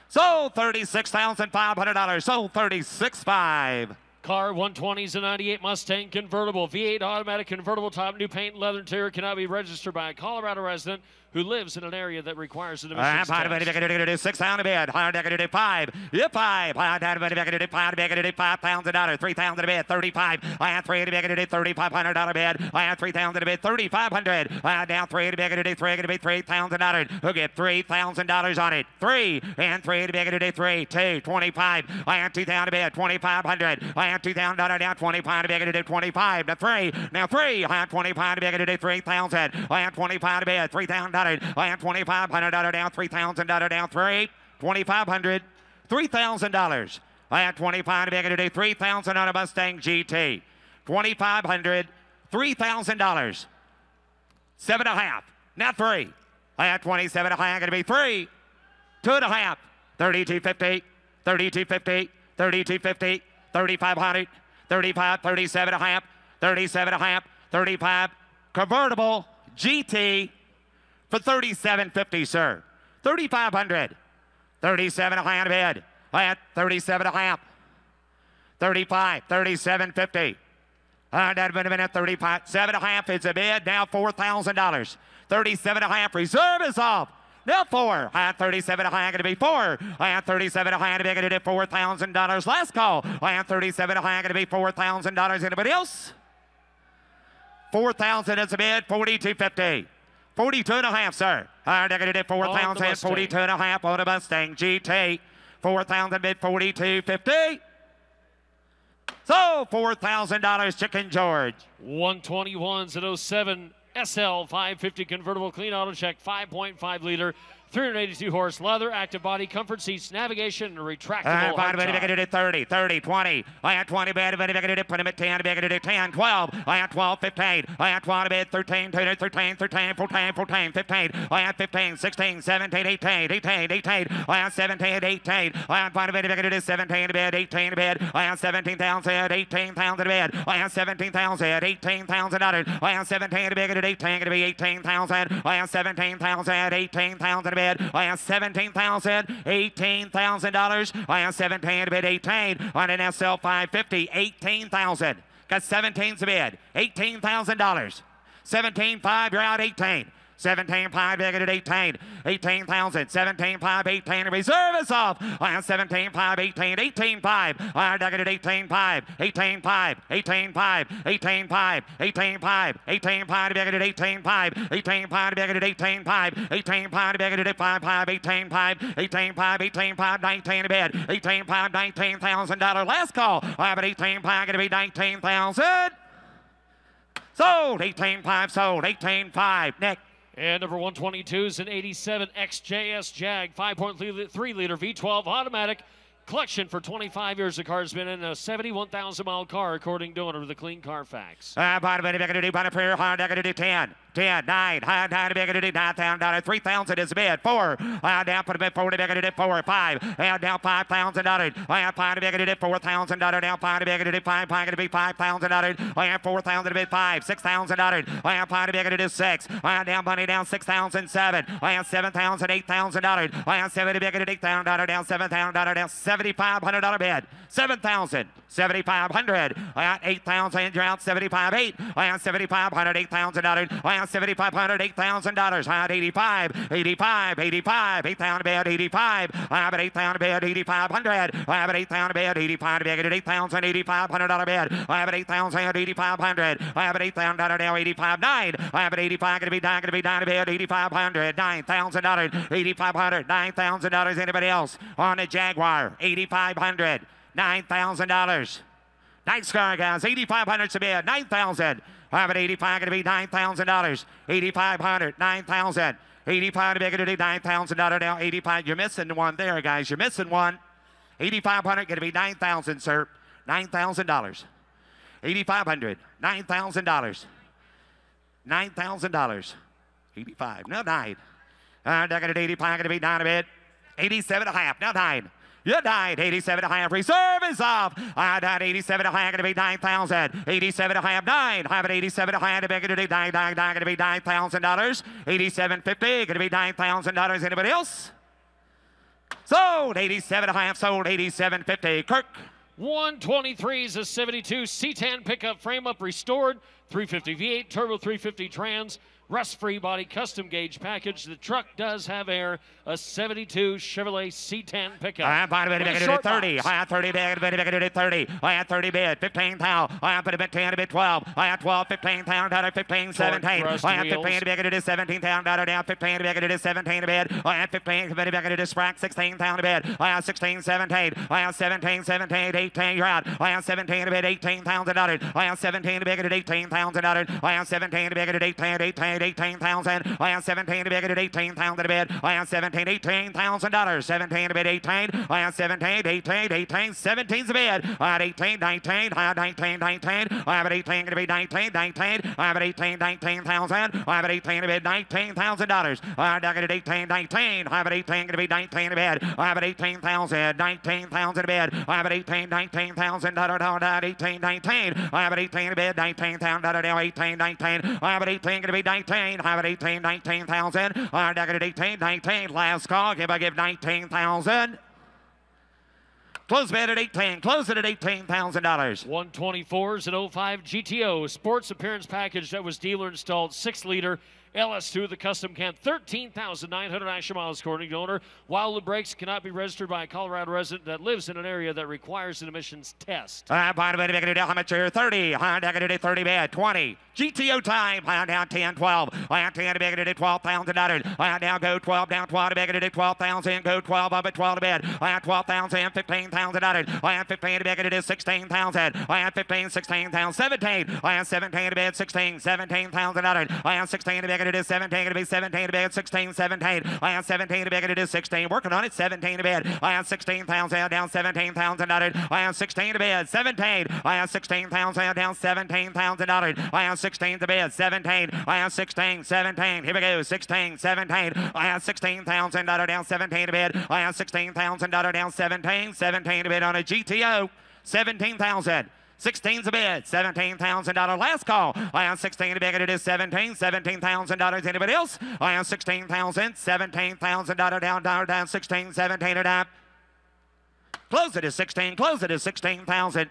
Sold $36,500. Sold 36.5. Car 120s and 98 Mustang convertible, V8 automatic convertible top, new paint and leather interior, cannot be registered by a Colorado resident who lives in an area that requires an emissions test. 6 pound a bid. 5. Yep, 5. $5,000. 3,000 a bid. 35. I have 3 to bid at $3,500 bid. I have 3,000 to bid. 3,500. I have now 3 to bid at $3,000. Who get $3,000 on it? 3 and 3 to bid at 3. 2. 25. I have 2,000 to bid. 2,500. I have $2,000 down. 25 to bid at 25. Now 3. Now 3. I have 25 to bid at 3,000. I have 25 to bid. $3,000. I am $2,500 down, $3,000 down, 3, $2,500, $3,000. I have 25 to make it a $3,000 on a Mustang GT, $2,500, $3,000, 7.5, now 3. I have 27.5, going to be 3, 2.5, 32.50, 32.50, 32.50, 3,500, 35, 37.5, 37.5, 35, convertible GT. For $37.50, sir. 3,500. 37.5 bid. I had 37.5. 35. 37.50. That would have been at 35. 7.5 is a bid. Now $4,000. 37.5. Reserve is off. Now 4. I had 37.5. Going to be 4. I had 37.5 to make it at $4,000. Last call. I had 37.5. Going to be $4,000. Anybody else? 4,000 is a bid. 42.50. 42.5, sir. I'm going to do 4,000, 42.5 on a Mustang GT. 4,000 bid, 42.50. So $4,000, Chicken George. 121s at 07 SL 550 convertible clean auto check, 5.5 liter. 382 horse, leather, active body, comfort seats, navigation, and retractable hardtop. 30, 30, 20. I had 20 bid, put him at 10, 10, 12. I had 12, 15. I had 12 bid, 13, 13, 13, 14, 14, 15. I had 15, 16, 17, 18, 18, 18. I had 17, 18. I had 5 bid, 17 bid, 18 bid. I had 17,000, 18,000 bid. I had 17,000, $18,000. I had 17 bid, 18, going to be 18,000. I had 17,000, 18,000 bid. I have $17,000, $18,000. I have 17 to bid 18 on an SL 550, 18,000. Got 17's a bid, $18,000. 17.5, you're out 18. 17.5, big at 18. 18,000. 17.5, 18. Reserve is off. I have 17.5, 18. 18.5. I dug it at 18.5. 18.5. 18.5. 18.5. 18.5. 18.5 to big at 18.5. 18.5 to big at 18.5. 18.5 to big at 5.5. 18.5. 18.5. 18.5. 19 to bid. 18.5. $19,000. Last call. I have an 18.5. Going to be 19,000. Sold. 18.5. Sold. 18.5. Nick. And number 122 is an 87 XJS Jag 5.3 liter V12 automatic Collection for 25 years. The car's been in a 71,000-mile car, according to owner of the Clean Carfax. Bottom of the bottom prayer, hard, I got to do 10. 10, 9, high, down to big, $9,000, 3,000 is the bid. 4, down, put a bid forward, big, 4, 5, down, $5,000. Five to big, $4,000, down, 5 to big, 5, going to be $5,000. 4,000 to bid, 5, $6,000. 5 to big, 6, down, money, down, 6,007. 7,000, $8,000. 7 to big, $8,000, down, $7,000, down, $7,500 bid. 7,000, 7,500. 8,000, you're out, 7,500, 7,500, $8,000. 7,500, $8,000. 85, 85, 85, 8,000 bid, 85. But 8,000 bid, 8,500. But 8,000 bid, 85 bid, 8,000, $8,500 bid. But 8,000, 8,500. But $8,000 now, 85, 9. But 85 going to be down to bid, 8,500, $9,000, $8,500, $9,000. Anybody else on the Jaguar? 8,500, $9,000. Nice car, guys. 8,500 to bid, 9,000. But 85 going to be $9,000. 8,500, 9,000. 85 to bid, $9,000 now. 85. You're missing one there, guys. You're missing one. 8,500 going to be 9,000, sir. $9,000. 8,500, $9,000. $9,000. 85. Now 9. Now going to 85 going to be down a bit. 87.5. Now 9. You died. 87.5. Reserve is off. Down 87.5. Going to be 9,000. 87.5. 9. Have it 87.5. To be going to be $9,000. 87.50. Going to be $9,000. Anybody else? Sold. 87.5. Sold. 87.50. Kirk. 123 is a 72 C10 pickup, frame up restored, 350 V8 turbo, 350 trans, rust-free body, custom gauge package. The truck does have air. A 72 Chevrolet C10 pickup. 30. 30 bid. 30. 30 bid. 15,000. Put a bid 10 to bid 12. 12. 15,000. 15. 17. 15 to bid. 17,000 down. 15 to bid. 17 to bid. 15 to bid. Sprack 16,000 to bid. 16. 17. 17. 17. 18. You're out. 17 to bid. $18,000. 17 to bid. $18,000. 17 to bid. 18. 18,000. 17 to bid. $18,000 to bid. 17. $18,000. 17 to bid. 18. 17. 18. 18. 17's the bid. 18. 19. 19. 19. But 18 going to be 19. 19. But 18. 19,000. But 18 to bid. $19,000. Down at 18. 19. But 18 going to be 19 to bid. But 18,000. 19,000 to bid. But 18. 19,000. 18. 19. But 18 to bid. 19,000. Now 18. 19. But 18 going to be 19. But 18. 19,000. Down at 18. 19. Last call. Give 19,000. Close bid at 18. Close it at $18,000. 124s at 05 GTO sports appearance package that was dealer installed, 6-liter LS2, the custom can, 13,900 actual miles according to owner. While the brakes cannot be registered by a Colorado resident that lives in an area that requires an emissions test. Bottom of the how much here? 30. 30 bid. 20. GTO time. Down 10, 12. 10 to bid at $12,000. Down go 12. Down 12 to bid at 12,000. Go 12 up at 12 to bid. 12,000. $15,000. 15 to bid at 16,000. 15, 16,000. 17. 17 to bid. 16. $17,000. 16 to bid. It is 17 to be 17 to bid, 16, 17. 17 to bid, it is 16. Working on it, 17 to bid. 16,000 down 17,000. 16 to bid, 17. 16,000 down 17,000. 16 to bid, 17. 16, 17. Here we go, 16, 17. 16,000 down 17 to bid. 16,000 down 17. 17 to bid on a GTO. 17,000. 16's a bid, $17,000 last call. 16 to bid, it is 17, $17,000. Anybody else? 16,000, $17,000 down, 16, 17 and up. Close it at 16, close it at 16,000.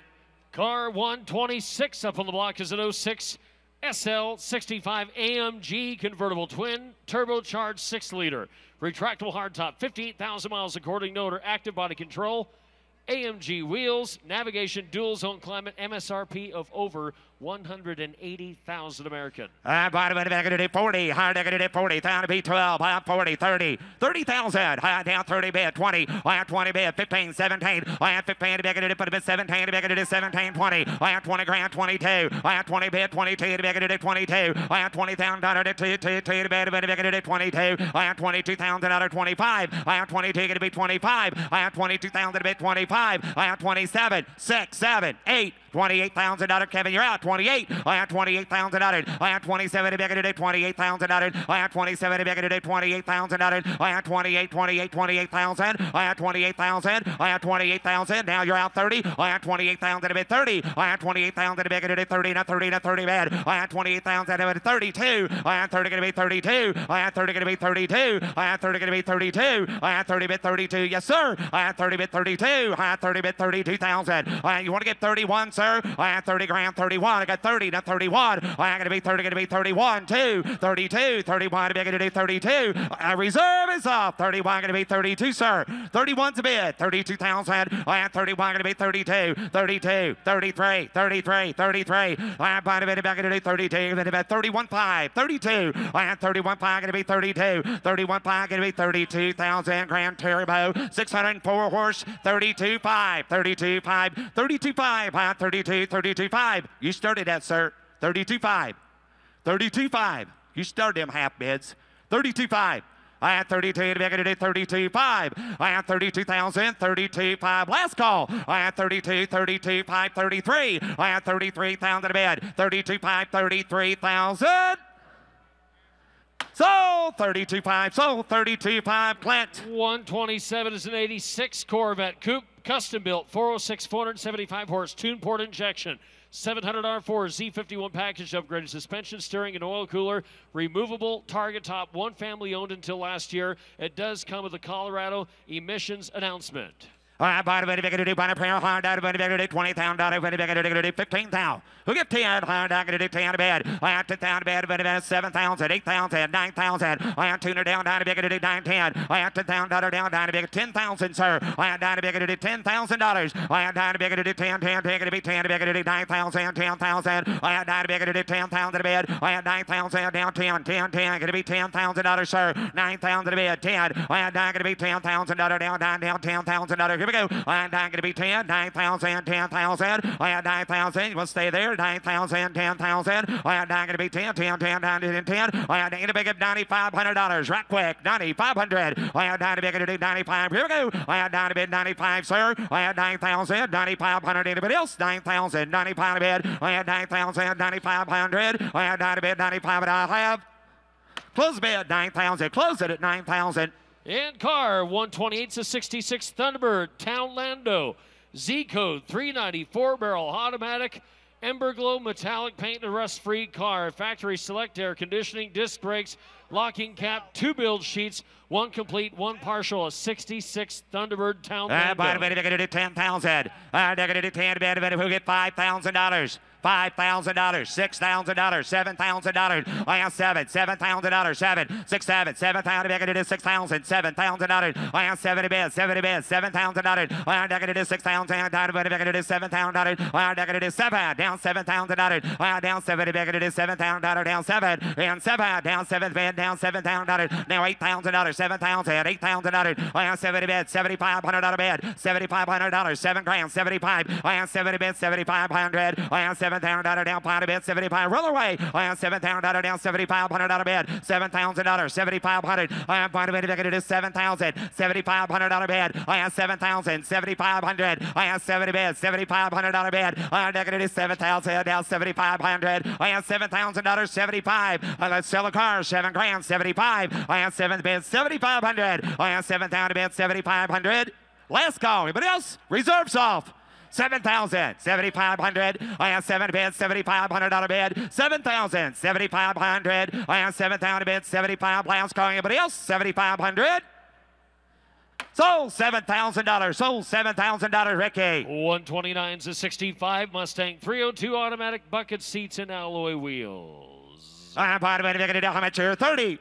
Car 126 up on the block is an 06 SL65 AMG convertible twin, turbocharged 6-liter, retractable hardtop, 58,000 miles according to owner, active body control. AMG wheels, navigation, dual zone climate, MSRP of over 180,000 American. Bottom of the back of 40, high deck of 40, down to be 12, high 40, 30, 30,000, high down 30 bid, 20, high 20 bid, 15, 17, high 15 to back of it, put a bit 17 to back of it, 17, 20, high 20 grand, 22, high 20 bid, 22 to back of it, 22, high $20,000 to back of it, 22, high $22,000, 25, high 22 going to be 25, high 22,000 to bid, 25, high 27, 6, 7, 8, $28,000, Kevin, you're out. 28. I have $28,000. I have 27 to back it today. $28,000. I have 27 to back it today. $28,000. I have 28,000. I have 28,000. I have 28,000. Now you're out 30. I have 28,000 to bid 30. I have 28,000 to back it today. 30 to 30 to 30 bad. I have 28,000 to bid 32. I have 30 going to be 32. I have 30 going to be 32. I have 30 going to be 32. I have 30 bid 32. Yes, sir. I have 30 bid 32. I have 30 bid 32,000. You want to get 31, sir? I have 30 grand, 31. I got 30 to 31. I got to be 30, going to be 31, 2, 32, 31 to be going to do 32. Reserve is off. 31 going to be 32, sir. 31's a bid. 32,000. I have 31 going to be 32, 32, 33, 33, 33. I have bought a bid back going to do 32. Going to be 31.5, 32. I have 31.5 going to be 32. 31.5 going to be 32,000. Grand Turbo, 604 horse, 32.5, 32.5, 32.5. I have 32.5. You started that, sir. 32.5. 32.5. You started them half bids. 32.5. I have 32 to make it a 32.5. I have 32,000, 32.5. Last call. I have 32, 32.5, 33. I have 33,000 to bid. 32.5, 33,000. Sold 32.5. Sold 32.5. Clint. 127 is an 86 Corvette Coupe, custom built, 406, 475 horse, tune port injection. $700 for Z51 package, upgraded suspension, steering, and oil cooler. Removable target top, one family owned until last year. It does come with a Colorado emissions announcement. I bought a very big to do, buy a prayer, hard out of very big to do, $20,000, very big to do, 15,000. Who get 10? Hard out to do 10 to bed. I have 10,000 to bed, very big, 7,000, 8,000, 9,000. I have tuner down, down to big to do 9, 10. I have $10,000 down, down to big, 10,000, sir. I have down to big to do $10,000. I have down to big to do 10, 10, 10, to be 10 to big to do 9,000, 10,000. I have down to big to do 10,000 to bed. I have 9,000 down, 10, 10, 10, going to be $10,000, sir. 9,000 to bed, 10. I have down going to be $10,000 down, down, down, $10,000. Here we go. I have down going to be 10, 9,000, 10,000. I have 9,000. You will stay there. 9,000, 10,000. I have down going to be 10, 10, 10, 10, 10. I have down to big at $9,500. Right quick. 9,500. I have down to big at 95. Here we go. I have down to bid 95, sir. I have 9,000, 9,500. Anybody else? 9,000, 95 to bid. I have 9,000, 9,500. I have down to bid 95. And I have close bid 9,000. Close it at 9,000. And car 128 to 66 Thunderbird Townlando, Z code 394 barrel automatic, Ember Glow metallic paint and rust free car, factory select air conditioning, disc brakes, locking cap, 2 build sheets, 1 complete, 1 partial, a 66 Thunderbird Townlando. They're going to do 10,000. They're going to do 10. Who get $5,000? $5,000, $6,000, $7,000. I have $7,000, 7, 6, 7, 7,000. They're going to do 6,000, $7,000. I have 70 bids, $7,000. I have going to do 6,000. They're going to do $7,000. I have going to do 7, down $7,000. I have down 70. They're going to do $7,000, down 7, and 7, down 7 bid, down $7,000. Now $8,000, 7,000, $8,000. I have 70 bids, $7,500 bid, $7,500, 7 grand, 75. I have 70 bids, $7,500. I have $7,000 down, pot a bid, 75. Roll away. I have $7,000 down, $7,500 bid, $7,000, 7,500. I have pot a bid, it is $7,000, $7,500 bid. I have 7,000, 7,500. I have 70 bids, $7,500 bid. I have it is 7,000 down, 7,500. I have $7,000, 75. Let's sell a car, 7 grand, 75. I have 7 bids, 7,500. I have 7,000 bids, 7,500. Last call. Anybody else? Reserves off. 7,000, 7,500. I have 7 bids, $7,500 bid. 7,000, 7,500. I have 7,000 bids, 75. Last call. Anybody else? 7,500. Sold $7,000. Sold $7,000, Ricky. 129 to 65 Mustang 302 automatic bucket seats and alloy wheels. I am part of it. How much here? 30.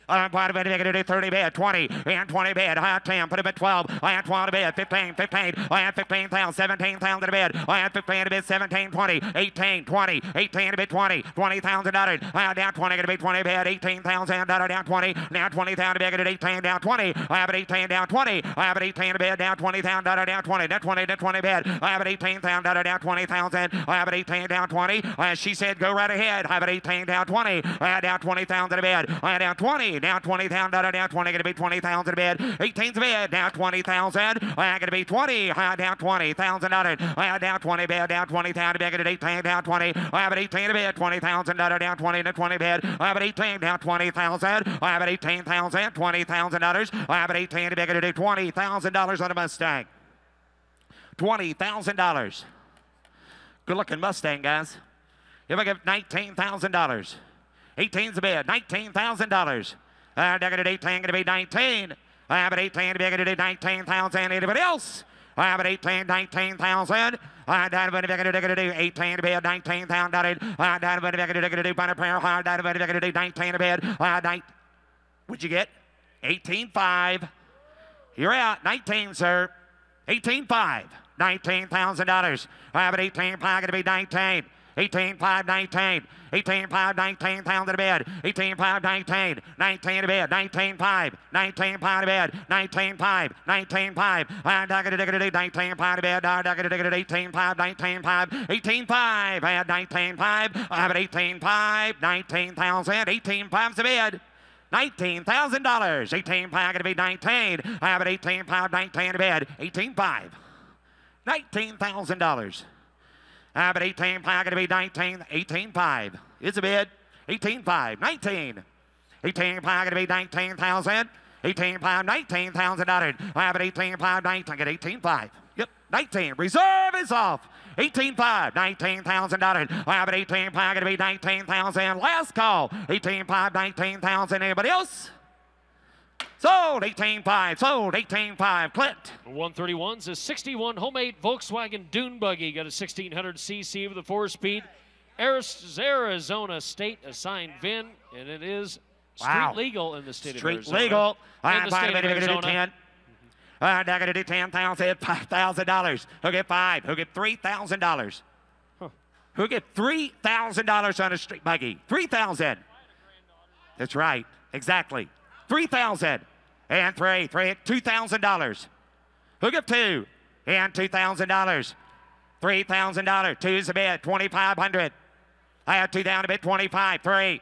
Part of it, they're going to do 30 bid, 20, and 20 bid, 10, put him at 12, 12 to bid, 15, 15,000, 17,000 to bid, 15 to bid, 17, 20, 18, 20, 18 to bid, 20, $20,000, down 20, going to be 20 bid, $18,000, down 20, now 20,000 to bid, going to 18, down 20, I have 18, down 20, I have 18 to bid, down $20,000, down 20, down 20 to 20 bid, I have 18,000, down 20,000, I have 18, down 20, she said go right ahead, I have 18, down 20, down 20,000 to bid, down 20, down 20,000, down 20, going to be 20,000 to bid. 18's bid, down 20,000. Going to be 20, down $20,000. Down 20 bid, down 20,000 to bid. Going to 18, down 20. I have 18 to bid, $20,000, down 20 to 20 bid. I have 18, down 20,000. I have 18,000, $20,000. I have 18 to bid. Going to do $20,000 on a Mustang. $20,000. Good looking Mustang, guys. If I give $19,000. 18's the bid, $19,000. They're going to do 18, going to be 19. I have an 18 to be going to do 19,000. Anybody else? I have an 18, 19,000. I died going to do 18 to be 19,000. I died going to do Bunny Prayer. I died going to do 19 to bid. What'd you get? 18.5. You're out. 19, sir. 18.5. $19,000. I have an 18.5 going to be 19. 18.5, 19. 18.5, 19,000 to bid. 18.5, 19. 19 to bid. 19.5. 19.5 to bid. 19.5. 19.5. I'm not going to do 19.5 to bid. I'm not going to do 18.5. 19.5. 18.5. I had 19.5. I have an 18.5. 19,000. 18.5's the bid. $19,000. 18.5 going to be 19. I have an 18.5. 19 to bid. 18.5. $19,000. But 18.5 going to be 19. 18.5 is a bid. 18.5, 19. 18.5 going to be 19,000. 18.5, $19,000. I have an 18.5, 19. Get 18.5. Yep, 19. Reserve is off. 18.5, $19,000. I have an 18.5 going to be 19,000. Last call. 18.5, 19,000. Anybody else? Sold 18.5. Sold 18.5. Clint. 131's a 61 homemade Volkswagen Dune buggy. Got a 1600cc with a 4-speed Arizona state assigned VIN, and it is street legal in the state of Arizona. Street legal. In the state of Arizona. I'm not going to do 10,000, $5,000. Who'll get 5? Who'll get $3,000? Who'll get $3,000 on a street buggy? 3,000. That's right. Exactly. 3,000 and 3, $2,000. Who'll get 2 and $2,000? $3,000. 2's a bid. 2,500. I have 2 down to bid. 25. 3.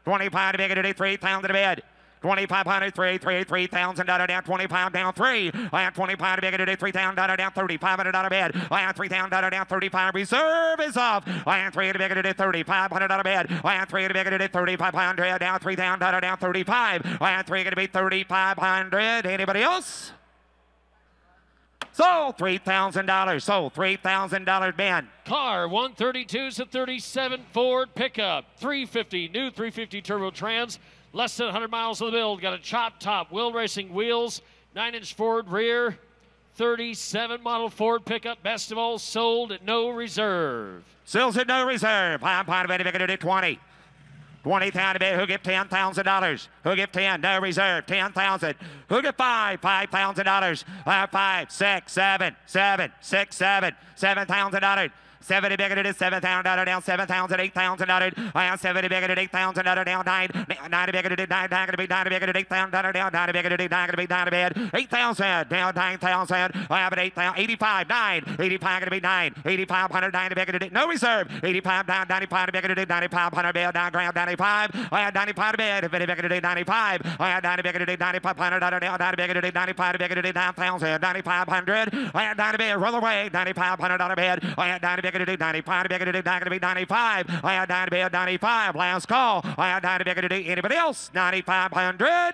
25 to bid. Going to do 3,000 to bid. 2,500, 3,000 down, 25 down, 3. I have 25 to bid, to do $3,000 down, $3,500 bid. I have $3,000 down, 35. Reserve is off. I have 3 to bid, to do $3,500 bid. I have 3 to bid, to do $3,500 down, $3,000 down, 35. I have 3 going to be $3,500. Anybody else? Sold $3,000. Sold $3,000, Ben. Car 132's a 37 Ford pickup. 350 new 350 turbo trans. Less than 100 miles of the build. Got a chop top, wheel racing wheels, 9-inch Ford rear, 37 model Ford pickup. Best of all, sold at no reserve. Sells at no reserve. I'm part of it. Going to do 20. 20,000 bid. Who get $10,000? Who get 10? No reserve. 10,000. Who get 5? $5,000. 5, 6, 7, 7, 6, 7, $7,000. 70 bigger to $7,000 down, 7,000, $8,000. I have 70 bigger to $8,000 down, 90 bigger to 9 going to be 90 bigger to $8,000 down, 90 bigger to 9 going to be 9 bid, 8,000 down, 9,000. I have an 8,000, 85, 9, 85 going to be 9, 8,500, 90 bigger to no reserve, 85 down, 95 bigger to 9,500 bid down, ground 95. I have 95 bid, 50 bigger to 95. I have 90 bigger to 9,500 down, 90 bigger to 95 bigger to 9,000, 9,500. I have 90 bid, roll away, $9,500 bid. I have 90 bigger to do 95, bigger to do 9 going to be 95. I had 9 to be 95. Last call. I had 9 to bigger to do anybody else. 9,500.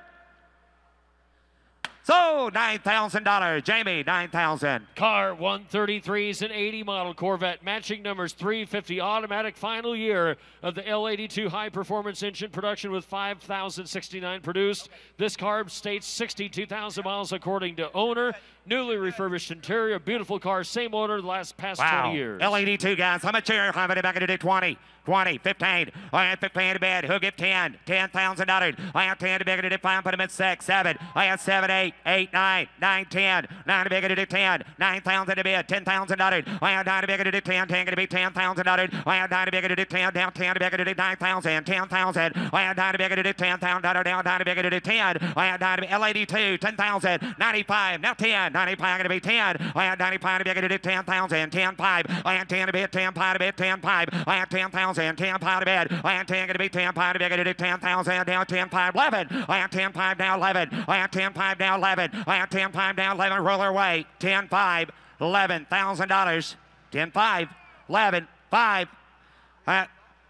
So $9,000. Jamie, 9,000. Car 133's an 80 model Corvette, matching numbers 350 automatic, final year of the L82 high performance engine production with 5,069 produced. This car states 62,000 miles according to owner. Newly refurbished interior, beautiful car, same owner the past 20 years. LED 2 guys, how much here? How many back into 20? 20, 15. I have 15 to bid. Who give 10? $10,000. I have 10 to big into 5, put him at 6, 7. I have 7, 8, 8, 9, 9, 10. 9 to big into 10. 9,000 to bid. $10,000. I have 9 to big into 10. 10 to be $10,000. I have 9 to big into 10. Down 10 to big into 9,000. 10,000. I have 9 to big into 10,000. Down 9 to big into 10. I have 9 to be LED 2. 10,000. 95. Now 10. 95 going to be 10. I have 95 to big into 10,000. 10, 5. I have 10 to bid. 10, 5 to bid. 10, 5. I have 10,000. 10 5 to bed. I have 10 going to be 10 5 to bed. Going to do 10,000 down 10 5 11. I have 10 5 down 11. I have 10 5 down 11. I have 10 5 down 11. Roller away. 10 5 $11,000. 10 5 11 5.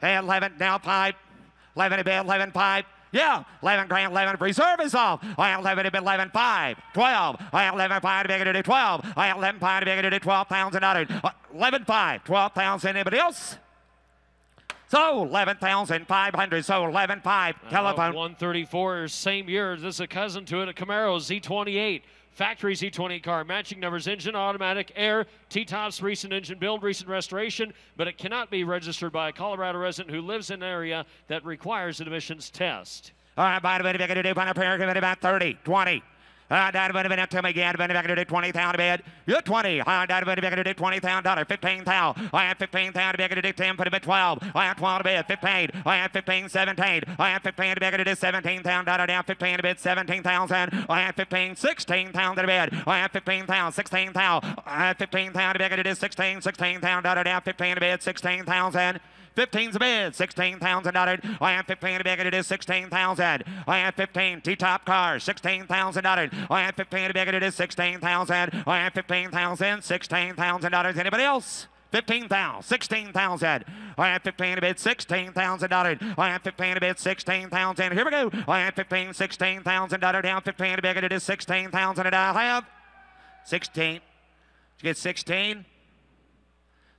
11 down 5. 11 to bed. 11 5. Yeah, 11 grand, 11 reserve is off. I have 11 to bid, 11 5. 12. I have 11 5 to bid. Going to do 12. I have 11 5 to bid. Going to do $12,000. 11 5. 12,000. Anybody else? So 11,500. So 11.5. Telephone. 134, same year. This is a cousin to it, a Camaro Z28. Factory Z28 car. Matching numbers, engine, automatic, air, T-tops, recent engine build, recent restoration, but it cannot be registered by a Colorado resident who lives in an area that requires an emissions test. All right, by the way, going to do about 30, 20. That would have been up to me again. Going to do 20,000 to bid. You're 20. That would have been to do $20,000. 15,000. I have 15,000 to be able to do 10. Put him at 12. I have 12 to bid. 15. I have 15, 17. I have 15 to be able to do $17,000. Down 15 to bid. 17,000. I have 15, 16,000 to bid. I have 15,000, 16,000. I have 15,000 to be able to do 16, 16,000. Down 15 to bid. 16,000. 15's a bid, $16,000. I have 15 to be able to do 16,000. I have 15 T-top cars, $16,000. I have 15 to be able to do 16,000. I have 15,000, $16,000. Anybody else? 15,000, 16,000. I have 15 to bid, $16,000. I have 15 to bid, 16,000. Here we go. I have 15, $16,000. Down 15 to be able to do 16,000. And I have 16. Did you get 16?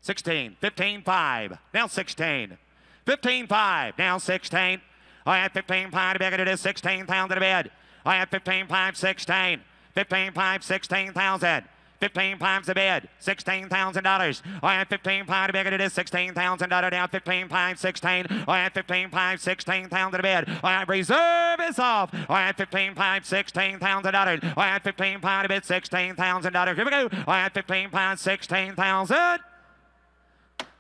16, 15, 5, now 16, 15, 5, now 16. I have 15, 5 to be able to do 16,000 to bid. I have 15, 5, 16, 15, 5, 16,000. 15 times the bid, $16,000. I have 15 5 to bid. It is $16,000 down. 15 5 16. I have 15 5 16,000 to bid. I have reserve is off. I have 15 5 $16,000. I have 15 5 to bid. $16,000. Here we go. I have 15 5 $16,000.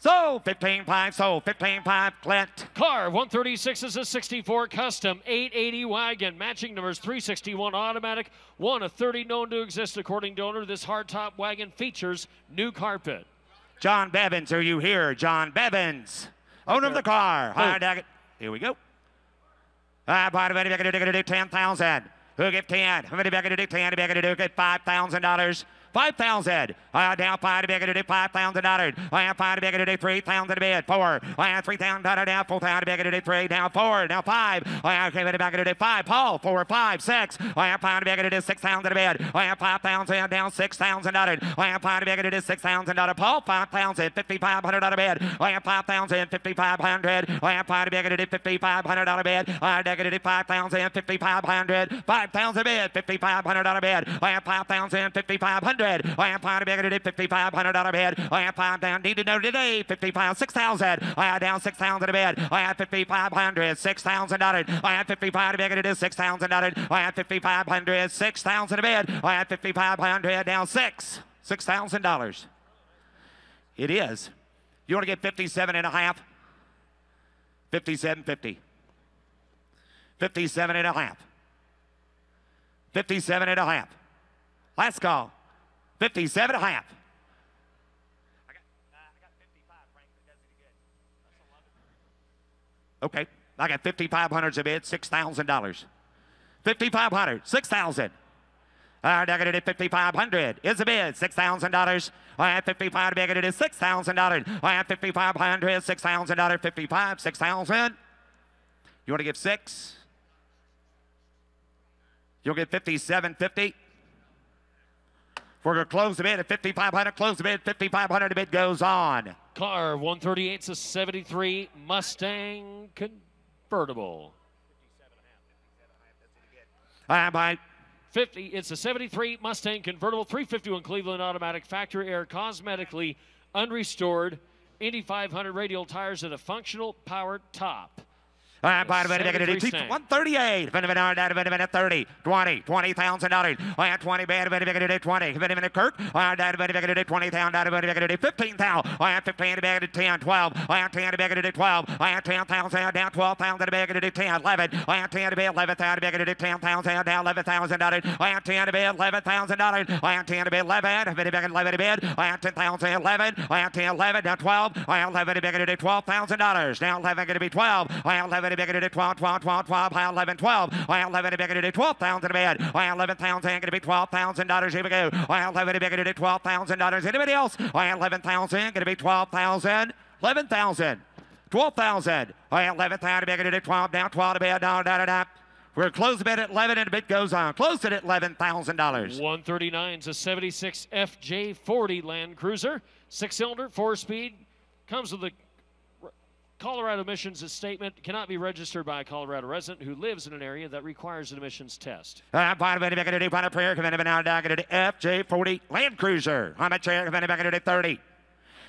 So 15 5 sold. 15 5 Clint. Car 136 is a 64 custom 880 wagon. Matching numbers 361 automatic. 1 of 30 known to exist according to owner. This hardtop wagon features new carpet. John Bevins, are you here? John Bevins, owner of the car. Here we go. By the way, we're going to do 10,000. Who get 10? How many are going to do 10? We're going to do get $5,000. 5,000. Down 5 to be able to do $5,000. I have 5 to be able to do 3,000 to bid. 4. I have 3,000 down 4,000 to be able to do 3. Down 4. Now 5. I have 3 to be able to do 5. Paul 4 5 6. I have 5 to be able to do 6,000 to bid. I have 5,000 down $6,000. I have 5 to be able to do $6,000. Paul 5,000 $5,500 bid. I have 5,000 $5,500. I have 5 to be able to do $5,500 bid. I have to do 5,000 $5,500. 5,000 bid. $5,500 bid. I have 5,000 $5,500. I have 5 to be able to do $5,500 bid. I have 5 down. Need to know today. 55 6,000. I have down 6,000 to bid. I have 5,500 $6,000. I have 55 to be able to do $6,000. I have 5,500 $6,000 to bid. I have 5,500 down $6,000. It is. You want to get 57 and a half? 57.50. 57 and a half. 57 and a half. Last call. 57 and a half. I got 55, Frank, that does it again. Okay, I got 5,500 a bid, $6,000. 5,500, 6,000. I got it at 5,500. Is a bid, $6,000. I have 55 to bid. It is $6,000. I have 5,500, $6,000. 55, 6,000. You want to give 6? You'll get 57.50. We're going to close the bid at 5,500. Close the bid. 5,500. The bid goes on. Car 138 is a 73 Mustang convertible. I buy 50. It's a 73 Mustang convertible, 351 Cleveland automatic, factory air, cosmetically unrestored, Indy 500 radial tires and a functional power top. 138, 30, 20, $20,000. I had 20 bad, 20, Kirk. I had 20,000, 15,000. I had 15 bad, 10, 12. I had 10 bad, 12. I had 10,000 down, 12,000 bad, 10, 11. I had 10 bad, 11,000 bad, 10,000 down, $11,000. I had 10 bad, $11,000. I had 10 bad, 11 bad. I had 10,000, 11. I had 10, 11 down, 12. I had 11 bad, $12,000. Now 11 going to be 12. I had 11 bigger to 12, 12, 12, 12, I 11, 12. I 11 bigger to 12,000 a bed. I 11,000 going to be $12,000. Here we go. I 11 bigger to $12,000. Anybody else? I 11,000 going to be 12,000. 11,000. 12,000. I 11,000 bigger to 12 down, 12 to bed, down, down, down. We're close a bid at 11 and the bid goes on. Close it at $11,000. 139 is a 76 FJ40 Land Cruiser. 6-cylinder, 4-speed. Comes with a Colorado emissions statement, cannot be registered by a Colorado resident who lives in an area that requires an emissions test. FJ40 Land Cruiser. I'm a chair, 30.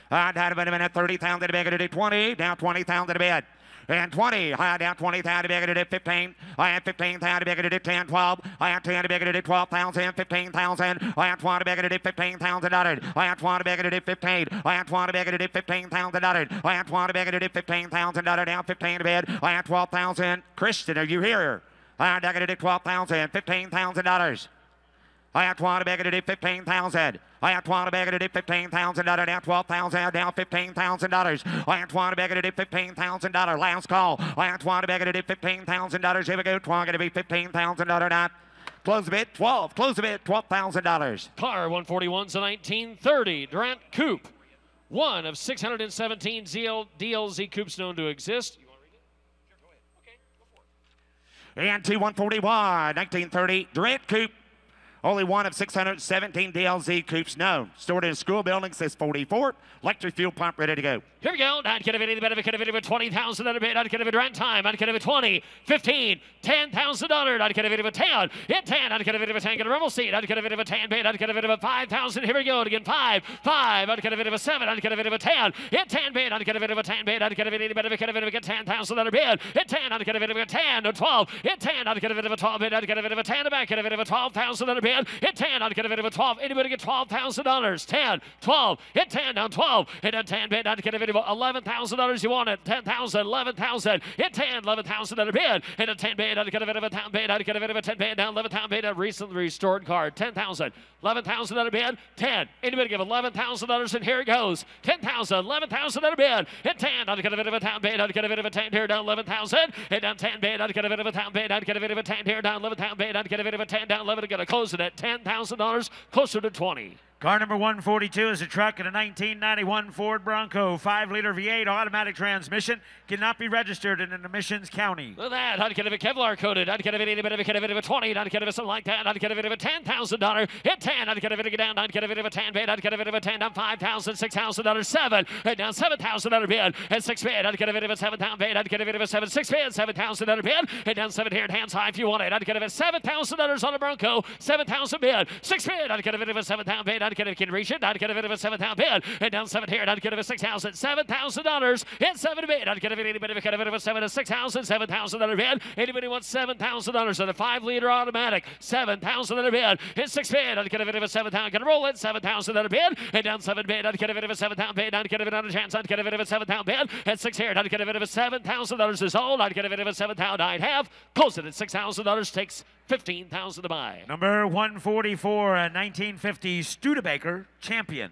30,000 20, down 20,000 a bed. And 20, I down 20,000 bigger to 15. I had 15,000 bigger to 10, 12. I had 10 bigger to 12,000, 15,000. I had 20 bigger to $15,000. I had 20 bigger to 15. I had 20 bigger to $15,000. I had 20 bigger to $15,000 down 15 to bed. I had 12,000. Christian, are you here? I had bigger to 12,000, $15,000. I have 20 bigger to do 15,000. I have 20 bigger to do 15,000. Down 12,000. Down $15,000. I have 20 bigger to do $15,000. Last call. I have 20 bigger to do $15,000. Here we go. 20 going to be $15,000 now. Close a bid. 12. Close a bid. $12,000. Car 141's a 1930 Durant Coupe. One of 617 DLZ coupes known to exist. You want to read it? Sure, go ahead. Okay, go for it. And T141, 1930 Durant Coupe. Only one of 617 DLZ coupes known. Stored in a school building, says 44. Electric fuel pump ready to go. Here we go. Not get a video, better get a video with 20,000 at a bit. Not get a video rent time. Not get a video 20, 15, $10,000. Not get a video 10. Hit 10. Not get a video 10. Get a rumble seat. Not get a video 10. Not get a video 5,000. Here we go. Again 5, 5. Not get a video 7. Not get a video 10. Hit 10 bid. Not get a video 10 bid. Not get a video better get a video get 10,000 at a bid. Hit 10. Not get a video 10 or 12. Hit 10. Not get a video 12 bid. Not get a video 10 back. Get a video 12,000 at a bid. Hit 10. Not get a video 12. Anybody get $12,000? 10, 12. Hit 10 down 12. Hit down 10 bid. Not get a video $11,000. You want it? 10,000, 11,000. Hit 10, 11,000 at a bid. Hit a 10 bid. Not get a video 10 bid. Not get a video 10 bid. Down 11,000 bid. A recently restored car. 10,000, 11,000 at a bid. 10. Anybody give $11,000? And here it goes. 10,000, 11,000 at a bid. Hit 10. Not get a video 10 bid. Not get a video 10 here. Down 11,000. Hit down 10 bid. Not get a video 10 bid. Not get a video 10 here. Down 11,000 bid. Not get a video 10 down 11. Going to close it at $10,000. Closer to 20. Car number 142 is a truck in a 1991 Ford Bronco, 5-liter V8 automatic transmission. Cannot be registered in an emissions county. Look at that. I'd get a Kevlar coated. I'd get a video, a 20. I'd get a something like that. I'd get a video $10,000. Hit 10. I'd get a video down. I'd get a video 10 bid. I'd get a video 10 down 5,000, $6,000, 7. Hit down $7,000 bid. At 6 bid. I'd get a video 7 down bid. I'd get a video 7, 6 bid. $7,000 bid. Hit down 7 here. Hands high if you want it. I'd get a $7,000 on a Bronco. 7,000 bid. 6 bid. I'd get a video 7 down bid. I'd get a can reach it. I'd get a bit of a 7,000 bid. And down 7 here. I'd get a $6,000, $7,000. Hit 7 bid. I'd get a bit of a 7 to 6,000, $7,000 bid. Anybody wants $7,000 on a 5-liter automatic? $7,000 bid. Hit 6 bid. I'd get a bit of a 7,000. Gonna roll it. $7,000 bid. And down 7 bid. I'd get a bit of a 7,000 bid. I'd get a bit on a chance. I'd get a bit of a 7,000 bid. At 6 here. I'd get a bit of a $7,000 is old. I'd get a bit of a 7,000 I'd have. Close it at $6,000. Takes $15,000 to buy. Number 144, a 1950 Studebaker Champion.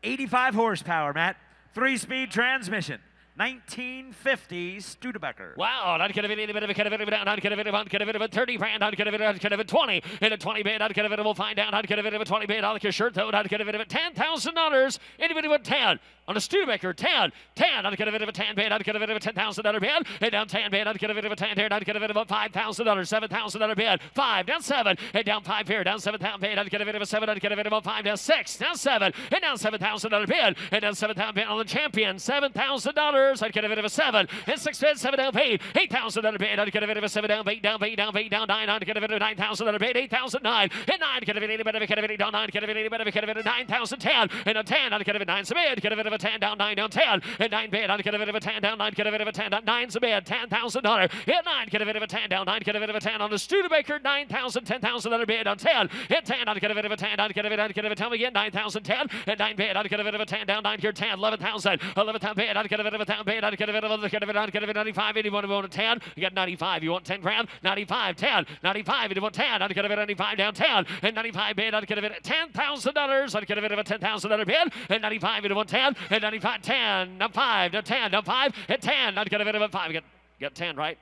85 horsepower, Matt. 3-speed transmission. 1950 Studebaker. Wow, I'd get a video, I'd get a video down, I'd get a video, I'd get a video, 30 grand, I'd get a video, 20. In a 20 bid, I'd get a video, we'll find out, I'd get a video, 20 bid, I'll like your shirt though, I'd get a video, $10,000. Anybody with 10? On a Studebaker, 10, I'd get a video, 10 bid, I'd get a video, $10,000 bid. Hit down 10 bid, I'd get a video, 10 here, I'd get a video, $5,000, $7,000 bid. 5, down 7, hit down 5 here, down 7,000 bid, I'd get a video, 7, I'd get a video, 5, down 6, down 7, hit down $7,000 bid, hit down $7,000 bid on the Champion, $7,000. I'd get a bit of a 7. And 6 bid, 7 down paid. $8,000 bid. I'd get a bit of a 7 down paid, down 9. I'd get a bit of a $9,000 bid. 8,009. And 9, get a bit of a bit of a down 9. Get a bit of a 9,010. And a 10, I'd get a bit of 9 bid. Get a bit of a 10 down 9 down 10. And 9 bid, I'd get a bit of a 10 down 9. Get a bit of a 10 down 9's a bid. $10,000. And 9, get a bit of a 10 down 9. Get a bit of a 10 on the Studebaker. 9,000, $10,000 bid on 10. And 10, I'd get a bit of a 10. I'd get a bit of a 10 again. 9,010. And 9 bid, I'd get a bit of a 10 down 9 here. 10, 11,000. 11,000 bid, I'd get a bit of a 10 bid. I'd get a bit of a 95. Anyone want a 10? You got 95. You want 10 grand? 95, 10. 95, you want 10. I'd get a bit of 95 down 10. And 95 bid, I'd get a bit of $10,000. I'd get a bit of a $10,000 bid. And 95, you want 10. And 95, 10. Down 5. Down 10. Down 5. And 10. I'd get a bit of a 5. Get 10, right?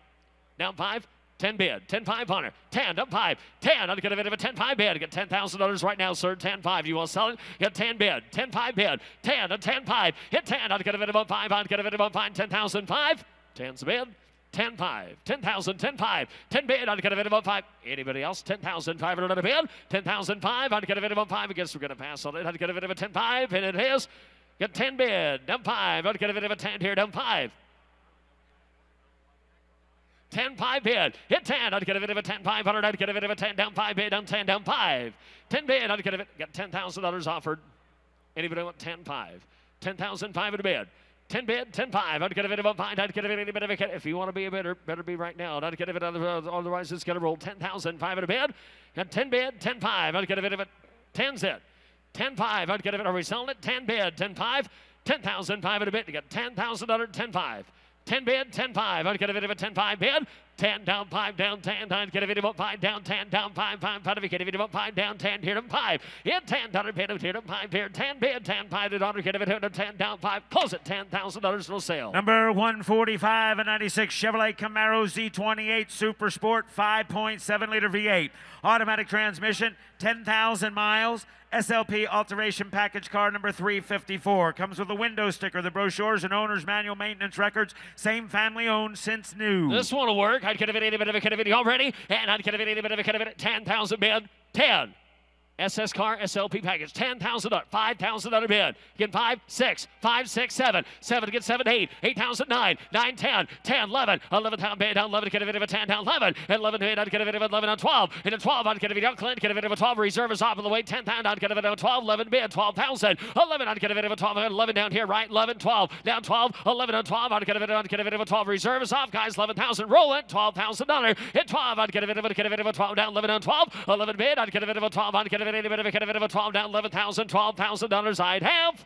Down 5. 10 bid, 10-5 punter, 10 up 5, 10. I'd get a bit of a 10-5 bid. Get $10,000 right now, sir. 10-5. You want to sell it? Get 10 bid, 10-5 bid, 10 a 10-5. Hit 10. I'd get a bit of a 5. I'd get a bit of a 5. 10,005. 10's a bid. 10-5, 10,000, 10-5, 10 bid. I'd get a bit of a 5. Anybody else? 10,500 a bid. 10,005. I'd get a bit of a 5. I guess we're going to pass on it. I'd get a bit of a 10-5, and it is. Get 10 bid, down 5. I'd get a bit of a 10 here, down 5. 10-5 bid. Hit 10. I'd get a bit of a 10-500. I'd get a bit of a 10 down 5 bid. Down 10 down 5. 10 bid. I'd get a bit. Got $10,000 offered. Anybody want 10-5? 10,005 at a bid. 10 bid, 10-5. I'd get a bit of a 5. I'd get a bit of a. If you want to be a bidder, better be right now. I'd get a bit of otherwise it's going to roll 10,005 at a bid. Got 10 bid, 10-5. I'd get a bit of a 10's it. 10-5. I'd get a bit. Are we selling it? 10 bid, 10-5. 10,005 at a bid. You got $10,000, 10-5. 10 bid, 10-5. I'd get a bit of a 10-5 bid. 10 down 5 down 10. I'd get a bit of a 5 down 10 down 5 5 5. Get a bit of a 5 down 10 here to 5. In 10 dollar bid here to 5 here. 10 bid 10 5 to get a bit of 10 down 5. Close it. $10,000 for sale. Number 145, a 96 Chevrolet Camaro Z28 Super Sport 5.7 liter V8. Automatic transmission, 10,000 miles. SLP alteration package car number 354. Comes with a window sticker, the brochures and owner's manual maintenance records. Same family owned since new. This one will work. I'd get a bit of a already. And I'd get a bit of 10,000 bid. 10. SS car SLP package, $10,000, $5,000 bid. Get 5, 6, 5, 6, 7, 7 to get 7, 8, 8,009, 9, 10, 10, 11, 11 down bid, down 11 to get a bit of a 10, down 11, and 11 bid, I'd get a bit of 11 on 12, and a 12, I'd get a bit of Clint, get a bit of a 12, reserve is off of the way, 10,000, I'd get a bit of a 12, 11 bid, 12,000, 11, I'd get a bit of a 12, 11 down here, right, 11, 12, down 12, 11 on 12, I'd get a bit of a 12, reserve is off, guys, 11,000, roll it, $12,000, hit 12, I'd get a bit of a 12, down 11 on 12, 11 bid, I'd get a bit of a 12, I'd get a bit of a 12 down $11,000, $12,000 I'd have.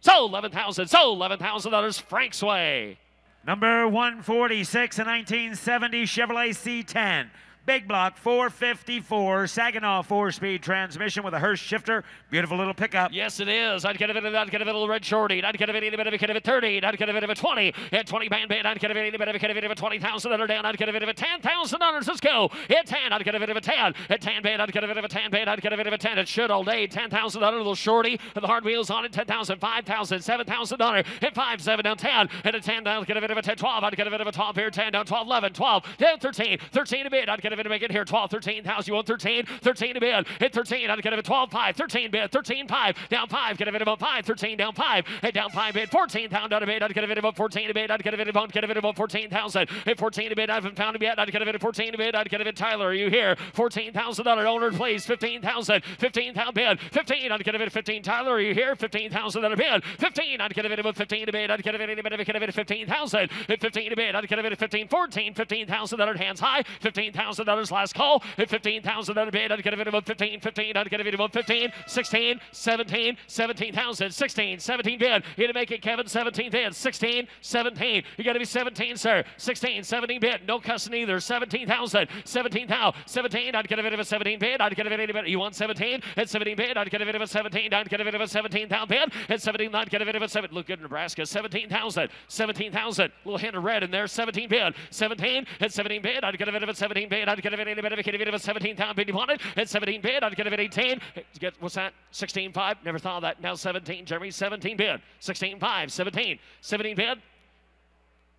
Sold $11,000, Frank's Way. Number 146, a 1970 Chevrolet C10. Big block 454 Saginaw 4-speed transmission with a Hurst shifter. Beautiful little pickup. Yes, it is. I'd get a bit of a little red shorty. I'd get a bit of a 30. I'd get a bit of a 20. At 20 band bid. I'd get a bit of a $20,000 down. I'd get a bit of a $10,000. Let's go. At 10, I'd get a bit of a 10. At 10 bid, I'd get a bit of a 10 bid. I'd get a bit of a 10. It should all day. $10,000 little shorty with the hard wheels on it. $10,000, $5,000, $7,000. At 5, 7 down 10. And at 10, I'd get a bit of a 10, 12. I'd get a bit of a 12 here. 10 down 12, 11, 12 down 13. 13 a bid. I'd get a bit of a get here. 12, 13,000. You want 13? 13 a bid. Hit 13. I'd get a 12, 5. 13 bid. 13, 5. Down 5. Get a bit of a 5. 13 down 5. Hit down 5 bid. 14,000 down a bid. I'd get a bit of a 14 a bid. I'd get a bit of 14,000. Hit 14 a bid. I haven't found him yet. I'd get a bit of 14 a bid. I'd get a bit. Tyler, are you here? $14,000 owner, please. 15,000. 15,000 bid. 15. I'd get a bit of 15. Tyler, are you here? $15,000 bid. 15. I'd get a bit of a 15 a bid. I'd get a bit of 15,000. Hit 15 a bid. I'd get a bit of 15. 14. $15,000 hands high. $15,000 last call. Hit 15,000 bid. I'd get a bit of a 15. 15. I'd get a bit of a 15. 16. 17. 17,000. 16. 17 bid. You to make it, Kevin. 17 bid. 16. 17. You got to be 17, sir. 16. 17 bid. No cussing either. 17,000. 17,000. 17. I'd get a bit of a 17 bid. I'd get a bit of a. You want 17? At 17 bid. I'd get a bit of a 17. I'd get a bit of a 17,000 bid. At 17, I'd get a bit of a 7. Look good, Nebraska. 17,000. 17,000. Little hint of red in there. 17 bid. 17. At 17 bid. I'd get a bit of a 17 bid. I'd get a bit of a 17,000 bid. You want it? At 17 bid. I'd get a bit 18. Get what's that? 16.5. Never thought of that. Now 17. Jeremy. 17 bid. 16.5. 17. 17 bid.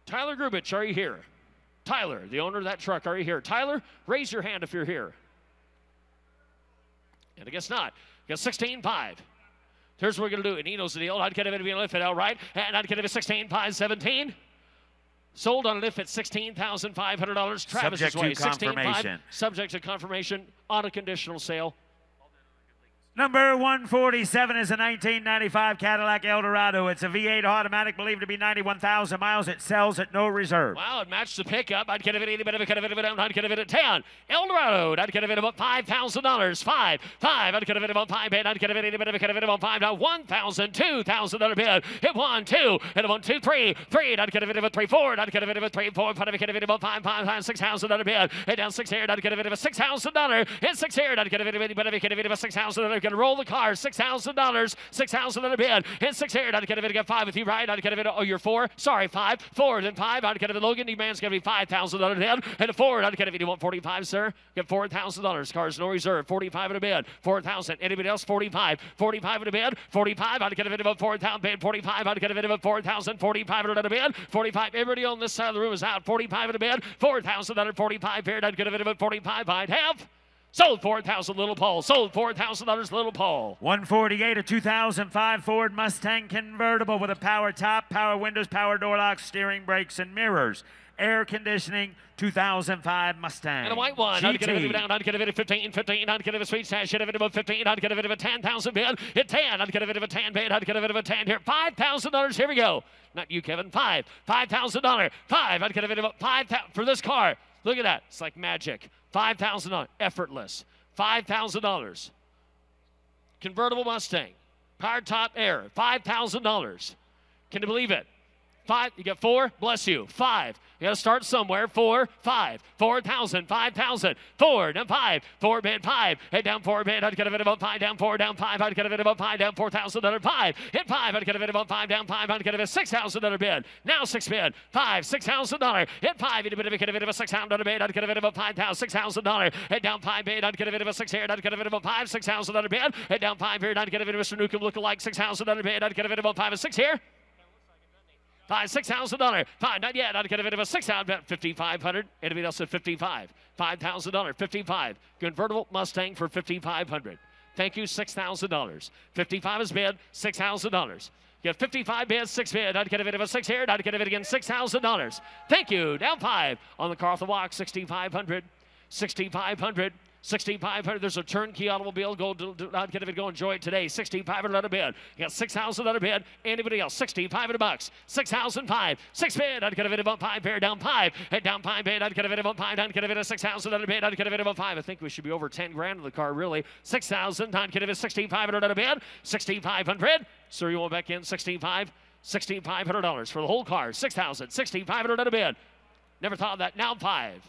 Tyler Grubich, are you here? Tyler, the owner of that truck, are you here? Tyler, raise your hand if you're here. And I guess not. You got 16.5. Here's what we're going to do. And he knows the deal. I'd get it being lifted outright. And I'd get it at 16, 5, 17. Sold on a lift at $16,500. Travis's way. 16,500. Subject to confirmation on a conditional sale. Number 147 is a 1995 Cadillac Eldorado. It's a V8 automatic, believed to be 91,000 miles. It sells at no reserve. Wow, it matched the pickup. I'd get it at 80, I'd get it at 10. Eldorado, I'd get it about $5,000. 5. I'd get it about 5 bid. I'd get it at 80, I'd get it about 5. Now $1,000, $2,000 bid. Hit 1, 2, hit 1, 2, 3. 3, I'd get it about 3, 4. I'd get it about 3, 4. I'd get it about 5, $6,000 bid. Hit down 6 here. I'd get it about $6,000. Hit 6 here. I'd get it about $6,000. Gonna roll the car. $6,000. $6,000 bid. Hit 6 here. I'd get it at 5 with you, right? I'd get it. Oh, you're 4. Sorry, 5. 4, then 5. I'd get it. Logan, the man's gonna be $5,000 bid. Hit a 4. I'd get it. You want 45, sir? Get $4,000. Cars no reserve. 45 at a bid. 4,000. Anybody else? 45. 45 at a bid. 45. I'd get it about 4,000 bid. 45. I'd get it about 4,000. 45 at a bid. 45. Everybody on this side of the room is out. 45 at a bid. 4,000. 45 bid. I'd get it about 45. I'd have. Sold $4,000, Little Paul. Sold $4,000, Little Paul. 148, a 2005 Ford Mustang convertible with a power top, power windows, power door locks, steering, brakes, and mirrors. Air conditioning, 2005 Mustang. And a white one. I'd get it down. I'd get it at 15. I'd get it a sweet stash. I'd get it about 15. I'd get it at 10,000 bid. Hit 10. I'd get it at 10 bid. I'd get it at 10 here. $5,000. Here we go. Not you, Kevin. $5,000. 5. I'd get it about 5,000 for this car. Look at that. It's like magic. $5,000. Effortless. $5,000. Convertible Mustang. Power top air. $5,000. Can you believe it? 5. You got 4. Bless you. 5. You got to start somewhere. 4, 5. 4,000. 5,000. 4. Down 5. 4 bid. 5. Head down 4 bid. I'd get it about 5. Down 4. Down 5. I'd get it about 5. Down $4,000. 5. Hit 5. I'd get it about 5. Down 5. I'd get it a $6,000 bid. Now 6 bid. 5. $6,000. Hit 5. You'd get it about $6,000 bid. I'd get it about 5,000. $6,000. Head down 5 bid. I'd get it about 6 here. I'd get it about 5. $6,000 bid. Head down 5 here. I'd get it about Mr. Newcomb lookalike. $6,000 bid. I'd get it about 5 and 6 here. $6,000. 5, not yet. I'd get a bit of a 6,000. $5,500. Anybody else at 55? $5,000. 55. Convertible Mustang for $5,500. Thank you. $6,000. 55 is bid. $6,000. You have 55 bid, 6 bid. I'd get a bit of a 6 here. I'd get a bit again. $6,000. Thank you. Down 5 on the car off the walk. $6,500. $6,500. $6,500. There's a turnkey automobile. I'd get it. Go enjoy it today. $6,500 bid. You got $6,000 bid. Anybody else? $6,500. $6,005. 6 bid. I'd get it about 5 bid. Down 5. Head down 5 bid. I'd get it about 5. I'd get it a $6,000 bid. I'd get it about 5. I think we should be over 10 grand in the car, really. 6,000. I'd get it a $6,500 bid. $6,500. Sir, you want back in? $6,500 for the whole car. $6,000. $6,500 bid. Never thought of that. Now 5.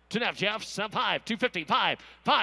2 now, Jeff. 5, 250, 5,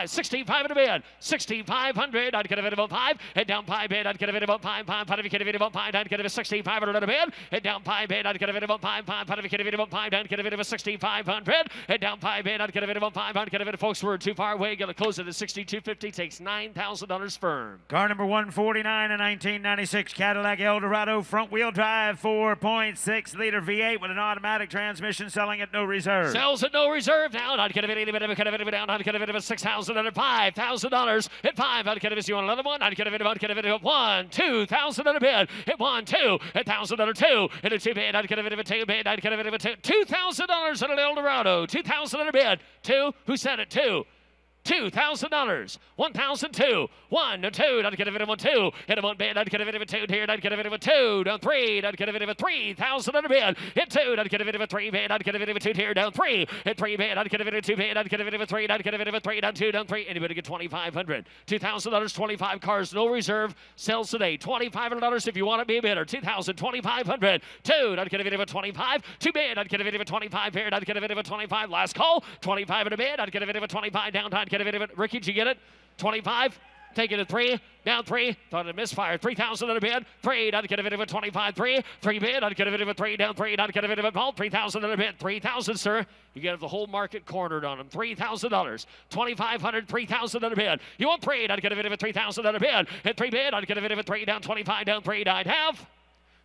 65 at a bid. 6,500. I'd get a bid about 5. Head down 5 bid. I'd get a bid about 5. I'd get a bid about 5. I'd get a bid 6,500 at a bid. Head down 5 bid. I'd get a bid about 5. I'd get a bid about 5. I'd get a bid of 6,500. Head down 5 bid. I'd get a bid about 5. I'd get a bid. Folks, we're too far away. Going to close it at 6,250. Takes $9,000 firm. Car number 149, a 1996 Cadillac Eldorado, front wheel drive, 4.6 liter V8 with an automatic transmission, selling at no reserve. Sells at no reserve now. I'd get a bit of it down. I'd get a bit of $6,000 $5,000 at 5. I'd get a bit. You want another one? I'd get a bit of 1, 2,000 at a bid. Hit 1, 2, $1,000 2. Hit a 2 bid. I'd get a bit of a 2 bid. I'd get a bit of a $2,000 at an Eldorado. 2,000 at a bid. 2. Who said it? 2. $2,000. 1,002. 1, 2. I'd get a bit of a 2. Hit a 1 bid. I'd get a bit of a 2 here. I'd get a bit of a 2. Down 3. I'd get a bit of a 3,000 at a bid. Hit 2. I'd get a bit of a 3 bid. I'd get a bit of a 2 here. Down 3. Hit 3 bid. I'd get a bit of a 2 bid. I'd get a bit of a 3. I'd get a bit of a 3. Down 2. Down 3. Anybody get $2,500? $2,000. 25 cars. No reserve. Sells today. $2,500 if you want to be a bidder. $2,000. $2,500. 2. I'd get a bit of a 25. 2 bid. I'd get a bit of a 25 here. I'd get a bit of a 25. Last call. 25 at a bid. I'd get a bit of a 25 down. I'd get a bit of a Ricky. Did you get it? 25. Take it at 3. Down 3. Thought it misfired. 3,000 at a bid. 3. I'd get a bit of a 25. 3. 3 bid. I'd get a bit of a 3. Down 3. I'd get a bit of a ball. 3,000 at a bid. 3,000, sir. You get the whole market cornered on them. $3,000. 2,500. 3,000 at a bid. You want 3? I'd get a bit of a 3,000 at a bid. At 3 bid. I'd get a bit of a 3. Down 25. Down 3. I'd have.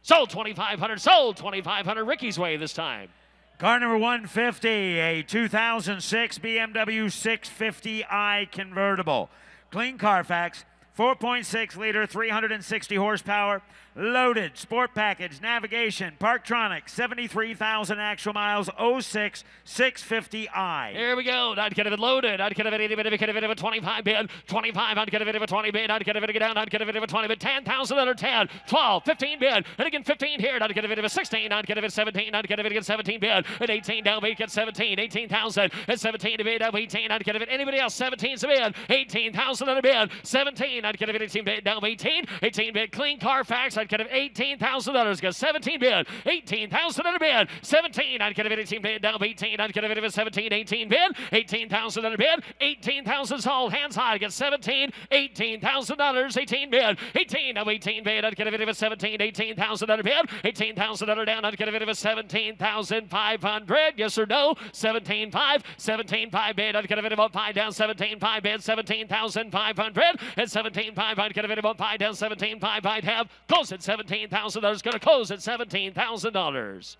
Sold 2,500. Sold 2,500. Ricky's way this time. Car number 150, a 2006 BMW 650i convertible. Clean Carfax, 4.6 liter, 360 horsepower, loaded, sport package, navigation, Parktronic, 73,000 actual miles, 06 650i. Here we go. I'd get it loaded. I'd get it 80 bit, I'd get it a 25 bid, 25. I'd get it a 20 bid. I'd get it down. I'd get it a 20 bid, 10,000 under 10, 12, 15 bid, and again 15 here. I'd get it a 16. I'd get it 17. I'd get it again 17 bid, and 18 down bid, get 17, 18,000, and 17 to bid, up 18. I'd get it. Anybody else? 17's a bid, 18,000 under bid, 17. I'd get it 18 bid, down 18, 18 bid, clean Carfax. I'd get it $18,000. Got 17 bid, 18,000 under bid, 17. I'd get it 18 bid, down 18. I'd get it 17, 18 bid, 18,000 under bid, 18,000 sold. Hands high. Get 17, $18,000, 18 bid, 18 of 18 bid. I'd get it 17, 18,000 under bid, 18,000 under down. I'd get it 17,500. Yes or no? 17.5, 17.5 bid. I'd get it about 5 down. 17.5 bid, 17,500, and 17.5. I'd get it about 5 down. 17.5. I'd have close at $17,000. Going to close at $17,000.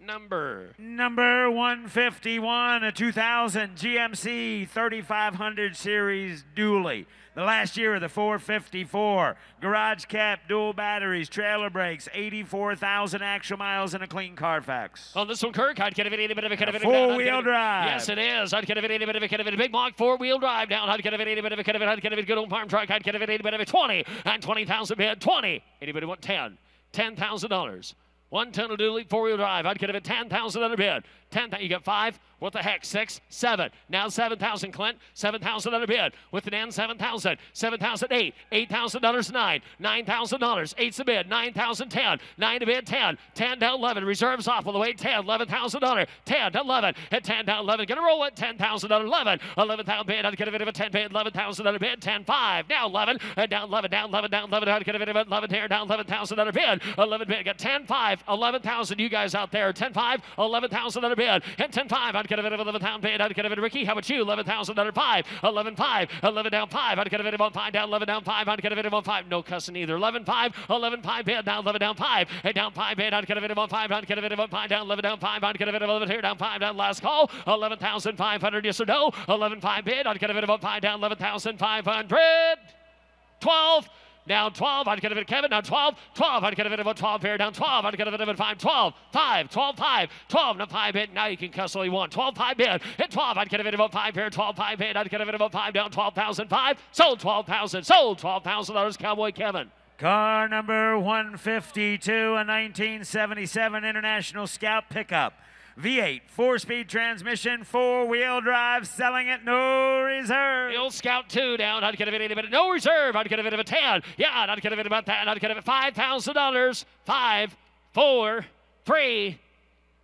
Number 151, a 2000 GMC 3500 series dually. The last year of the 454. Garage cap, dual batteries, trailer brakes, 84,000 actual miles, and a clean Carfax. On this one, Kirk, I'd get a bit of a four-wheel drive. Yes, it is. I'd get a bit of a big block four-wheel drive down. I'd get a bit of a I'd get a good old farm truck. I'd get a bit of a 20 and 20,000 bid. 20. Anybody want 10? $10,000. 1 tunnel dually, four-wheel drive. I'd get it at 10,000 under bid. 10,000. You got 5. What the heck? 6, 7. Now 7,000, Clint. 7,000 under bid. With an end, 7,000. 7,000, 8. $8,000, 9. $9,000. 8's the bid. 9,000, 10. 9 to bid, 10. 10 down 11. Reserves off all the way. 10. $11,000. 10 to 11. At 10 down 11. Gonna roll it. 10,000 under 11. 11,000 bid. I'd get a bit of a 10 bid. 11,000 under bid. 10, 5. Now 11. And down 11. Down 11. Down 11. I'd get a bit of 11 here. Down 11,000 under bid. 11 bid. Got 10, 5. 11,000. You guys out there. 10, 5. 11,000 under bid. And 10, 5. I'd get a bit of 11,000 bid. I'd get a bit of Ricky. How about you? 11,000 under 5. 11, 5. 11 down 5. I'd get a bit of 5 down. 11 down 5. I'd get a bit of 5. No cussing either. 11, 5. 11, 5 bid. Down 11 down 5. And down 5 bid. I'd get a bit of 5. I'd get a bit of 5 down. 11 down 5. I'd get a bit of 11 here. Down 5 down. Last call. 11,500. Yes or no? 11, 5 bid. I'd get a bit of 5 down. 11,500. 12. Down 12, I'd get a bit of Kevin. Down 12, 12, I'd get a bit of a 12 here. Down 12, I'd get a bit of a 5, 12, 5, 12, 5, 12, and a 5 bid. Now you can cuss all you want. 12, 5 bid. Hit 12, I'd get a bit of a 5 here. 12, 5 bid. I'd get a bit of a 5 down. 12,005. Sold 12,000. Sold $12,000. Cowboy Kevin. Car number 152, a 1977 International Scout pickup. V8, 4-speed transmission, four-wheel drive, selling at no reserve. The old Scout 2 down. I'd get a bit of no reserve. I'd get a bit of a 10. Yeah, I'd get a bit about that. I'd get a bit $5,000. 5, 4, 3,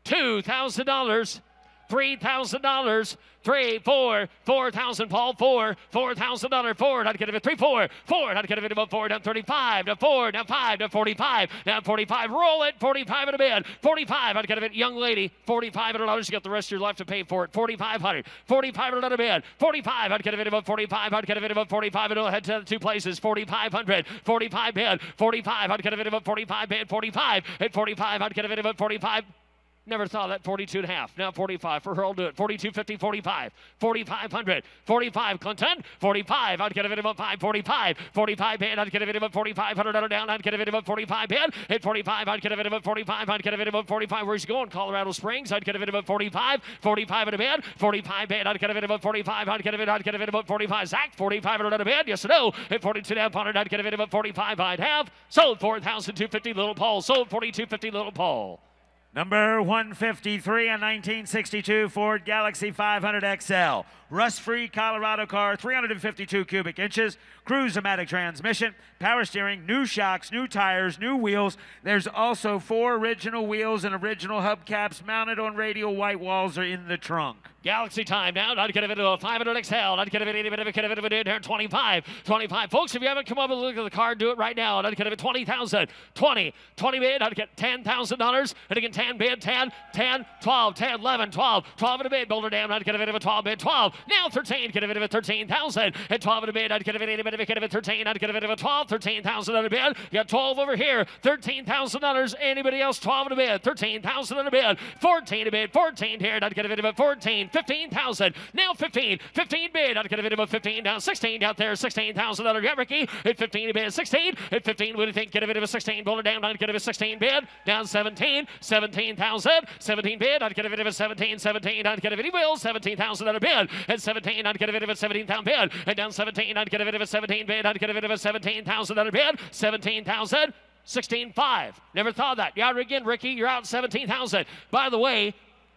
$2,000. $3,000. 3, 4, 4,000. Paul, 4, $4,000. 4. I'd get it 3, 4, 4. I'd get it about 4 down 35 to 4 down 5 to 45 down 45. Roll it. 45 at a bid. 45. I'd get it, young lady. $4,500. You got the rest of your life to pay for it. 4,500. 4,500 at a bid. 45. I'd get it about 45. I'd get it about 45. It'll head to the 2 places. 4,500. 45 bid. 45. I'd get it about 45 bid. 45 at 45. I'd get it about 45. Never thought that. 42 and a half. Now 45. For her, I'll do it. 42.50, 45. 4,500. 45. Clinton. 45. I'd get a bit of a 5. 45. 45 bid. I'd get a bit of a 4,500 down. I'd get a bit of a 45 bid. At 45. I'd get a bit of a 45. I'd get a bit of a 45. Where's he going? Colorado Springs. I'd get a bit of a 45. 45 at a bid. 45 bid. I'd get a bit of a 45. I'd get a bit of a 45. Zach. 45 at a bid. Yes or no? At 42 down 100. I'd get a bit of a 45. I'd have. Sold 4,250. Little Paul. Sold 4,250. Little Paul. Number 153, a 1962 Ford Galaxy 500 XL. Rust-free Colorado car, 352 cubic inches, cruise-o-matic transmission, power steering, new shocks, new tires, new wheels. There's also 4 original wheels and original hubcaps mounted on radial white walls are in the trunk. Galaxy time now. I'd get a bit of a 500 XL. I'd get a bit of a 25. 25. Folks, if you haven't come up and look at the car, do it right now. I'd get a bit 20,000. 20 bid. I'd get $10,000. And again, 10 bid. 10, 12, 10, 11, 12. 12 in a bid. Boulder Dam. I'd get a bit of a 12 bid. 12. Now 13. Get a bit of a 13,000. At 12 in a bid. I'd get a bit of a 13. I'd get a bit of a 12. 13,000 in a bid. You got 12 over here. $13,000. Anybody else? 12 in a bid. 13,000 in a bid. 14 in a bid. 14 here. And I'd get a bit of a 14. 15,000. Now 15. 15 bid. I'd get a bit of a 15 down 16 out there. $16,000. Get Ricky at 15 bid 16. At 15, what do you think? Get a bit of a 16. Bowler down. I'd get a bit of a 16 bid. Down 17. 17,000. 17 bid. I'd get a bit of a 17. 17. I'd get a bit of a bill. $17,000 bid. At 17, I'd get a bit of a 17,000 bid. And down 17, I'd get a bit of a 17 bid. I'd get a bit of a $17,000 bid. 17,000. 16.5. Never thought that. You're out again, Ricky. You're out 17,000. By the way,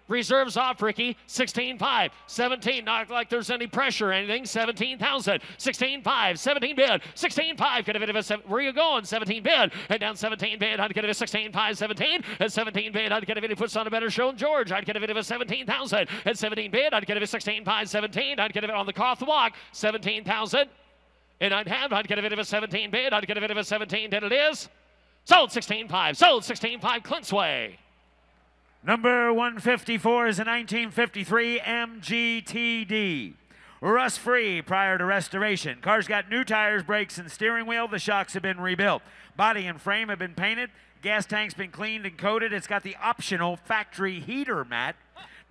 reserves off, Ricky. 16.5. 17. Not like there's any pressure or anything. 17,000. 16.5. 17 bid. 16.5. Get a bit of a. Where are you going? 17 bid. And down 17 bid. I'd get a 16.5. 17. At 17 bid. I'd get a bit. He puts on a better show than George. I'd get a bit of a 17,000. At 17 bid. I'd get a bit of 16.5. 17. I'd get a bit on the cough the walk. 17,000. And I'd get a bit of a 17 bid. I'd get a bit of a 17. Then it is. Sold 16.5. Sold 16.5. Clint's way. Number 154 is a 1953 MGTD. Rust-free prior to restoration. Car's got new tires, brakes, and steering wheel. The shocks have been rebuilt. Body and frame have been painted. Gas tank's been cleaned and coated. It's got the optional factory heater mat.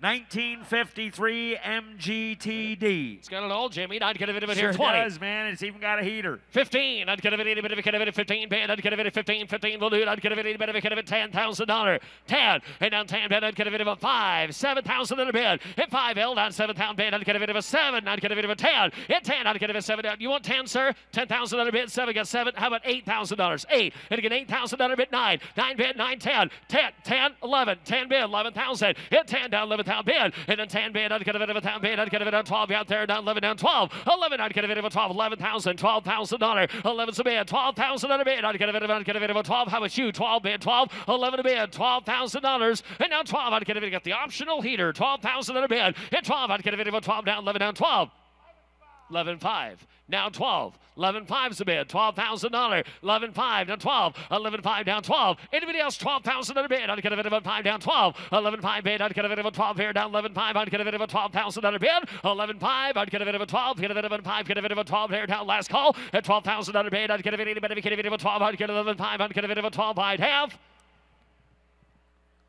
1953 MGTD. It's got it all, Jimmy. I'd get a bit of it Sure here. 20. Does, man. It's even got a heater. 15. I'd get a bit of it. 15 bid. I'd get a bit of 15. 15 will do it. I'd get a bit of it. $10,000. 10. And down 10 bid. I'd get a bit of a 5. $7,000 in a bid. At 5 L down 7,000 bid. I'd get a bit of a 7. I'd get a bit of a 10. At 10. I'd get a bit of a 7. You want 10, sir? $10,000 bid. 7 got 7. How about $8,000? 8. And again $8,000 bid. 9. 9 bid. 9 10. 10 10 11. 10 bid. 11,000. At 10 down 11,000 bid. And then 10 bid. I'd get a bit of a 10 bid. I'd get a bit of 12 out there. Down 11 down 12. 11. I'd get a bit of a 12. 11,000. $12,000. 11's a bid. $12,000 bid. I'd get a bit of a 12. How about you? 12 bid. 12. 11 a bid. $12,000. And now 12. I'd get a bit of the optional heater. $12,000 bid. At 12. I'd get a bit of a 12 down 11 down 12. 11.5. Now 12. 11.5's a bid. $12,000. 11.5 down 12. 11.5 down 12. Anybody else? $12,000 bid. I'd get a bit of a 5 down 12. 11.5 bid. I'd get a bit of a 12 here down 11.5. I'd get a bit of a $12,000 bid. 11.5. I'd get a bit of a 12. Get a bit of a 5. Get a bit of a 12 here down last call. At $12,000 bid. I'd get a bit of a 12. I'd get 11.5. I'd get a bit of a 12. I'd have.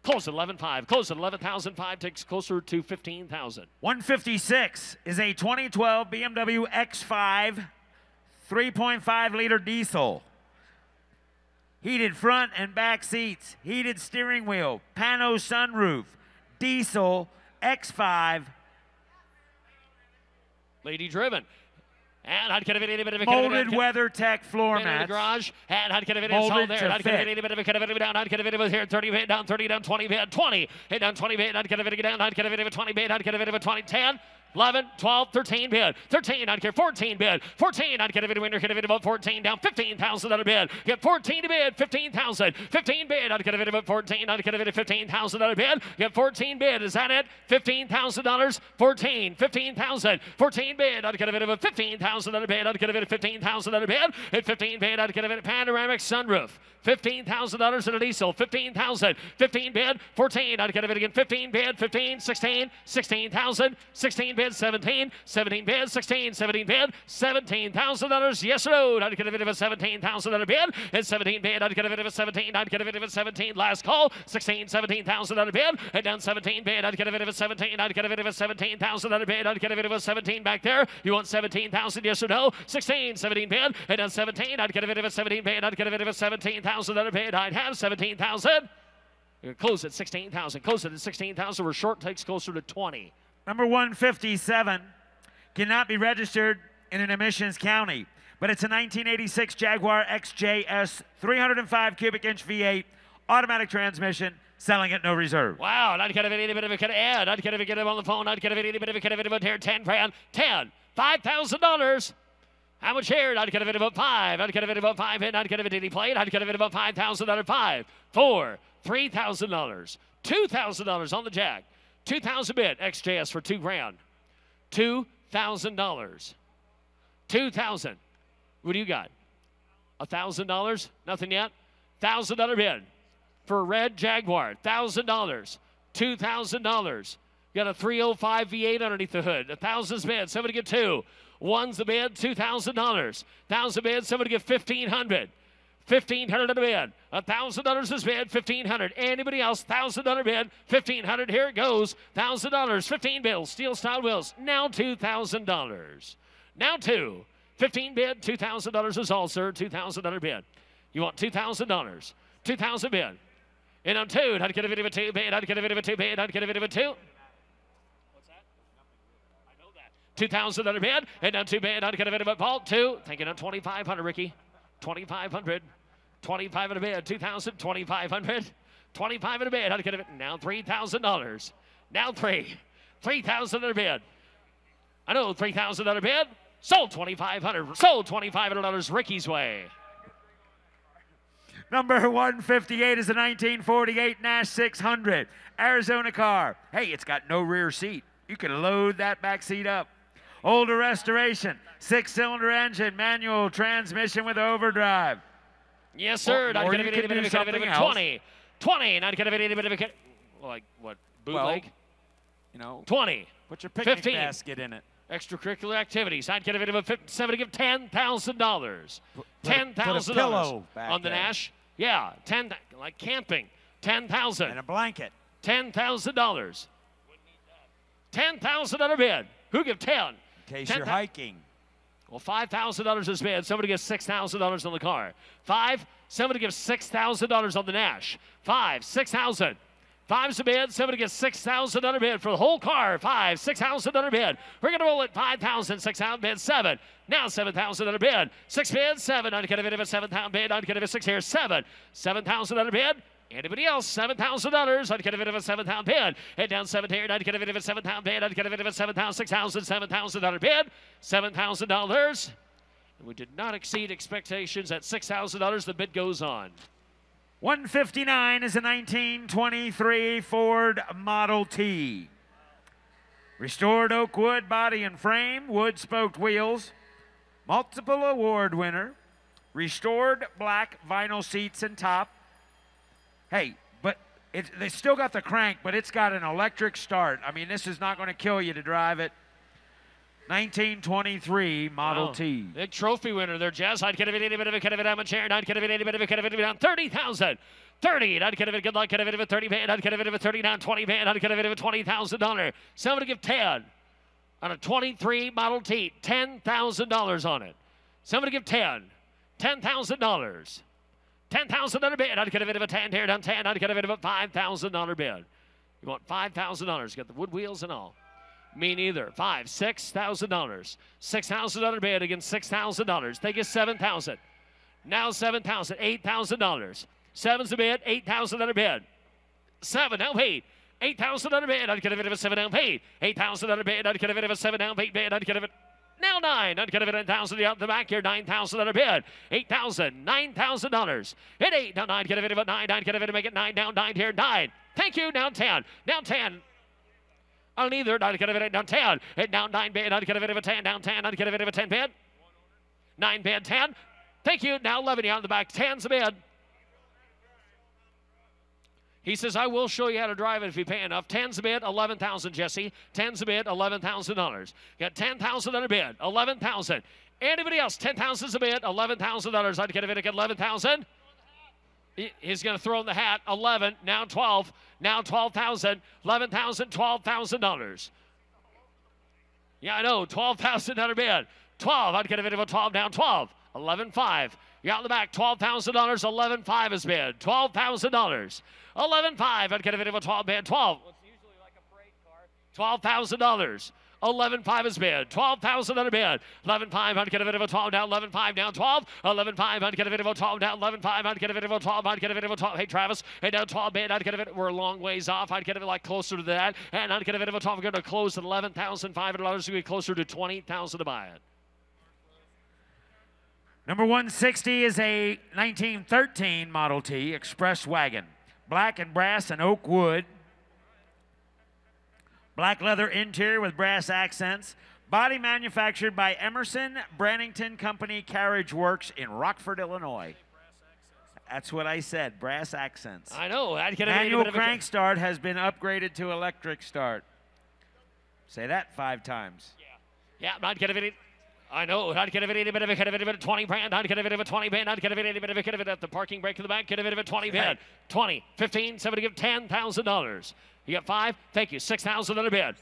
Close at 11.5. Close at 11,005. Takes closer to 15,000. 156 is a 2012 BMW X5 3.5 liter diesel. Heated front and back seats, heated steering wheel, pano sunroof, diesel X5. Lady driven. And I'd get a bit of a molded WeatherTech floor in the mats. garage. And I'd get a bit of there. I'd get a bit of it down. I'd get a bit of here. 30 bit down. 30 down. 20 bit. 20. Hit down 20 bit. I'd get a bit of down. I'd get a bit of a 20 bit. I'd get a bit of a 20. 10. 11, 12, 13 bid. 13, I'd get 14 bid. 14, I'd get a bit of winner, get a bit of 14 down. 15,000 bid. Get 14 to bid, 15,000. 15 bid, I'd get a bit of 14. I'd get a bit of 15,000 bid. Get 14 bid, is that it? $15,000. 14, 15,000. 14 bid, I'd get a bit of 15,000 bid. I'd get a bit of 15,000 bid. At 15 bid, I'd get a bit of panoramic sunroof. $15,000 in a diesel. 15,000. 15 bid. 14. I'd get a bid again. 15 bid. 15. 16. 16,000. 16 bid. 17. 17 bid. 16. 17 bid. $17,000. Yes or no? I'd get a bit of a $17,000 bid. At 17 bid. I'd get a bit of a 17. I'd get a bit of a 17. Last call. 16. $17,000 bid. And down 17 bid. I'd get a bit of a 17. I'd get a bid of a $17,000 bid. I'd get a bit of a 17 back there. You want 17,000? Yes or no? 16. 17 bid. And down 17. I'd get a bit of a 17 bid. I'd get a bit of a 17,000 bid. I'd have 17,000. Close at 16,000. Close at 16,000. We're short. Takes closer to 20. Number 157 cannot be registered in an emissions county, but it's a 1986 Jaguar XJS 305 cubic inch V8 automatic transmission, selling at no reserve. Wow, I'd get a bit of a ad. I'd get him on the phone. I'd get a bit of a here. 10 grand. 10. $5,000. How much here? I'd get a bit of a 5. I'd get a bit of a 5 and I'd get a bit of plate. I'd get a bit of a $5,000 5. 4. $3,000. $2,000 on the jack. 2,000 bid. XJS for 2 grand. $2,000. 2,000. What do you got? $1,000? Nothing yet? $1,000 bid for a red Jaguar. $1,000. $2,000. Got a 305 V8 underneath the hood. 1,000's bid. Somebody get 2. One's the bid, $2,000. 1,000 bid, somebody get 1,500. $1,500 in the bid. $1,000 is bid. $1,500. Anybody else? $1,000 bid. $1,500. Here it goes. $1,000. 15 bills. Steel style wheels. Now $2,000. Now two. 15 bid. $2,000 is all, sir. $2,000 bid. You want $2,000. 2,000 bid. And on two. I'd get a bit of a two bid. I'd get a bit of a two bid. I'd get a bit of a two. What's that? I know that. $2,000 bid. And on two bid. I'd get a bit of a ball. Two. Thinking on 2,500, Ricky. 2,500. 2,500 bid. 2,000. 2,500. 2,500 bid. I'd get it. Now $3,000. Now three. 3,000 bid. I know $3,000 bid. Sold 2,500. Sold $2,500 Ricky's way. Number 158 is a 1948 Nash 600 Arizona car. Hey, it's got no rear seat. You can load that back seat up. Older restoration, 6-cylinder engine, manual transmission with overdrive. Yes, sir. Or you could do something else. 20. 20. Not going to be a bit of a like what? Bootleg? Well, you know, 20. put your picnic 15. basket in it. Extracurricular activities. I'd get a bit of a 7 to give $10,000. $10,000 on the Nash. Yeah, 10 like camping. 10,000. And a blanket. $10,000. $10,000 bid. Who give 10? In case you're hiking. Well, $5,000 is bid. Somebody gives $6,000 on the car. 5. Somebody gives $6,000 on the Nash. 5. 6,000. 5's a bid. Somebody gets $6,000 bid for the whole car. 5. $6,000 bid. We're going to roll it 5,000. 6,000 bid. 7. Now $7,000 bid. 6 bid. 7. I'd get a bit of a 7,000 bid. I'd get a bit of a 6 here. 7. $7,000 bid. Anybody else? $7,000. I'd get a bit of a 7,000 bid. Head down 7 here. I'd get a bit of a 7,000 bid. I'd get a bit of a 7,000, 6,000, $7,000 bid. $7,000. We did not exceed expectations at $6,000. The bid goes on. 159 is a 1923 Ford Model T. Restored oak wood body and frame, wood spoked wheels, multiple award winner, restored black vinyl seats and top. Hey, but they still got the crank, but it's got an electric start. I mean, this is not going to kill you to drive it. 1923 Model T. Big trophy winner there, Jazz. I'd get a bit of a kind of a diamond chair. I'd get a bit of a kind of a down 30,000. 30. I'd get a bit of good luck. Get a bit of a 30 band. I'd get a bit of a 30 down 20 band. I'd get a bit of a $20,000. Somebody give 10 on a 23 Model T. $10,000 on it. Somebody give 10. $10,000. $10,000 bid. I'd get a bit of a 10 here down 10. I'd get a bit of a $5,000 bid. You want $5,000. You got the wood wheels and all. Me neither. $6,000. $6,000 bid against $6,000. They get $7,000. Now $7,000. $8,000. 7's a bid. $8,000 bid. 7 now paid. $8,000 bid. I'd get a bit of a 7 down paid. $8,000 bid. I'd get a bit of a 7 down paid bid. I'd get a bit. Now 9. I'd get a bit of 9,000 out the back here. $9,000 bid. $8,000. $9,000. Hit 8. Now 9. Get a bit of a 9. 9. Get a bit of make it 9 down. 9 here. 9. Thank you. Now 10. Now 10. On either, I'd get a bit of down 10. Hit down 9 bid. I'd get a bit of a 10 down 10. I'd get a bit of a 10 bid. 9 bid 10. Thank you. Now 11 out in the back. 10's a bid. He says, I will show you how to drive it if you pay enough. 10's a bid, 11,000, Jesse. 10's a bid, $11,000. Got 10,000 on a bid, 11,000. Anybody else? 10,000's a bid, $11,000. I'd get a bid at 11,000. He's going to throw in the hat. 11, now 12, now 12,000, 11,000, $12,000. Yeah, I know, $12,000 bid. 12, I'd get a bid of a 12 down, 12, 11,500. You out in the back, $12,000, 11,500 is bid. $12,000. 11,500. I'd get a bit of a 12 bid. 12. What's usually like a freight car. $12,000. 11,500 is bid. $12,000 bid. 11,500. I'd get a bit of a 12 down. 11,500 down 12. 11,500. I'd get a bit of a 12 down. 11,500. I'd get a bit of a 12. I'd get a bit of a 12. Hey, Travis. Hey, down 12 bid. I'd get a bit. We're a long ways off. I'd get a bit like closer to that. And I'd get a bit of a 12. We're going to close at $11,500. We'll be closer to $20,000 to buy it. Number 160 is a 1913 Model T Express Wagon. Black and brass and oak wood. Black leather interior with brass accents. Body manufactured by Emerson Brannington Company Carriage Works in Rockford, Illinois. That's what I said, brass accents. I know. I'd get a Manual crank start has been upgraded to electric start. Say that 5 times. Yeah, I'd get a bit. I know. I'd get a bit of a 20 band. I'd get a bit of a 20 band. I'd get a bit of a at the parking brake in the back. Get a bit of a 20 band. 20, 15, somebody give $10,000. You got 5. Thank you. 6,000 on a bid.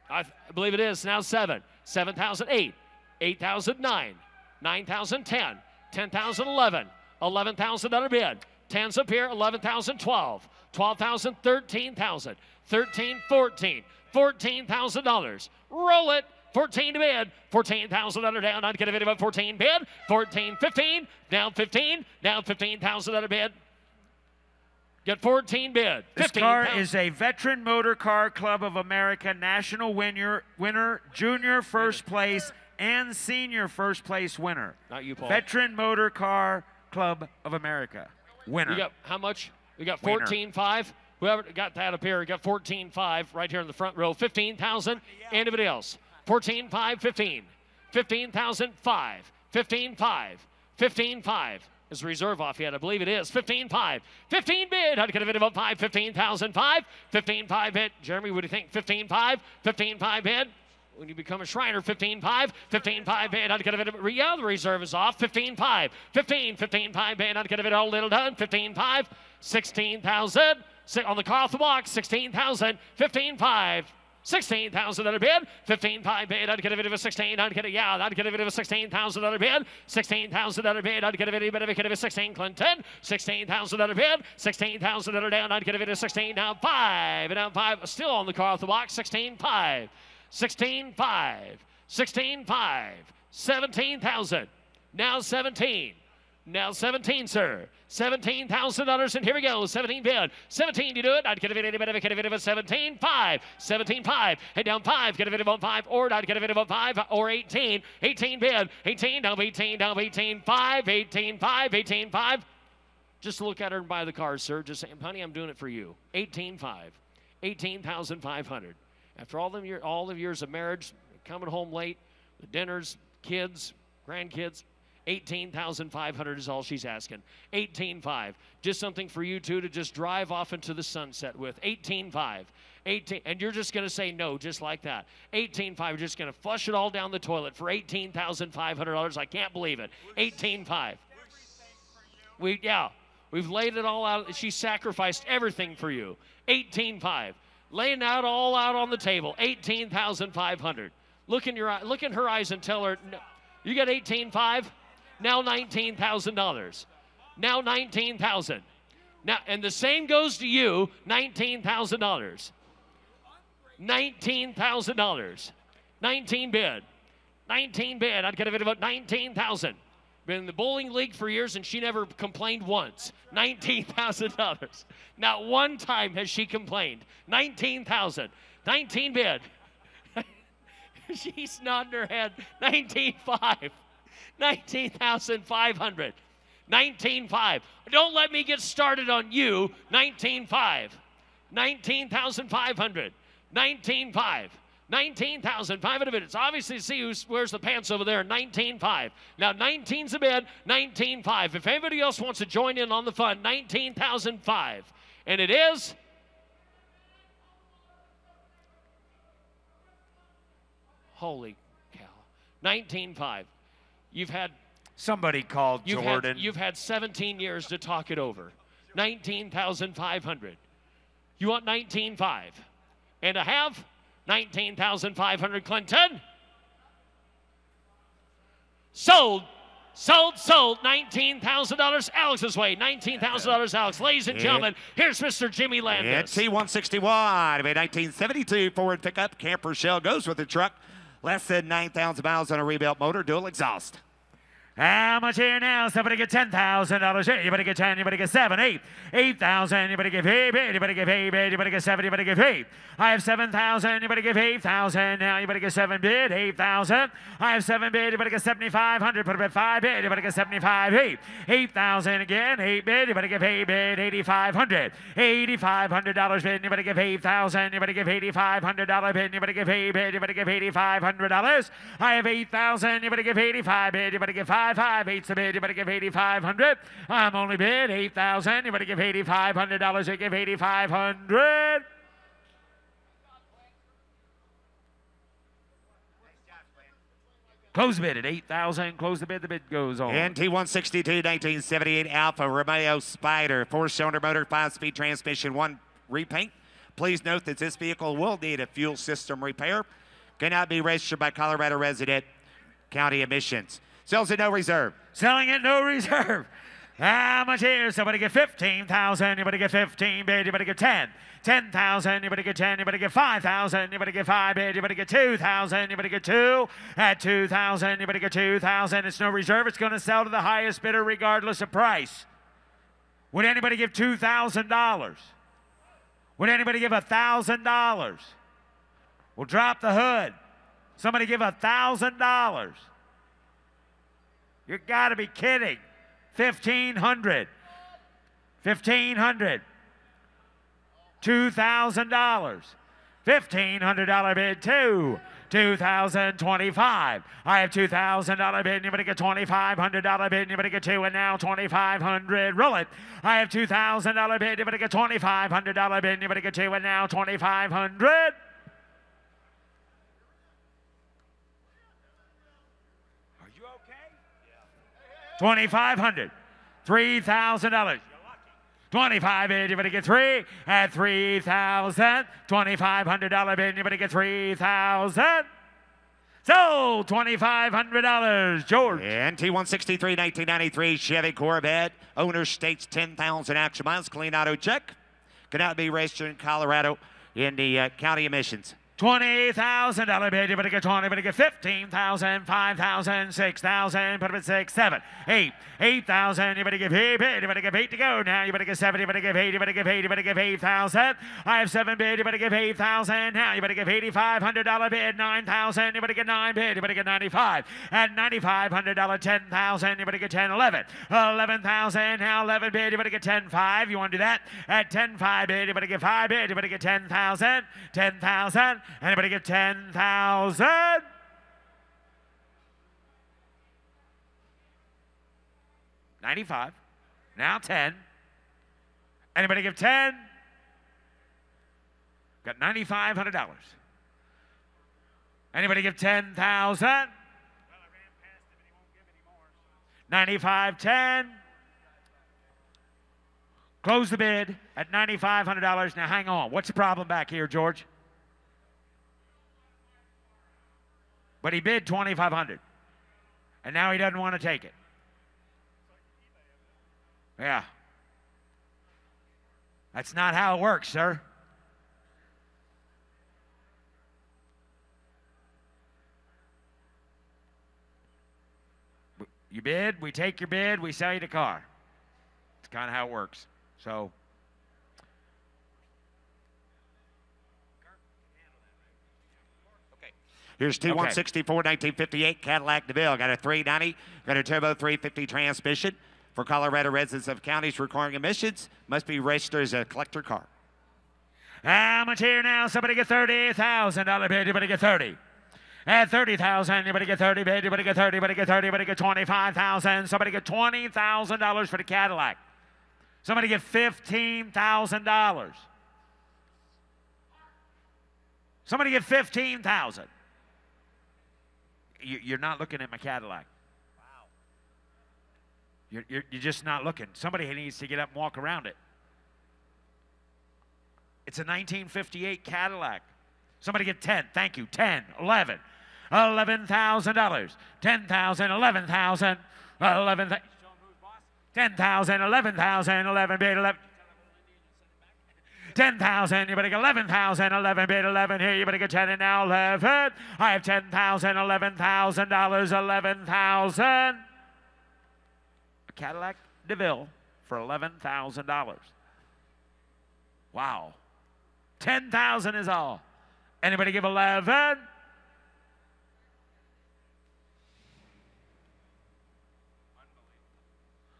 I believe it is now 7. 7,000, 8. 8,000, 9. 9,000, 10. 10,000, 11. 11,000 on a bid. 10's up here. 11,000, 12. 12,000, 13,000. 13, 14. $14,000. Roll it. 14 to bid. 14,000 under down. I'd get a bid of a 14 bid. 14, 15. Down 15. Down 15,000 under bid. Get 14 bid. This car is a Veteran Motor Car Club of America national winner, junior first place, and senior first place winner. Not you, Paul. Veteran Motor Car Club of America winner. We got how much? We got 14.5. Whoever got that up here, we got 14.5 right here in the front row. 15,000. Anybody else? 14.5, 15. 15,005. 15.5. 15.5. Is reserve off yet? I believe it is. 15.5. 15 bid. I'd get a bid of 5. 15,005. 15.5 bid. Jeremy, what do you think? 15.5. 15.5 bid. When you become a Shriner, 15.5. 15.5 bid. I'd get a bid of the reserve is off. 15.5. 15. 15.5 bid. I'd get a bid all little done. 15.5. 16,000. On the car off the box. 16,000. 15.5. 16,000 on a bid. 15.5 bid. I'd get a bit of a 16. I'd get a bit of a 16,000 on a bid. 16,000 on a bid. I'd get a bit of a 16. Clinton. 16,000 on a bid. 16,000 on a down. I'd get a bit of 16. Down 5. And down 5. Still on the car off the box. 16.5. 16.5. 16.5. 17,000. Now 17. Now 17, sir. $17,000, and here we go. 17 bid. 17, you do it. I'd get a bit of a 17. 5. 17.5. And down 5. Get a bit of 5. Or I'd get a bit of 5. Or 18. 18 bid. 18. Down 18. Down 18. 5. 18. 5. 18. 5. Just look at her and buy the car, sir. Just say, honey, I'm doing it for you. 18.5. 18,500. After all the years of marriage, coming home late, the dinners, kids, grandkids, 18,500 is all she's asking. 18.5. Just something for you two to just drive off into the sunset with. 18.5. 18, and you're just going to say no, just like that. 18.5. You're just going to flush it all down the toilet for $18,500. I can't believe it. 18.5. We've laid it all out. She sacrificed everything for you. 18.5. Laying out all out on the table. 18,500. Look in her eyes and tell her, no. You got 18.5. Now $19,000. Now $19,000. Now, and the same goes to you. $19,000. $19,000. 19 bid. 19 bid. I'd get a bid about 19,000. Been in the bowling league for years, and she never complained once. $19,000. Not one time has she complained. 19,000. 19 bid. She's nodding her head. 19.5. 19,500. 19.5. Don't let me get started on you. 19.5. 19,500. 19.5. 19,500. It's obviously see who wears the pants over there. 19.5. Now 19's a bid. 19.5. If anybody else wants to join in on the fun, 19,005. And it is. Holy cow. 19.5. You've had. Somebody called Jordan. You've had 17 years to talk it over. 19,500. You want 19.5. And to have 19,500, Clinton. Sold. Sold. $19,000 Alex's way. $19,000 Alex. Ladies and gentlemen, here's Mr. Jimmy Landis. It's T161 of a 1972 Ford pickup. Camper shell goes with the truck. Less than 9,000 miles on a rebuilt motor, dual exhaust. How much here now? Somebody get $10,000 here. You better get 10. You better get 7, 8, 8,000. You better give 8. You better give 8. You better get 7. You better give 8. I have 7,000. You better give 8,000. Now you better get 7 bid. 8,000. I have 7 bid. You better get 7,500. Put a bid 5 bid. You better get 75. 8. 8,000 again. 8 bid. You better give 8 bid. 8,500. $8,500 bid. You better give 8,000. You better give $8,500 bid. You better give 8 bid. You better give $8,500. I have 8,000. You better give 85 bid. You better give 5. 8's the bid. You better give 8,500. I'm only bid 8,000. You better give $8,500. You give 8,500. Close the bid at 8,000. Close the bid goes on. NT162 1978 Alfa Romeo Spider. 4-cylinder motor, 5-speed transmission, 1 repaint. Please note that this vehicle will need a fuel system repair. Cannot be registered by Colorado resident. County emissions. Sells at no reserve. Selling at no reserve. How much here? Somebody get 15,000. Anybody get 15 bid? Anybody get 10? 10,000. Anybody get 10? Anybody get 5,000? Anybody get 5 bid? Anybody get 2,000? Anybody get 2? At 2,000. Anybody get 2,000? It's no reserve. It's going to sell to the highest bidder regardless of price. Would anybody give $2,000? Would anybody give $1,000? We'll drop the hood. Somebody give $1,000. You got to be kidding. 1,500. 1,500. $2,000. $1,500 bid. 2,025. I have $2,000 bid. Anybody get $2,500 bid? Anybody get 2? And now 2,500. Roll it. I have $2,000 bid. Anybody get $2,500 bid? Anybody get 2? And now 2,500. $2,500. $3,000. 25 bid, anybody get 3? At 3,000. $2,500 bid, anybody get 3,000? So $2,500, George. NT163 1993 Chevy Corvette. Owner states 10,000 actual miles. Clean auto check. Cannot be registered in Colorado in the county emissions. $20,000 bid. Anybody get 20? Anybody get 15,000, 5,000, 6,000. Put them at 6, 7, 8, 8,000. Anybody give 8 bid? Anybody give 8 to go now? Anybody get 7? Anybody give 8? Anybody give 8? Anybody give 8,000? I have 7 bid. Anybody give 8,000 now? Anybody give $8,500 bid? 9,000. Anybody get 9 bid? Anybody get 95? At $9,500, 10,000. Anybody get 10? 11. 11,000 now. 11 bid. Anybody get 10,500? You want to do that? At 10,500 bid. Anybody get 5 bid? Anybody get 10,000? 10,000. Anybody get 10,000? $95. Now 10. Anybody give 10? Got $9,500. Anybody give 10,000? 95, 10. Close the bid at $9,500. Now hang on. What's the problem back here, George? But he bid $2,500, and now he doesn't want to take it. Yeah. That's not how it works, sir. You bid, we take your bid, we sell you the car. It's kind of how it works. So. Here's T164 1958 Cadillac DeVille. Got a 390, got a turbo 350 transmission. For Colorado residents of counties requiring emissions, must be registered as a collector car. How much here now? Somebody get $30,000 bid. Anybody get 30? At 30,000, anybody get 30 bid? Anybody get 30? Anybody get 30? Anybody get 25,000? Somebody get $20,000 for the Cadillac. Somebody get $15,000. Somebody get $15,000. You're not looking at my Cadillac. Wow. You're just not looking. Somebody needs to get up and walk around it. It's a 1958 Cadillac. Somebody get 10. Thank you. 10, 11. $11,000. 10,000, 11,000. 11,000. 10,000, 11,000, 11 bid, 11. 10,000, you better get 11,000, 11 bid, 11 here, you better get 10 and now 11. I have 10,000, $11,000, 11,000. A Cadillac DeVille for $11,000. Wow. 10,000 is all. Anybody give 11?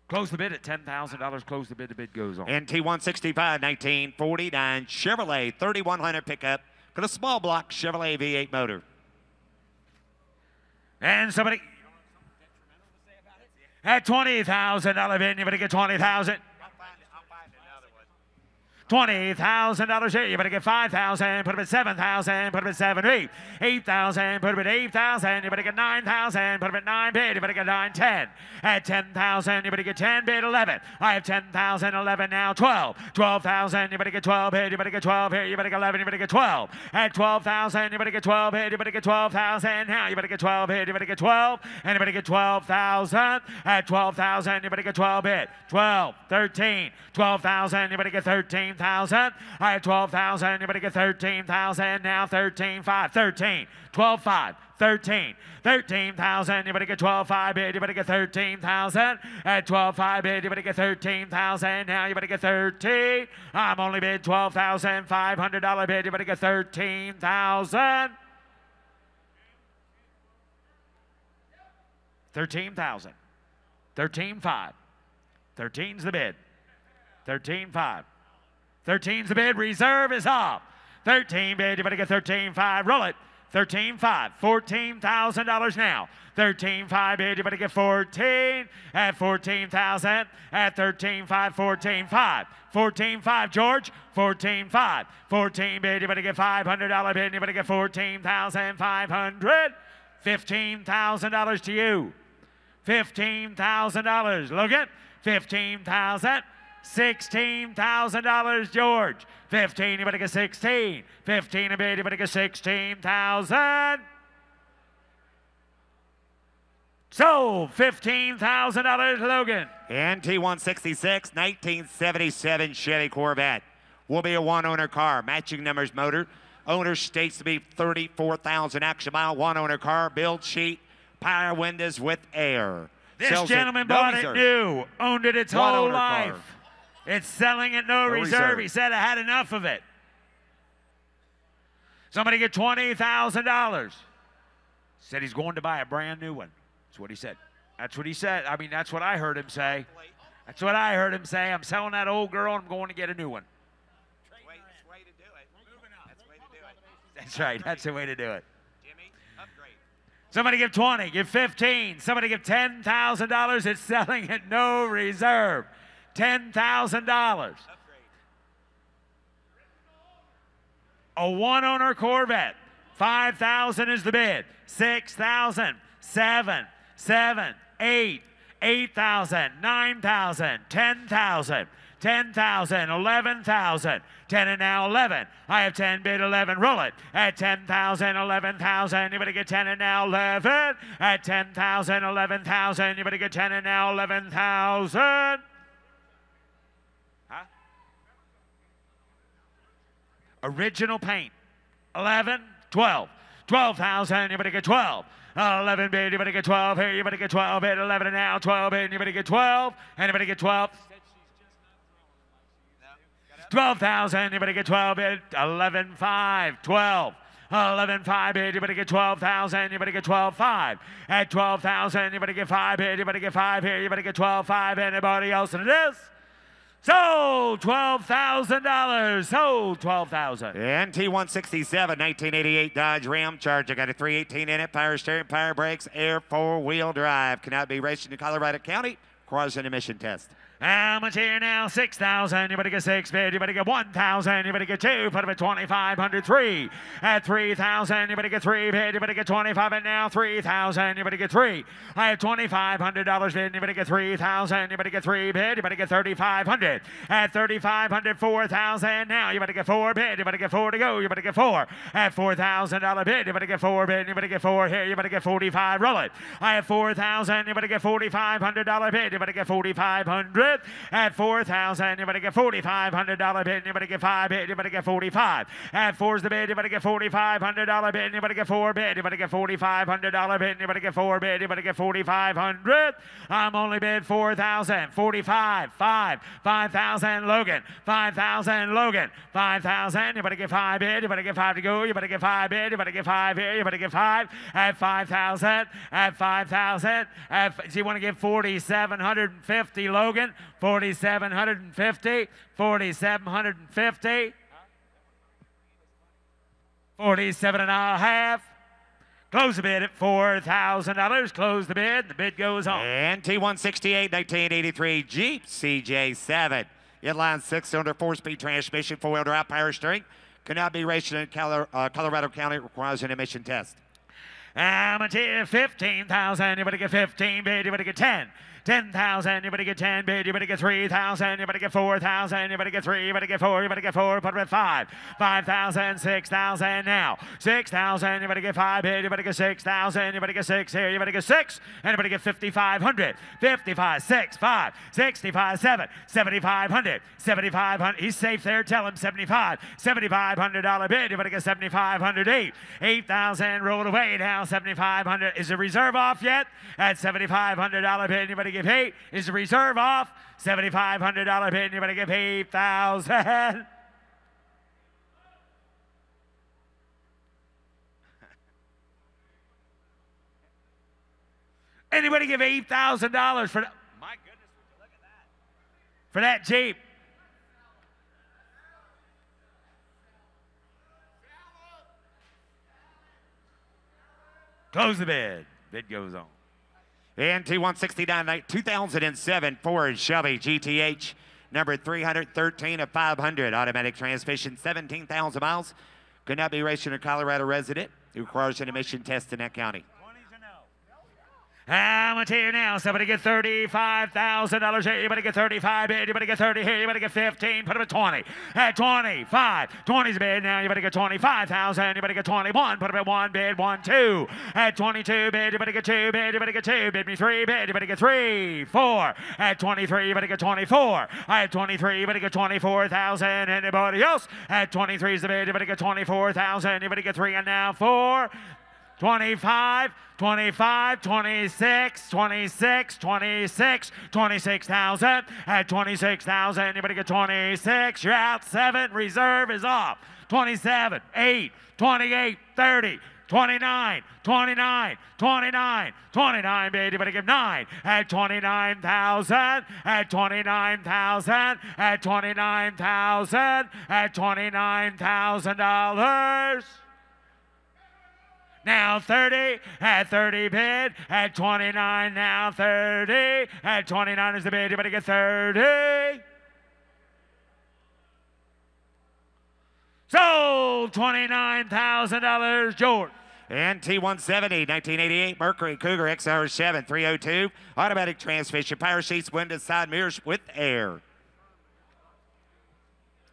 Close the bid at $10,000. Close the bid. The bid goes on. NT165 1949 Chevrolet 3100 pickup. Got a small block Chevrolet V8 motor. And somebody at $20,000 bid. Anybody get 20,000? $20,000 here. You better get $5,000. Put him at $7,000. Put him at $7,000. $8,000. Put him at $8,000. You better get $9,000. Put him at $9 bid. You better get $9, $10. At $10,000, you better get $10 bid. $11. I have $10,000. $11 now. $12. $12,000. You better get $12 bid. You better get $12 here. You better get $11. You better get $12. At $12,000, you better get $12 bid. You better get $12,000 now. You better get $12 bid. You better get $12. And you better get $12,000. At $12,000, you better get $12 bid. $12. $13. $12,000. You better get $13,000. I have $12,000. You better get $13,000 now. $13,500. $13. $12,500. $13,000. $13,000. You better get $12,500 bid. You better get $13,000. At $12,500 bid. You better get $13,000 now. You better get $13,000. I'm only bid $12,500 bid. You better get $13,000. $13,000. $13,500. 13's the bid. 13,500. 13's the bid. Reserve is off. 13 bid. You better get 13,500. Roll it. 13,500. $14,000 now. 13,500 bid. You better get 14 at 14,000. At 13,500. 14,500. 14,500. George. 14,500. 14 bid. You better get $500 bid. You better get 14,500. $15,000 to you. $15,000. Logan. 15,000. $16,000, George. 15, you better get 16. 15 a bid, you better get 16,000. So, $15,000, Logan. NT166, 1977 Chevy Corvette. Will be a one-owner car. Matching numbers motor. Owner states to be 34,000 action mile. One-owner car. Build sheet. Power windows with air. This gentleman bought it new. Owned it its whole life. It's selling at no reserve. He said I had enough of it. Somebody get $20,000. Said he's going to buy a brand new one. That's what he said. That's what he said. I mean, that's what I heard him say. That's what I heard him say. I'm selling that old girl and I'm going to get a new one. That's right. That's the way to do it. Somebody give 20, give 15. Somebody give $10,000. It's selling at no reserve. $10,000. A one-owner Corvette. 5,000 is the bid. 6,000, 7, 8, 8,000, 9,000, 10,000. 10,000, 11,000, 10 and now 11. I have 10 bid 11. Roll it at 10,000, 11,000. You better get 10 and now 11. At 10,000, 11,000. You better get 10 and now 11,000. Huh? Original paint. 11, 12. 12,000. You better get 12. 11 bid. You better get 12 here. You better get 12 bid 11 and now 12 bid. You better get 12. And you better get 12. 12,000, you better get 12 bid, 11,500, 12. 11,500 bid, you better get 12,000, you better get 12,500. At 12,000, you better get 5 bid, you better get 5 here, you better get 12,500. Anybody else in this? Sold $12,000. Sold $12,000. NT167, 1988 Dodge Ram Charger. Got a 318 in it. Power steering, power brakes, air four-wheel drive. Cannot be raced in Colorado County. Cross-in emission test. How much here now? 6,000. You better get 6 bid. You better get 1,000. You better get 2. Put them at 2,500. 3. At 3,000. You better get 3 bid. You better get 25. And now 3,000. You better get 3. I have $2,500 bid. You better get 3,000. You better get 3 bid. You better get 3,500. At 3,500. 4,000. Now you better get 4 bid. You better get 4 to go. You better get 4. At $4,000 bid. You better get 4 bid. You better get 4 here. You better get 45. Roll it. I have 4,000. You better get $4,500 bid. You better get 4,500. At 4,000, you better get $4,500 bid. You better get 5 bid. You better get 45. At 4's the bid. You better get $4,500 bid. You better get 4 bid. You better get $4,500 bid. You better get 4 bid. You better get 4,500. I'm only bid 4,000. 45. 5. 5,000. Logan. 5,000. Logan. 5,000. You better get 5 bid. You better get 5 to go. You better get 5 bid. You better get 5 here. You better get 5. At 5,000. At 5,000. So you want to get 4,750, Logan. 4,750, 4,750, 47 and a half. Close the bid at $4,000. Close the bid. The bid goes on. NT168, 1983 Jeep CJ7. Inline 6-cylinder 4-speed transmission, 4-wheel drive, power steering. Cannot be raced in Colorado County. Requires an emission test. Amateur 15,000. Anybody get 15 bid? Anybody get 10? 10,000. Anybody get 10 bid? Anybody get 3,000? Anybody get 4,000? Anybody get 3? Anybody get 4? Anybody get 4? Put it at 5. 5,000. 6,000 now. 6,000. Anybody get 5 bid? Anybody get 6,000? Anybody get 6 here? Anybody get 6? Anybody get 5,500? 55, 6, 5, 65, 7, 7,500, 7,500. He's safe there. Tell him 75. $7,500 bid. Anybody get 7,500? 8. 8,000 rolled away now. 7,500. Is the reserve off yet? At $7,500 bid. Anybody give 8? Is the reserve off? $7,500 bid. Anybody give 8,000? Anybody give $8,000 for that? My goodness, would you look at that? For that Jeep. Close the bid. Bid goes on. And T169 2007 Ford Chevy GTH, number 313 of 500. Automatic transmission, 17,000 miles. Could not be raced in a Colorado resident. It requires an emission test in that county. I'm going to tell you now, somebody get $35,000 here. Anybody get 35 bid? Anybody get 30 here? Anybody get 15? Put them at 20. At 25. 20's bid now. Anybody get 25,000? Anybody get 21? Put them at 1 bid. 1, 2. At 22 bid. Anybody get 2 bid? Anybody get 2? Bid me 3 bid. Anybody get 3? 4. At 23. Anybody get 24? At 23. Anybody get 24,000? Anybody else? At 23 is the bid. Anybody get 24,000? Anybody get 3 and now 4? 25, 25, 26, 26, 26, 26,000. At 26,000, anybody get 26? You're out. 7, reserve is off. 27, 8, 28, 30, 29, 29, 29, 29, baby, anybody give 9? At 29,000, at 29,000, at 29,000, at $29,000. Now 30, at 30 bid, at 29 now 30, at 29 is the bid, anybody get 30? Sold, $29,000, George. And T170 1988 Mercury Cougar XR7 302, automatic transmission, power seats, windows, side mirrors with air.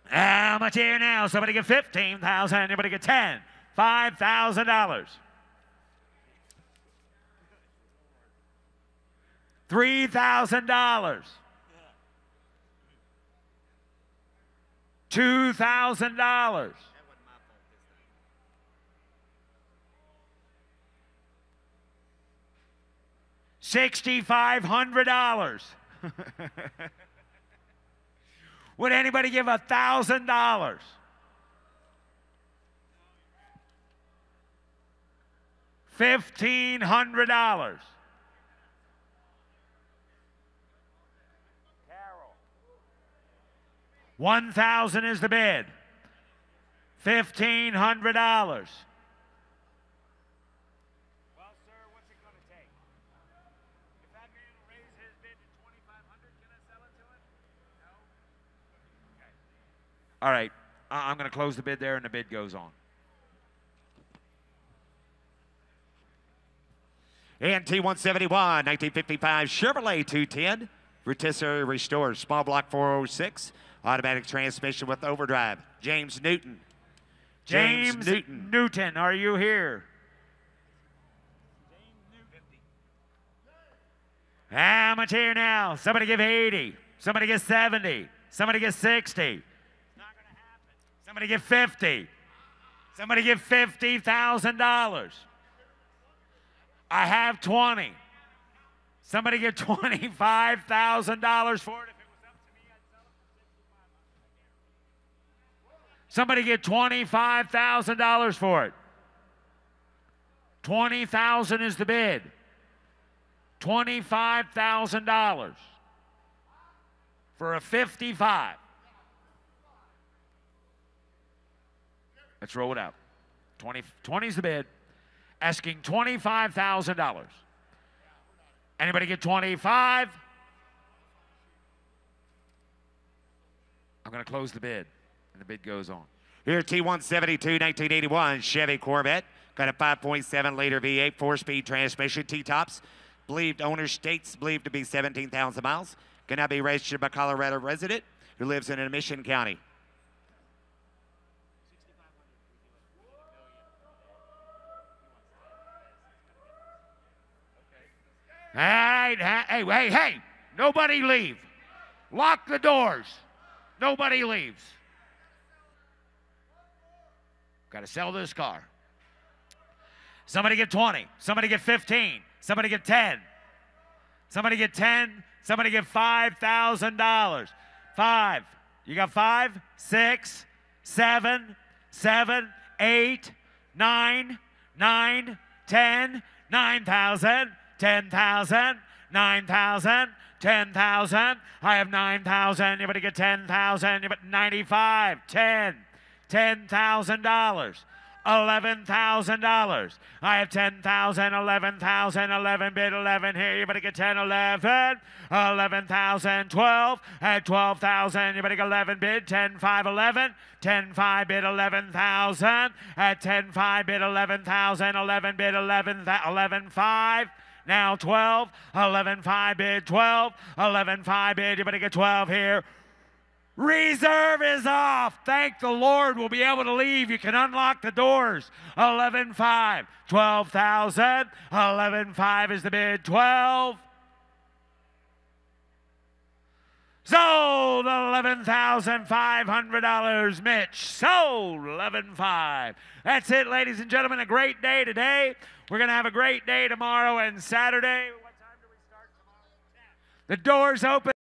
How much here now? Somebody get 15,000, anybody get 10? $5,000. $3,000. $2,000. $6,500. Would anybody give $1,000? $1,500. 1,000 is the bid. $1,500. Well, sir, what's it going to take? If that man will raise his bid to $2,500, can I sell it to him? No? Okay. All right. I'm going to close the bid there, and the bid goes on. And T171 1955 Chevrolet 210, rotisserie restored, small block 406, automatic transmission with overdrive. James Newton. James Newton, are you here? How much here now? Somebody give 80. Somebody give 70. Somebody give 60. Not gonna happen. Somebody give 50. Somebody give $50,000. I have 20. Somebody get $25,000 for it. If it was up to me, I'd sell it for $6,500. Somebody get $25,000 for it. 20,000 is the bid. $25,000 for a 55. Let's roll it out. 20 is the bid. Asking $25,000. Anybody get 25? I'm going to close the bid, and the bid goes on. Here, T172 1981 Chevy Corvette. Got a 5.7 liter V8 4-speed transmission. T-tops. Believed owner states believed to be 17,000 miles. Can now be registered by Colorado resident who lives in Admission County. Hey, nobody leave. Lock the doors. Nobody leaves. Got to sell this car. Somebody get 20. Somebody get 15. Somebody get 10. Somebody get 10. Somebody get $5,000. 5. You got 5, 6, 7, 8, 9, 10, 9,000, 10,000, 9,000, 10,000. I have 9,000. Anybody get 10,000? 95, 10, $10,000. $11,000. I have 10,000, 11,000, 11 bid 11 here. You better get 10, 11, 11,000, 12 at 12,000. You better get 11 bid 10, 5, 11, 10, 5 bid 11,000 at 10, 5 bid 11,000, 11 bid 11, 11, 5. Now 12, 11, 5 bid 12, 11, 5 bid. You better get 12 here. Reserve is off. Thank the Lord we'll be able to leave. You can unlock the doors. 11.5, 12,000. 11.5 is the bid. 12. Sold $11,500. Mitch sold 11.5. That's it, ladies and gentlemen. A great day today. We're going to have a great day tomorrow and Saturday. What time do we start tomorrow? The doors open.